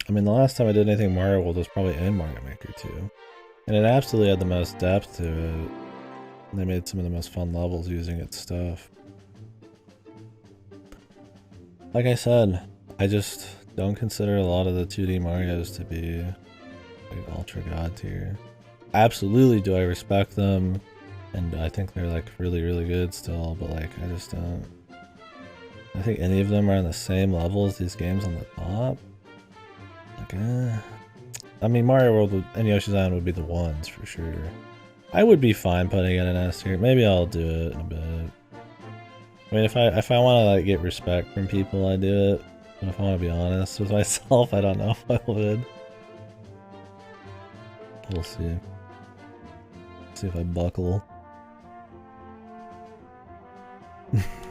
I mean, the last time I did anything Mario World was probably in Mario Maker 2. And it absolutely had the most depth to it. They made some of the most fun levels using its stuff. Like I said, I just don't consider a lot of the 2D Marios to be like ultra god tier. Absolutely do I respect them, and I think they're like really, really good still, but like I just don't. I think any of them are on the same level as these games on the top. Like, I mean, Mario World and Yoshi's Island would be the ones for sure. I would be fine putting it in S tier. Maybe I'll do it in a bit. I mean, if I want to like get respect from people, I do it. But if I want to be honest with myself, I don't know if I would. We'll see. See if I buckle.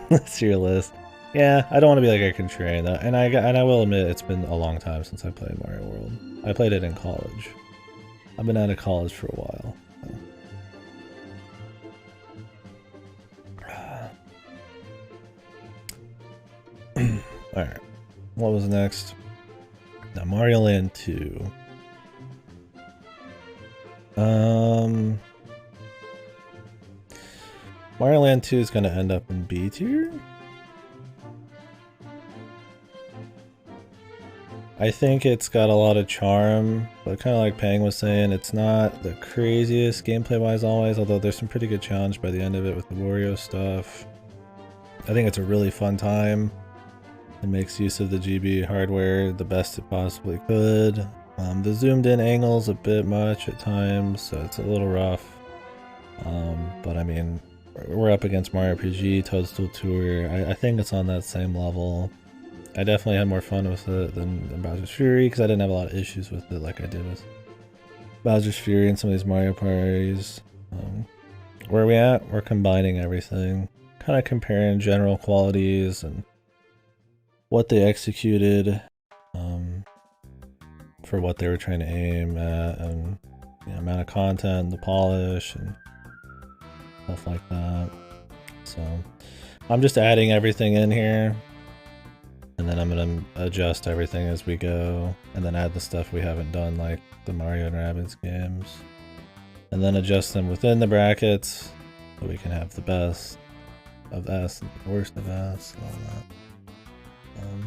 That's your list. Yeah, I don't want to be like a contrarian though, and I will admit it's been a long time since I played Mario World. I played it in college. I've been out of college for a while. Alright. What was next? Now Mario Land 2. Mario Land 2 is gonna end up in B tier? I think it's got a lot of charm, but kind of like Pang was saying, it's not the craziest gameplay-wise always, although there's some pretty good challenge by the end of it with the Wario stuff. I think it's a really fun time. It makes use of the GB hardware the best it possibly could. The zoomed-in angle's a bit much at times, so it's a little rough. But I mean, we're up against Mario RPG, Toadstool Tour. I think it's on that same level. I definitely had more fun with it than Bowser's Fury, because I didn't have a lot of issues with it like I did with Bowser's Fury and some of these Mario parties. Where are we at? We're combining everything. Kind of comparing general qualities and what they executed for what they were trying to aim at, and the amount of content, the polish, and stuff like that. So I'm just adding everything in here. And then I'm going to adjust everything as we go, and then add the stuff we haven't done, like the Mario and Rabbids games. And then adjust them within the brackets, so we can have the best of S and the worst of S and all that.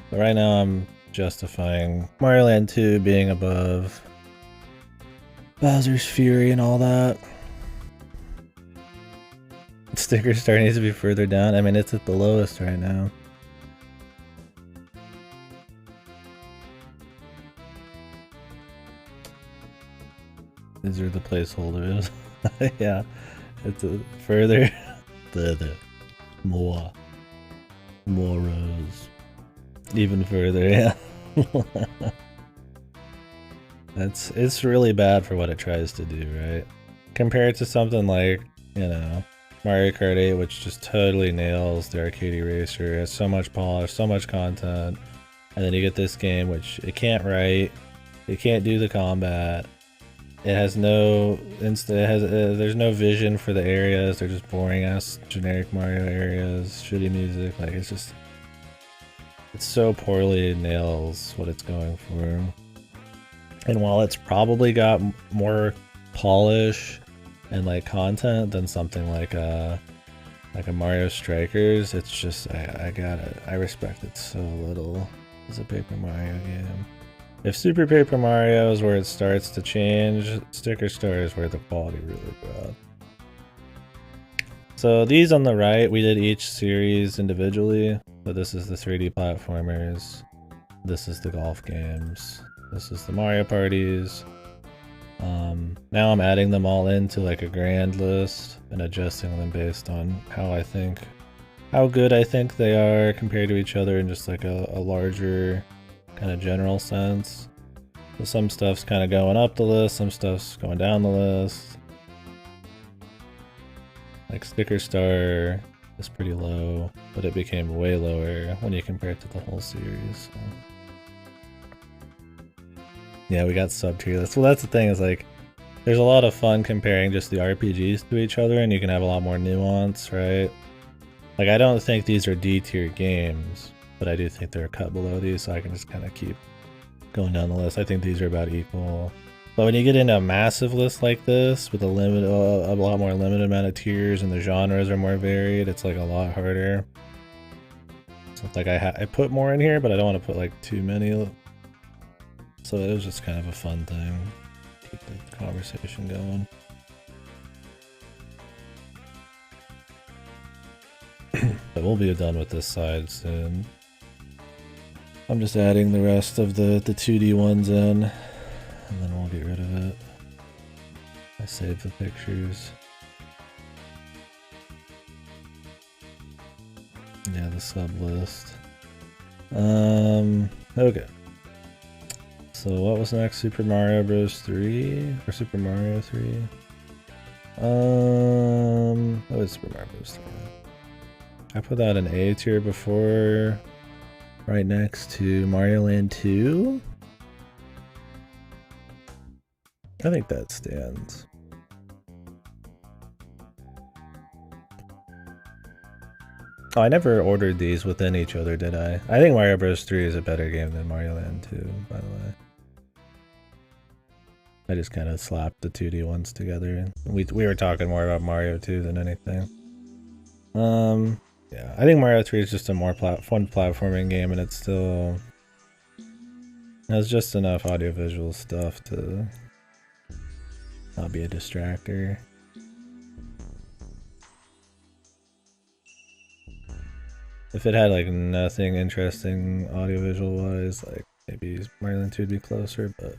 But right now I'm justifying Mario Land 2 being above Bowser's Fury and all that. Sticker star needs to be further down. I mean, it's at the lowest right now. These are the placeholders. Yeah, it's a further. More rows. Even further, yeah. It's really bad for what it tries to do, right? Compared to something like, you know, Mario Kart 8, which just totally nails the arcade racer. It has so much polish, so much content. And then you get this game, which it can't write, it can't do the combat. It has no there's no vision for the areas. They're just boring ass generic Mario areas, shitty music. Like it's so poorly nails what it's going for. And while it's probably got more polish and like content than something like a Mario Strikers, it's just I respect it so little as a Paper Mario game. If Super Paper Mario is where it starts to change, Sticker Star is where the quality really dropped. So these on the right, we did each series individually. So this is the 3D platformers. This is the golf games. This is the Mario parties. Now I'm adding them all into like a grand list and adjusting them based on how good I think they are compared to each other in just like a larger kind of general sense. So some stuff's kind of going up the list, some stuff's going down the list. Like Sticker Star is pretty low, but it became way lower when you compare it to the whole series. So. Yeah, we got sub-tier lists. Well, that's the thing, is like, there's a lot of fun comparing just the RPGs to each other, and you can have a lot more nuance, right? Like, I don't think these are D-tier games, but I do think they're a cut below these, so I can just kind of keep going down the list. I think these are about equal. But when you get into a massive list like this, with a lot more limited amount of tiers, and the genres are more varied, it's like a lot harder. So it's like I put more in here, but I don't want to put like too many. So it was just kind of a fun thing. Keep the conversation going. But we'll be done with this side soon. I'm just adding the rest of the 2D ones in, and then we'll get rid of it. I saved the pictures. Yeah, the sub list. Okay. So what was next? Super Mario Bros. 3? Or Super Mario 3? What was Super Mario Bros. 3? I put that in A tier before, right next to Mario Land 2. I think that stands. Oh, I never ordered these within each other, did I? I think Mario Bros. 3 is a better game than Mario Land 2, by the way. I just kind of slapped the 2D ones together. We were talking more about Mario 2 than anything. Yeah, I think Mario 3 is just a more fun platforming game, and it still has just enough audiovisual stuff to not be a distractor. If it had like nothing interesting audiovisual wise, like maybe Mario Land 2 would be closer, but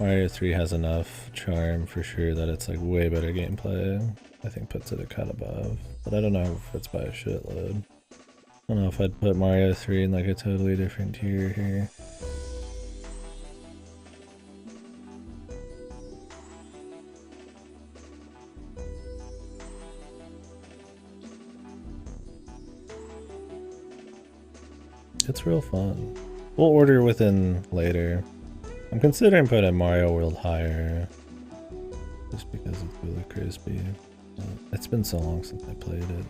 Mario 3 has enough charm for sure that it's like way better gameplay. I think puts it a cut above, but I don't know if it's by a shitload. I don't know if I'd put Mario 3 in like a totally different tier here. It's real fun. We'll order within later. I'm considering putting Mario World higher, just because it's really crispy. It's been so long since I played it.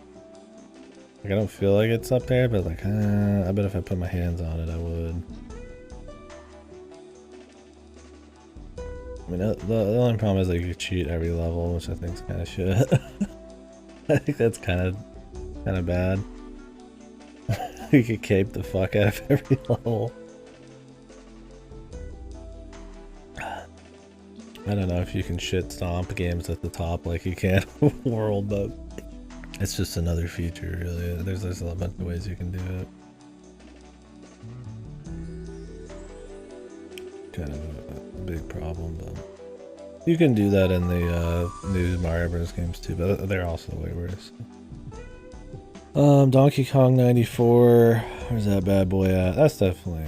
Like, I don't feel like it's up there, but like, I bet if I put my hands on it, I would. I mean, the only problem is like you cheat every level, which I think is kind of shit. I think that's kind of bad. You could cape the fuck out of every level. I don't know if you can shit stomp games at the top like you can World, but it's just another feature, really. There's a bunch of ways you can do it. Kind of a big problem, but you can do that in the new Mario Bros. Games too, but they're also way worse. Donkey Kong 94. Where's that bad boy at? That's definitely.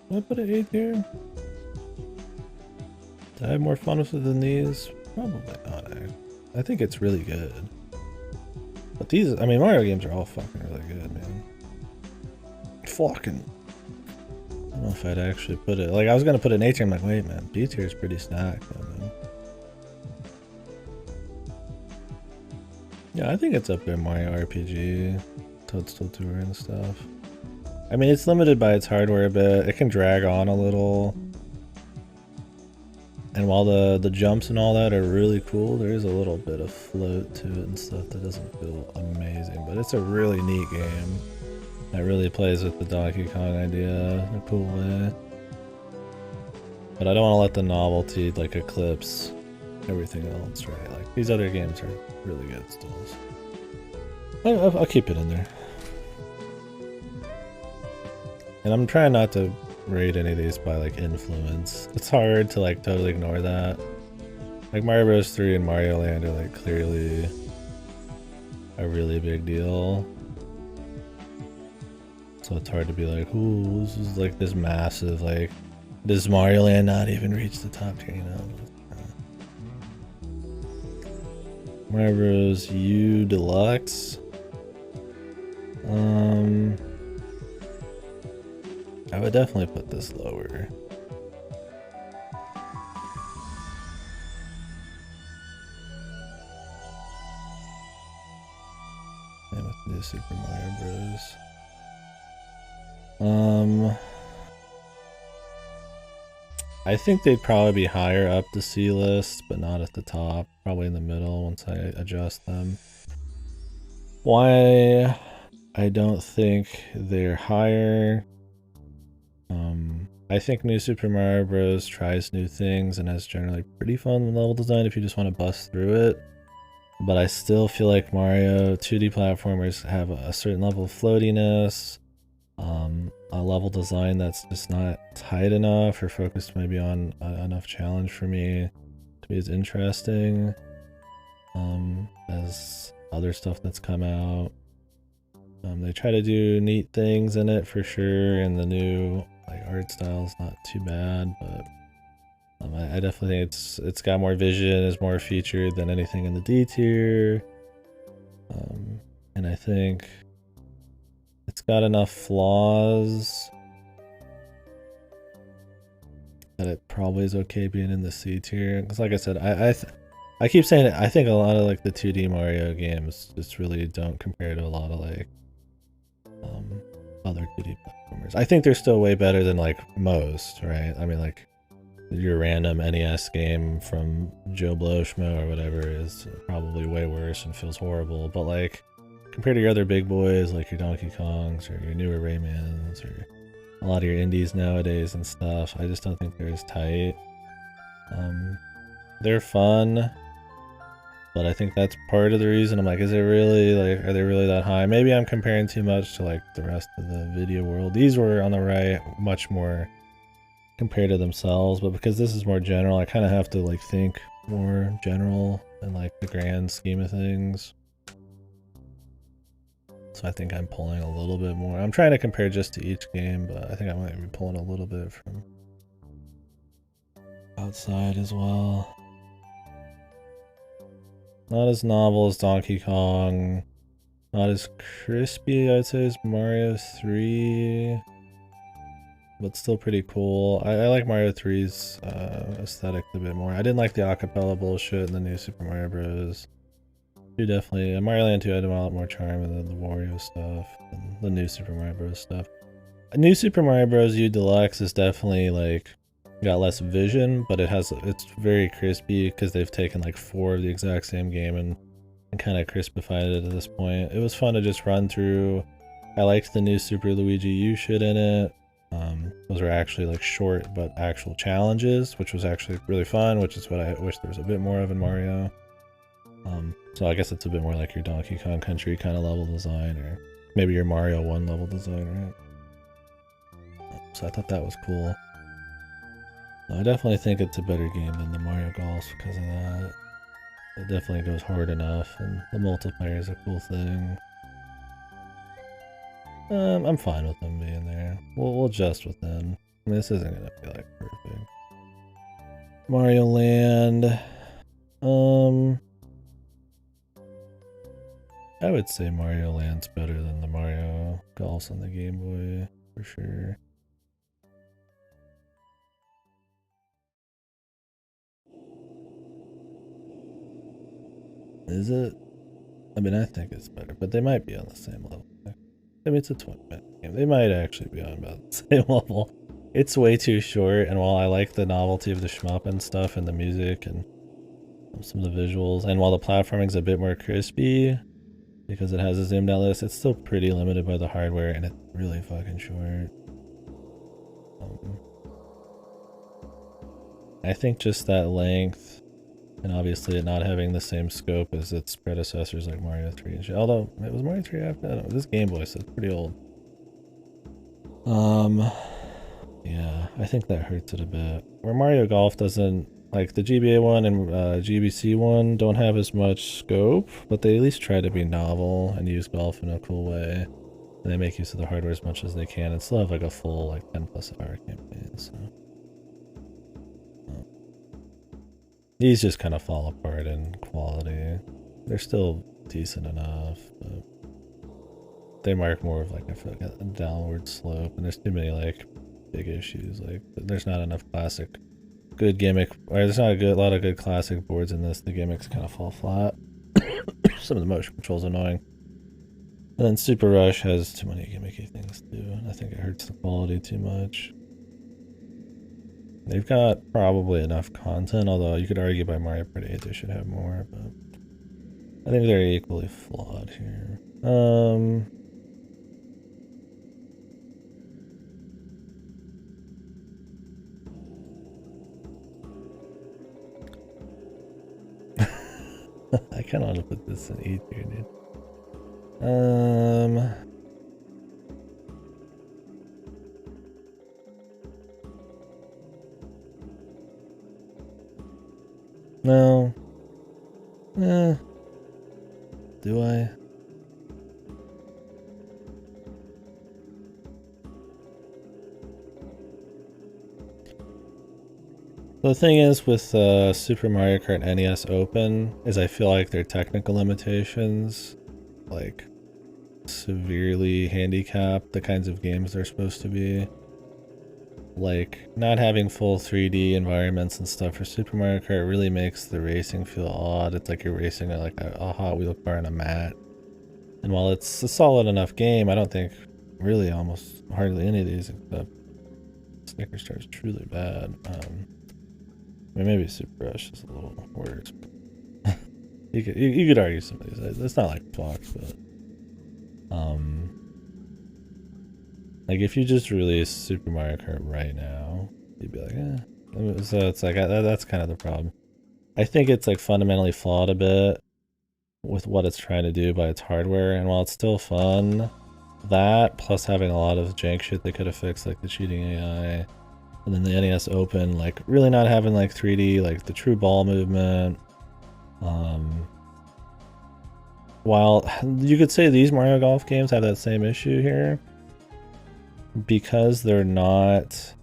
Did I put an 8 here? Did I have more fun with it than these? Probably not. I think it's really good. But these, I mean, Mario games are all fucking really good, man. Fucking. I don't know if I'd actually put it. Like, I was gonna put it in A tier. I'm like, wait, man, B tier is pretty stacked, man. Yeah, I think it's up there, Mario RPG, Toadstool Tour and stuff. I mean, it's limited by its hardware a bit. It can drag on a little. And while the jumps and all that are really cool, there is a little bit of float to it and stuff that doesn't feel amazing. But it's a really neat game that really plays with the Donkey Kong idea in a cool way. But I don't want to let the novelty like eclipse everything else, right? Like these other games are really good still. So I'll keep it in there. And I'm trying not to rate any of these by like influence. It's hard to like totally ignore that. Like Mario Bros 3 and Mario Land are like clearly a really big deal. So it's hard to be like, ooh, this is like this massive, like, does Mario Land not even reach the top tier, you know? Mario Bros U Deluxe. I would definitely put this lower. And with New Super Mario Bros. I think they'd probably be higher up the C list, but not at the top. Probably in the middle once I adjust them. Why I don't think they're higher. I think New Super Mario Bros. Tries new things and has generally pretty fun level design if you just want to bust through it. But I still feel like Mario 2D platformers have a certain level of floatiness, a level design that's just not tight enough or focused maybe on enough challenge for me to be as interesting as other stuff that's come out. They try to do neat things in it for sure, and the new like art style is not too bad, but I definitely think it's got more vision, is more featured than anything in the D tier, and I think it's got enough flaws that it probably is okay being in the C tier. Because like I said, I keep saying it, I think a lot of like the 2D Mario games just really don't compare to a lot of like other 2D platformers. I think they're still way better than like most, right? I mean, like your random NES game from Joe Blow Schmo or whatever is probably way worse and feels horrible. But like compared to your other big boys like your Donkey Kongs or your newer Raymans or a lot of your indies nowadays and stuff, I just don't think they're as tight. They're fun, but I think that's part of the reason I'm like, is it really like, are they really that high? Maybe I'm comparing too much to like the rest of the video world. These were on the right much more compared to themselves, but because this is more general, I kind of have to like think more general in like the grand scheme of things. So I think I'm pulling a little bit more. I'm trying to compare just to each game, but I think I might be pulling a little bit from outside as well. Not as novel as Donkey Kong. Not as crispy, I'd say, as Mario 3. But still pretty cool. I like Mario 3's aesthetic a bit more. I didn't like the acapella bullshit in the new Super Mario Bros. You definitely, Mario Land 2 had a lot more charm than the Wario stuff and the new Super Mario Bros. Stuff. New Super Mario Bros. U Deluxe is definitely like got less vision, but it's very crispy because they've taken like 4 of the exact same game and kind of crispified it at this point. It was fun to just run through. I liked the new Super Luigi U shit in it. Those were actually like short but actual challenges, which was actually really fun, which is what I wish there was a bit more of in Mario. So I guess it's a bit more like your Donkey Kong Country kind of level design, or maybe your Mario 1 level design, right? So I thought that was cool. I definitely think it's a better game than the Mario Golf because of that. It definitely goes hard enough, and the multiplayer is a cool thing. I'm fine with them being there. We'll adjust with them. I mean, this isn't gonna be like perfect. Mario Land. I would say Mario Land's better than the Mario Golfs on the Game Boy, for sure. Is it? I mean, I think it's better, but they might be on the same level. I mean, it's a 20-minute game. game. They might actually be on about the same level. It's way too short, and while I like the novelty of the shmup and stuff and the music and some of the visuals, and while the platforming's a bit more crispy because it has a zoomed out list, it's still pretty limited by the hardware, and it's really fucking short. I think just that length, and obviously it not having the same scope as its predecessors like Mario 3 and shit. Although, it was Mario 3 after? I don't know, this Game Boy, so it's pretty old. Yeah, I think that hurts it a bit. Where Mario Golf doesn't, like the GBA one and GBC one don't have as much scope, but they at least try to be novel and use golf in a cool way. And they make use of the hardware as much as they can and still have like a full like 10+ hour campaign, so. These just kind of fall apart in quality. They're still decent enough, but they mark more of like, I feel like a downward slope, and there's too many like big issues. Like there's not enough classic good gimmick, or there's not a lot of good classic boards in this. The gimmicks kind of fall flat. Some of the motion control's annoying. And then Super Rush has too many gimmicky things too, and I think it hurts the quality too much. They've got probably enough content, although you could argue by Mario Party 8 they should have more, but I think they're equally flawed here. I kind of want to put this in E tier, dude. No. Do I? The thing is with Super Mario Kart NES Open is I feel like their technical limitations like severely handicap the kinds of games they're supposed to be. Like not having full 3D environments and stuff for Super Mario Kart really makes the racing feel odd. It's like you're racing like a Hot Wheel car on a mat. And while it's a solid enough game, I don't think really almost hardly any of these except Snicker Star is truly bad. I mean, maybe Super Rush is a little worse. you could argue some of these. It's not like Fox, but like if you just release Super Mario Kart right now, you'd be like, eh. So it's like that's kind of the problem. I think it's like fundamentally flawed a bit with what it's trying to do by its hardware, and while it's still fun, that plus having a lot of jank shit they could have fixed, like the cheating AI, and then the NES Open, like really not having like 3D, like the true ball movement. While you could say these Mario Golf games have that same issue here, because they're not,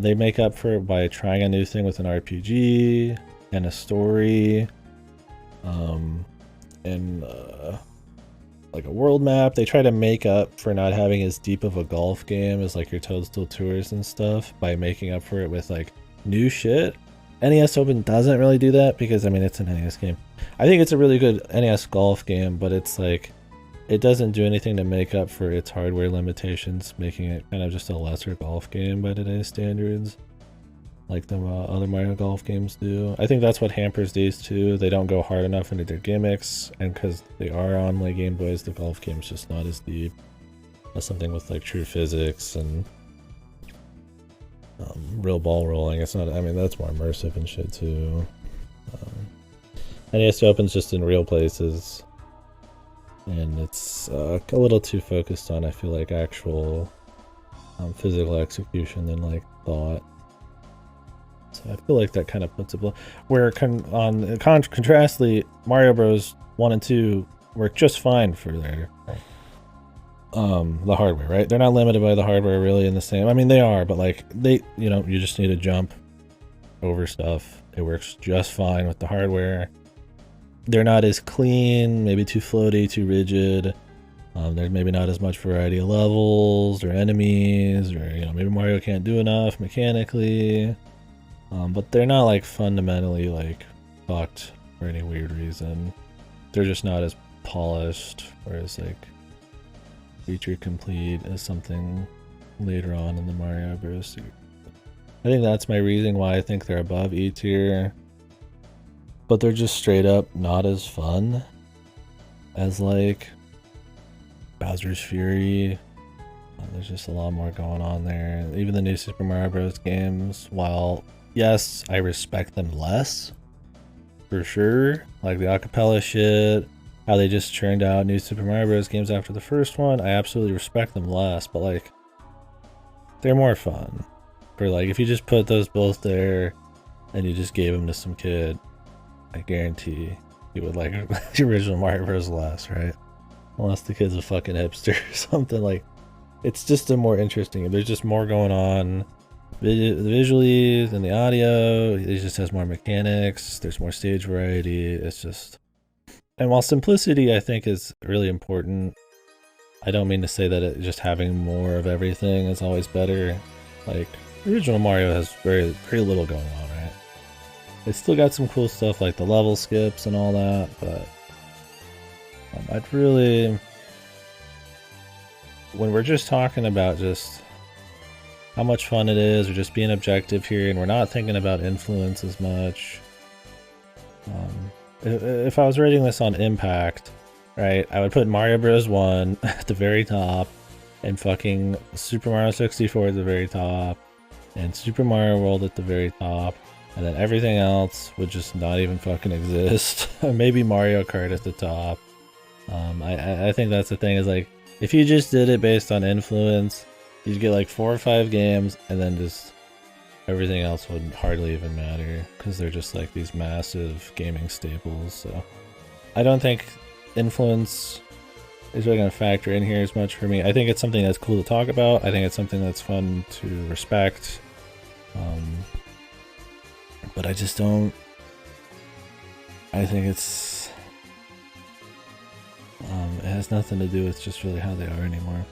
they make up for it by trying a new thing with an RPG and a story, and like a world map. They try to make up for not having as deep of a golf game as like your Toadstool Tours and stuff by making up for it with like new shit. NES Open doesn't really do that because I mean it's an NES game. I think it's a really good NES golf game, but it's like it doesn't do anything to make up for its hardware limitations, making it kind of just a lesser golf game by today's standards, like the other Mario Golf games do. I think that's what hampers these two. They don't go hard enough into their gimmicks, and because they are on like Game Boys, the golf game's just not as deep as something with like true physics and real ball rolling. It's not, I mean, that's more immersive and shit too. NES Open's just in real places, and it's a little too focused on, I feel like, actual physical execution than like thought. So I feel like that kind of puts it where contrastly, Mario Bros 1 and 2 work just fine for their the hardware, right? They're not limited by the hardware really in the same. I mean, they are, but like they, you know, you just need to jump over stuff. It works just fine with the hardware. They're not as clean, maybe too floaty, too rigid. There's maybe not as much variety of levels or enemies, or you know, maybe Mario can't do enough mechanically. But they're not like fundamentally like fucked for any weird reason. They're just not as polished or as like feature complete as something later on in the Mario Bros. Series. I think that's my reason why I think they're above E tier. But they're just straight up not as fun as like Bowser's Fury. There's just a lot more going on there. Even the new Super Mario Bros. Games, while yes, I respect them less, for sure. Like the acapella shit, how they just churned out new Super Mario Bros. Games after the first one, I absolutely respect them less, but like, they're more fun. For like, if you just put those both there and you just gave them to some kid, I guarantee you would like the original Mario Bros. Less, right? Unless the kid's a fucking hipster or something. Like, it's just a more interesting, there's just more going on visually than the audio. It just has more mechanics, there's more stage variety. It's just, and while simplicity I think is really important, I don't mean to say that just having more of everything is always better. Like, original Mario has very little going on, right? It's still got some cool stuff like the level skips and all that, but I'd really, when we're just talking about just how much fun it is, or just being objective here, and we're not thinking about influence as much. If I was rating this on impact, right, I would put Mario Bros. 1 at the very top, and fucking Super Mario 64 at the very top, and Super Mario World at the very top, and then everything else would just not even fucking exist. Maybe Mario Kart at the top. I think that's the thing, is like, if you just did it based on influence, you'd get like 4 or 5 games, and then just everything else would hardly even matter, because they're just like these massive gaming staples. So I don't think influence is really going to factor in here as much for me. I think it's something that's cool to talk about. I think it's something that's fun to respect. But I just don't, I think it's, it has nothing to do with just really how they are anymore.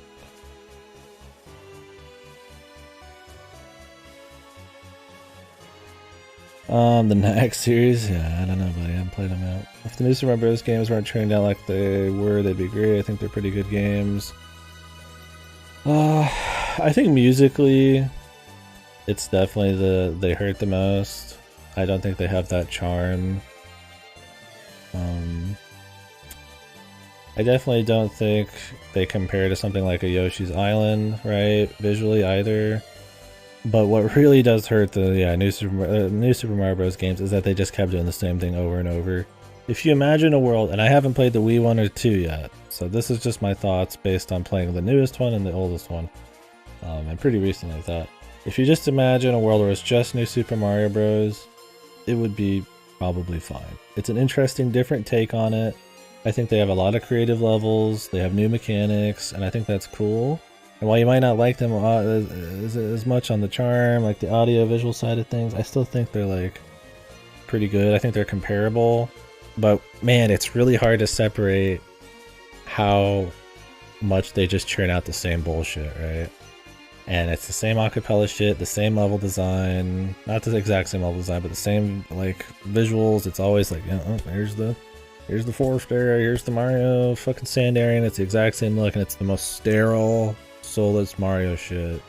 The next series, yeah, I don't know, buddy. I haven't played them out. If the new Super Mario Bros. Games weren't turned out like they were, they'd be great. I think they're pretty good games. I think musically, it's definitely they hurt the most. I don't think they have that charm. I definitely don't think they compare to something like a Yoshi's Island, right? Visually either. But what really does hurt the new Super Mario Bros. Games is that they just kept doing the same thing over and over. If you imagine a world, and I haven't played the Wii 1 or 2 yet, so this is just my thoughts based on playing the newest one and the oldest one, and pretty recently I thought. If you just imagine a world where it's just new Super Mario Bros., it would be probably fine. It's an interesting, different take on it. I think they have a lot of creative levels, they have new mechanics, and I think that's cool. And while you might not like them as much on the charm, like the audio visual side of things, I still think they're like pretty good. I think they're comparable. But man, it's really hard to separate how much they just churn out the same bullshit, right? And it's the same acapella shit, the same level design, not the exact same level design, but the same like visuals. It's always like, here's the forest area, here's the Mario fucking sand area, and it's the exact same look, and it's the most sterile, soulless Mario shit.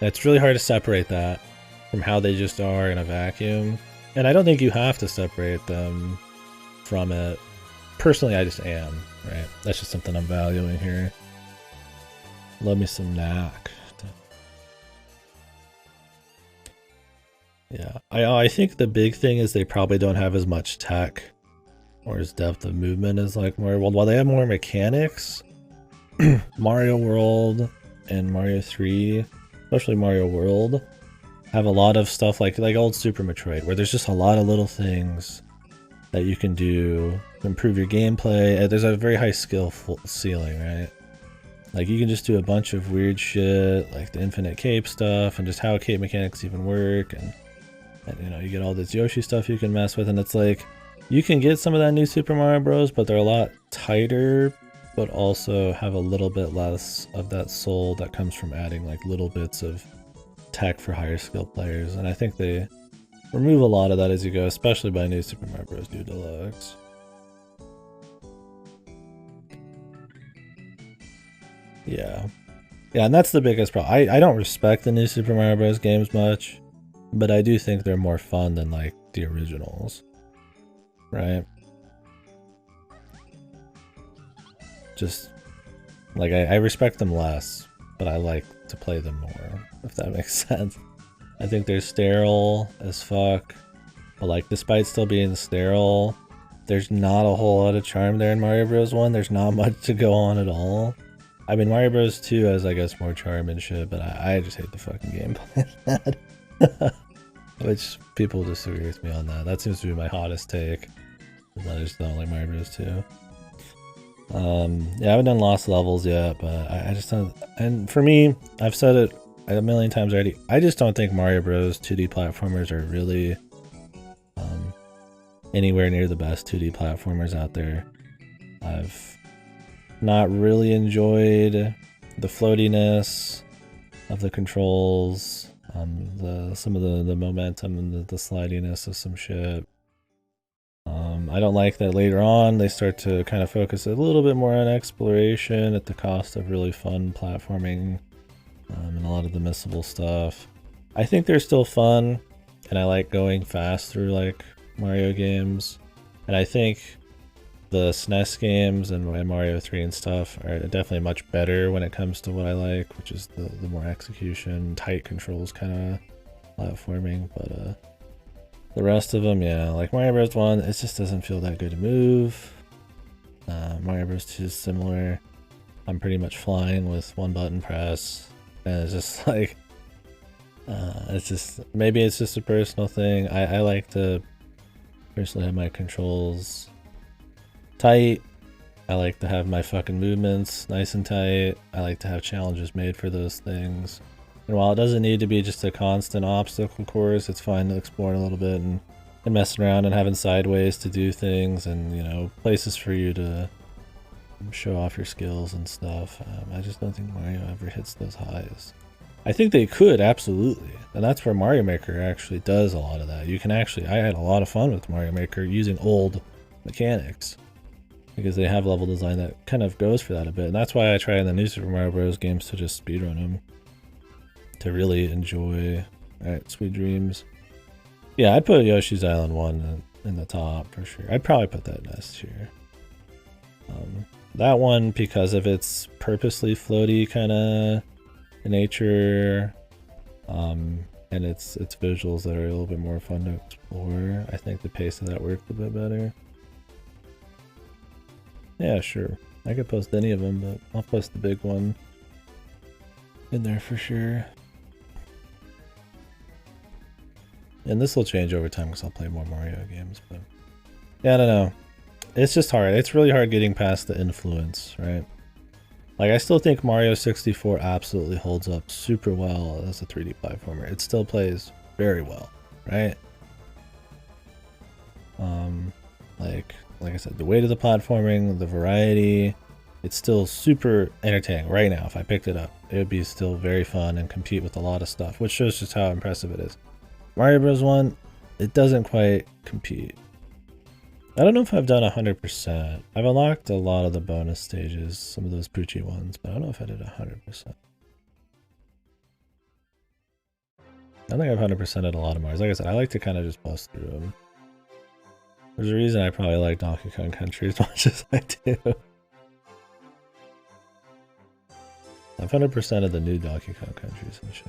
And it's really hard to separate that from how they just are in a vacuum. And I don't think you have to separate them from it. Personally, I just am, right? That's just something I'm valuing here. Love me some knack. Yeah, I think the big thing is they probably don't have as much tech or as depth of movement as like Mario World. While they have more mechanics, Mario World and Mario 3, especially Mario World, have a lot of stuff like old Super Metroid, where there's just a lot of little things that you can do to improve your gameplay. There's a very high skill ceiling, right? Like you can just do a bunch of weird shit, like the infinite cape stuff, and just how cape mechanics even work, and you know, you get all this Yoshi stuff you can mess with, and it's like, you can get some of that new Super Mario Bros., but they're a lot tighter, but also have a little bit less of that soul that comes from adding like little bits of tech for higher skill players. And I think they remove a lot of that as you go, especially by new Super Mario Bros. U Deluxe. Yeah. Yeah, and that's the biggest problem. I don't respect the new Super Mario Bros. Games much, but I do think they're more fun than, like, the originals. Right? Just, like, I respect them less, but I like to play them more, if that makes sense. I think they're sterile as fuck, but, like, despite still being sterile, there's not a whole lot of charm there in Mario Bros. 1. There's not much to go on at all. I mean, Mario Bros. 2 has, I guess, more charm and shit, but I just hate the fucking gameplay. Which people disagree with me on that. That seems to be my hottest take. I just don't like Mario Bros. 2. Yeah, I haven't done Lost Levels yet, but I just don't. And for me, I've said it a million times already. I just don't think Mario Bros. 2D platformers are really anywhere near the best 2D platformers out there. I've not really enjoyed the floatiness of the controls, some of the momentum and the slidiness of some shit. I don't like that later on they start to kind of focus a little bit more on exploration at the cost of really fun platforming and a lot of the missable stuff. I think they're still fun, and I like going fast through like Mario games, and I think the SNES games and Mario 3 and stuff are definitely much better when it comes to what I like, which is the more execution, tight controls kind of platforming, but the rest of them, yeah, like Mario Bros. 1, it just doesn't feel that good to move. Mario Bros. 2 is similar. I'm pretty much flying with one button press, and it's just like, it's just, maybe it's just a personal thing. I like to personally have my controls tight. I like to have my fucking movements nice and tight. I like to have challenges made for those things. And while it doesn't need to be just a constant obstacle course, it's fine to explore a little bit and messing around and having sideways to do things, and, you know, places for you to show off your skills and stuff. I just don't think Mario ever hits those highs. I think they could, absolutely. And that's where Mario Maker actually does a lot of that. You can actually, I had a lot of fun with Mario Maker using old mechanics, because they have level design that kind of goes for that a bit. And that's why I try in the new Super Mario Bros. Games to just speedrun them, to really enjoy. Alright, Sweet Dreams. Yeah, I'd put Yoshi's Island 1 in the top for sure. I'd probably put that next here. That one, because of its purposely floaty kind of nature, and its visuals that are a little bit more fun to explore, I think the pace of that worked a bit better. Yeah, sure. I could post any of them, but I'll post the big one in there for sure. And this will change over time because I'll play more Mario games, but yeah, I don't know. It's just hard. It's really hard getting past the influence, right? Like, I still think Mario 64 absolutely holds up super well as a 3D platformer. It still plays very well, right? Like I said, the weight of the platforming, the variety, it's still super entertaining. Right now, if I picked it up, it would be still very fun and compete with a lot of stuff, which shows just how impressive it is. Mario Bros. 1, it doesn't quite compete. I don't know if I've done 100%. I've unlocked a lot of the bonus stages, some of those Poochie ones, but I don't know if I did 100%. I think I've 100%ed a lot of Marios. Like I said, I like to kind of just bust through them. There's a reason I probably like Donkey Kong Country as much as I do. I've 100%ed the new Donkey Kong Countries and shit.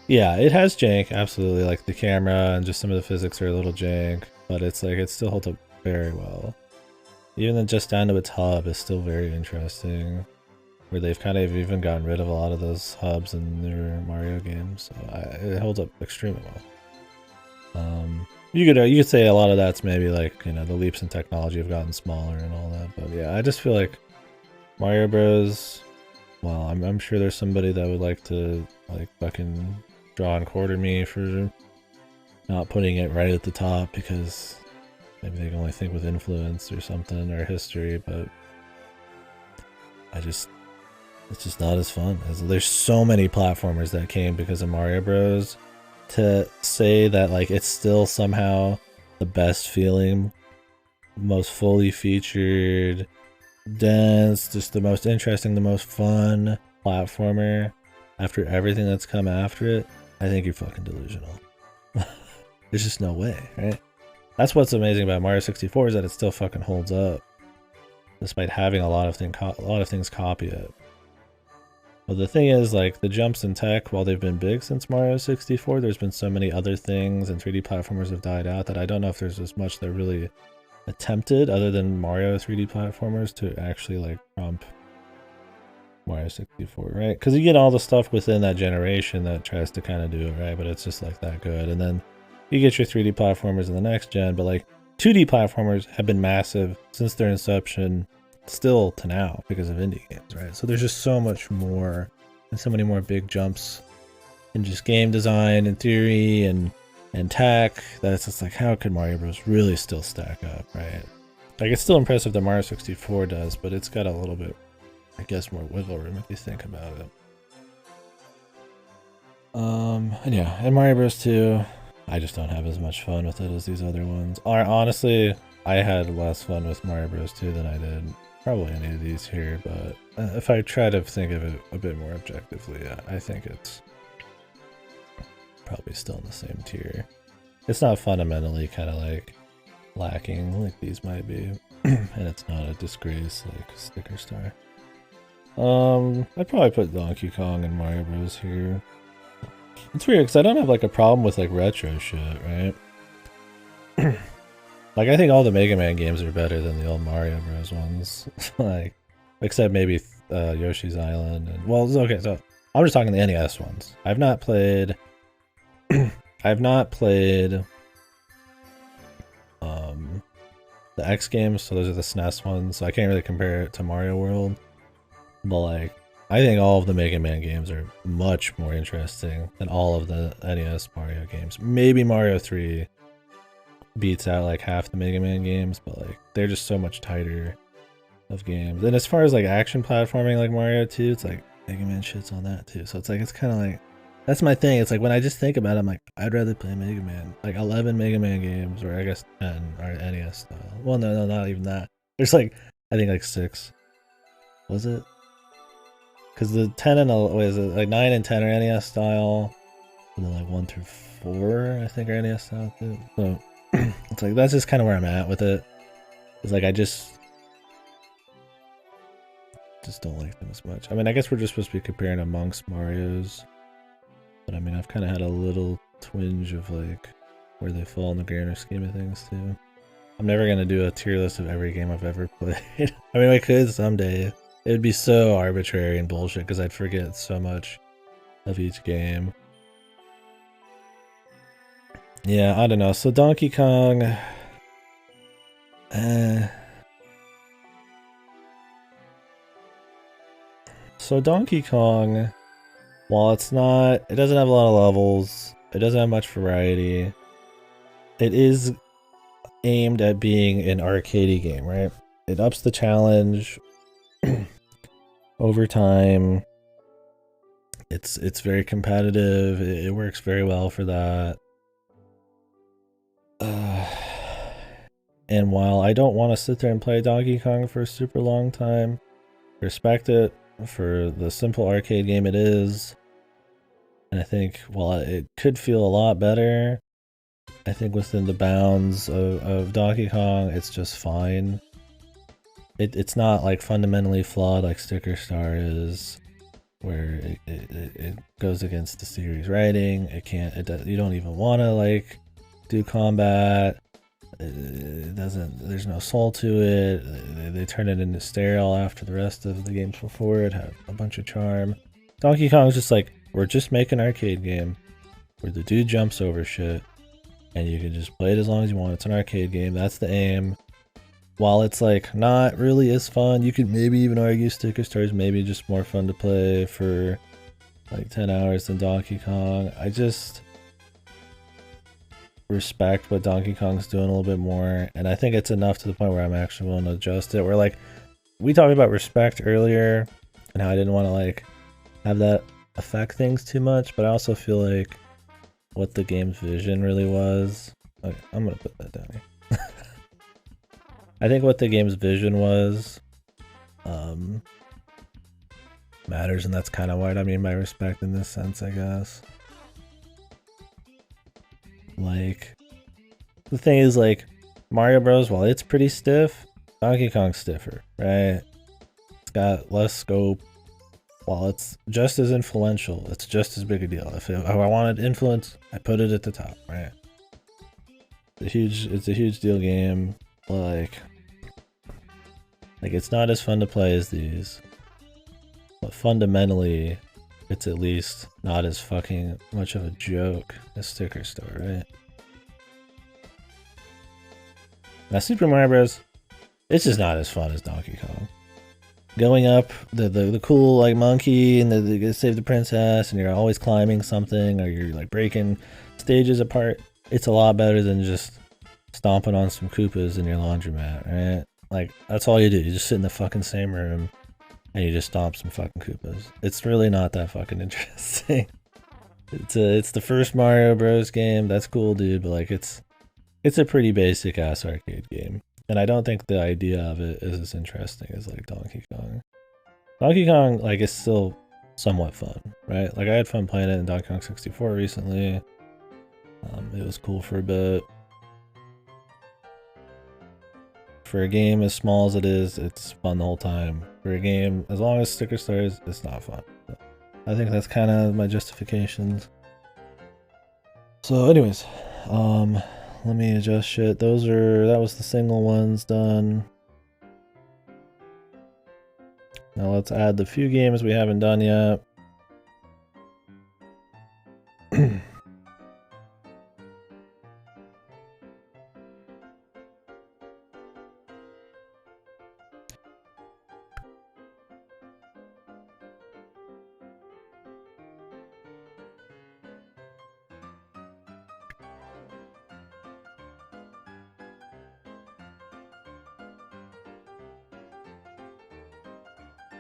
Yeah, it has jank, absolutely. Like the camera and just some of the physics are a little jank, but it's like it still holds up very well. Even just down to its hub is still very interesting, where they've kind of even gotten rid of a lot of those hubs in their Mario games. So it holds up extremely well. You could say a lot of that's maybe like, you know, the leaps in technology have gotten smaller and all that, but yeah, I just feel like Mario Bros. Well, I'm sure there's somebody that would like to like fucking draw and quarter me for not putting it right at the top because maybe they can only think with influence or something or history, but it's just not as fun. There's so many platformers that came because of Mario Bros. To say that like it's still somehow the best feeling, most fully featured, dense, just the most interesting, the most fun platformer after everything that's come after it, I think you're fucking delusional. There's just no way, right? That's what's amazing about Mario 64 is that it still fucking holds up, despite having a lot of things copy it. But the thing is, like, the jumps in tech, while they've been big since Mario 64, there's been so many other things, and 3D platformers have died out that I don't know if there's as much that really attempted other than Mario 3D platformers to actually like trump Mario 64, right? Because you get all the stuff within that generation that tries to kind of do it, right? But it's just like that good. And then you get your 3D platformers in the next gen, but like 2D platformers have been massive since their inception still to now because of indie games, right? So there's just so much more and so many more big jumps in just game design and theory and tech that it's just like, how could Mario Bros really still stack up, right? Like, it's still impressive that Mario 64 does, but it's got a little bit, I guess, more wiggle room if you think about it. And yeah, and Mario Bros 2, I just don't have as much fun with it as these other ones. Honestly, I had less fun with Mario Bros 2 than I did probably any of these here, but if I try to think of it a bit more objectively, yeah, I think it's probably still in the same tier. It's not fundamentally kind of like lacking like these might be, and it's not a disgrace like Sticker Star. I'd probably put Donkey Kong and Mario Bros here. It's weird because I don't have like a problem with like retro shit, right? Like, I think all the Mega Man games are better than the old Mario Bros ones, like, except maybe Yoshi's Island and, well, okay, so I'm just talking the NES ones. I've not played the X games, so those are the SNES ones, so I can't really compare it to Mario World. But like, I think all of the Mega Man games are much more interesting than all of the NES Mario games. Maybe Mario 3 beats out like half the Mega Man games, but like, they're just so much tighter of games. And as far as like action platforming like Mario 2, it's like Mega Man shits on that too. So it's like, it's kind of like, that's my thing. It's like when I just think about it, I'm like, I'd rather play Mega Man. Like 11 Mega Man games, or I guess 10 are NES style. Well, no, not even that. There's like, I think like 6. Was it? Because the 10 and what is it? Like 9 and 10 are NES style, and then like 1 through 4 I think are NES style too. So it's like, that's just kind of where I'm at with it. It's like I just don't like them as much. I mean, I guess we're just supposed to be comparing amongst Marios. But I mean, I've kind of had a little twinge of like where they fall in the grander scheme of things too. I'm never going to do a tier list of every game I've ever played. I mean, I could someday. It would be so arbitrary and bullshit because I'd forget so much of each game. Yeah, I don't know. So Donkey Kong... So Donkey Kong... While it doesn't have a lot of levels, it doesn't have much variety, it is aimed at being an arcadey game, right? It ups the challenge over time. It's very competitive. It works very well for that. And while I don't want to sit there and play Donkey Kong for a super long time, respect it for the simple arcade game it is. And I think while it could feel a lot better, I think within the bounds of Donkey Kong, it's just fine. It's not like fundamentally flawed like Sticker Star is, where it goes against the series writing. You don't even want to like do combat. It doesn't, there's no soul to it. They turn it into sterile after the rest of the games before it have a bunch of charm. Donkey Kong is just like, we're just making an arcade game where the dude jumps over shit and you can just play it as long as you want. It's an arcade game. That's the aim. While it's like not really as fun, you could maybe even argue Sticker Star is maybe just more fun to play for like 10 hours than Donkey Kong. I just respect what Donkey Kong's doing a little bit more, and I think it's enough to the point where I'm actually willing to adjust it. Where like, we talked about respect earlier and how I didn't want to like have that affect things too much, but I also feel like what the game's vision really was. Okay, I'm gonna put that down here. I think what the game's vision was matters, and that's kind of what I mean by respect in this sense, I guess. Like, the thing is, like, Mario Bros, while it's pretty stiff, Donkey Kong's stiffer, right? It's got less scope. While it's just as influential, it's just as big a deal. If I wanted influence, I put it at the top, right? It's a huge deal game. Like it's not as fun to play as these, but fundamentally, it's at least not as fucking much of a joke as Sticker Store, right? Now Super Mario Bros, it's just not as fun as Donkey Kong. Going up the cool like monkey and the save the princess, and you're always climbing something, or you're like breaking stages apart. It's a lot better than just stomping on some Koopas in your laundromat, right? Like, that's all you do. You just sit in the fucking same room and you just stomp some fucking Koopas. It's really not that fucking interesting. It's the first Mario Bros game. That's cool, dude, but like it's a pretty basic ass arcade game. And I don't think the idea of it is as interesting as like Donkey Kong. Donkey Kong like is still somewhat fun, right? Like I had fun playing it in Donkey Kong 64 recently. It was cool for a bit. For a game as small as it is, it's fun the whole time. For a game as long as Sticker Stars, it's not fun. But I think that's kind of my justifications. So anyways, let me adjust shit. That was the single ones done. Now let's add the few games we haven't done yet.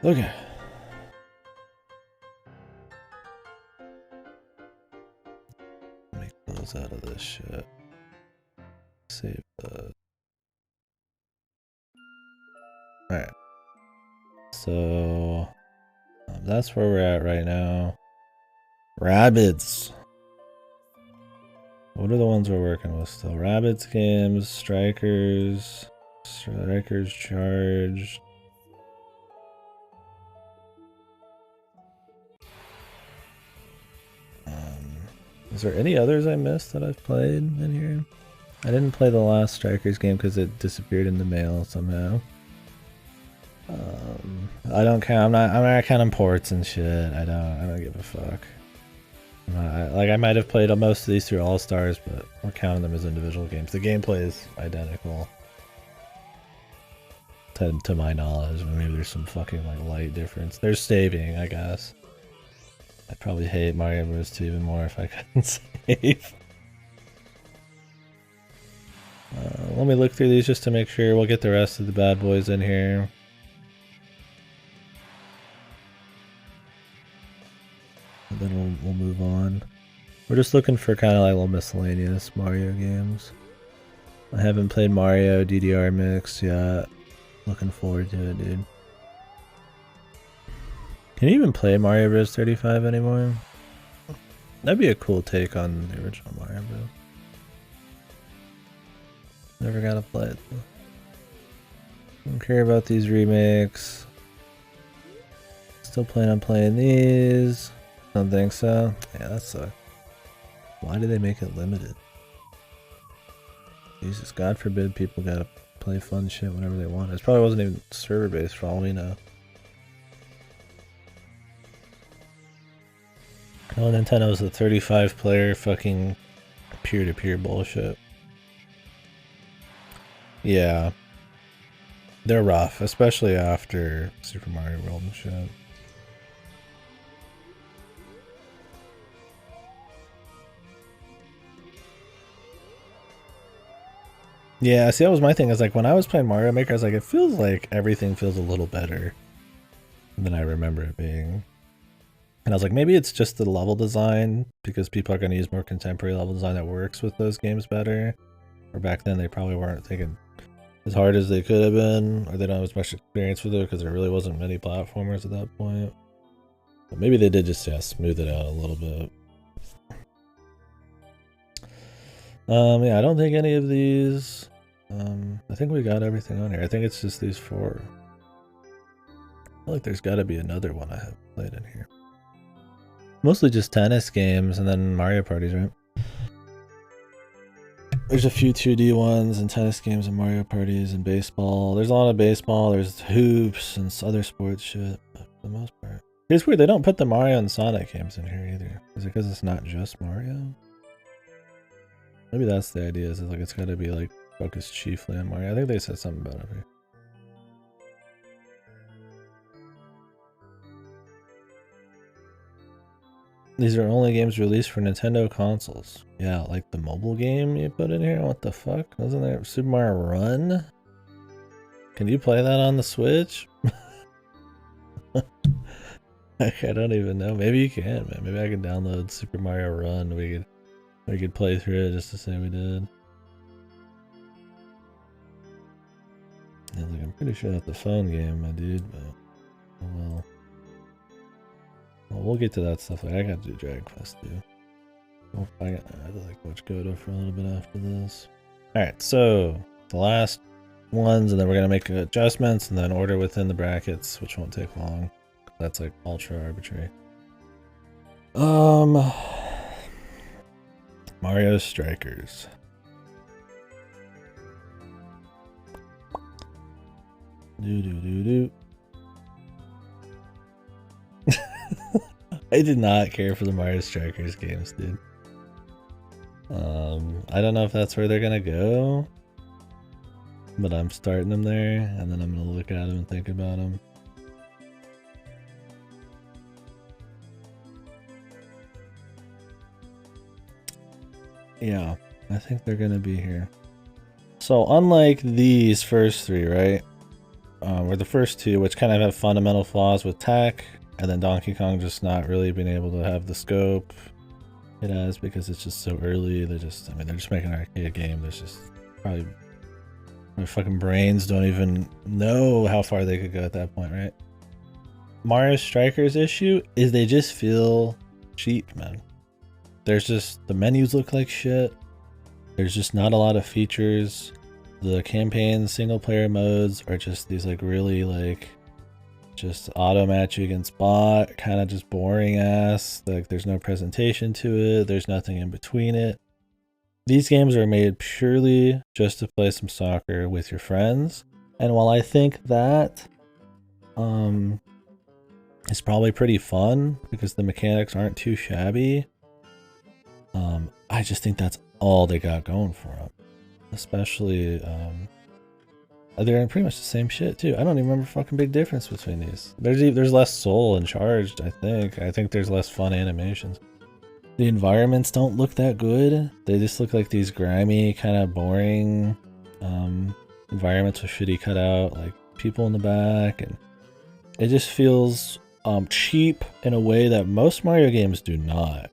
Okay. Let me close out of this shit. Save the. Alright. So that's where we're at right now. Rabbids. What are the ones we're working with still? Rabbids games, Strikers Charged. Is there any others I missed that I've played in here? I didn't play the last Strikers game because it disappeared in the mail somehow. I don't count. I'm not counting ports and shit. I don't give a fuck. I might have played most of these through All Stars, but we're counting them as individual games. The gameplay is identical, to my knowledge. Maybe there's some fucking like light difference. There's saving, I guess. I'd probably hate Mario Bros. 2 even more if I couldn't save. Let me look through these just to make sure. We'll get the rest of the bad boys in here. And then we'll move on. We're just looking for kind of like little miscellaneous Mario games. I haven't played Mario DDR Mix yet. Looking forward to it, dude. Can you even play Mario Bros. 35 anymore? That'd be a cool take on the original Mario Bros. Never got to play it though. Don't care about these remakes. Still plan on playing these. Don't think so. Yeah, that sucks. Why did they make it limited? Jesus, God forbid people gotta play fun shit whenever they want. It probably wasn't even server based for all we know. Oh, Nintendo's the 35 player fucking peer-to-peer bullshit. Yeah. They're rough, especially after Super Mario World and shit. Yeah, see, that was my thing. Is like when I was playing Mario Maker, I was like, it feels like everything feels a little better than I remember it being. And I was like, maybe it's just the level design, because people are going to use more contemporary level design that works with those games better. Or back then they probably weren't thinking as hard as they could have been, or they don't have as much experience with it because there really wasn't many platformers at that point. But maybe they did just smooth it out a little bit. Yeah, I don't think any of these. I think we got everything on here. I think it's just these 4. I feel like there's got to be another one I haven't played in here. Mostly just tennis games and then Mario parties, right? There's a few 2D ones and tennis games and Mario parties and baseball. There's a lot of baseball. There's hoops and other sports shit, but for the most part. It's weird, they don't put the Mario and Sonic games in here either. Is it because it's not just Mario? Maybe that's the idea, is like it's gotta be like focused chiefly on Mario. I think they said something about it here. These are only games released for Nintendo consoles. Yeah, like the mobile game you put in here? What the fuck? Wasn't there Super Mario Run? Can you play that on the Switch? I don't even know. Maybe you can, man. Maybe I can download Super Mario Run. We could play through it just to say we did. Yeah, like, I'm pretty sure that's a phone game, my dude, but oh well. Well, we'll get to that stuff. Like, I got to do Dragon Quest too. I got to like watch Godo for a little bit after this. Alright, so the last ones, and then we're gonna make adjustments and then order within the brackets, which won't take long. That's like ultra arbitrary. Mario Strikers. Do. I did not care for the Mario Strikers games, dude. I don't know if that's where they're gonna go, but I'm starting them there, and then I'm gonna look at them and think about them. Yeah, I think they're gonna be here. So unlike these first 3, right? Or the first 2, which kind of have fundamental flaws with tech, and then Donkey Kong just not really being able to have the scope it has because it's just so early. They're just making an arcade game. There's just probably my fucking brains don't even know how far they could go at that point, right? Mario Strikers issue is they just feel cheap, man. There's just, the menus look like shit. There's just not a lot of features. The campaign single player modes are just these like really like just auto match you against bot, kind of just boring ass. Like there's no presentation to it. There's nothing in between it. These games are made purely just to play some soccer with your friends. And while I think that is probably pretty fun because the mechanics aren't too shabby, I just think that's all they got going for them. Especially, they're in pretty much the same shit too. I don't even remember fucking big difference between these. There's less soul in Charged, I think. I think there's less fun animations. The environments don't look that good. They just look like these grimy, kind of boring environments with shitty cutout, like people in the back, and it just feels cheap in a way that most Mario games do not.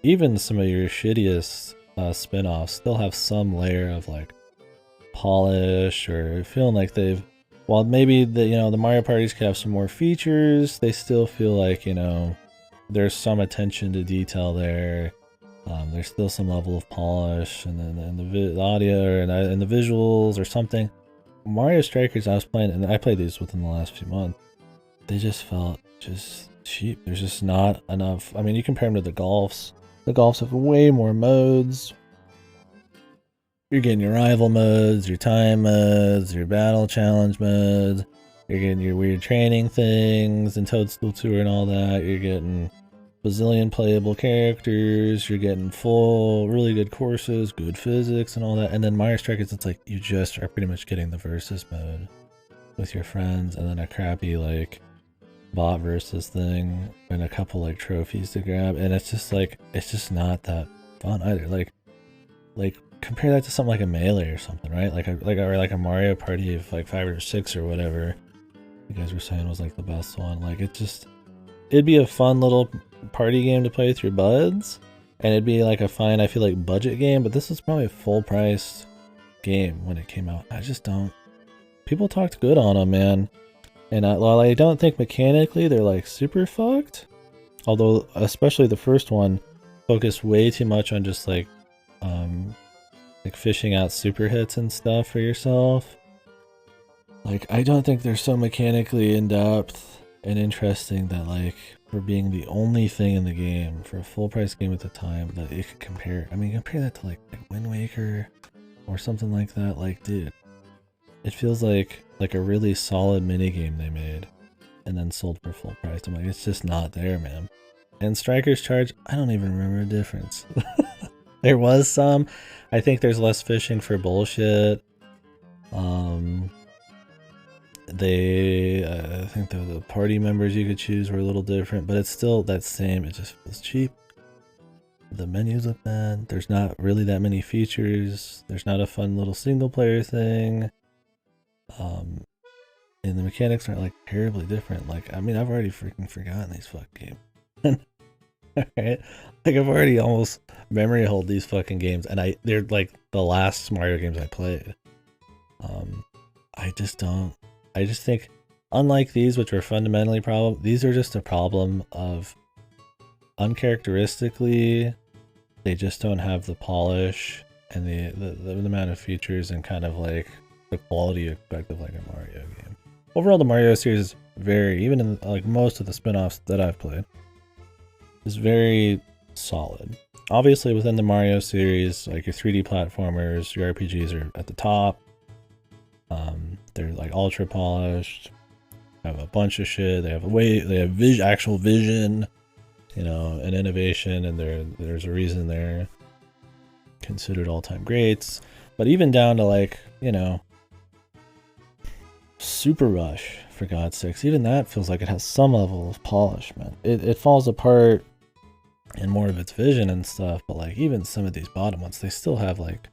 Even some of your shittiest spin-offs still have some layer of like polish or feeling like they've, while maybe the Mario parties could have some more features, they still feel like there's some attention to detail there. There's still some level of polish and then the audio and the visuals or something. Mario Strikers I was playing, and I played these within the last few months, they just felt just cheap. There's just not enough. I mean, you compare them to the Golfs. The Golfs have way more modes. You're getting your rival modes, your time modes, your battle challenge modes. You're getting your weird training things and Toadstool Tour and all that. You're getting bazillion playable characters. You're getting full, really good courses, good physics and all that. And then Mario Strikers, it's like you just are pretty much getting the versus mode with your friends and then a crappy like bot versus thing and a couple like trophies to grab, and it's just like it's just not that fun either. Like compare that to something like a Melee or something, right? Like a Mario Party of like 5 or 6 or whatever you guys were saying was like the best one. Like it'd be a fun little party game to play with your buds, and it'd be like a fine, I feel like, budget game, but this is probably full priced game when it came out. I just don't. People talked good on them, man. And while I don't think mechanically they're like super fucked, although especially the first one focused way too much on just like fishing out super hits and stuff for yourself. Like, I don't think they're so mechanically in depth and interesting that like for being the only thing in the game for a full price game at the time that you could compare. I mean, compare that to like Wind Waker or something like that. Like, dude, it feels like a really solid minigame they made and then sold for full price. I'm like, it's just not there, man. And Striker's Charge, I don't even remember the difference. There was some. I think there's less fishing for bullshit. I think the party members you could choose were a little different, but it's still that same. It just feels cheap. The menus look bad. There's not really that many features. There's not a fun little single player thing. And the mechanics aren't like terribly different. Like, I mean, I've already freaking forgotten these fucking games. Alright? Like, I've already almost memory hold these fucking games, and they're like the last Mario games I played. I just think, unlike these, which were fundamentally these are just a problem of uncharacteristically, they just don't have the polish and the amount of features and kind of like the quality you expect of like a Mario game. Overall, the Mario series is very, even in like most of the spin-offs that I've played, is very solid. Obviously, within the Mario series, like your 3D platformers, your RPGs are at the top. They're like ultra polished, have a bunch of shit. They have actual vision, you know, and innovation, and there's a reason they're considered all-time greats. But even down to like, you know, Super Rush, for God's sakes, even that feels like it has some level of polish, man. It falls apart in more of its vision and stuff, but like even some of these bottom ones, they still have like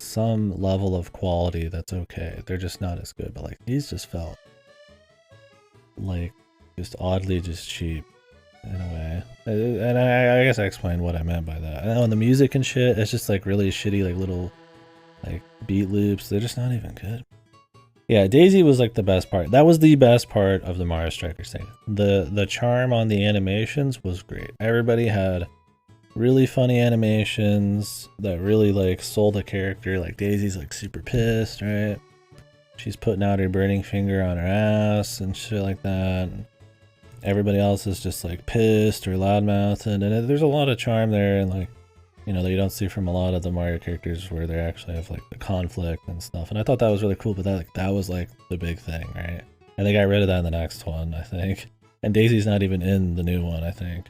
some level of quality that's okay. They're just not as good, but like these just felt like just oddly just cheap in a way. And I guess I explained what I meant by that. And the music and shit, it's just like really shitty, like little like beat loops. They're just not even good. Yeah, Daisy was like the best part. That was the best part of the Mario Strikers thing. The charm on the animations was great. Everybody had really funny animations that really like sold the character. Like Daisy's like super pissed, right? She's putting out her burning finger on her ass and shit like that. Everybody else is just like pissed or loudmouthed, and there's a lot of charm there, and like, you know, that you don't see from a lot of the Mario characters where they actually have like the conflict and stuff. And I thought that was really cool, but that was like the big thing, right? And they got rid of that in the next one, I think. And Daisy's not even in the new one, I think.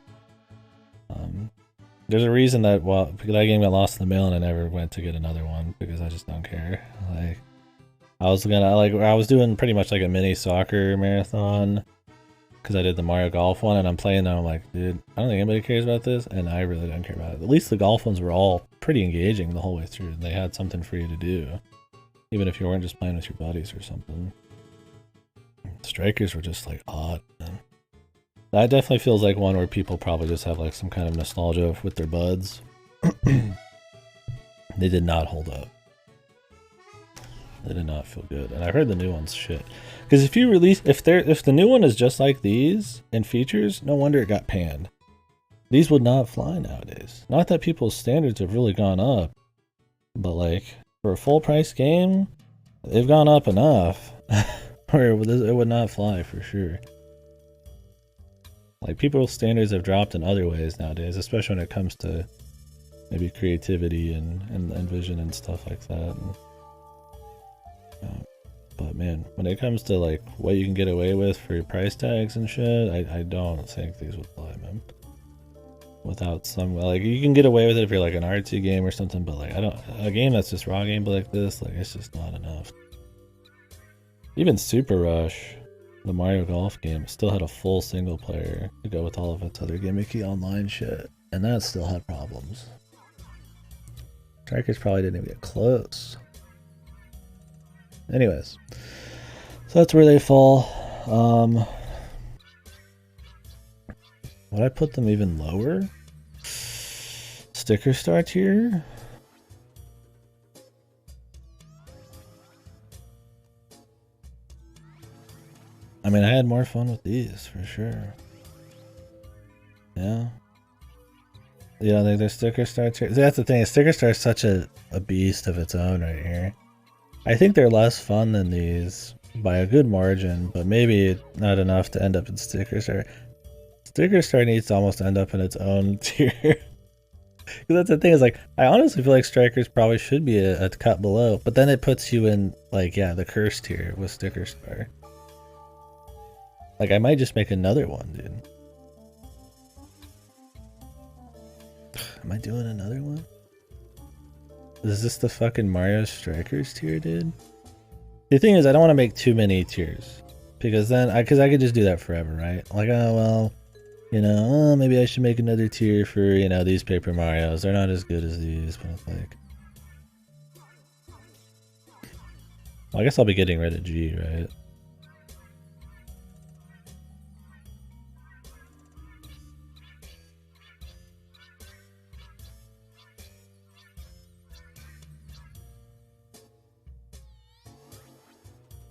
There's a reason that that game got lost in the mail and I never went to get another one because I just don't care. Like, I was doing pretty much like a mini soccer marathon because I did the Mario Golf one, and I'm playing now. I'm like, dude, I don't think anybody cares about this, and I really don't care about it. At least the golf ones were all pretty engaging the whole way through, and they had something for you to do, even if you weren't just playing with your buddies or something. Strikers were just like odd, man. That definitely feels like one where people probably just have like some kind of nostalgia with their buds. They did not hold up. They did not feel good, and I heard the new one's shit. Because if the new one is just like these in features, no wonder it got panned. These would not fly nowadays. Not that people's standards have really gone up, but like for a full price game, they've gone up enough where it would not fly for sure. Like, people's standards have dropped in other ways nowadays, especially when it comes to maybe creativity and vision and stuff like that. But man, when it comes to like what you can get away with for your price tags and shit, I don't think these would fly, man. Without some, like, you can get away with it if you're like an artsy game or something, but like a game that's just raw gameplay like this, like, it's just not enough. Even Super Rush, the Mario Golf game, still had a full single player to go with all of its other gimmicky online shit, and that still had problems. Strikers probably didn't even get close. Anyways, so that's where they fall. Would I put them even lower? Sticker Star tier? I mean, I had more fun with these for sure. Yeah. You don't think there's Sticker Star tiers? That's the thing. Sticker Star is such a beast of its own right here. I think they're less fun than these by a good margin, but maybe not enough to end up in Sticker Star. Sticker Star needs to almost end up in its own tier. Because that's the thing, is like, I honestly feel like Strikers probably should be a cut below, but then it puts you in, like, yeah, the cursed tier with Sticker Star. Like, I might just make another one, dude. Am I doing another one? Is this the fucking Mario Strikers tier, dude? The thing is, I don't want to make too many tiers. Because then, I could just do that forever, right? Like, oh, well, you know, oh, maybe I should make another tier for, you know, these Paper Marios. They're not as good as these, but it's like... Well, I guess I'll be getting rid of G, right?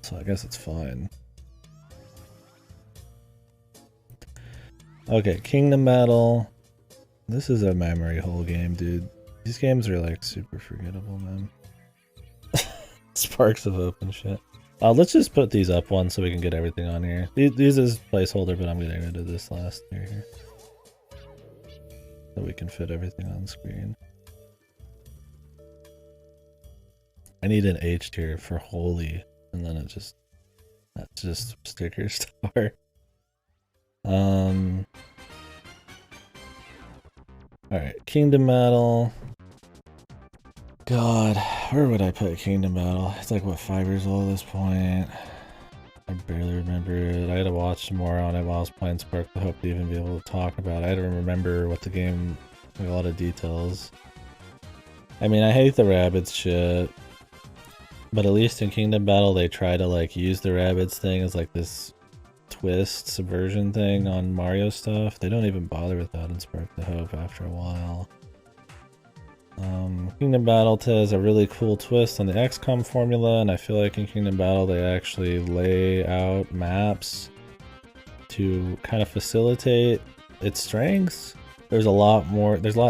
So I guess it's fine. Okay, Kingdom Battle. This is a memory hole game, dude. These games are like super forgettable, man. Sparks of Hope and shit. Let's just put these up one so we can get everything on here. These is placeholder, but I'm getting rid of this last tier here. So we can fit everything on screen. I need an H tier for Holy, and then that's just Sticker Star. Alright, Kingdom Battle. God, where would I put Kingdom Battle? It's like, what, 5 years old at this point? I barely remember it. I had to watch more on it while I was playing Spark to Hope to even be able to talk about it. I had to remember what the game, like a lot of details. I mean, I hate the rabbits shit. But at least in Kingdom Battle, they try to like use the rabbits thing as like this twist subversion thing on Mario stuff. They don't even bother with that in Spark the Hope after a while. Kingdom Battle has a really cool twist on the XCOM formula, and I feel like in Kingdom Battle they actually lay out maps to kind of facilitate its strengths. There's a lot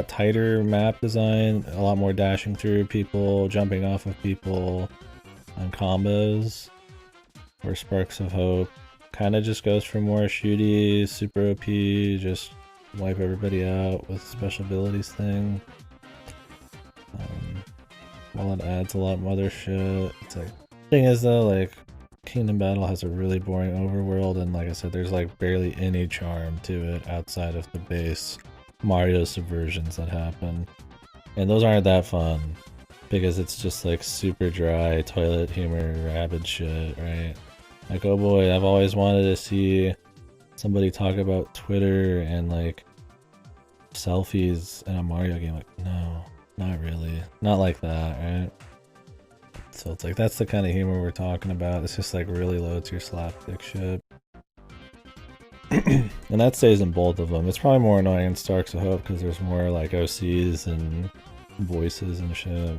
tighter map design, a lot more dashing through people, jumping off of people, and combos. Where Sparks of Hope kind of just goes for more shooty, super OP, just wipe everybody out with special abilities thing. While it adds a lot of other shit. It's like, thing is though, like, Kingdom Battle has a really boring overworld, and like I said, there's like barely any charm to it outside of the base Mario subversions that happen. And those aren't that fun, because it's just like super dry toilet humor rabbit shit, right? Like, oh boy, I've always wanted to see somebody talk about Twitter and like selfies in a Mario game. Like, no, not really. Not like that, right? So it's like, that's the kind of humor we're talking about. It's just like really low tier slapstick shit. And that stays in both of them. It's probably more annoying in Sparks of Hope because there's more like OCs and voices and shit.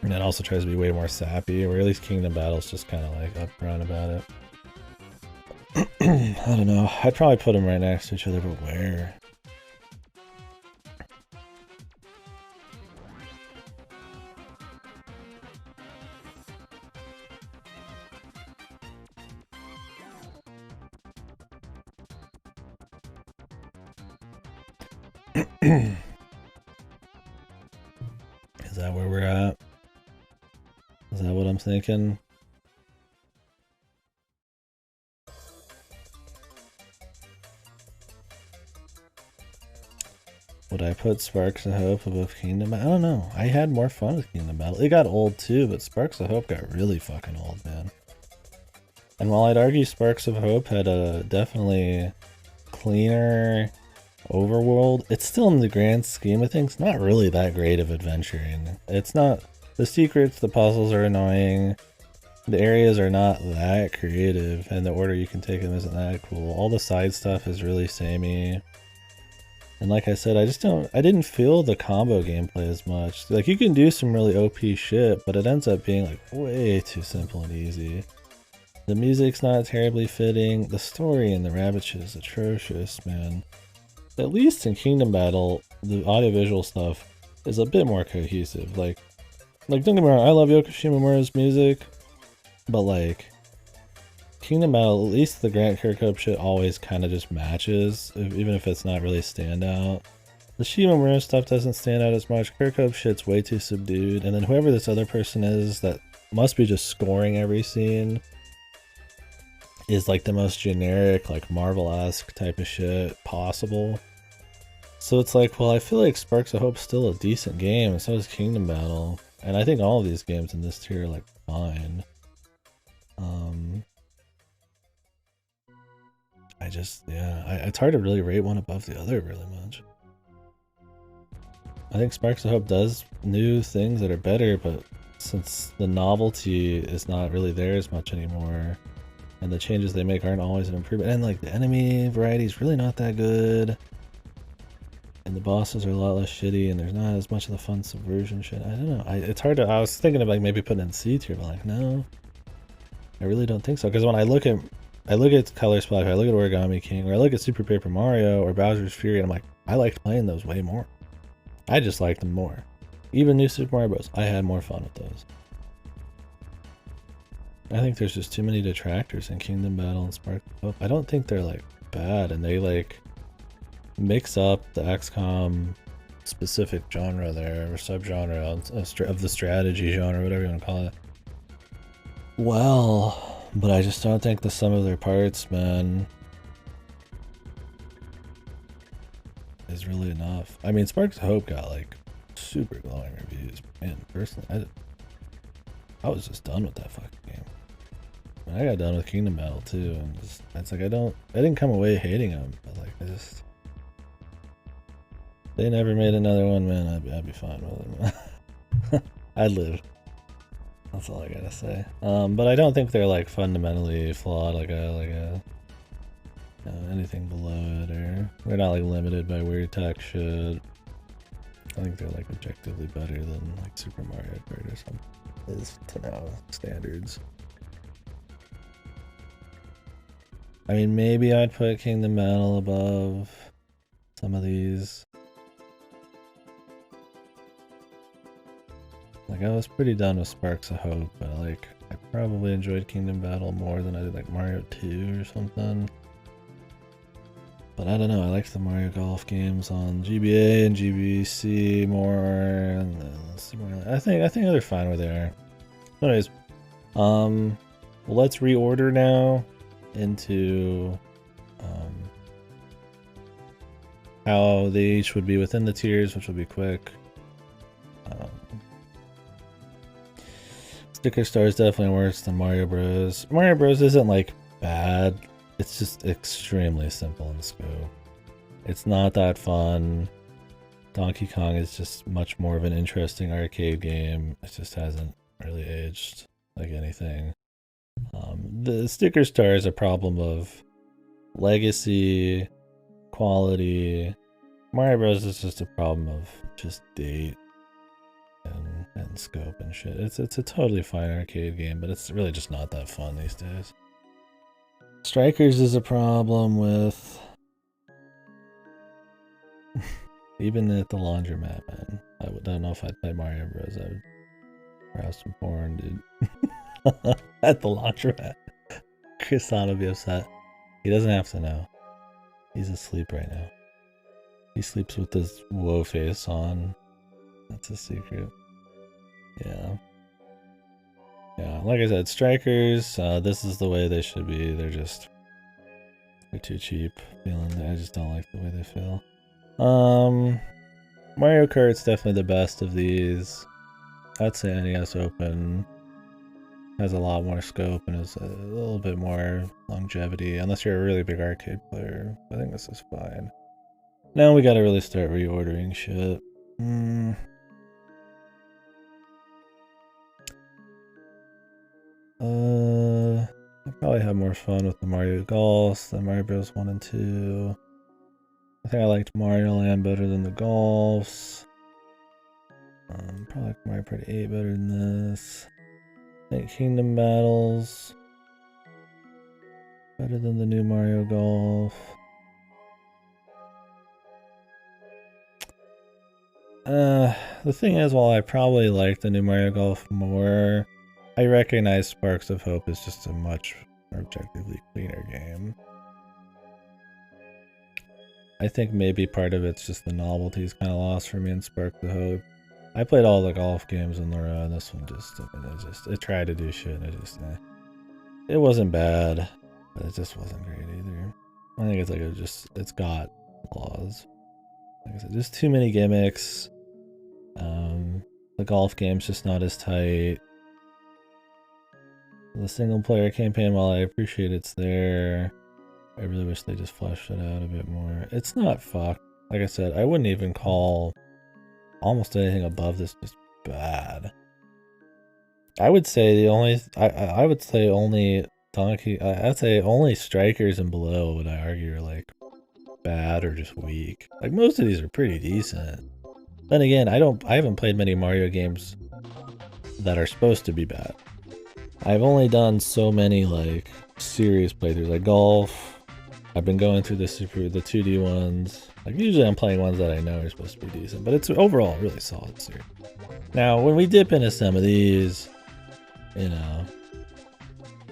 And it also tries to be way more sappy, or at least Kingdom Battle's just kind of like upfront about it. I don't know. I'd probably put them right next to each other, but where? Is that where we're at? Is that what I'm thinking? Would I put Sparks of Hope above Kingdom Battle? I don't know. I had more fun with Kingdom Battle. It got old too, but Sparks of Hope got really fucking old, man. And while I'd argue Sparks of Hope had a definitely cleaner overworld, it's still, in the grand scheme of things, not really that great of adventuring. It's not... The secrets, the puzzles are annoying. The areas are not that creative, and the order you can take them isn't that cool. All the side stuff is really samey. And like I said, I didn't feel the combo gameplay as much. Like, you can do some really OP shit, but it ends up being like way too simple and easy. The music's not terribly fitting. The story in the rabbit shit is atrocious, man. At least in Kingdom Battle, the audiovisual stuff is a bit more cohesive. Like don't get me wrong, I love Yoko Shimomura's music, but like Kingdom Battle, at least the Grant Kirkhope shit always kind of just matches, even if it's not really standout. The Shimomura stuff doesn't stand out as much. Kirkhope shit's way too subdued, and then whoever this other person is that must be just scoring every scene is like the most generic, like Marvel-esque type of shit possible. So it's like, well, I feel like Sparks of Hope's still a decent game, and so is Kingdom Battle. And I think all of these games in this tier are like fine. It's hard to really rate one above the other really much. I think Sparks of Hope does new things that are better, but since the novelty is not really there as much anymore, and the changes they make aren't always an improvement, and like the enemy variety is really not that good, and the bosses are a lot less shitty, and there's not as much of the fun subversion shit. I don't know. It's hard to. I was thinking of like maybe putting in C tier, but like no, I really don't think so. Because when I look at Color Splash, I look at Origami King, or I look at Super Paper Mario or Bowser's Fury, and I'm like, I liked playing those way more. I just liked them more. Even New Super Mario Bros. I had more fun with those. I think there's just too many detractors in Kingdom Battle and Spark of Hope. I don't think they're like bad, and they like mix up the XCOM specific genre there, or subgenre of the strategy genre, whatever you want to call it. Well, but I just don't think the sum of their parts, man, is really enough. I mean, Sparks of Hope got like super glowing reviews. Man, personally, I was just done with that fucking game. I got done with Kingdom Battle too, and it's like I didn't come away hating them, but like they never made another one, man. I'd be fine with them. I'd live. That's all I gotta say. But I don't think they're like fundamentally flawed, like anything below it, or they're not like limited by weird tech shit. I think they're like objectively better than like Super Mario Kart or something is to now standards. I mean, maybe I'd put Kingdom Battle above some of these. Like, I was pretty done with Sparks of Hope, but like, I probably enjoyed Kingdom Battle more than I did like Mario 2 or something. But I don't know, I liked the Mario Golf games on GBA and GBC more, and I think they're fine where they are. Anyways, let's reorder now into how they each would be within the tiers, which will be quick. Sticker Star is definitely worse than Mario Bros. Mario Bros isn't like bad, it's just extremely simple in scope. It's not that fun. Donkey Kong is just much more of an interesting arcade game. It just hasn't really aged like anything. The Sticker Star is a problem of legacy, quality. Mario Bros is just a problem of just date and scope and shit. It's a totally fine arcade game, but it's really just not that fun these days. Strikers is a problem with even at the laundromat, man. I don't know if I'd play Mario Bros. I would browse some porn, dude. At the laundromat. Chris on would be upset. He doesn't have to know. He's asleep right now. He sleeps with his woe face on. That's a secret. Yeah. Yeah, like I said, Strikers, this is the way they should be. They're too cheap. I just don't like the way they feel. Mario Kart's definitely the best of these. I'd say NES Open has a lot more scope and is a little bit more longevity, unless you're a really big arcade player. I think this is fine. Now we gotta really start reordering shit. I probably have more fun with the Mario Golfs than Mario Bros. 1 and 2. I think I liked Mario Land better than the Golfs. Probably like Mario Party 8 better than this. I think Kingdom Battles Better than the new Mario Golf. The thing is, while I probably like the new Mario Golf more, I recognize Sparks of Hope is just a much more objectively cleaner game. I think maybe part of it's just the novelty is kind of lost for me in Sparks of Hope. I played all the golf games in a row, and this one it tried to do shit, and it wasn't bad, but it just wasn't great either. I think it's like it's got flaws. Like I said, just too many gimmicks. The golf game's just not as tight. The single player campaign, while I appreciate it's there, I really wish they just fleshed it out a bit more. It's not fucked. Like I said, I wouldn't even call almost anything above this just bad. I would say I would say only Donkey. I'd say only Strikers and below would I argue are like bad or just weak. Like most of these are pretty decent. Then again, I haven't played many Mario games that are supposed to be bad. I've only done so many like serious playthroughs, like golf. I've been going through the 2D ones. Like usually I'm playing ones that I know are supposed to be decent, but it's overall a really solid series. Now, when we dip into some of these, you know,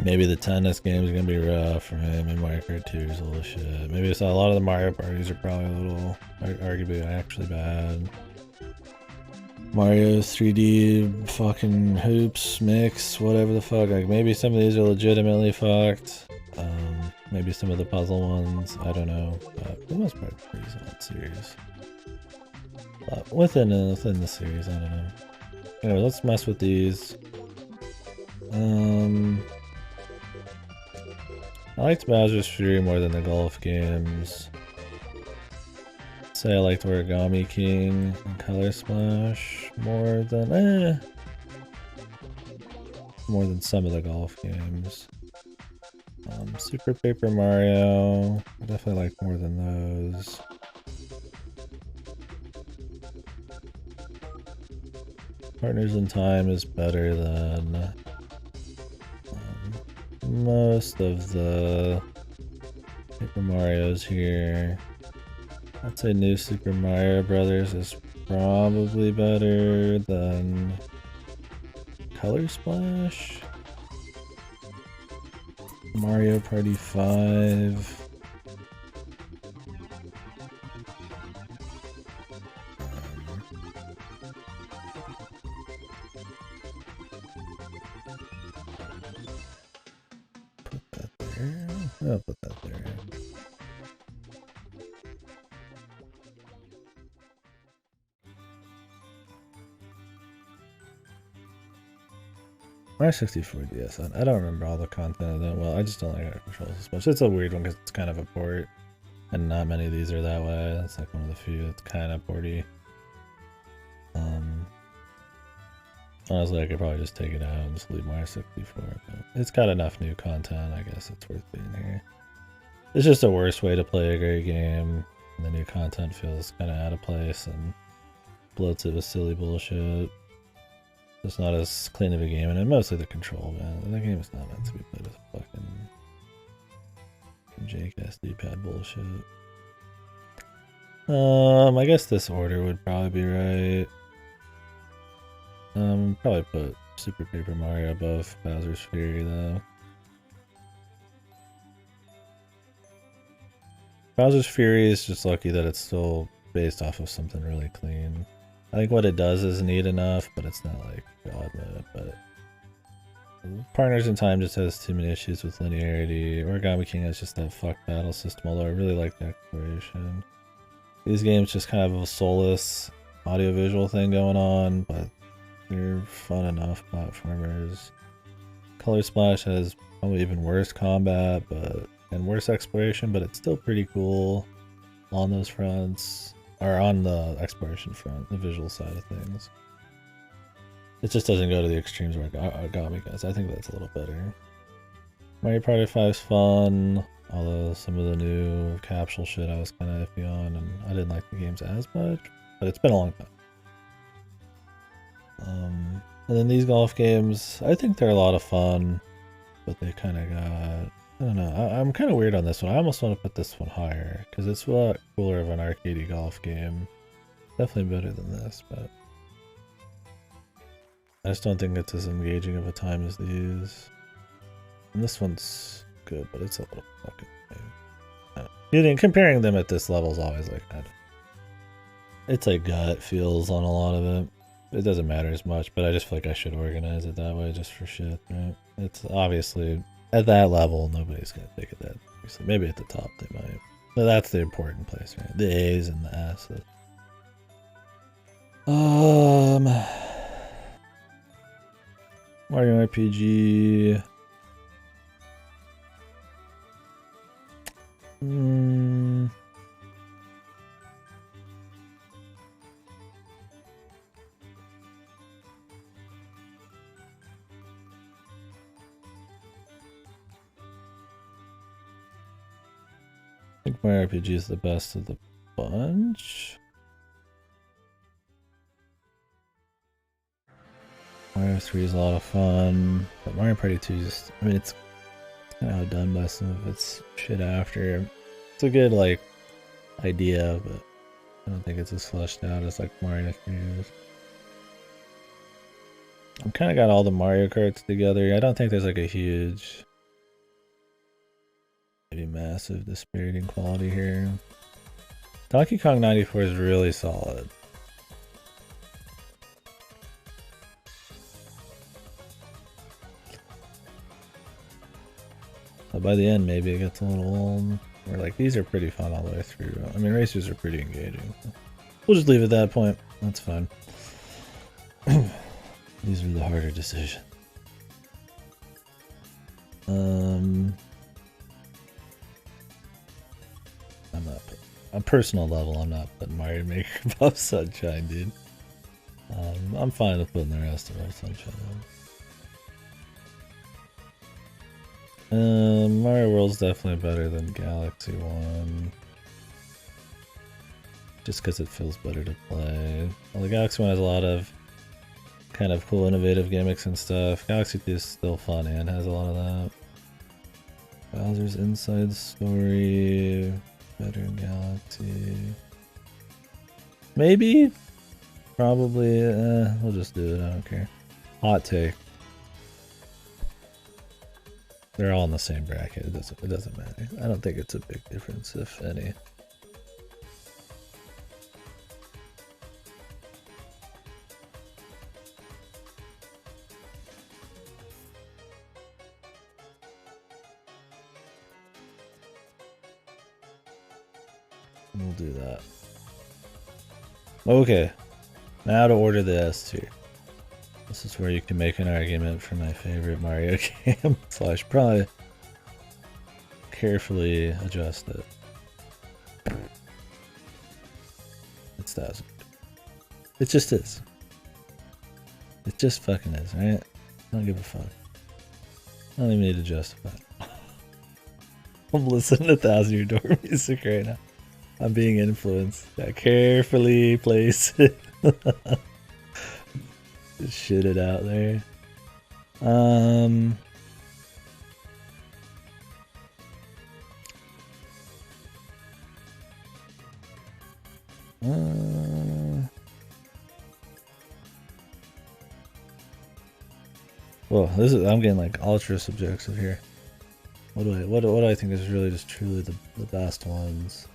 maybe the tennis game's gonna be rough for him, and Mario Kart 2 is a little shit. Maybe it's a lot of the Mario parties are probably a little, arguably actually bad. Mario 3D fucking hoops mix, whatever the fuck. Like maybe some of these are legitimately fucked. Maybe some of the puzzle ones, I don't know. But for the most part, it's pretty solid series. But within the series, I don't know. Anyway, let's mess with these. I liked Bowser's Fury more than the golf games. Say I liked Origami King and Color Splash more than some of the golf games. Super Paper Mario, I definitely like more than those. Partners in Time is better than most of the Paper Marios here. I'd say New Super Mario Brothers is probably better than Color Splash. Mario Party 5. Put that there. I'll put that there. My 64 DS, I don't remember all the content of that. Well, I just don't like how it controls as much. It's a weird one because it's kind of a port, and not many of these are that way. It's like one of the few that's kind of porty. Honestly, I could probably just take it out and just leave my 64, but it's got enough new content, I guess it's worth being here. It's just a worse way to play a great game. The new content feels kind of out of place and bloats it with silly bullshit. It's not as clean of a game, and mostly the control, man. The game is not meant to be played with fucking JK D-pad bullshit. I guess this order would probably be right. Probably put Super Paper Mario above Bowser's Fury, though. Bowser's Fury is just lucky that it's still based off of something really clean. I think what it does is neat enough, but it's not like God mode. But Partners in Time just has too many issues with linearity. Origami King has just that fucked battle system, although I really like the exploration. These games just kind of have a soulless audio-visual thing going on, but they're fun enough platformers. Color Splash has probably even worse combat, and worse exploration, but it's still pretty cool on those fronts. Or on the exploration front, the visual side of things. It just doesn't go to the extremes where Origami does. I think that's a little better. Mario Party 5 is fun, although some of the new capsule shit I was kind of iffy on, and I didn't like the games as much, but it's been a long time. And then these golf games, I think they're a lot of fun, but they kind of got I don't know. I'm kind of weird on this one. I almost want to put this one higher because it's a lot cooler of an arcadey golf game. Definitely better than this, but I just don't think it's as engaging of a time as these. And this one's good, but it's a little fucking. Comparing them at this level is always like that. It's like gut feels on a lot of it. It doesn't matter as much, but I just feel like I should organize it that way just for shit, right? It's obviously at that level, nobody's gonna take it that seriously. Maybe at the top they might. But that's the important place, right? The A's and the S's. Mario RPG. I think Mario RPG is the best of the bunch. Mario 3 is a lot of fun, but Mario Party 2 is just, I mean, it's kind of outdone by some of its shit after. It's a good, like, idea, but I don't think it's as fleshed out as, like, Mario 3 is. I've kind of got all the Mario Karts together. I don't think there's, like, a huge, maybe massive disparity in quality here. Donkey Kong 94 is really solid. But by the end, maybe it gets a little old. Or like, these are pretty fun all the way through. I mean, racers are pretty engaging. We'll just leave it at that point. That's fine. These are the harder decisions. I'm not, on a personal level, I'm not putting Mario Maker above Sunshine, dude. I'm fine with putting the rest above Sunshine. Mario World's definitely better than Galaxy 1. Just because it feels better to play. Well, the Galaxy 1 has a lot of kind of cool, innovative gimmicks and stuff. Galaxy 2 is still fun and has a lot of that. Bowser's Inside Story, better in Galaxy. Maybe? Probably, we'll just do it, I don't care. Hot take. They're all in the same bracket, it doesn't matter. I don't think it's a big difference, if any. We'll do that. Okay, now to order the S tier. This is where you can make an argument for my favorite Mario game. So I should probably carefully adjust it. It's 1,000. It just is. It just fucking is, right? I don't give a fuck. I don't even need to justify it. I'm listening to 1,000 Year Door music right now. I'm being influenced. I carefully place it. Just shit it out there. Well, I'm getting like ultra subjective here. What do I think is really just truly the best ones?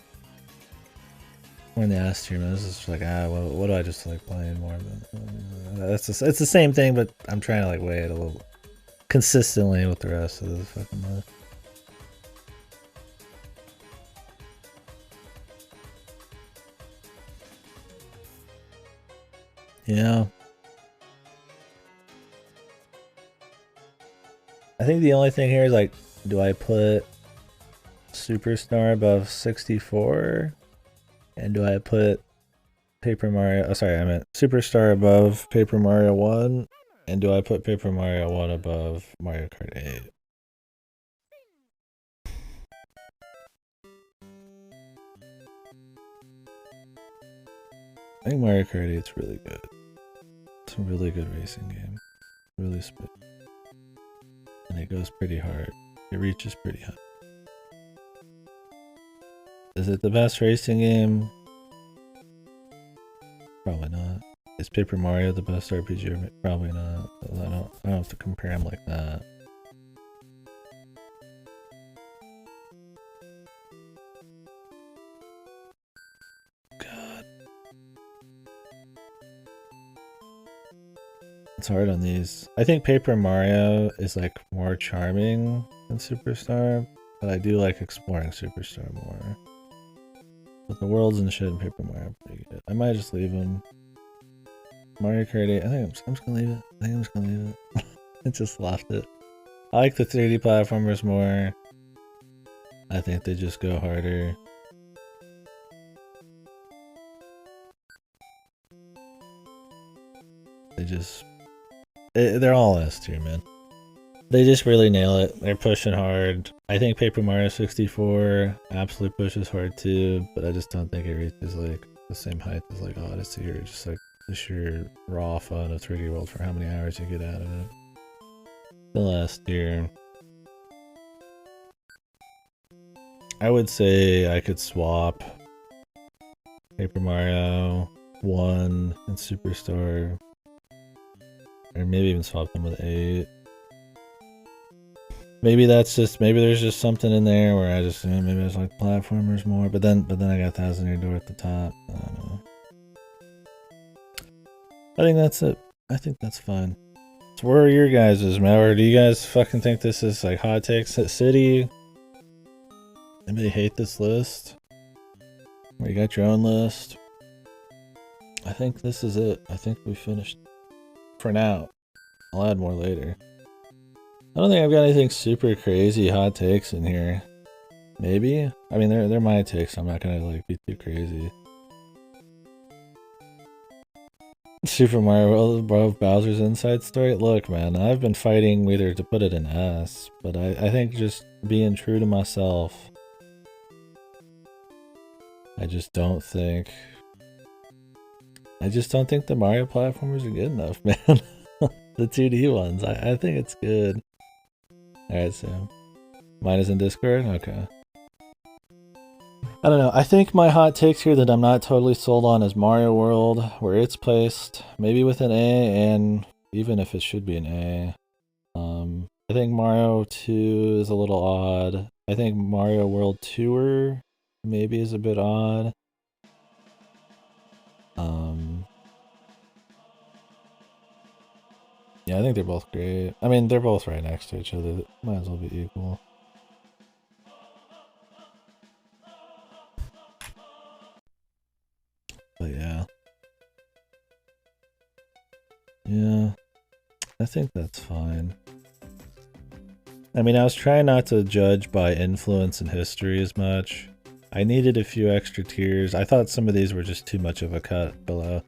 We're in the S tier, man. This is just like, what do I just like playing more than? It's the same thing, but I'm trying to like weigh it a little consistently with the rest of the fucking list. Yeah. I think the only thing here is like, do I put Superstar above 64? And do I put Paper Mario... Oh, sorry, I meant Superstar above Paper Mario 1. And do I put Paper Mario 1 above Mario Kart 8? I think Mario Kart 8's really good. It's a really good racing game. Really spit. And it goes pretty hard. It reaches pretty high. Is it the best racing game? Probably not. Is Paper Mario the best RPG? Probably not. I don't have to compare them like that. God. It's hard on these. I think Paper Mario is like more charming than Superstar, but I do like exploring Superstar more. But the worlds and shit in Paper Mario are pretty good. I might just leave them. Mario Kart 8, I think I'm just gonna leave it. I think I'm just gonna leave it. I just left it. I like the 3D platformers more. I think they just go harder. They're all S tier, man. They just really nail it. They're pushing hard. I think Paper Mario 64 absolutely pushes hard too, but I just don't think it reaches like the same height as like Odyssey or just like the sheer raw fun of 3D World for how many hours you get out of it. The last tier. I would say I could swap Paper Mario 1 and Superstar. Or maybe even swap them with 8. Maybe there's just something in there where I just, maybe I just like platformers more, but then I got Thousand Year Door at the top. I don't know. I think that's it. I think that's fine. So where are your guys', man? Or do you guys fucking think this is like hot takes at City? Anybody hate this list? Or you got your own list? I think this is it. I think we finished for now. I'll add more later. I don't think I've got anything super crazy hot takes in here. Maybe? I mean, they're my takes. I'm not gonna like be too crazy. Super Mario World above Bowser's Inside Story? Look, man, I've been fighting whether to put it in S, but I think just being true to myself, I just don't think the Mario platformers are good enough, man. The 2D ones. I think it's good. Alright, so mine is in Discord? Okay. I don't know. I think my hot takes here that I'm not totally sold on is Mario World, where it's placed, maybe with an A, and even if it should be an A. I think Mario 2 is a little odd. I think Mario World Tour maybe is a bit odd. Yeah, I think they're both great. I mean, they're both right next to each other. Might as well be equal. But yeah. Yeah. I think that's fine. I mean, I was trying not to judge by influence and history as much. I needed a few extra tiers. I thought some of these were just too much of a cut below.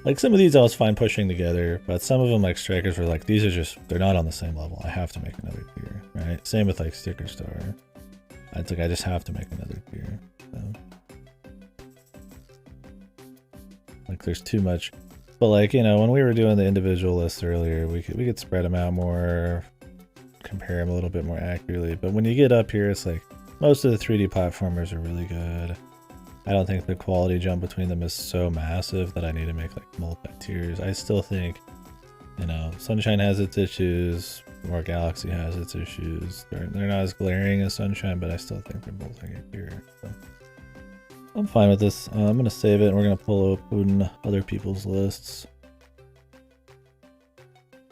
Like, some of these I was fine pushing together, but some of them, like Strikers, were like, these are just, they're not on the same level. I have to make another tier, right? Same with, like, Sticker Star. It's like, I just have to make another tier. So. Like, there's too much. But, like, you know, when we were doing the individual lists earlier, we could spread them out more, compare them a little bit more accurately. But when you get up here, it's like, most of the 3D platformers are really good. I don't think the quality jump between them is so massive that I need to make like multi-tiers. I still think, you know, Sunshine has its issues, or Galaxy has its issues. They're not as glaring as Sunshine, but I still think they're both like a tier. So. I'm fine with this. I'm gonna save it and we're gonna pull open other people's lists.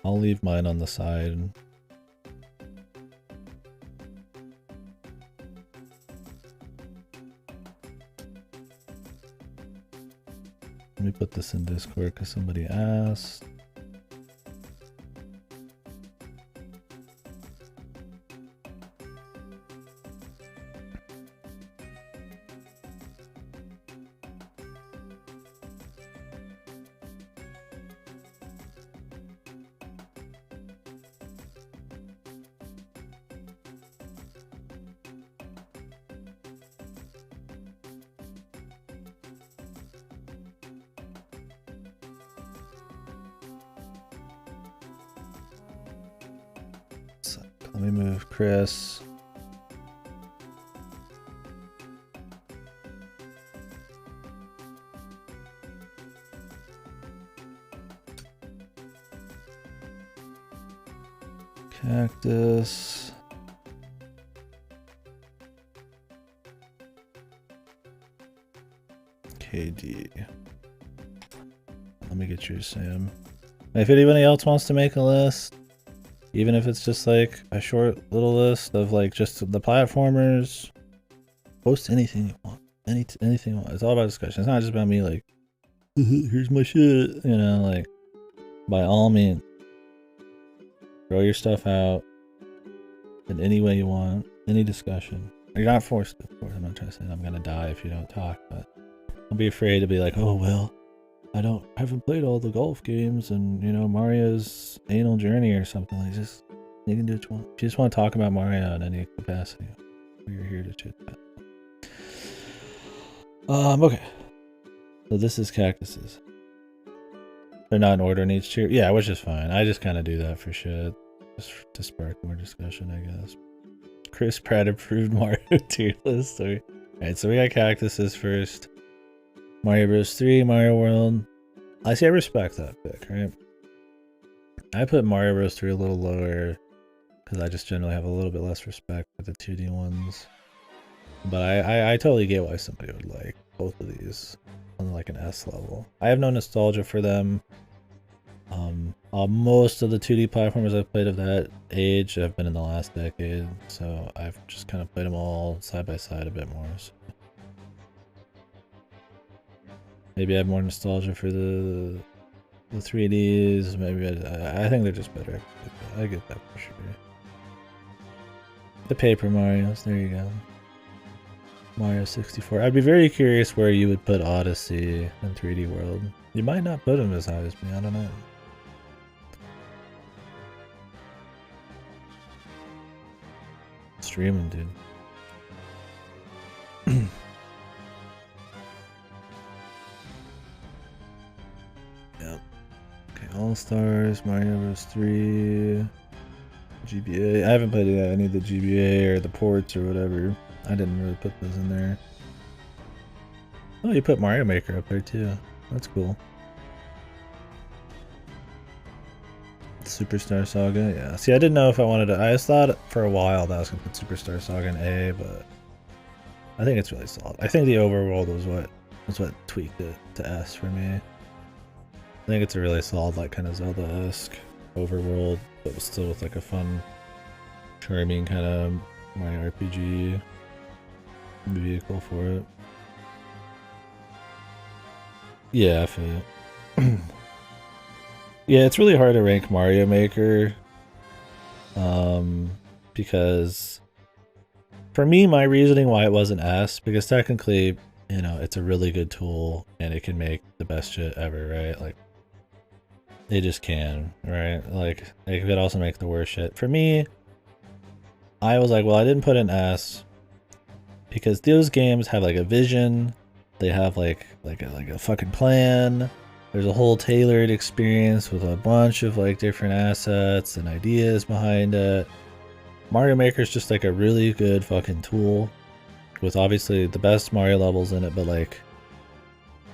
I'll leave mine on the side. Let me put this in Discord because somebody asked. Let me move Chris. Cactus. KD. Let me get you, Sam. If anybody else wants to make a list, even if it's just like a short little list of like just the platformers, post anything you want. Anything you want. It's all about discussion. It's not just about me like, here's my shit. You know, like, by all means, throw your stuff out in any way you want. Any discussion. You're not forced to, of course. I'm not trying to say I'm gonna die if you don't talk, but don't be afraid to be like, oh well, I haven't played all the golf games and you know Mario's anal journey or something. Like just you can do what you want. If you just want to talk about Mario in any capacity, you're here to chit chat. Okay. So this is cactuses. They're not in order in each tier. Yeah, which is fine. I just kind of do that for shit, just to spark more discussion, I guess. Chris Pratt approved Mario tier list. Alright, so we got cactuses first. Mario Bros. 3, Mario World. I respect that pick, right? I put Mario Bros. 3 a little lower because I just generally have a little bit less respect for the 2D ones. But I totally get why somebody would like both of these on like an S level. I have no nostalgia for them. Most of the 2D platformers I've played of that age have been in the last decade, so I've just kind of played them all side by side a bit more. So. Maybe I have more nostalgia for the 3Ds. Maybe I think they're just better. I get that for sure. The Paper Marios, there you go. Mario 64. I'd be very curious where you would put Odyssey and 3D World. You might not put them as high as me, I don't know. Streaming, dude. Yep. Okay, All Stars, Mario Bros. 3, GBA. I haven't played any of the GBA or the ports or whatever. I didn't really put those in there. Oh, you put Mario Maker up there too. That's cool. Superstar Saga, yeah. See, I didn't know if I wanted to. I just thought for a while that I was gonna put Superstar Saga in A, but I think it's really solid. I think the overworld was what tweaked it to S for me. I think it's a really solid, like kind of Zelda-esque overworld, but still with like a fun, charming kind of Mario RPG vehicle for it. Yeah, I feel it. Yeah, it's really hard to rank Mario Maker. Because for me, my reasoning why it wasn't S, because technically, you know, it's a really good tool and it can make the best shit ever, right? Like, it just can, right? Like, it could also make the worst shit. For me, I was like, well, I didn't put an S because those games have like a vision. They have like a fucking plan. There's a whole tailored experience with a bunch of like different assets and ideas behind it. Mario Maker is just like a really good fucking tool with obviously the best Mario levels in it, but like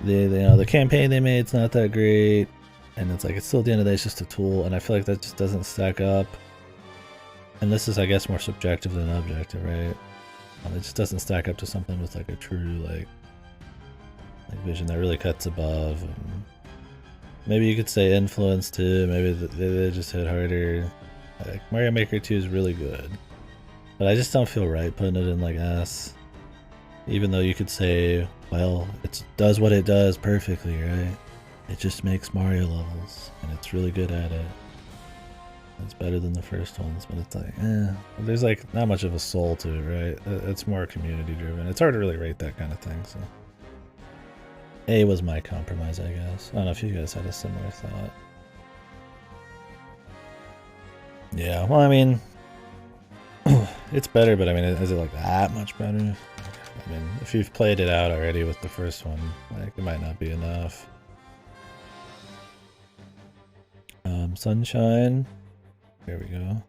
the campaign they made, it's not that great, and it's like it's still at the end of the day it's just a tool, and I feel like that just doesn't stack up. And this is, I guess, more subjective than objective, right? It just doesn't stack up to something with like a true like vision that really cuts above. And maybe you could say influence too. Maybe they just hit harder. Like Mario Maker 2 is really good, but I just don't feel right putting it in like S. Even though you could say, well, it does what it does perfectly, right? It just makes Mario levels, and it's really good at it. It's better than the first ones, but it's like, there's like not much of a soul to it, right? It's more community driven. It's hard to really rate that kind of thing, so. A was my compromise, I guess. I don't know if you guys had a similar thought. Yeah, well, I mean, it's better, but I mean, is it like that much better? I mean, if you've played it out already with the first one, like, it might not be enough. Sunshine. There we go.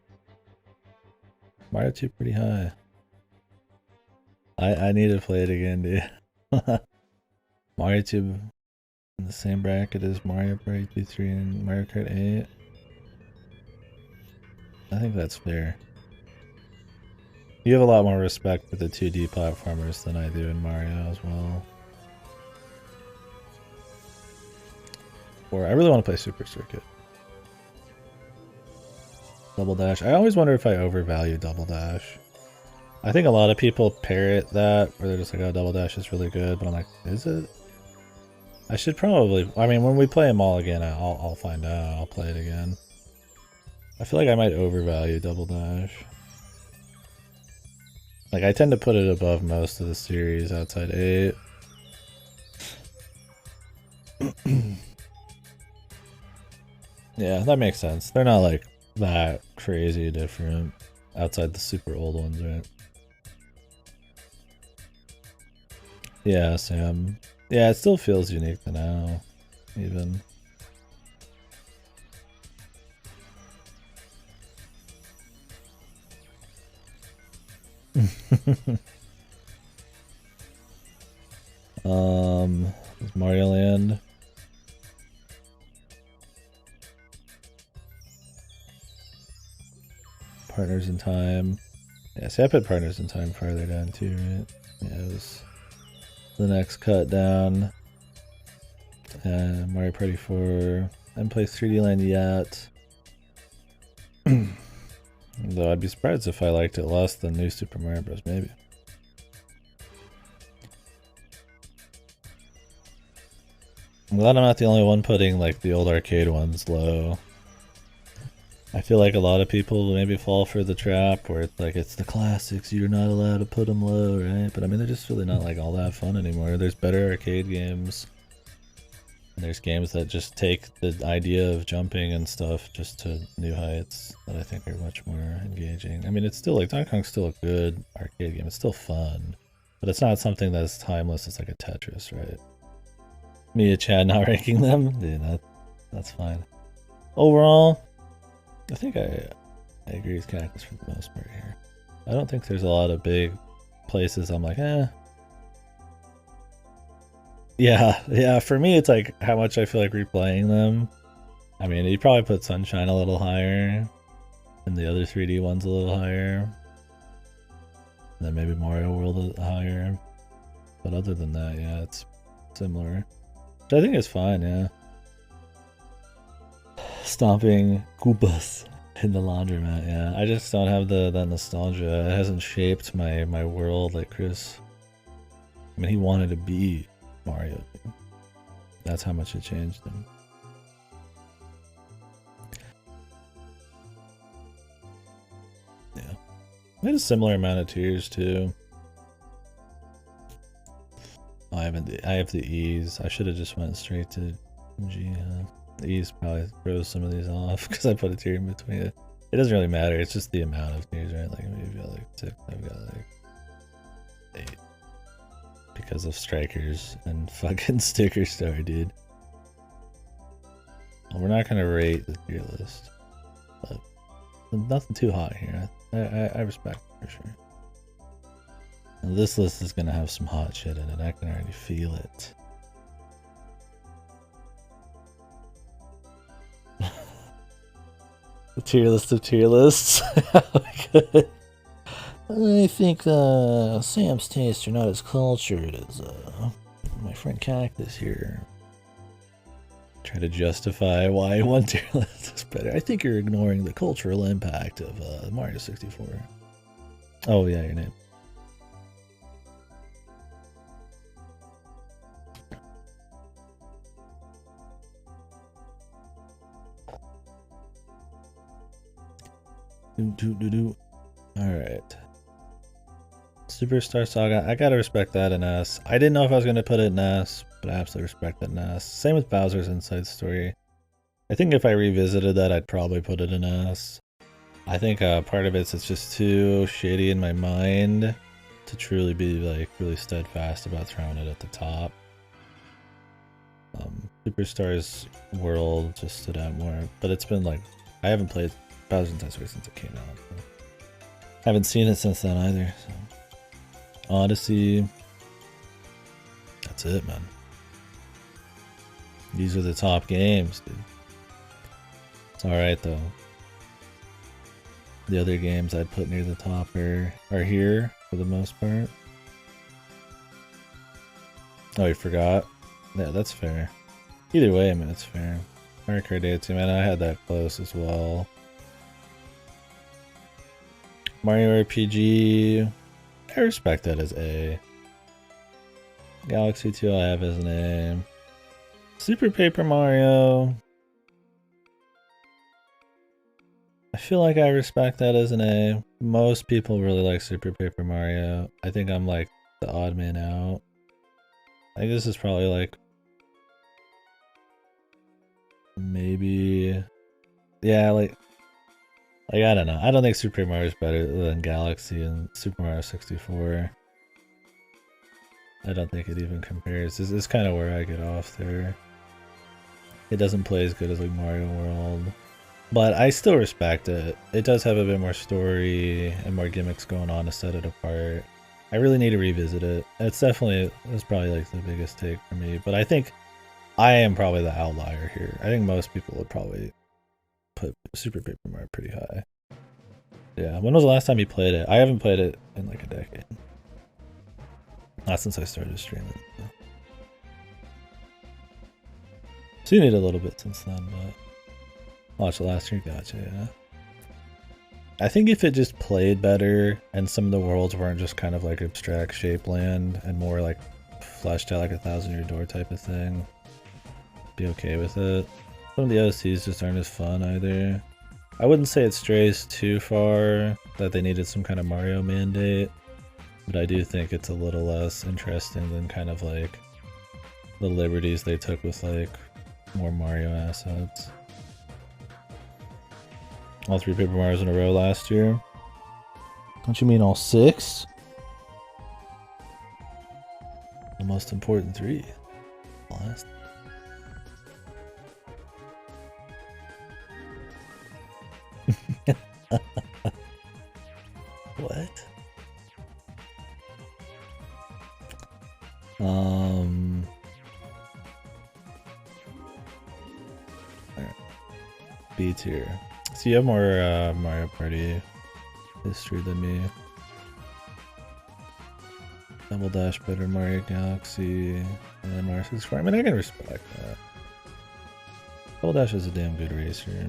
Mario 2 pretty high. I need to play it again, dude. Mario 2 in the same bracket as Mario Party 2, 3, and Mario Kart 8. I think that's fair. You have a lot more respect for the 2D platformers than I do in Mario as well. Or I really want to play Super Circuit. Double Dash. I always wonder if I overvalue Double Dash. I think a lot of people parrot that, where they're just like, oh, Double Dash is really good, but I'm like, is it? I should probably, I mean, when we play them all again, I'll find out. I'll play it again. I feel like I might overvalue Double Dash. Like, I tend to put it above most of the series outside 8. Yeah, that makes sense. They're not, like, that crazy different outside the super old ones, right? Yeah, Sam. Yeah, it still feels unique to now, even. Mario Land. Partners in Time. Yeah, see, I put Partners in Time farther down too, right? Yeah, it was the next cut down. Mario Party 4. I haven't played 3D Land yet. Though I'd be surprised if I liked it less than New Super Mario Bros. Maybe. I'm glad I'm not the only one putting like the old arcade ones low. I feel like a lot of people maybe fall for the trap where it's like it's the classics, you're not allowed to put them low, right? But I mean, they're just really not like all that fun anymore. There's better arcade games. And there's games that just take the idea of jumping and stuff just to new heights that I think are much more engaging. I mean, it's still like Donkey Kong's still a good arcade game. It's still fun, but it's not something that's timeless. It's like a Tetris, right? Me and Chad not ranking them, dude, that's fine. Overall, I think I agree with Cactus for the most part here. I don't think there's a lot of big places I'm like, eh. Yeah, for me it's like how much I feel like replaying them. I mean, you probably put Sunshine a little higher, and the other 3D ones a little higher. And then maybe Mario World higher. But other than that, yeah, it's similar. Which I think is fine, yeah. Stomping Koopas in the laundromat, yeah. I just don't have that nostalgia. It hasn't shaped my world like Chris. I mean, he wanted to be Mario. That's how much it changed him. Yeah. I had a similar amount of tears too. Oh, I have the E's. I should have just went straight to G. The E's probably throws some of these off because I put a tear in between it. It doesn't really matter. It's just the amount of tears, right? Like maybe I've got like 6. I've got like 8. Because of strikers and fucking sticker star, dude. Well, we're not gonna rate the tier list, but nothing too hot here. I respect it for sure. And this list is gonna have some hot shit in it. I can already feel it. The tier list of tier lists. I think Sam's tastes are not as cultured as my friend Cactus here. Try to justify why one tier list is better. I think you're ignoring the cultural impact of Mario 64. Oh yeah, your name. Alright. Superstar Saga, I gotta respect that in S. I didn't know if I was gonna put it in S, but I absolutely respect it in S. Same with Bowser's Inside Story. I think if I revisited that, I'd probably put it in S. I think part of it's just too shady in my mind to truly be like really steadfast about throwing it at the top. Superstar's World just stood out more, but it's been like, I haven't played Bowser's Inside Story since it came out. So. Haven't seen it since then either. So. Odyssey. That's it, man. These are the top games, dude. It's alright, though. The other games I'd put near the top are here for the most part. Oh, you forgot? Yeah, that's fair. Either way, I mean, it's fair. Mario Kart 8, man, I had that close as well. Mario RPG, I respect that as A. Galaxy 2 I have as an A. Super Paper Mario, I feel like I respect that as an A. Most people really like Super Paper Mario. I think I'm like the odd man out. I think this is probably like maybe, yeah, like I don't know. I don't think Super Mario is better than Galaxy and Super Mario 64. I don't think it even compares. This is kind of where I get off there. It doesn't play as good as like Mario World, but I still respect it. It does have a bit more story and more gimmicks going on to set it apart. I really need to revisit it. It's probably like the biggest take for me, but I think I am probably the outlier here. I think most people would probably put Super Paper Mario pretty high. Yeah, when was the last time you played it? I haven't played it in like a decade. Not since I started streaming. Seen it a little bit since then, but watched it last year. Gotcha, yeah. I think if it just played better and some of the worlds weren't just kind of like abstract shape land and more like fleshed out like a 1,000-Year Door type of thing, be okay with it. Some of the OCs just aren't as fun either. I wouldn't say it strays too far that they needed some kind of Mario mandate, but I do think it's a little less interesting than kind of like the liberties they took with like more Mario assets. All 3 Paper Marios in a row last year. Don't you mean all 6? The most important 3. Last. What? B tier. So you have more Mario Party history than me. Double Dash better Mario Galaxy and Mario 64. I mean, I can respect that. Double Dash is a damn good racer.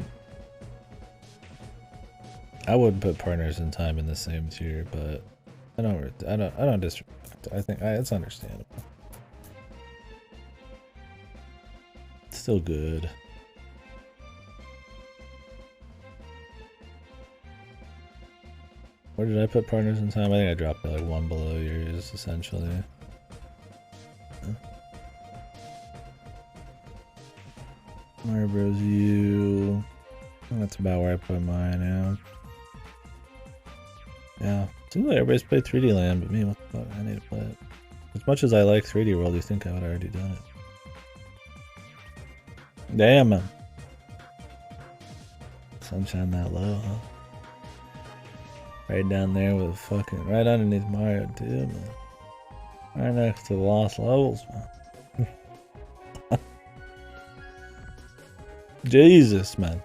I wouldn't put Partners in Time in the same tier, but I don't disrespect. I think it's understandable. It's still good. Where did I put Partners in Time? I think I dropped it like 1 below yours, essentially. Mario Bros. U. That's about where I put mine now. Yeah. Seems like everybody's played 3D Land, but me, what the fuck? I need to play it. As much as I like 3D World, you think I would have already done it. Damn, man. Sunshine that low, huh? Right down there with fucking, right underneath Mario too, man. Right next to the Lost Levels, man. Jesus, man.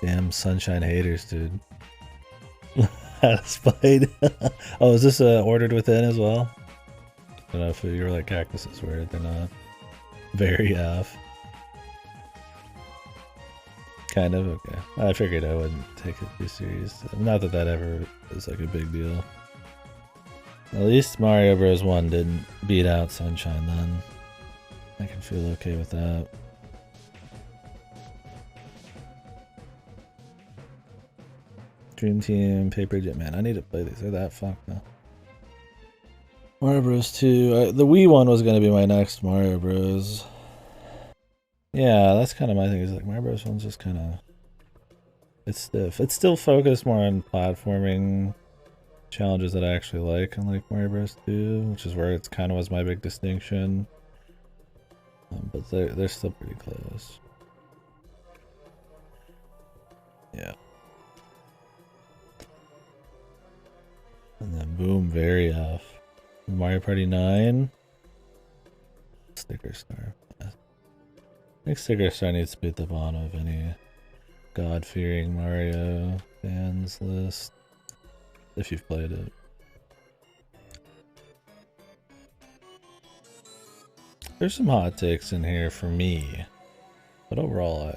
Damn Sunshine haters, dude. Had a spite. Oh, is this ordered within as well? I don't know if you're like Cactus is weird. They're not very off. Kind of, okay. I figured I wouldn't take it too serious. Not that that ever is like a big deal. At least Mario Bros. 1 didn't beat out Sunshine then. I can feel okay with that. Dream Team, Paper Jet, man, I need to play these. They're that fucked now. Mario Bros. 2, the Wii one was gonna be my next Mario Bros. Yeah, that's kind of my thing. Is like Mario Bros. 1's just kind of, it's stiff. It's still focused more on platforming challenges that I actually like, unlike Mario Bros. 2, which is where it's kind of was my big distinction. But they're still pretty close. Yeah. And then boom, very off. Mario Party 9. Sticker star. think Cigar Star needs to be at the bottom of any God-fearing Mario fans list, if you've played it. There's some hot takes in here for me, but overall,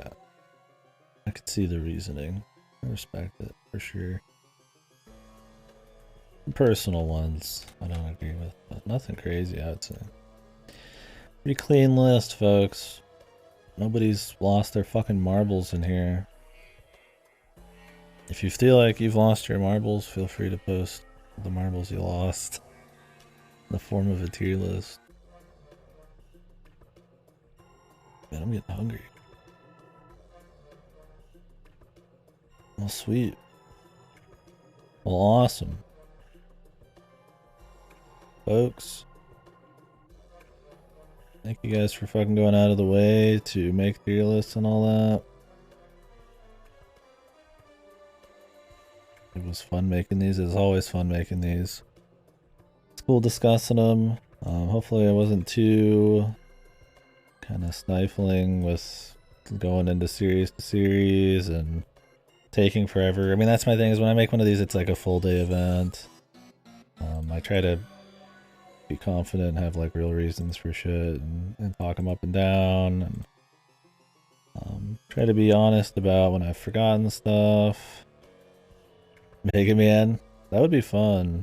I could see the reasoning. I respect it for sure. Personal ones, I don't agree with, but nothing crazy, I would say. Pretty clean list, folks. Nobody's lost their fucking marbles in here. If you feel like you've lost your marbles, feel free to post the marbles you lost in the form of a tier list. Man, I'm getting hungry. Well, sweet. Well, awesome. Folks, thank you guys for fucking going out of the way to make tier lists and all that. It was fun making these. It's always fun making these. It's cool discussing them. Hopefully I wasn't too kind of stifling with going into series to series and taking forever. I mean, that's my thing, is when I make one of these, it's like a full day event. I try to be confident and have like real reasons for shit and talk them up and down, and try to be honest about when I've forgotten stuff. Mega Man, that would be fun.